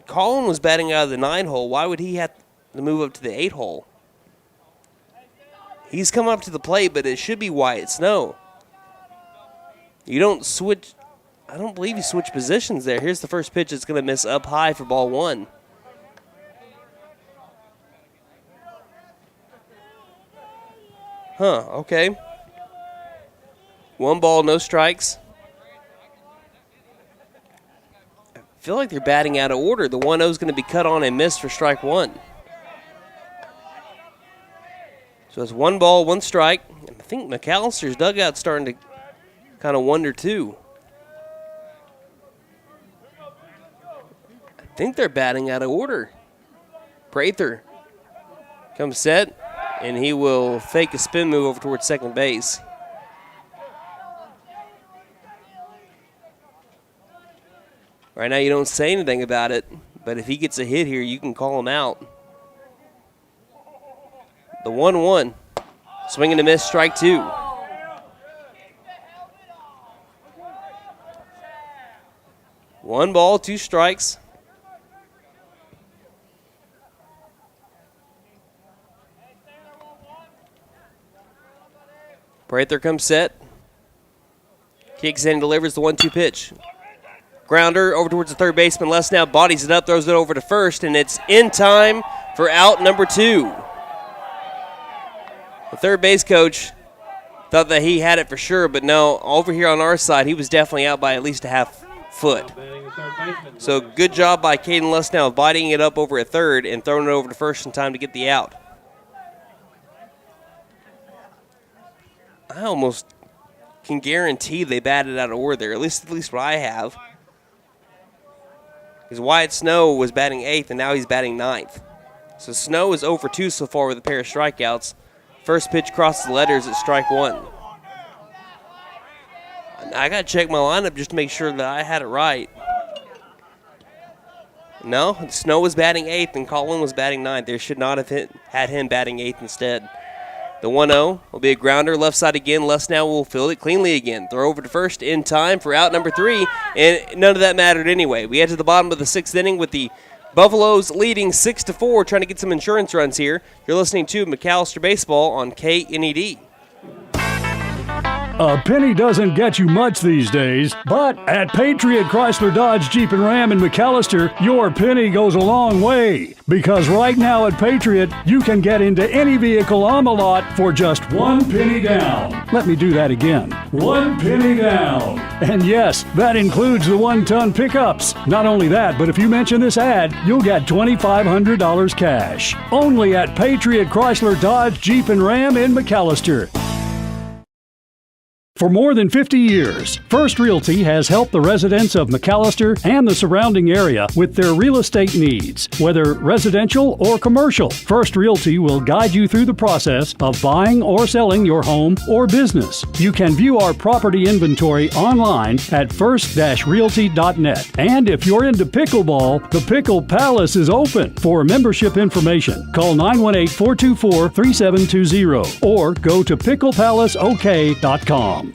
Collin was batting out of the 9 hole. Why would he have to move up to the 8 hole? He's come up to the plate, but it should be Wyatt Snow. You don't switch. I don't believe you switch positions there. Here's the first pitch. It's going to miss up high for ball 1. Huh, okay. 1 ball, no strikes. I feel like they're batting out of order. The 1-0 is going to be cut on and missed for strike 1. So it's 1 ball, 1 strike. And I think McAllister's dugout's starting to kind of wonder too. I think they're batting out of order. Prather comes set, and he will fake a spin move over towards second base. Right now you don't say anything about it, but if he gets a hit here, you can call him out. The 1-1. Swing and a miss, strike 2. One ball, 2 strikes. Prather comes set. Kicks in, delivers the 1-2 pitch. Grounder over towards the third baseman. Les now bodies it up, throws it over to first, and it's in time for out number 2. The third base coach thought that he had it for sure, but no, over here on our side, he was definitely out by at least a half foot. So good job by Caden Lesnow biting it up over at third and throwing it over to first in time to get the out. I almost can guarantee they batted out of order there, at least what I have. Because Wyatt Snow was batting 8th, and now he's batting 9th. So Snow is 0 for 2 so far with a pair of strikeouts. First pitch crosses the letters at strike 1. I got to check my lineup just to make sure that I had it right. No, Snow was batting 8th, and Colin was batting 9th. They should not have had him batting 8th instead. The 1-0 will be a grounder, left side again. Lesnow will field it cleanly again. Throw over to first in time for out number 3, and none of that mattered anyway. We head to the bottom of the 6th inning with the Buffaloes leading 6-4, trying to get some insurance runs here. You're listening to McAlester Baseball on KNED. A penny doesn't get you much these days, but at Patriot Chrysler Dodge Jeep and Ram in McAlester, your penny goes a long way. Because right now at Patriot, you can get into any vehicle on the lot for just 1 penny down. Let me do that again. 1 penny down. And yes, that includes the 1-ton pickups. Not only that, but if you mention this ad, you'll get $2,500 cash. Only at Patriot Chrysler Dodge Jeep and Ram in McAlester. For more than 50 years, First Realty has helped the residents of McAlester and the surrounding area with their real estate needs, whether residential or commercial. First Realty will guide you through the process of buying or selling your home or business. You can view our property inventory online at first-realty.net. And if you're into pickleball, the Pickle Palace is open. For membership information, call 918-424-3720 or go to picklepalaceok.com.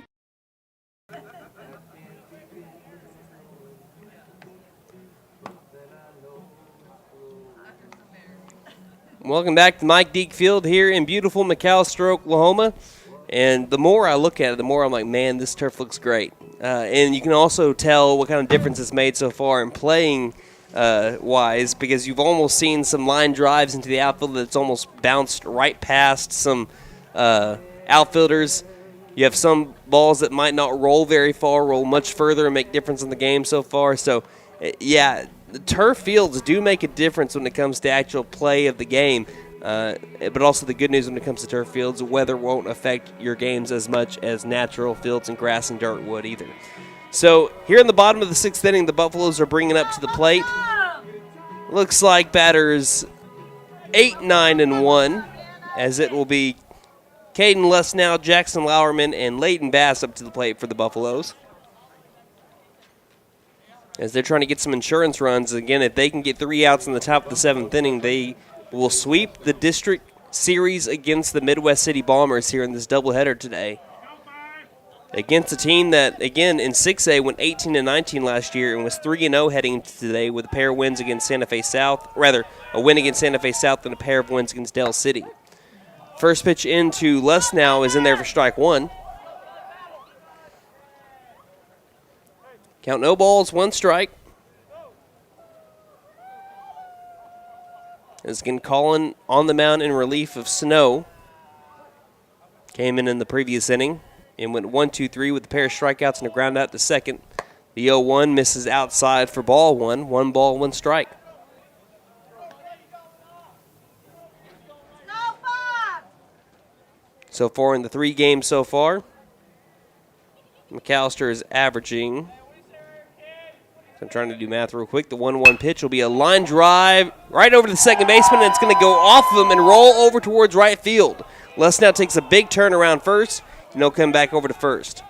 Welcome back to Mike Deek Field here in beautiful McAlester, Oklahoma. And the more I look at it, the more I'm like, man, this turf looks great. And you can also tell what kind of difference it's made so far in playing wise, because you've almost seen some line drives into the outfield that's almost bounced right past some outfielders. You have some balls that might not roll very far, roll much further and make difference in the game so far. So, yeah, the turf fields do make a difference when it comes to actual play of the game. But also the good news when it comes to turf fields, weather won't affect your games as much as natural fields and grass and dirt would either. So here in the bottom of the 6th inning, the Buffaloes are bringing up to the plate. Looks like batters 8, 9, and 1, as it will be Caden Lesnow, Jackson Lauerman, and Leighton Bass up to the plate for the Buffaloes. As they're trying to get some insurance runs. Again, if they can get 3 outs in the top of the 7th inning, they will sweep the district series against the Midwest City Bombers here in this doubleheader today. Against a team that, again, in 6A went 18-19 last year and was 3-0 heading into today with a pair of wins against Santa Fe South. Rather, a win against Santa Fe South and a pair of wins against Dell City. First pitch into Les now is in there for strike one. Count no balls, one strike. As again, Colin on the mound in relief of Snow. Came in the previous inning and went 1-2-3 with a pair of strikeouts and a ground out to second. The 0-1 misses outside for ball one. 1 ball, 1 strike. So far in the 3 games so far, McAlester is averaging, I'm trying to do math real quick, the 1-1 pitch will be a line drive right over to the second baseman, and it's going to go off of him and roll over towards right field. Les now takes a big turn around first, and he'll come back over to first.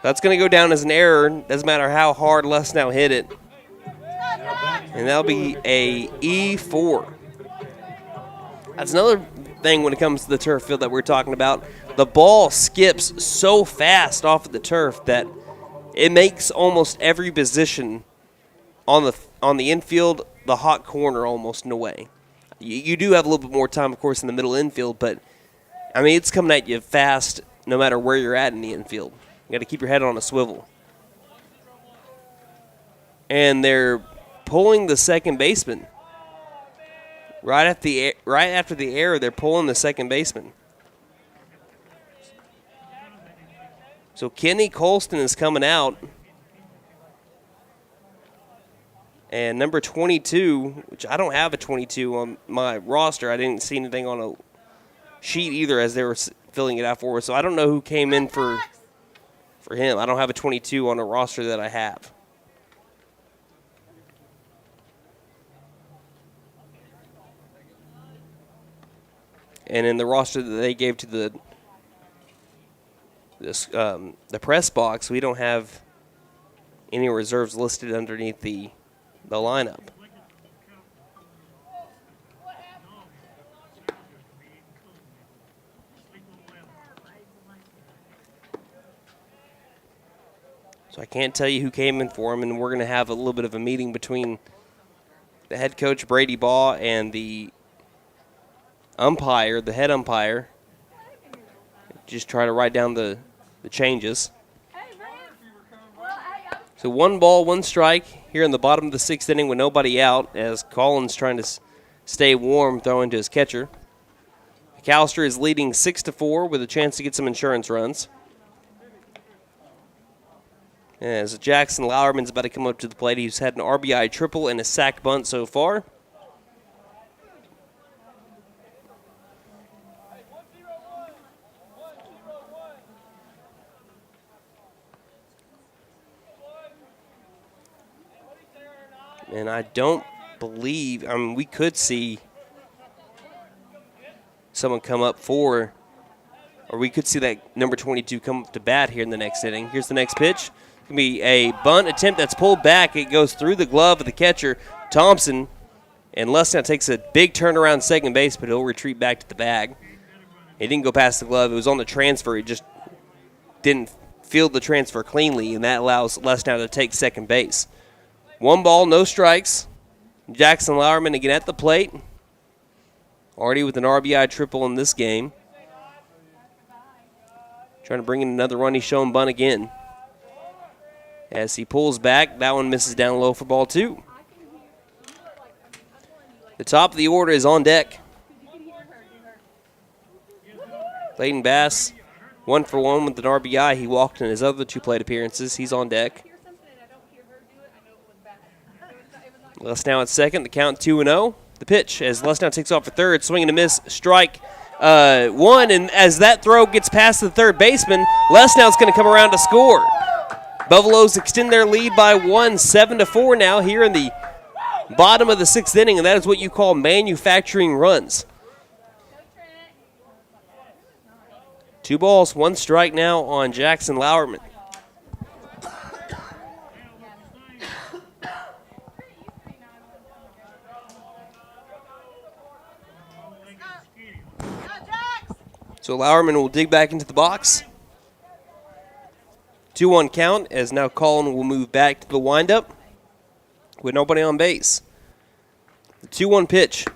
That's going to go down as an error. Doesn't matter how hard Les now hit it. And that'll be a E4. That's another thing when it comes to the turf field that we're talking about. The ball skips so fast off of the turf that it makes almost every position on the infield the hot corner almost in a way. You do have a little bit more time, of course, in the middle infield, but, I mean, it's coming at you fast no matter where you're at in the infield. You got to keep your head on a swivel. And they're pulling the second baseman. Right after the error, they're pulling the second baseman. So Kenny Colston is coming out. And number 22, which I don't have a 22 on my roster. I didn't see anything on a sheet either as they were filling it out for us. So I don't know who came in for him. I don't have a 22 on a roster that I have. And in the roster that they gave to the press box, we don't have any reserves listed underneath the lineup. So I can't tell you who came in for him, and we're going to have a little bit of a meeting between the head coach, Brady Baugh, and the umpire, the head umpire. Just try to write down the changes. So 1 ball, 1 strike here in the bottom of the 6th inning with nobody out as Collins trying to stay warm, throwing to his catcher. McAlester is leading 6-4 with a chance to get some insurance runs. As Jackson Lauerman's about to come up to the plate, he's had an RBI triple and a sack bunt so far. And I don't believe, I mean, we could see someone come up or we could see that number 22 come up to bat here in the next inning. Here's the next pitch. It's going to be a bunt attempt that's pulled back. It goes through the glove of the catcher, Thompson. And Les now takes a big turn around second base, but he'll retreat back to the bag. It didn't go past the glove. It was on the transfer. It just didn't field the transfer cleanly, and that allows Les now to take second base. 1 ball, no strikes. Jackson Lauerman again at the plate. Already with an RBI triple in this game. Trying to bring in another run. He's showing bunt again. As he pulls back, that one misses down low for ball 2. The top of the order is on deck. Clayton Bass, 1 for 1 with an RBI. He walked in his other 2 plate appearances. He's on deck. Les now at second. The count 2-0. The pitch as Les now takes off for third. Swing and a miss. Strike 1. And as that throw gets past the third baseman, Les now is going to come around to score. Buffaloes extend their lead by 1, 7-4 now here in the bottom of the 6th inning, and that is what you call manufacturing runs. 2 balls, 1 strike now on Jackson Lauerman. So Lauerman will dig back into the box. 2-1 count as now Colin will move back to the windup with nobody on base. The 2-1 pitch.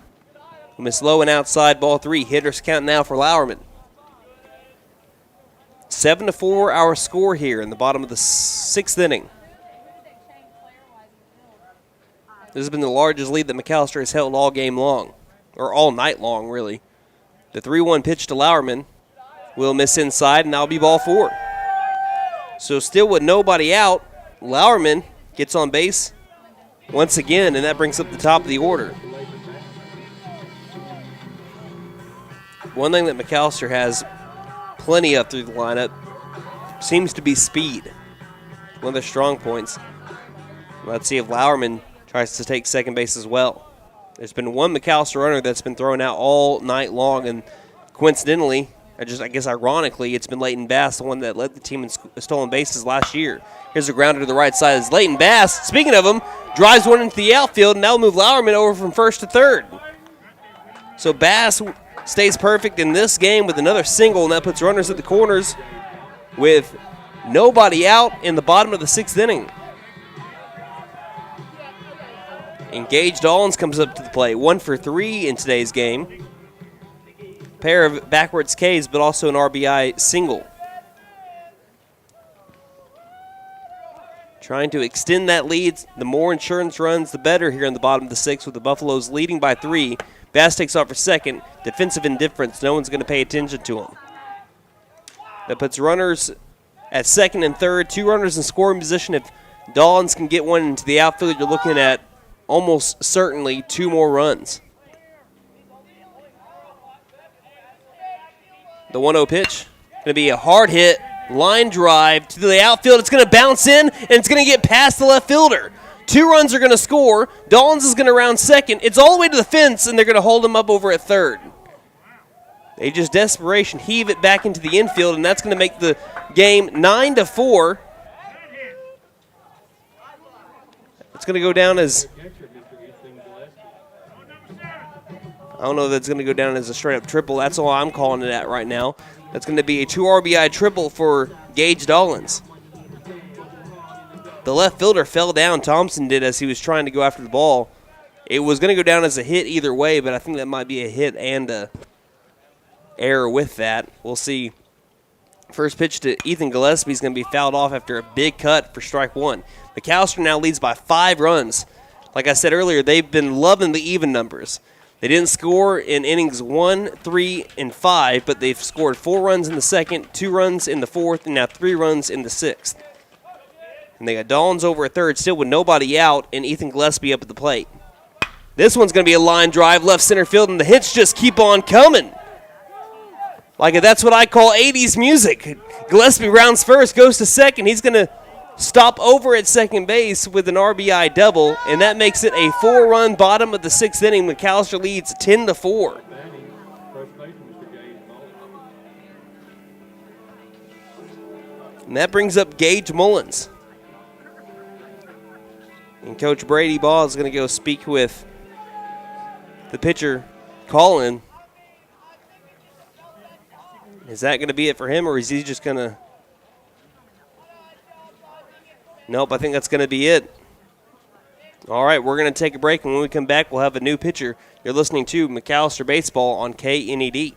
Miss low and outside, ball 3. Hitters count now for Lauerman. 7-4 our score here in the bottom of the 6th inning. This has been the largest lead that McAlester has held all game long, or all night long, really. The 3-1 pitch to Lauerman will miss inside, and that'll be ball 4. So still with nobody out, Lauerman gets on base once again, and that brings up the top of the order. One thing that McAlester has plenty of through the lineup seems to be speed. One of their strong points. Let's see if Lauerman tries to take second base as well. There's been one McAlester runner that's been thrown out all night long, and coincidentally, I guess ironically, it's been Leighton Bass, the one that led the team in stolen bases last year. Here's a grounder to the right side. It's Leighton Bass, speaking of him, drives one into the outfield, and that'll move Lauerman over from first to third. So Bass stays perfect in this game with another single, and that puts runners at the corners with nobody out in the bottom of the 6th inning. Engaged Dollins comes up to the plate. 1 for 3 in today's game. Pair of backwards Ks, but also an RBI single. Trying to extend that lead. The more insurance runs, the better here in the bottom of the 6th, with the Buffaloes leading by 3. Bass takes off for second. Defensive indifference. No one's going to pay attention to him. That puts runners at second and third. 2 runners in scoring position. If Dollins can get one into the outfield, you're looking at almost certainly 2 more runs. The 1-0 pitch. Going to be a hard hit. Line drive to the outfield. It's going to bounce in, and it's going to get past the left fielder. 2 runs are going to score. Dollins is going to round second. It's all the way to the fence, and they're going to hold him up over at third. They just desperation heave it back into the infield, and that's going to make the game 9-4. It's going to go down as, I don't know if that's going to go down as a straight-up triple. That's all I'm calling it at right now. That's going to be a 2 RBI triple for Gage Dollins. The left fielder fell down, Thompson did, as he was trying to go after the ball. It was going to go down as a hit either way, but I think that might be a hit and a error with that. We'll see. First pitch to Ethan Gillespie is going to be fouled off after a big cut for strike 1. McAlester now leads by 5 runs. Like I said earlier, they've been loving the even numbers. They didn't score in innings 1, 3, and 5, but they've scored 4 runs in the second, 2 runs in the 4th, and now 3 runs in the 6th. And they got Dollins over at third, still with nobody out, and Ethan Gillespie up at the plate. This one's going to be a line drive, left center field, and the hits just keep on coming. Like, that's what I call 80s music. Gillespie rounds first, goes to second. He's going to stop over at second base with an RBI double, and that makes it a 4-run bottom of the 6th inning. McAlester leads 10-4. And that brings up Gage Mullins. And Coach Brady Ball is going to go speak with the pitcher, Colin. Is that going to be it for him, or is he just going to... Nope, I think that's going to be it. All right, we're going to take a break, and when we come back, we'll have a new pitcher. You're listening to McAlester Baseball on KNED.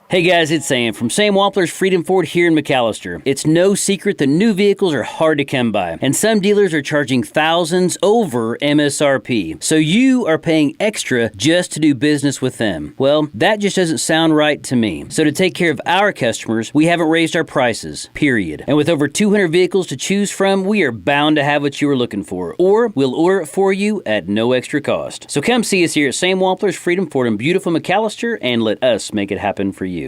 Hey guys, it's Sam from Sam Wampler's Freedom Ford here in McAlester. It's no secret that new vehicles are hard to come by, and some dealers are charging thousands over MSRP. So you are paying extra just to do business with them. Well, that just doesn't sound right to me. So to take care of our customers, we haven't raised our prices, period. And with over 200 vehicles to choose from, we are bound to have what you are looking for, or we'll order it for you at no extra cost. So come see us here at Sam Wampler's Freedom Ford in beautiful McAlester, and let us make it happen for you.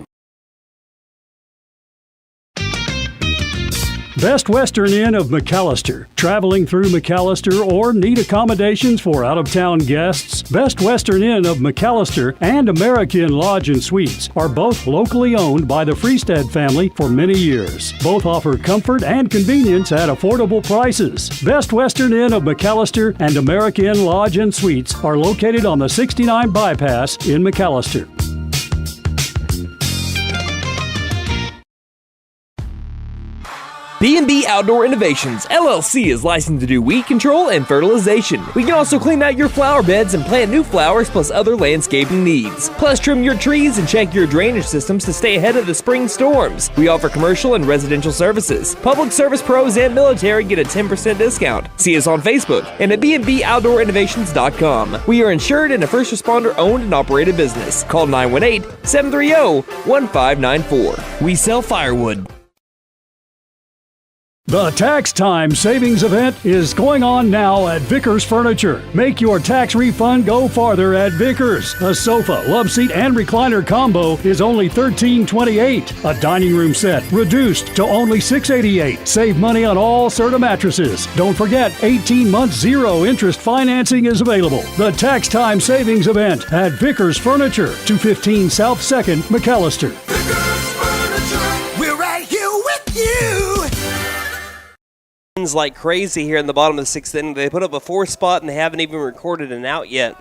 Best Western Inn of McAlester. Traveling through McAlester or need accommodations for out-of-town guests? Best Western Inn of McAlester and American Lodge and Suites are both locally owned by the Freestead family for many years. Both offer comfort and convenience at affordable prices. Best Western Inn of McAlester and American Lodge and Suites are located on the 69 bypass in McAlester. B&B Outdoor Innovations, LLC is licensed to do weed control and fertilization. We can also clean out your flower beds and plant new flowers plus other landscaping needs. Plus, trim your trees and check your drainage systems to stay ahead of the spring storms. We offer commercial and residential services. Public service pros and military get a 10% discount. See us on Facebook and at bnboutdoorinnovations.com. We are insured and a first responder owned and operated business. Call 918-730-1594. We sell firewood. The Tax Time Savings Event is going on now at Vickers Furniture. Make your tax refund go farther at Vickers. A sofa, love seat, and recliner combo is only $13.28. A dining room set reduced to only $6.88. Save money on all Serta mattresses. Don't forget, 18 months zero interest financing is available. The Tax Time Savings Event at Vickers Furniture, 215 South 2nd, McAlester. Vickers Furniture, we're right here with you. Like crazy here in the bottom of the sixth inning. They put up a 4 spot and they haven't even recorded an out yet.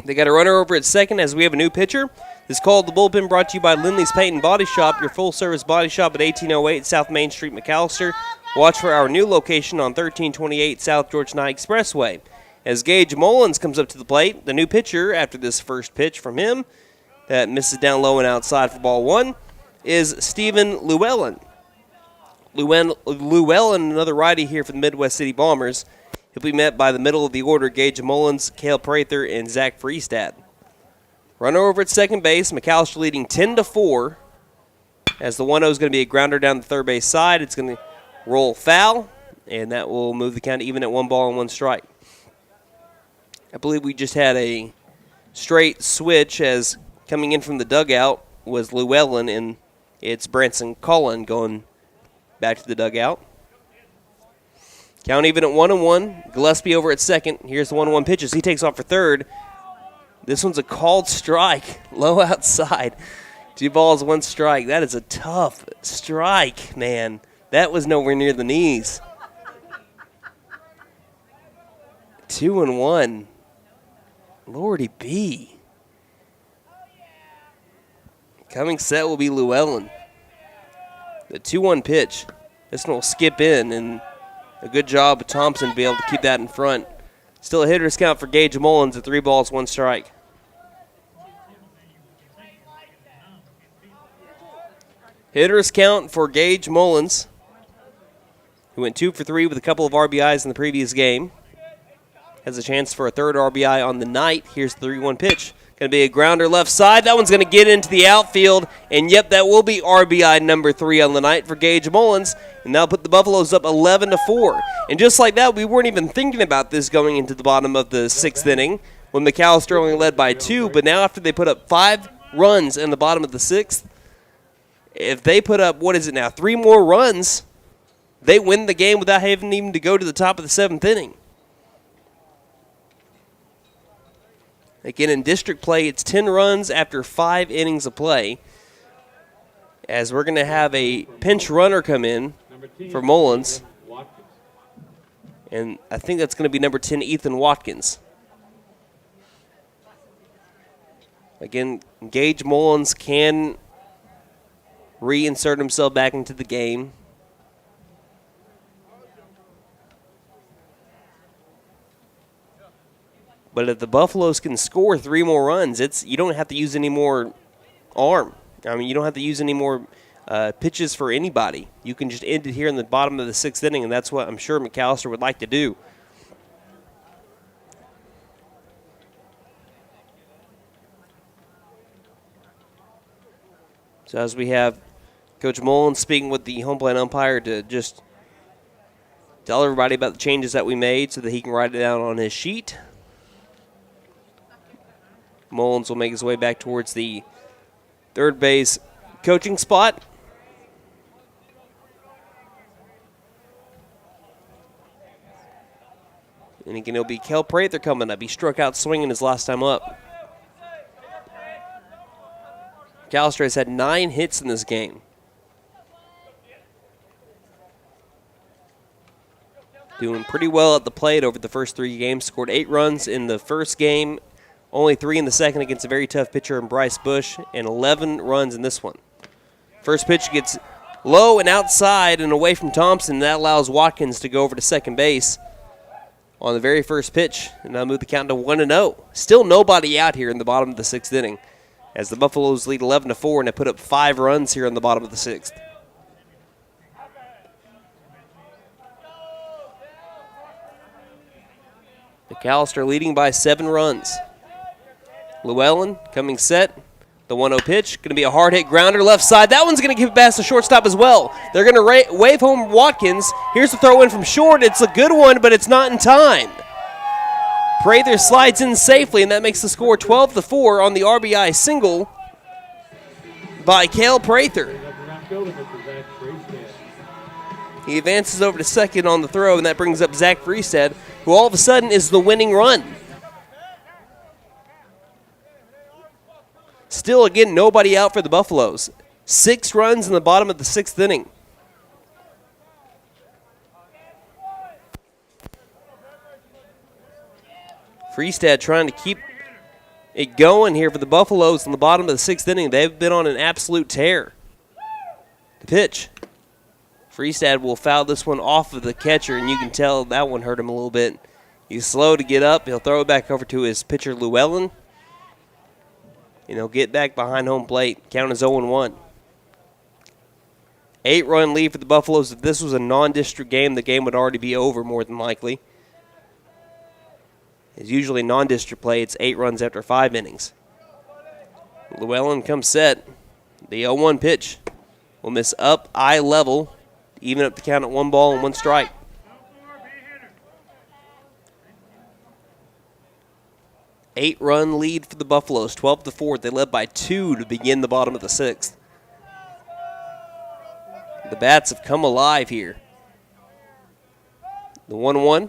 They got a runner over at second as we have a new pitcher. This call the bullpen brought to you by Lindley's Paint and Body Shop, your full-service body shop at 1808 South Main Street, McAlester. Watch for our new location on 1328 South George Nye Expressway. As Gage Mullins comes up to the plate, the new pitcher after this first pitch from him that misses down low and outside for ball 1 is Stephen Llewellyn. Llewellyn, another righty here for the Midwest City Bombers. He'll be met by the middle of the order, Gage Mullins, Cale Prather, and Zach Freestad. Runner over at second base, McAlester leading 10-4. As the 1-0 is going to be a grounder down the third base side. It's going to roll foul, and that will move the count even at 1 ball and 1 strike. I believe we just had a straight switch as coming in from the dugout was Llewellyn, and it's Branson Cullen going back to the dugout. Count even at 1-1. Gillespie over at second. Here's the 1-1 pitches. He takes off for third. This one's a called strike. Low outside. 2 balls, 1 strike. That is a tough strike, man. That was nowhere near the knees. 2-1. Lordy B. Coming set will be Llewellyn. The 2-1 pitch. This one will skip in, and a good job of Thompson to be able to keep that in front. Still a hitter's count for Gage Mullins at 3 balls, 1 strike. Hitter's count for Gage Mullins, who went 2 for 3 with a couple of RBIs in the previous game. Has a chance for a 3rd RBI on the night. Here's the 3-1 pitch. Going to be a grounder left side. That one's going to get into the outfield. And, yep, that will be RBI number 3 on the night for Gage Mullins. And that'll put the Buffaloes up 11-4. And just like that, we weren't even thinking about this going into the bottom of the 6th inning when McAlester only led by 2. But now after they put up 5 runs in the bottom of the 6th, if they put up, 3 more runs, they win the game without having even to go to the top of the 7th inning. Again, in district play, it's 10 runs after 5 innings of play. As we're going to have a pinch runner come in for Mullins. And I think that's going to be number 10, Ethan Watkins. Again, Gage Mullins can reinsert himself back into the game. But if the Buffaloes can score 3 more runs, you don't have to use any more arm. I mean, you don't have to use any more pitches for anybody. You can just end it here in the bottom of the 6th inning, and that's what I'm sure McAlester would like to do. So as we have Coach Mullins speaking with the home plate umpire to just tell everybody about the changes that we made so that he can write it down on his sheet. Mullins will make his way back towards the third base coaching spot. And again, it'll be Kel Prather coming up. He struck out swinging his last time up. McAlester has had 9 hits in this game. Doing pretty well at the plate over the first 3 games. Scored 8 runs in the first game. Only 3 in the second against a very tough pitcher in Bryce Bush, and 11 runs in this one. First pitch gets Low and outside and away from Thompson. That allows Watkins to go over to second base on the very first pitch. And now move the count to 1-0. Still nobody out here in the bottom of the 6th inning, as the Buffaloes lead 11-4 and have put up 5 runs here in the bottom of the 6th. McAlester leading by 7 runs. Llewellyn coming set. The 1-0 pitch, going to be a hard hit grounder left side. That one's going to give it past the shortstop as well. They're going to wave home Watkins. Here's the throw in from short. It's a good one, but it's not in time. Prather slides in safely, and that makes the score 12-4 on the RBI single by Cale Prather. He advances over to second on the throw, and that brings up Zach Freestead, who all of a sudden is the winning run. Still, again, nobody out for the Buffaloes. 6 runs in the bottom of the 6th inning. Freestead trying to keep it going here for the Buffaloes in the bottom of the 6th inning. They've been on an absolute tear. The pitch. Freestead will foul this one off of the catcher, and you can tell that one hurt him a little bit. He's slow to get up. He'll throw it back over to his pitcher, Llewellyn. And he'll get back behind home plate. Count is 0-1. 8-run lead for the Buffaloes. If this was a non-district game, the game would already be over more than likely. It's usually non-district play. It's 8 runs after 5 innings. Llewellyn comes set. The 0-1 pitch will miss up eye level, even up the count at 1 ball and 1 strike. Eight-run lead for the Buffaloes, 12-4. They led by 2 to begin the bottom of the 6th. The bats have come alive here. The 1-1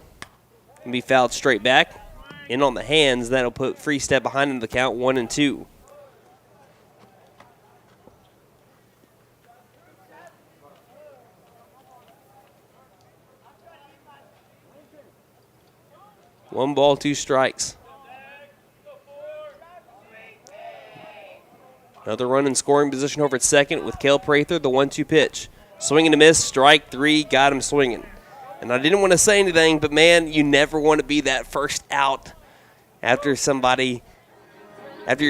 can be fouled straight back. In on the hands, that'll put Freestead behind in the count, 1-2. One ball, 2 strikes. Another run in scoring position over at second with Cale Prather, the 1-2 pitch. Swing and a miss, strike 3, got him swinging. And I didn't want to say anything, but, man, you never want to be that first out after your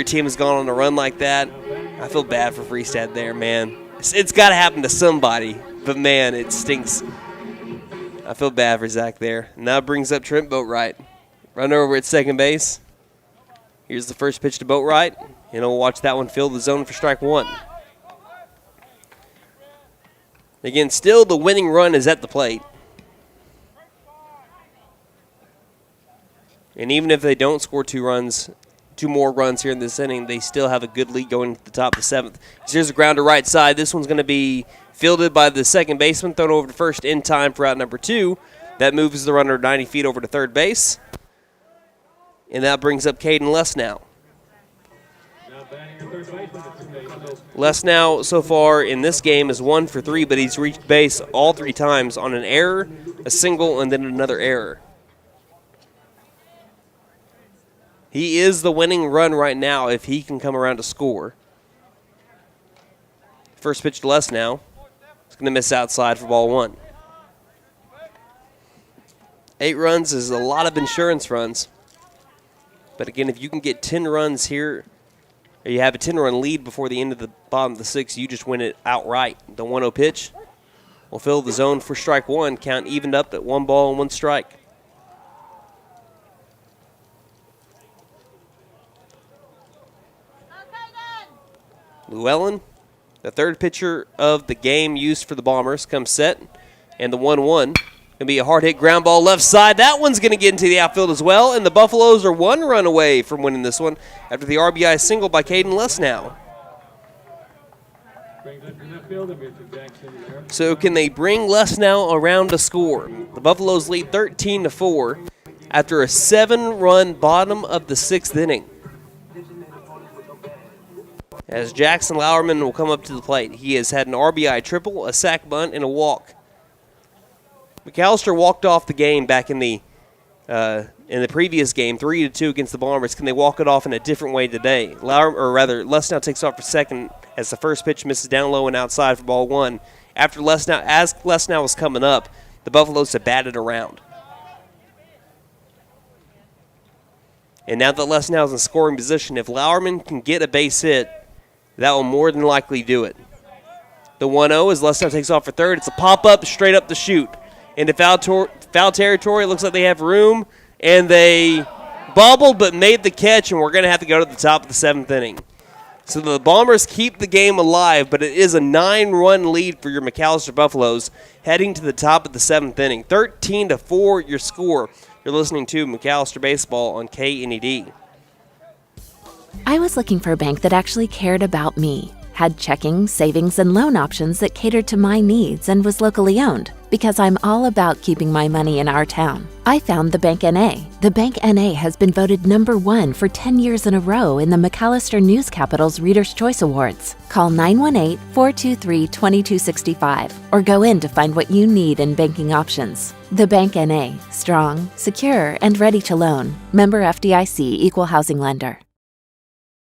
team has gone on a run like that. I feel bad for Freestead there, man. It's got to happen to somebody, but, man, it stinks. I feel bad for Zach there. Now brings up Trent Boatwright. Runner over at second base. Here's the first pitch to Boatwright. And we'll watch that one fill the zone for strike 1. Again, still the winning run is at the plate. And even if they don't score 2 more runs here in this inning, they still have a good lead going into the top of the 7th. So here's a ground to right side. This one's going to be fielded by the second baseman, thrown over to first in time for out number 2. That moves the runner 90 feet over to third base. And that brings up Caden Lesnow. Lesnow so far in this game is 1 for 3, but he's reached base all 3 times on an error, a single, and then another error. He is the winning run right now if he can come around to score. First pitch to Lesnow. It's going to miss outside for ball 1. 8 runs is a lot of insurance runs. But again, if you can get 10 runs here, or you have a 10-run lead before the end of the bottom of the 6th, you just win it outright. The 1-0 pitch will fill the zone for strike 1. Count evened up at 1 ball and 1 strike. Llewellyn, the third pitcher of the game used for the Bombers, comes set. And the 1-1 going to be a hard-hit ground ball left side. That one's going to get into the outfield as well, and the Buffaloes are 1 run away from winning this one after the RBI single by Caden Lesnow. So can they bring Lesnow around to score? The Buffaloes lead 13-4 after a 7-run bottom of the 6th inning. As Jackson Lauerman will come up to the plate. He has had an RBI triple, a sac bunt, and a walk. McAlester walked off the game back in the previous game, 3-2 against the Bombers. Can they walk it off in a different way today? Lesnow takes off for second as the first pitch misses down low and outside for ball 1. After as Lesnow was coming up, the Buffaloes have batted around. And now that Lesnow is in scoring position, if Lauerman can get a base hit, that will more than likely do it. The 1-0 as Lesnow takes off for third. It's a pop-up straight up the chute. Into foul territory. It looks like they have room, and they bobbled but made the catch, and we're going to have to go to the top of the 7th inning. So the Bombers keep the game alive, but it is a 9-run lead for your McAlester Buffaloes heading to the top of the 7th inning. 13-4 your score. You're listening to McAlester Baseball on KNED. I was looking for a bank that actually cared about me, had checking, savings, and loan options that catered to my needs, and was locally owned, because I'm all about keeping my money in our town. I found the Bank NA. The Bank NA has been voted #1 for 10 years in a row in the McAlester News Capital's Reader's Choice Awards. Call 918-423-2265 or go in to find what you need in banking options. The Bank NA, strong, secure, and ready to loan. Member FDIC, Equal Housing Lender.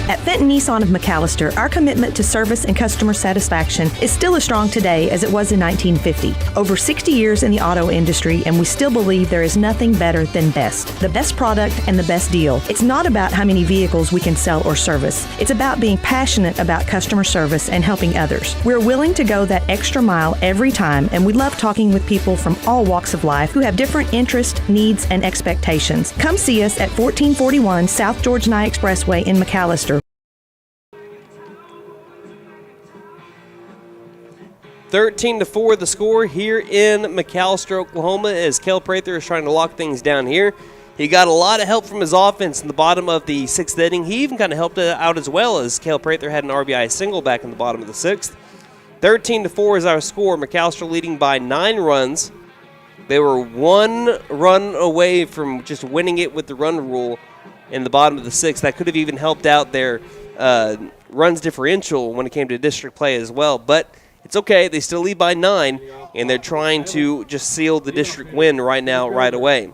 At Fenton Nissan of McAlester, our commitment to service and customer satisfaction is still as strong today as it was in 1950. Over 60 years in the auto industry, and we still believe there is nothing better than best. The best product and the best deal. It's not about how many vehicles we can sell or service. It's about being passionate about customer service and helping others. We're willing to go that extra mile every time, and we love talking with people from all walks of life who have different interests, needs, and expectations. Come see us at 1441 South George Nye Expressway in McAlester. 13-4 the score here in McAlester, Oklahoma, as Kel Prather is trying to lock things down here. He got a lot of help from his offense in the bottom of the 6th inning. He even kind of helped it out as well, as Kel Prather had an RBI single back in the bottom of the 6th. 13-4 is our score. McAlester leading by 9 runs. They were 1 run away from just winning it with the run rule in the bottom of the 6th. That could have even helped out their runs differential when it came to district play as well. But it's okay. They still lead by 9, and they're trying to just seal the district win right now, right away.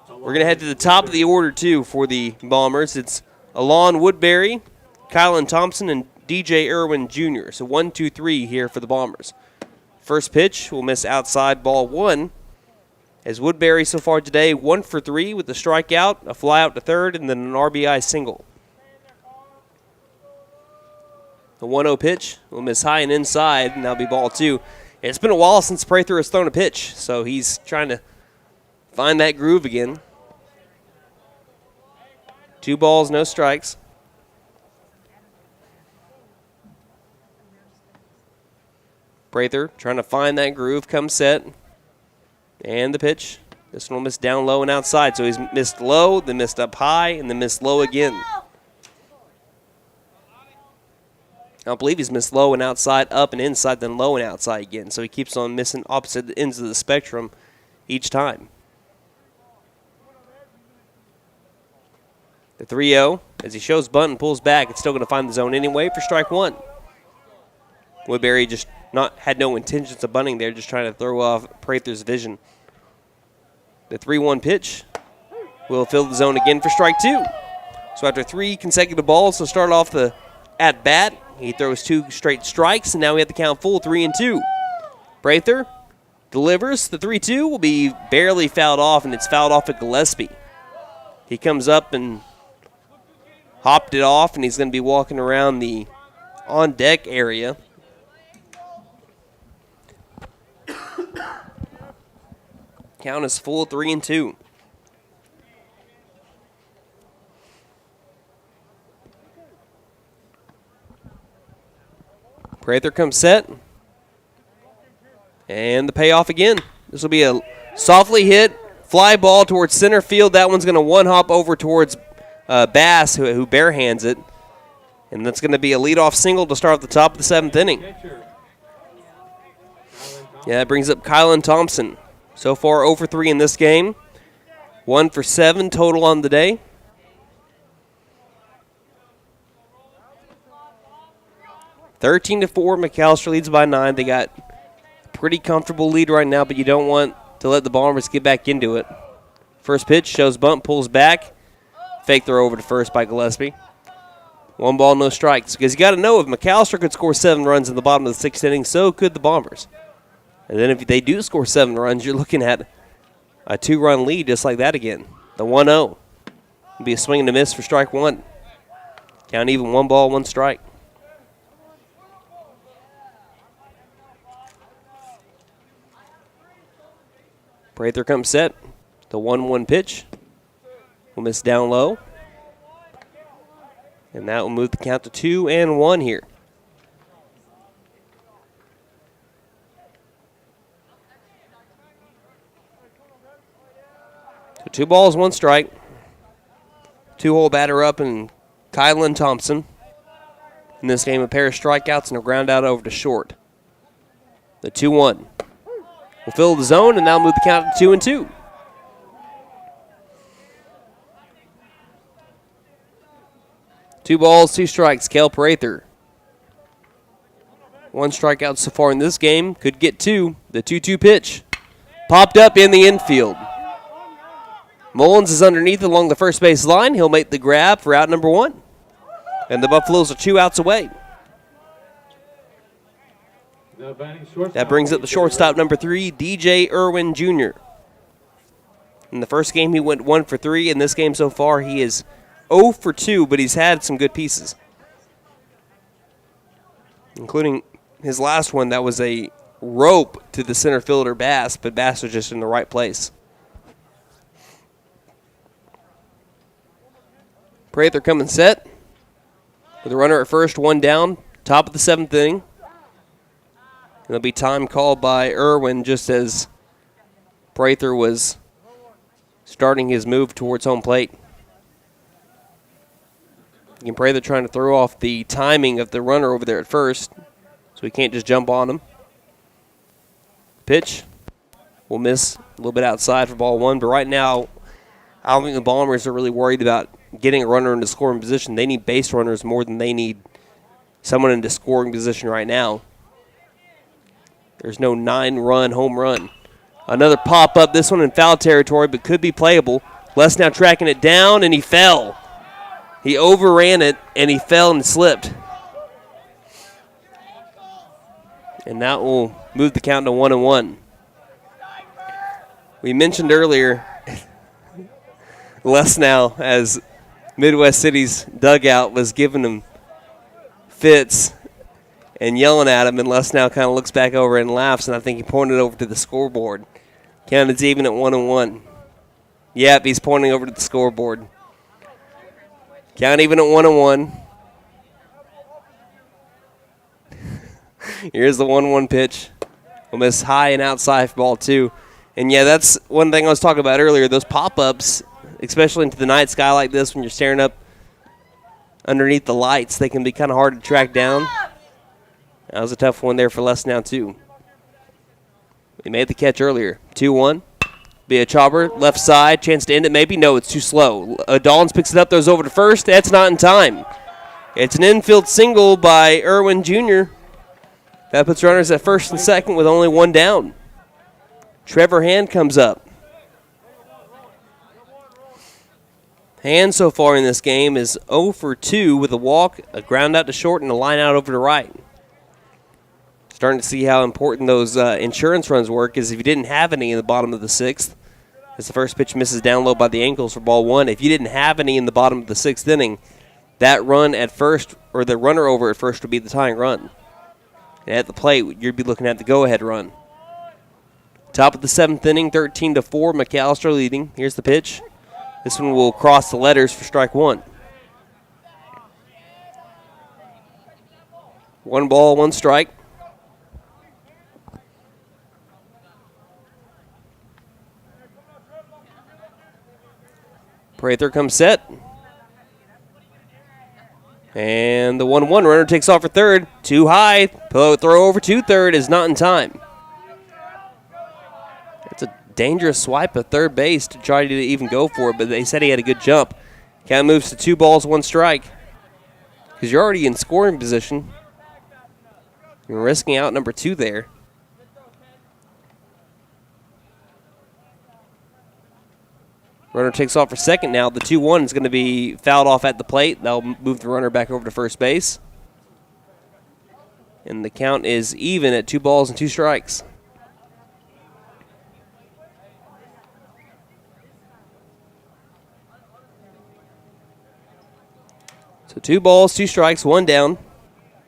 We're going to head to the top of the order, too, for the Bombers. It's Alon Woodbury, Kylan Thompson, and DJ Irwin Jr. So 1, 2, 3 here for the Bombers. First pitch will miss outside, ball 1. As Woodbury so far today, 1 for 3 with a strikeout, a fly out to third, and then an RBI single. The 1-0 pitch will miss high and inside, and that'll be ball 2. And it's been a while since Prather has thrown a pitch, so he's trying to find that groove again. 2 balls, no strikes. Prather trying to find that groove, comes set. And the pitch. This one will miss down low and outside. So he's missed low, then missed up high, and then missed low again. I believe he's missed low and outside, up and inside, then low and outside again. So he keeps on missing opposite ends of the spectrum each time. The 3-0, as he shows bunt and pulls back, it's still going to find the zone anyway for strike 1. Woodbury just had no intentions of bunting there, just trying to throw off Prather's vision. The 3-1 pitch will fill the zone again for strike 2. So after 3 consecutive balls to start off the at-bat, he throws 2 straight strikes, and now we have the count full, 3-2. Prather delivers. The 3-2 will be barely fouled off, and it's fouled off at Gillespie. He comes up and hopped it off, and he's going to be walking around the on-deck area. Count is full, 3-2. Prather comes set. And the payoff again. This will be a softly hit fly ball towards center field. That one's going to one-hop over towards Bass, who barehands it. And that's going to be a leadoff single to start at the top of the 7th inning. Yeah, that brings up Kylan Thompson. So far, 0 for 3 in this game. 1 for 7 total on the day. (13-4), McAlester leads by 9. They got a pretty comfortable lead right now, but you don't want to let the Bombers get back into it. First pitch shows bunt, pulls back. Fake throw over to first by Gillespie. 1 ball, no strikes. Because you got to know, if McAlester could score 7 runs in the bottom of the 6th inning, so could the Bombers. And then if they do score 7 runs, you're looking at a 2-run lead just like that again. The 1-0. It'll be a swing and a miss for strike 1. Count even, 1 ball, 1 strike. Prather comes set. The 1-1 pitch. Will miss down low. And that will move the count to 2-1 here. So 2 balls, 1 strike. 2-hole batter up and Kylan Thompson. In this game, a pair of strikeouts and a ground out over to short. The 2-1. Will fill the zone, and that'll move the count to 2-2. Two balls, 2 strikes, Kel Prather. 1 strikeout so far in this game. Could get 2. The 2-2 pitch. Popped up in the infield. Mullins is underneath along the first base line. He'll make the grab for out number 1. And the Buffaloes are 2 outs away. That brings up the shortstop number 3, DJ Irwin Jr. In the first game, he went 1 for 3. In this game so far, he is 0 for 2, but he's had some good pieces, including his last one that was a rope to the center fielder Bass, but Bass was just in the right place. Prather coming set with a runner at first, 1 down, top of the 7th inning. There'll be time called by Irwin just as Prather was starting his move towards home plate. Again, Prather trying to throw off the timing of the runner over there at first, so he can't just jump on him. Pitch will miss a little bit outside for ball 1, but right now I don't think the Bombers are really worried about getting a runner into scoring position. They need base runners more than they need someone into scoring position right now. There's no 9-run home run. Another pop-up, this one in foul territory, but could be playable. Les now tracking it down, and he fell. He overran it, and he fell and slipped. And that will move the count to 1-1. We mentioned earlier, Les now, as Midwest City's dugout was giving him fits and yelling at him, and Les now kind of looks back over and laughs, and I think he pointed over to the scoreboard. Count is even at 1-1. Yep, he's pointing over to the scoreboard. Count even at 1-1. Here's the 1-1 pitch. We'll miss high and outside for ball 2. And yeah, that's one thing I was talking about earlier. Those pop-ups, especially into the night sky like this when you're staring up underneath the lights, they can be kind of hard to track down. That was a tough one there for Les now, too. He made the catch earlier. 2-1. Be a chopper, left side, chance to end it maybe. No, it's too slow. Dawlins picks it up, throws over to first. That's not in time. It's an infield single by Irwin Jr. That puts runners at first and second with only 1 down. Trevor Hand comes up. Hand so far in this game is 0 for 2 with a walk, a ground out to short, and a line out over to right. Starting to see how important those insurance runs work, is if you didn't have any in the bottom of the 6th, as the first pitch misses down low by the ankles for ball 1, if you didn't have any in the bottom of the 6th inning, that run at first, or the runner over at first, would be the tying run. And at the plate, you'd be looking at the go-ahead run. Top of the 7th inning, 13-4, McAlester leading. Here's the pitch. This one will cross the letters for strike 1. 1 ball, 1 strike. Prather comes set. And the 1-1 runner takes off for third. Too high. Throw over to third is not in time. It's a dangerous swipe at third base to try to even go for it, but they said he had a good jump. Count moves to 2 balls, 1 strike. Because you're already in scoring position. You're risking out number 2 there. Runner takes off for second now. The 2-1 is going to be fouled off at the plate. That'll move the runner back over to first base. And the count is even at 2 balls and 2 strikes. So 2 balls, 2 strikes, 1 down.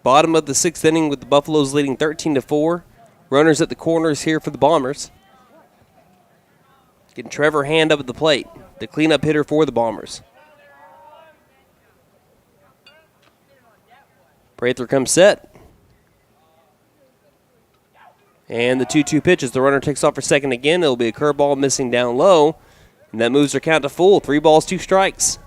Bottom of the 6th inning with the Buffaloes leading 13-4. Runners at the corners here for the Bombers. Getting Trevor Hand up at the plate, the cleanup hitter for the Bombers. Prather comes set. And the 2-2 pitch as the runner takes off for second again. It'll be a curveball missing down low. And that moves their count to full. 3 balls, 2 strikes.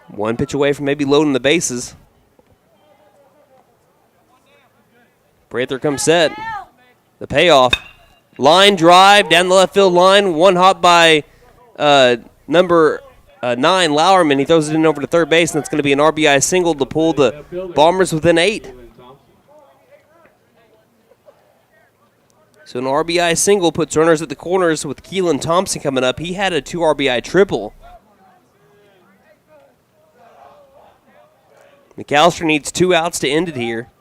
One pitch away from maybe loading the bases. Prather comes set. The payoff. Line drive down the left field line. One hop by number 9, Lauerman. He throws it in over to third base, and it's going to be an RBI single to pull the Bombers within 8. So an RBI single puts runners at the corners with Keelan Thompson coming up. He had a 2 RBI triple. McAlester needs 2 outs to end it here.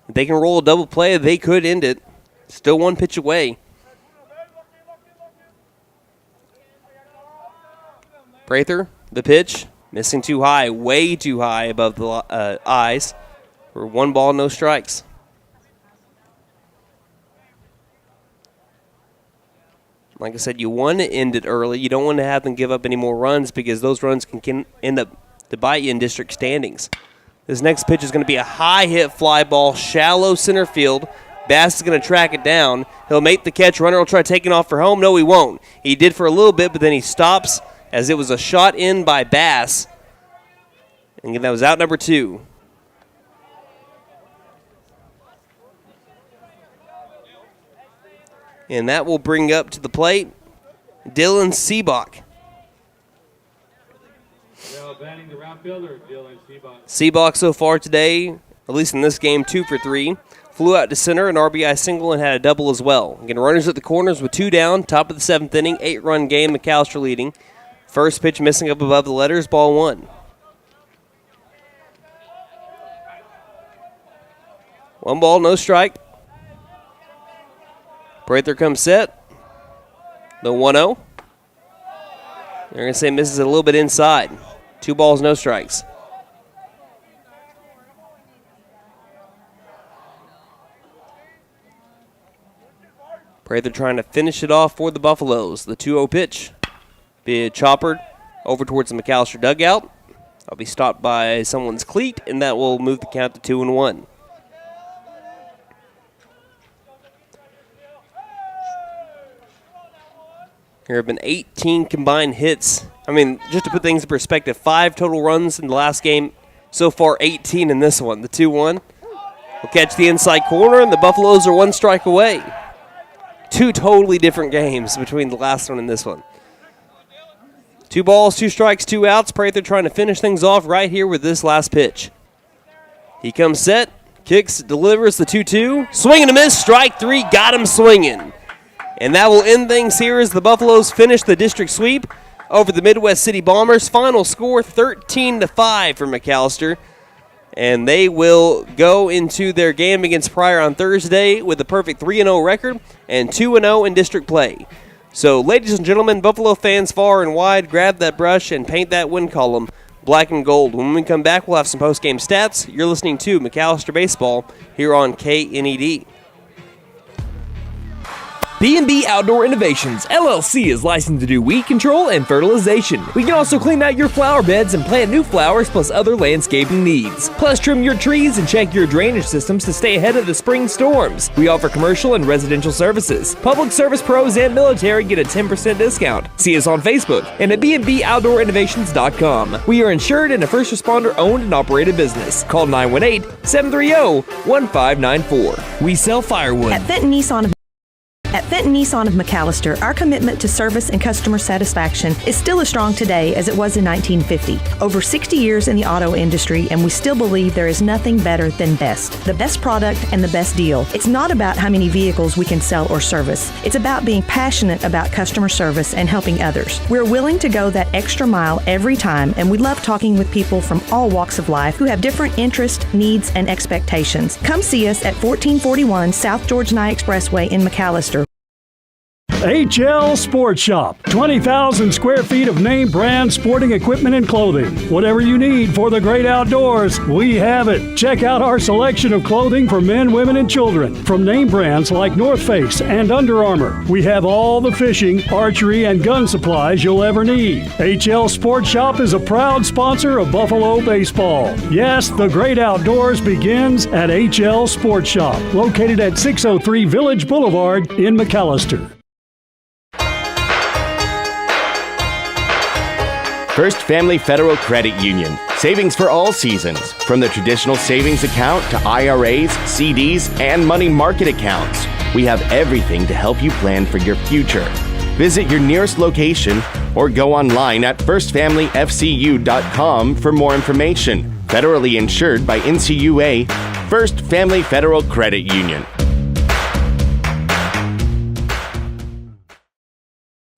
If they can roll a double play, they could end it. Still 1 pitch away. Prather, the pitch, missing too high, way too high above the eyes for 1 ball, no strikes. Like I said, you want to end it early. You don't want to have them give up any more runs because those runs can end up to bite you in district standings. This next pitch is going to be a high hit fly ball, shallow center field. Bass is going to track it down. He'll make the catch. Runner will try taking off for home. No, he won't. He did for a little bit, but then he stops as it was a shot in by Bass. And that was out number 2. And that will bring up to the plate Dylan Seabach. Batting the right fielder, Dylan Seabach. Seabach so far today, at least in this game, 2 for 3. Flew out to center, an RBI single, and had a double as well. Again, runners at the corners with 2 down, top of the 7th inning, 8-run game, McAlester leading. First pitch missing up above the letters, ball 1. 1 ball, no strike. Prather comes set. The 1-0. They're going to say misses it a little bit inside. 2 balls, no strikes. Prather trying to finish it off for the Buffaloes. The 2-0 pitch. Be choppered over towards the McAlester dugout. I'll be stopped by someone's cleat, and that will move the count to 2-1. There have been 18 combined hits. I mean, just to put things in perspective, 5 total runs in the last game. So far, 18 in this one. The 2-1 will catch the inside corner, and the Buffaloes are 1 strike away. 2 totally different games between the last one and this one. 2 balls, 2 strikes, 2 outs. Prather trying to finish things off right here with this last pitch. He comes set, kicks, delivers the 2-2. Swing and a miss, strike 3, got him swinging. And that will end things here as the Buffaloes finish the district sweep over the Midwest City Bombers. Final score 13-5 for McAlester. And they will go into their game against Pryor on Thursday with a perfect 3-0 record and 2-0 in district play. So, ladies and gentlemen, Buffalo fans far and wide, grab that brush and paint that win column black and gold. When we come back, we'll have some post-game stats. You're listening to McAlester Baseball here on KNED. B&B Outdoor Innovations, LLC is licensed to do weed control and fertilization. We can also clean out your flower beds and plant new flowers plus other landscaping needs. Plus trim your trees and check your drainage systems to stay ahead of the spring storms. We offer commercial and residential services. Public service pros and military get a 10% discount. See us on Facebook and at bnbouttdoorinnovations.com. We are insured and a first responder owned and operated business. Call 918-730-1594. We sell firewood. At Fenton Nissan of At Fenton Nissan of McAlester, our commitment to service and customer satisfaction is still as strong today as it was in 1950. Over 60 years in the auto industry, and we still believe there is nothing better than best. The best product and the best deal. It's not about how many vehicles we can sell or service. It's about being passionate about customer service and helping others. We're willing to go that extra mile every time, and we love talking with people from all walks of life who have different interests, needs, and expectations. Come see us at 1441 South George Nye Expressway in McAlester. HL Sports Shop. 20,000 square feet of name brand sporting equipment and clothing. Whatever you need for the great outdoors, we have it. Check out our selection of clothing for men, women, and children. From name brands like North Face and Under Armour, we have all the fishing, archery, and gun supplies you'll ever need. HL Sports Shop is a proud sponsor of Buffalo baseball. Yes, the great outdoors begins at HL Sports Shop, located at 603 Village Boulevard in McAlester. First Family Federal Credit Union. Savings for all seasons. From the traditional savings account to IRAs, CDs, and money market accounts. We have everything to help you plan for your future. Visit your nearest location or go online at firstfamilyfcu.com for more information. Federally insured by NCUA. First Family Federal Credit Union.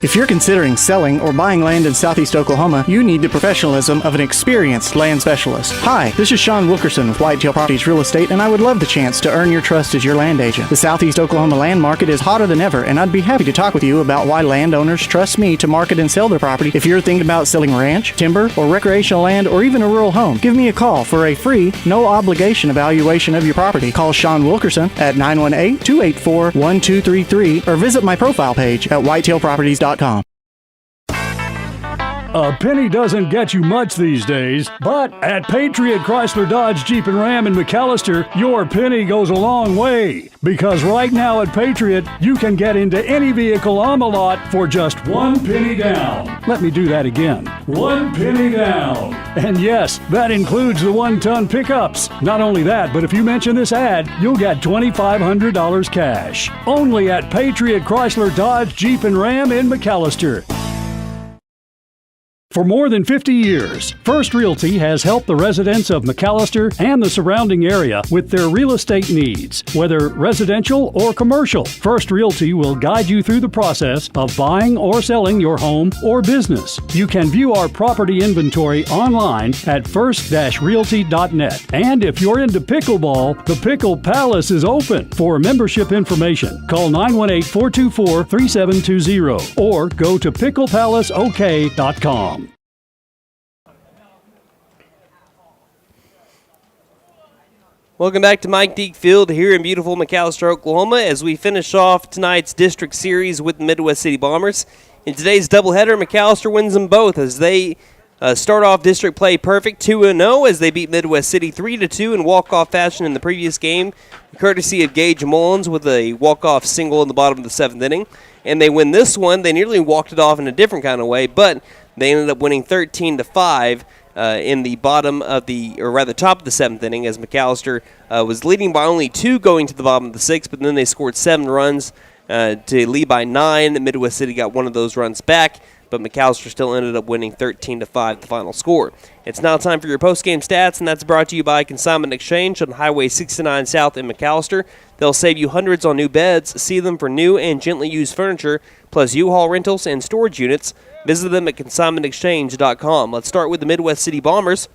If you're considering selling or buying land in Southeast Oklahoma, you need the professionalism of an experienced land specialist. Hi, this is Sean Wilkerson with Whitetail Properties Real Estate, and I would love the chance to earn your trust as your land agent. The Southeast Oklahoma land market is hotter than ever, and I'd be happy to talk with you about why landowners trust me to market and sell their property. If you're thinking about selling ranch, timber, or recreational land, or even a rural home, give me a call for a free, no-obligation evaluation of your property. Call Sean Wilkerson at 918-284-1233 or visit my profile page at whitetailproperties.com. A penny doesn't get you much these days, but at Patriot Chrysler Dodge Jeep and Ram in McAlester, your penny goes a long way. Because right now at Patriot, you can get into any vehicle on the lot for just 1 penny down. Let me do that again. 1 penny down. And yes, that includes the 1-ton pickups. Not only that, but if you mention this ad, you'll get $2,500 cash. Only at Patriot Chrysler Dodge Jeep and Ram in McAlester. For more than 50 years, First Realty has helped the residents of McAlester and the surrounding area with their real estate needs. Whether residential or commercial, First Realty will guide you through the process of buying or selling your home or business. You can view our property inventory online at first-realty.net. And if you're into pickleball, the Pickle Palace is open. For membership information, call 918-424-3720 or go to picklepalaceok.com. Welcome back to Mike Deek Field here in beautiful McAlester, Oklahoma, as we finish off tonight's district series with the Midwest City Bombers. In today's doubleheader, McAlester wins them both as they start off district play perfect 2-0 as they beat Midwest City 3-2 in walk-off fashion in the previous game, courtesy of Gage Mullins with a walk-off single in the bottom of the 7th inning. And they win this one. They nearly walked it off in a different kind of way, but they ended up winning 13-5. In the bottom of the, or rather top of the 7th inning, as McAlester was leading by only 2 going to the bottom of the 6th, but then they scored 7 runs to lead by 9. Midwest City got one of those runs back, but McAlester still ended up winning 13-5, the final score. It's now time for your post-game stats, and that's brought to you by Consignment Exchange on Highway 69 South in McAlester. They'll save you hundreds on new beds. See them for new and gently used furniture, plus U-Haul rentals and storage units. Visit them at consignmentexchange.com. Let's start with the Midwest City Bombers.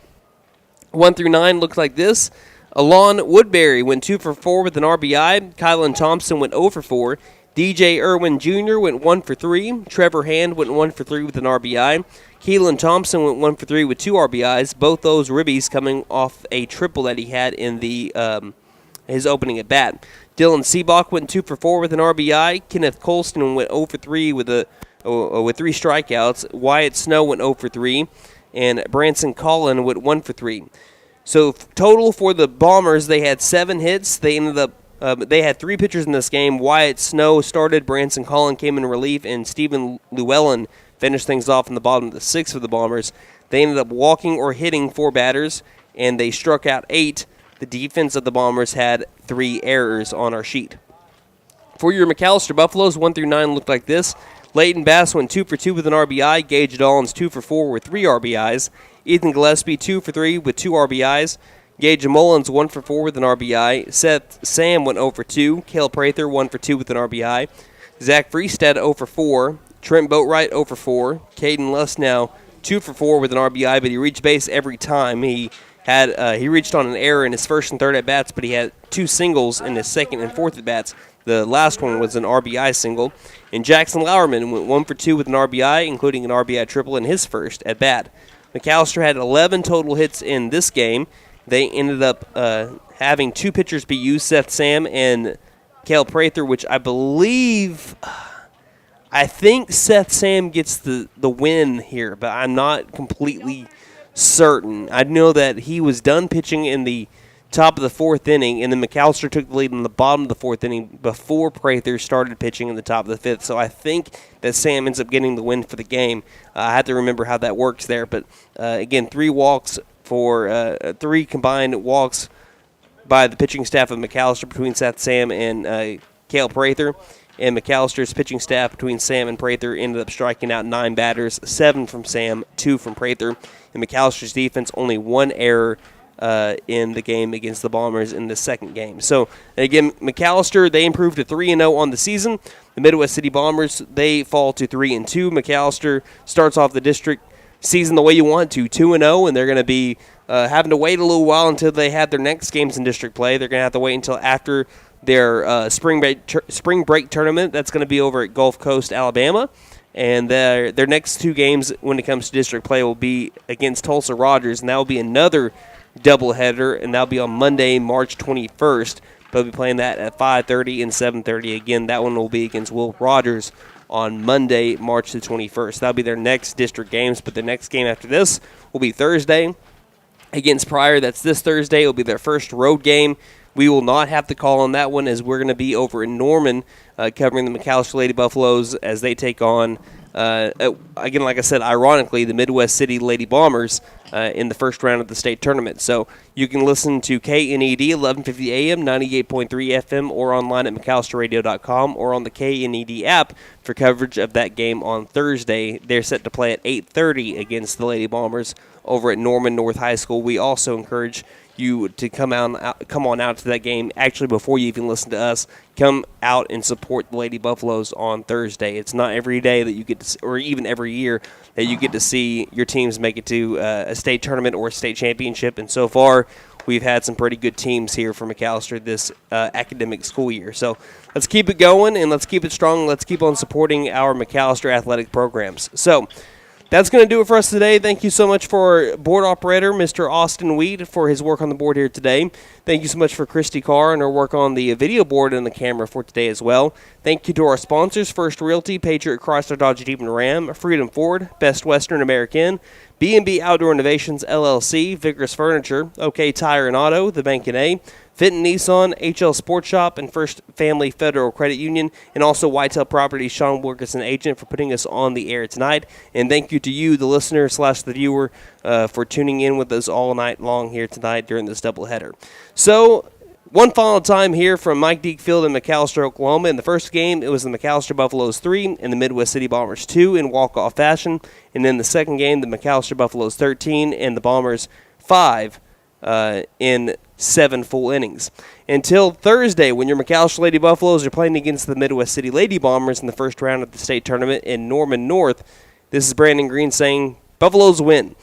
1 through 9 look like this. Alon Woodbury went 2 for 4 with an RBI. Kylan Thompson went 0 for 4. DJ Irwin Jr. went 1 for 3. Trevor Hand went 1 for 3 with an RBI. Keelan Thompson went 1 for 3 with 2 RBIs. Both those ribbies coming off a triple that he had in the his opening at bat. Dylan Seabach went 2 for 4 with an RBI. Kenneth Colston went 0 for 3 with 3 strikeouts. Wyatt Snow went 0 for 3. And Branson Collin went 1 for 3. So total for the Bombers, they had 7 hits. They ended up they had 3 pitchers in this game. Wyatt Snow started, Branson Collin came in relief, and Stephen Llewellyn finished things off in the bottom of the 6th for the Bombers. They ended up walking or hitting 4 batters, and they struck out 8. The defense of the Bombers had 3 errors on our sheet. For your McAlester Buffaloes, 1 through 9 looked like this. Leighton Bass went 2 for 2 with an RBI. Gage Dollins 2 for 4 with 3 RBIs. Ethan Gillespie 2 for 3 with 2 RBIs. Gage Mullins 1 for 4 with an RBI. Seth Sam went 0 for 2. Cale Prather 1 for 2 with an RBI. Zach Freestad 0 for 4. Trent Boatwright 0 for 4. Caden Lusnow 2 for 4 with an RBI, but he reached base every time. He reached on an error in his first and third at bats, but he had 2 singles in his second and fourth at bats. The last one was an RBI single. And Jackson Lauerman went 1 for 2 with an RBI, including an RBI triple in his first at bat. McAlester had 11 total hits in this game. They ended up having 2 pitchers be used, Seth Sam and Cale Prather, which I think Seth Sam gets the win here, but I'm not completely certain. I know that he was done pitching in the top of the 4th inning, and then McAlester took the lead in the bottom of the 4th inning before Prather started pitching in the top of the 5th. So I think that Sam ends up getting the win for the game. I have to remember how that works there. But, again, 3 walks for 3 combined walks by the pitching staff of McAlester between Seth Sam and Cale Prather. And McAllister's pitching staff between Sam and Prather ended up striking out 9 batters, 7 from Sam, 2 from Prather. And McAllister's defense, only 1 error in the game against the Bombers in the second game. So, again, McAlester, they improved to 3-0 on the season. The Midwest City Bombers, they fall to 3-2. McAlester starts off the district season the way you want to, 2-0, and they're going to be having to wait a little while until they have their next games in district play. They're going to have to wait until after their spring break tournament. That's going to be over at Gulf Coast, Alabama. And their next 2 games when it comes to district play will be against Tulsa Rogers, and that will be another doubleheader, and that'll be on Monday, March 21st. They'll be playing that at 5:30 and 7:30. Again, that one will be against Will Rogers on Monday, March the 21st. That'll be their next district games, but the next game after this will be Thursday against Pryor. That's this Thursday. It will be their first road game. We will not have to call on that one, as we're going to be over in Norman covering the McAlester Lady Buffaloes as they take on, again, like I said, ironically, the Midwest City Lady Bombers in the first round of the state tournament. So you can listen to KNED 1150 AM, 98.3 FM, or online at McAllisterRadio.com, or on the KNED app for coverage of that game on Thursday. They're set to play at 8:30 against the Lady Bombers over at Norman North High School. We also encourage you to come on out to that game. Actually, before you even listen to us, come out and support the Lady Buffaloes on Thursday. It's not every day that you get to, or even every year, that you get to see your teams make it to a state tournament or a state championship. And so far, we've had some pretty good teams here for McAlester this academic school year. So let's keep it going, and let's keep it strong. Let's keep on supporting our McAlester athletic programs. So that's going to do it for us today. Thank you so much for board operator, Mr. Austin Weed, for his work on the board here today. Thank you so much for Christy Carr and her work on the video board and the camera for today as well. Thank you to our sponsors, First Realty, Patriot Chrysler Dodge Jeep and Ram, Freedom Ford, Best Western American, B&B Outdoor Innovations, LLC, Vigorous Furniture, OK Tire and Auto, The Bank & A, Fenton Nissan, HL Sports Shop, and First Family Federal Credit Union, and also Whitetail Properties, Sean Wilkerson, agent, for putting us on the air tonight. And thank you to you, the listener / the viewer, for tuning in with us all night long here tonight during this doubleheader. So, one final time here from Mike Deek Field in McAlester, Oklahoma. In the first game, it was the McAlester Buffaloes 3 and the Midwest City Bombers 2 in walk-off fashion. And in the second game, the McAlester Buffaloes 13 and the Bombers 5 in 7 full innings. Until Thursday, when your McAlester Lady Buffaloes are playing against the Midwest City Lady Bombers in the first round of the state tournament in Norman North, this is Brandon Green saying, Buffaloes win.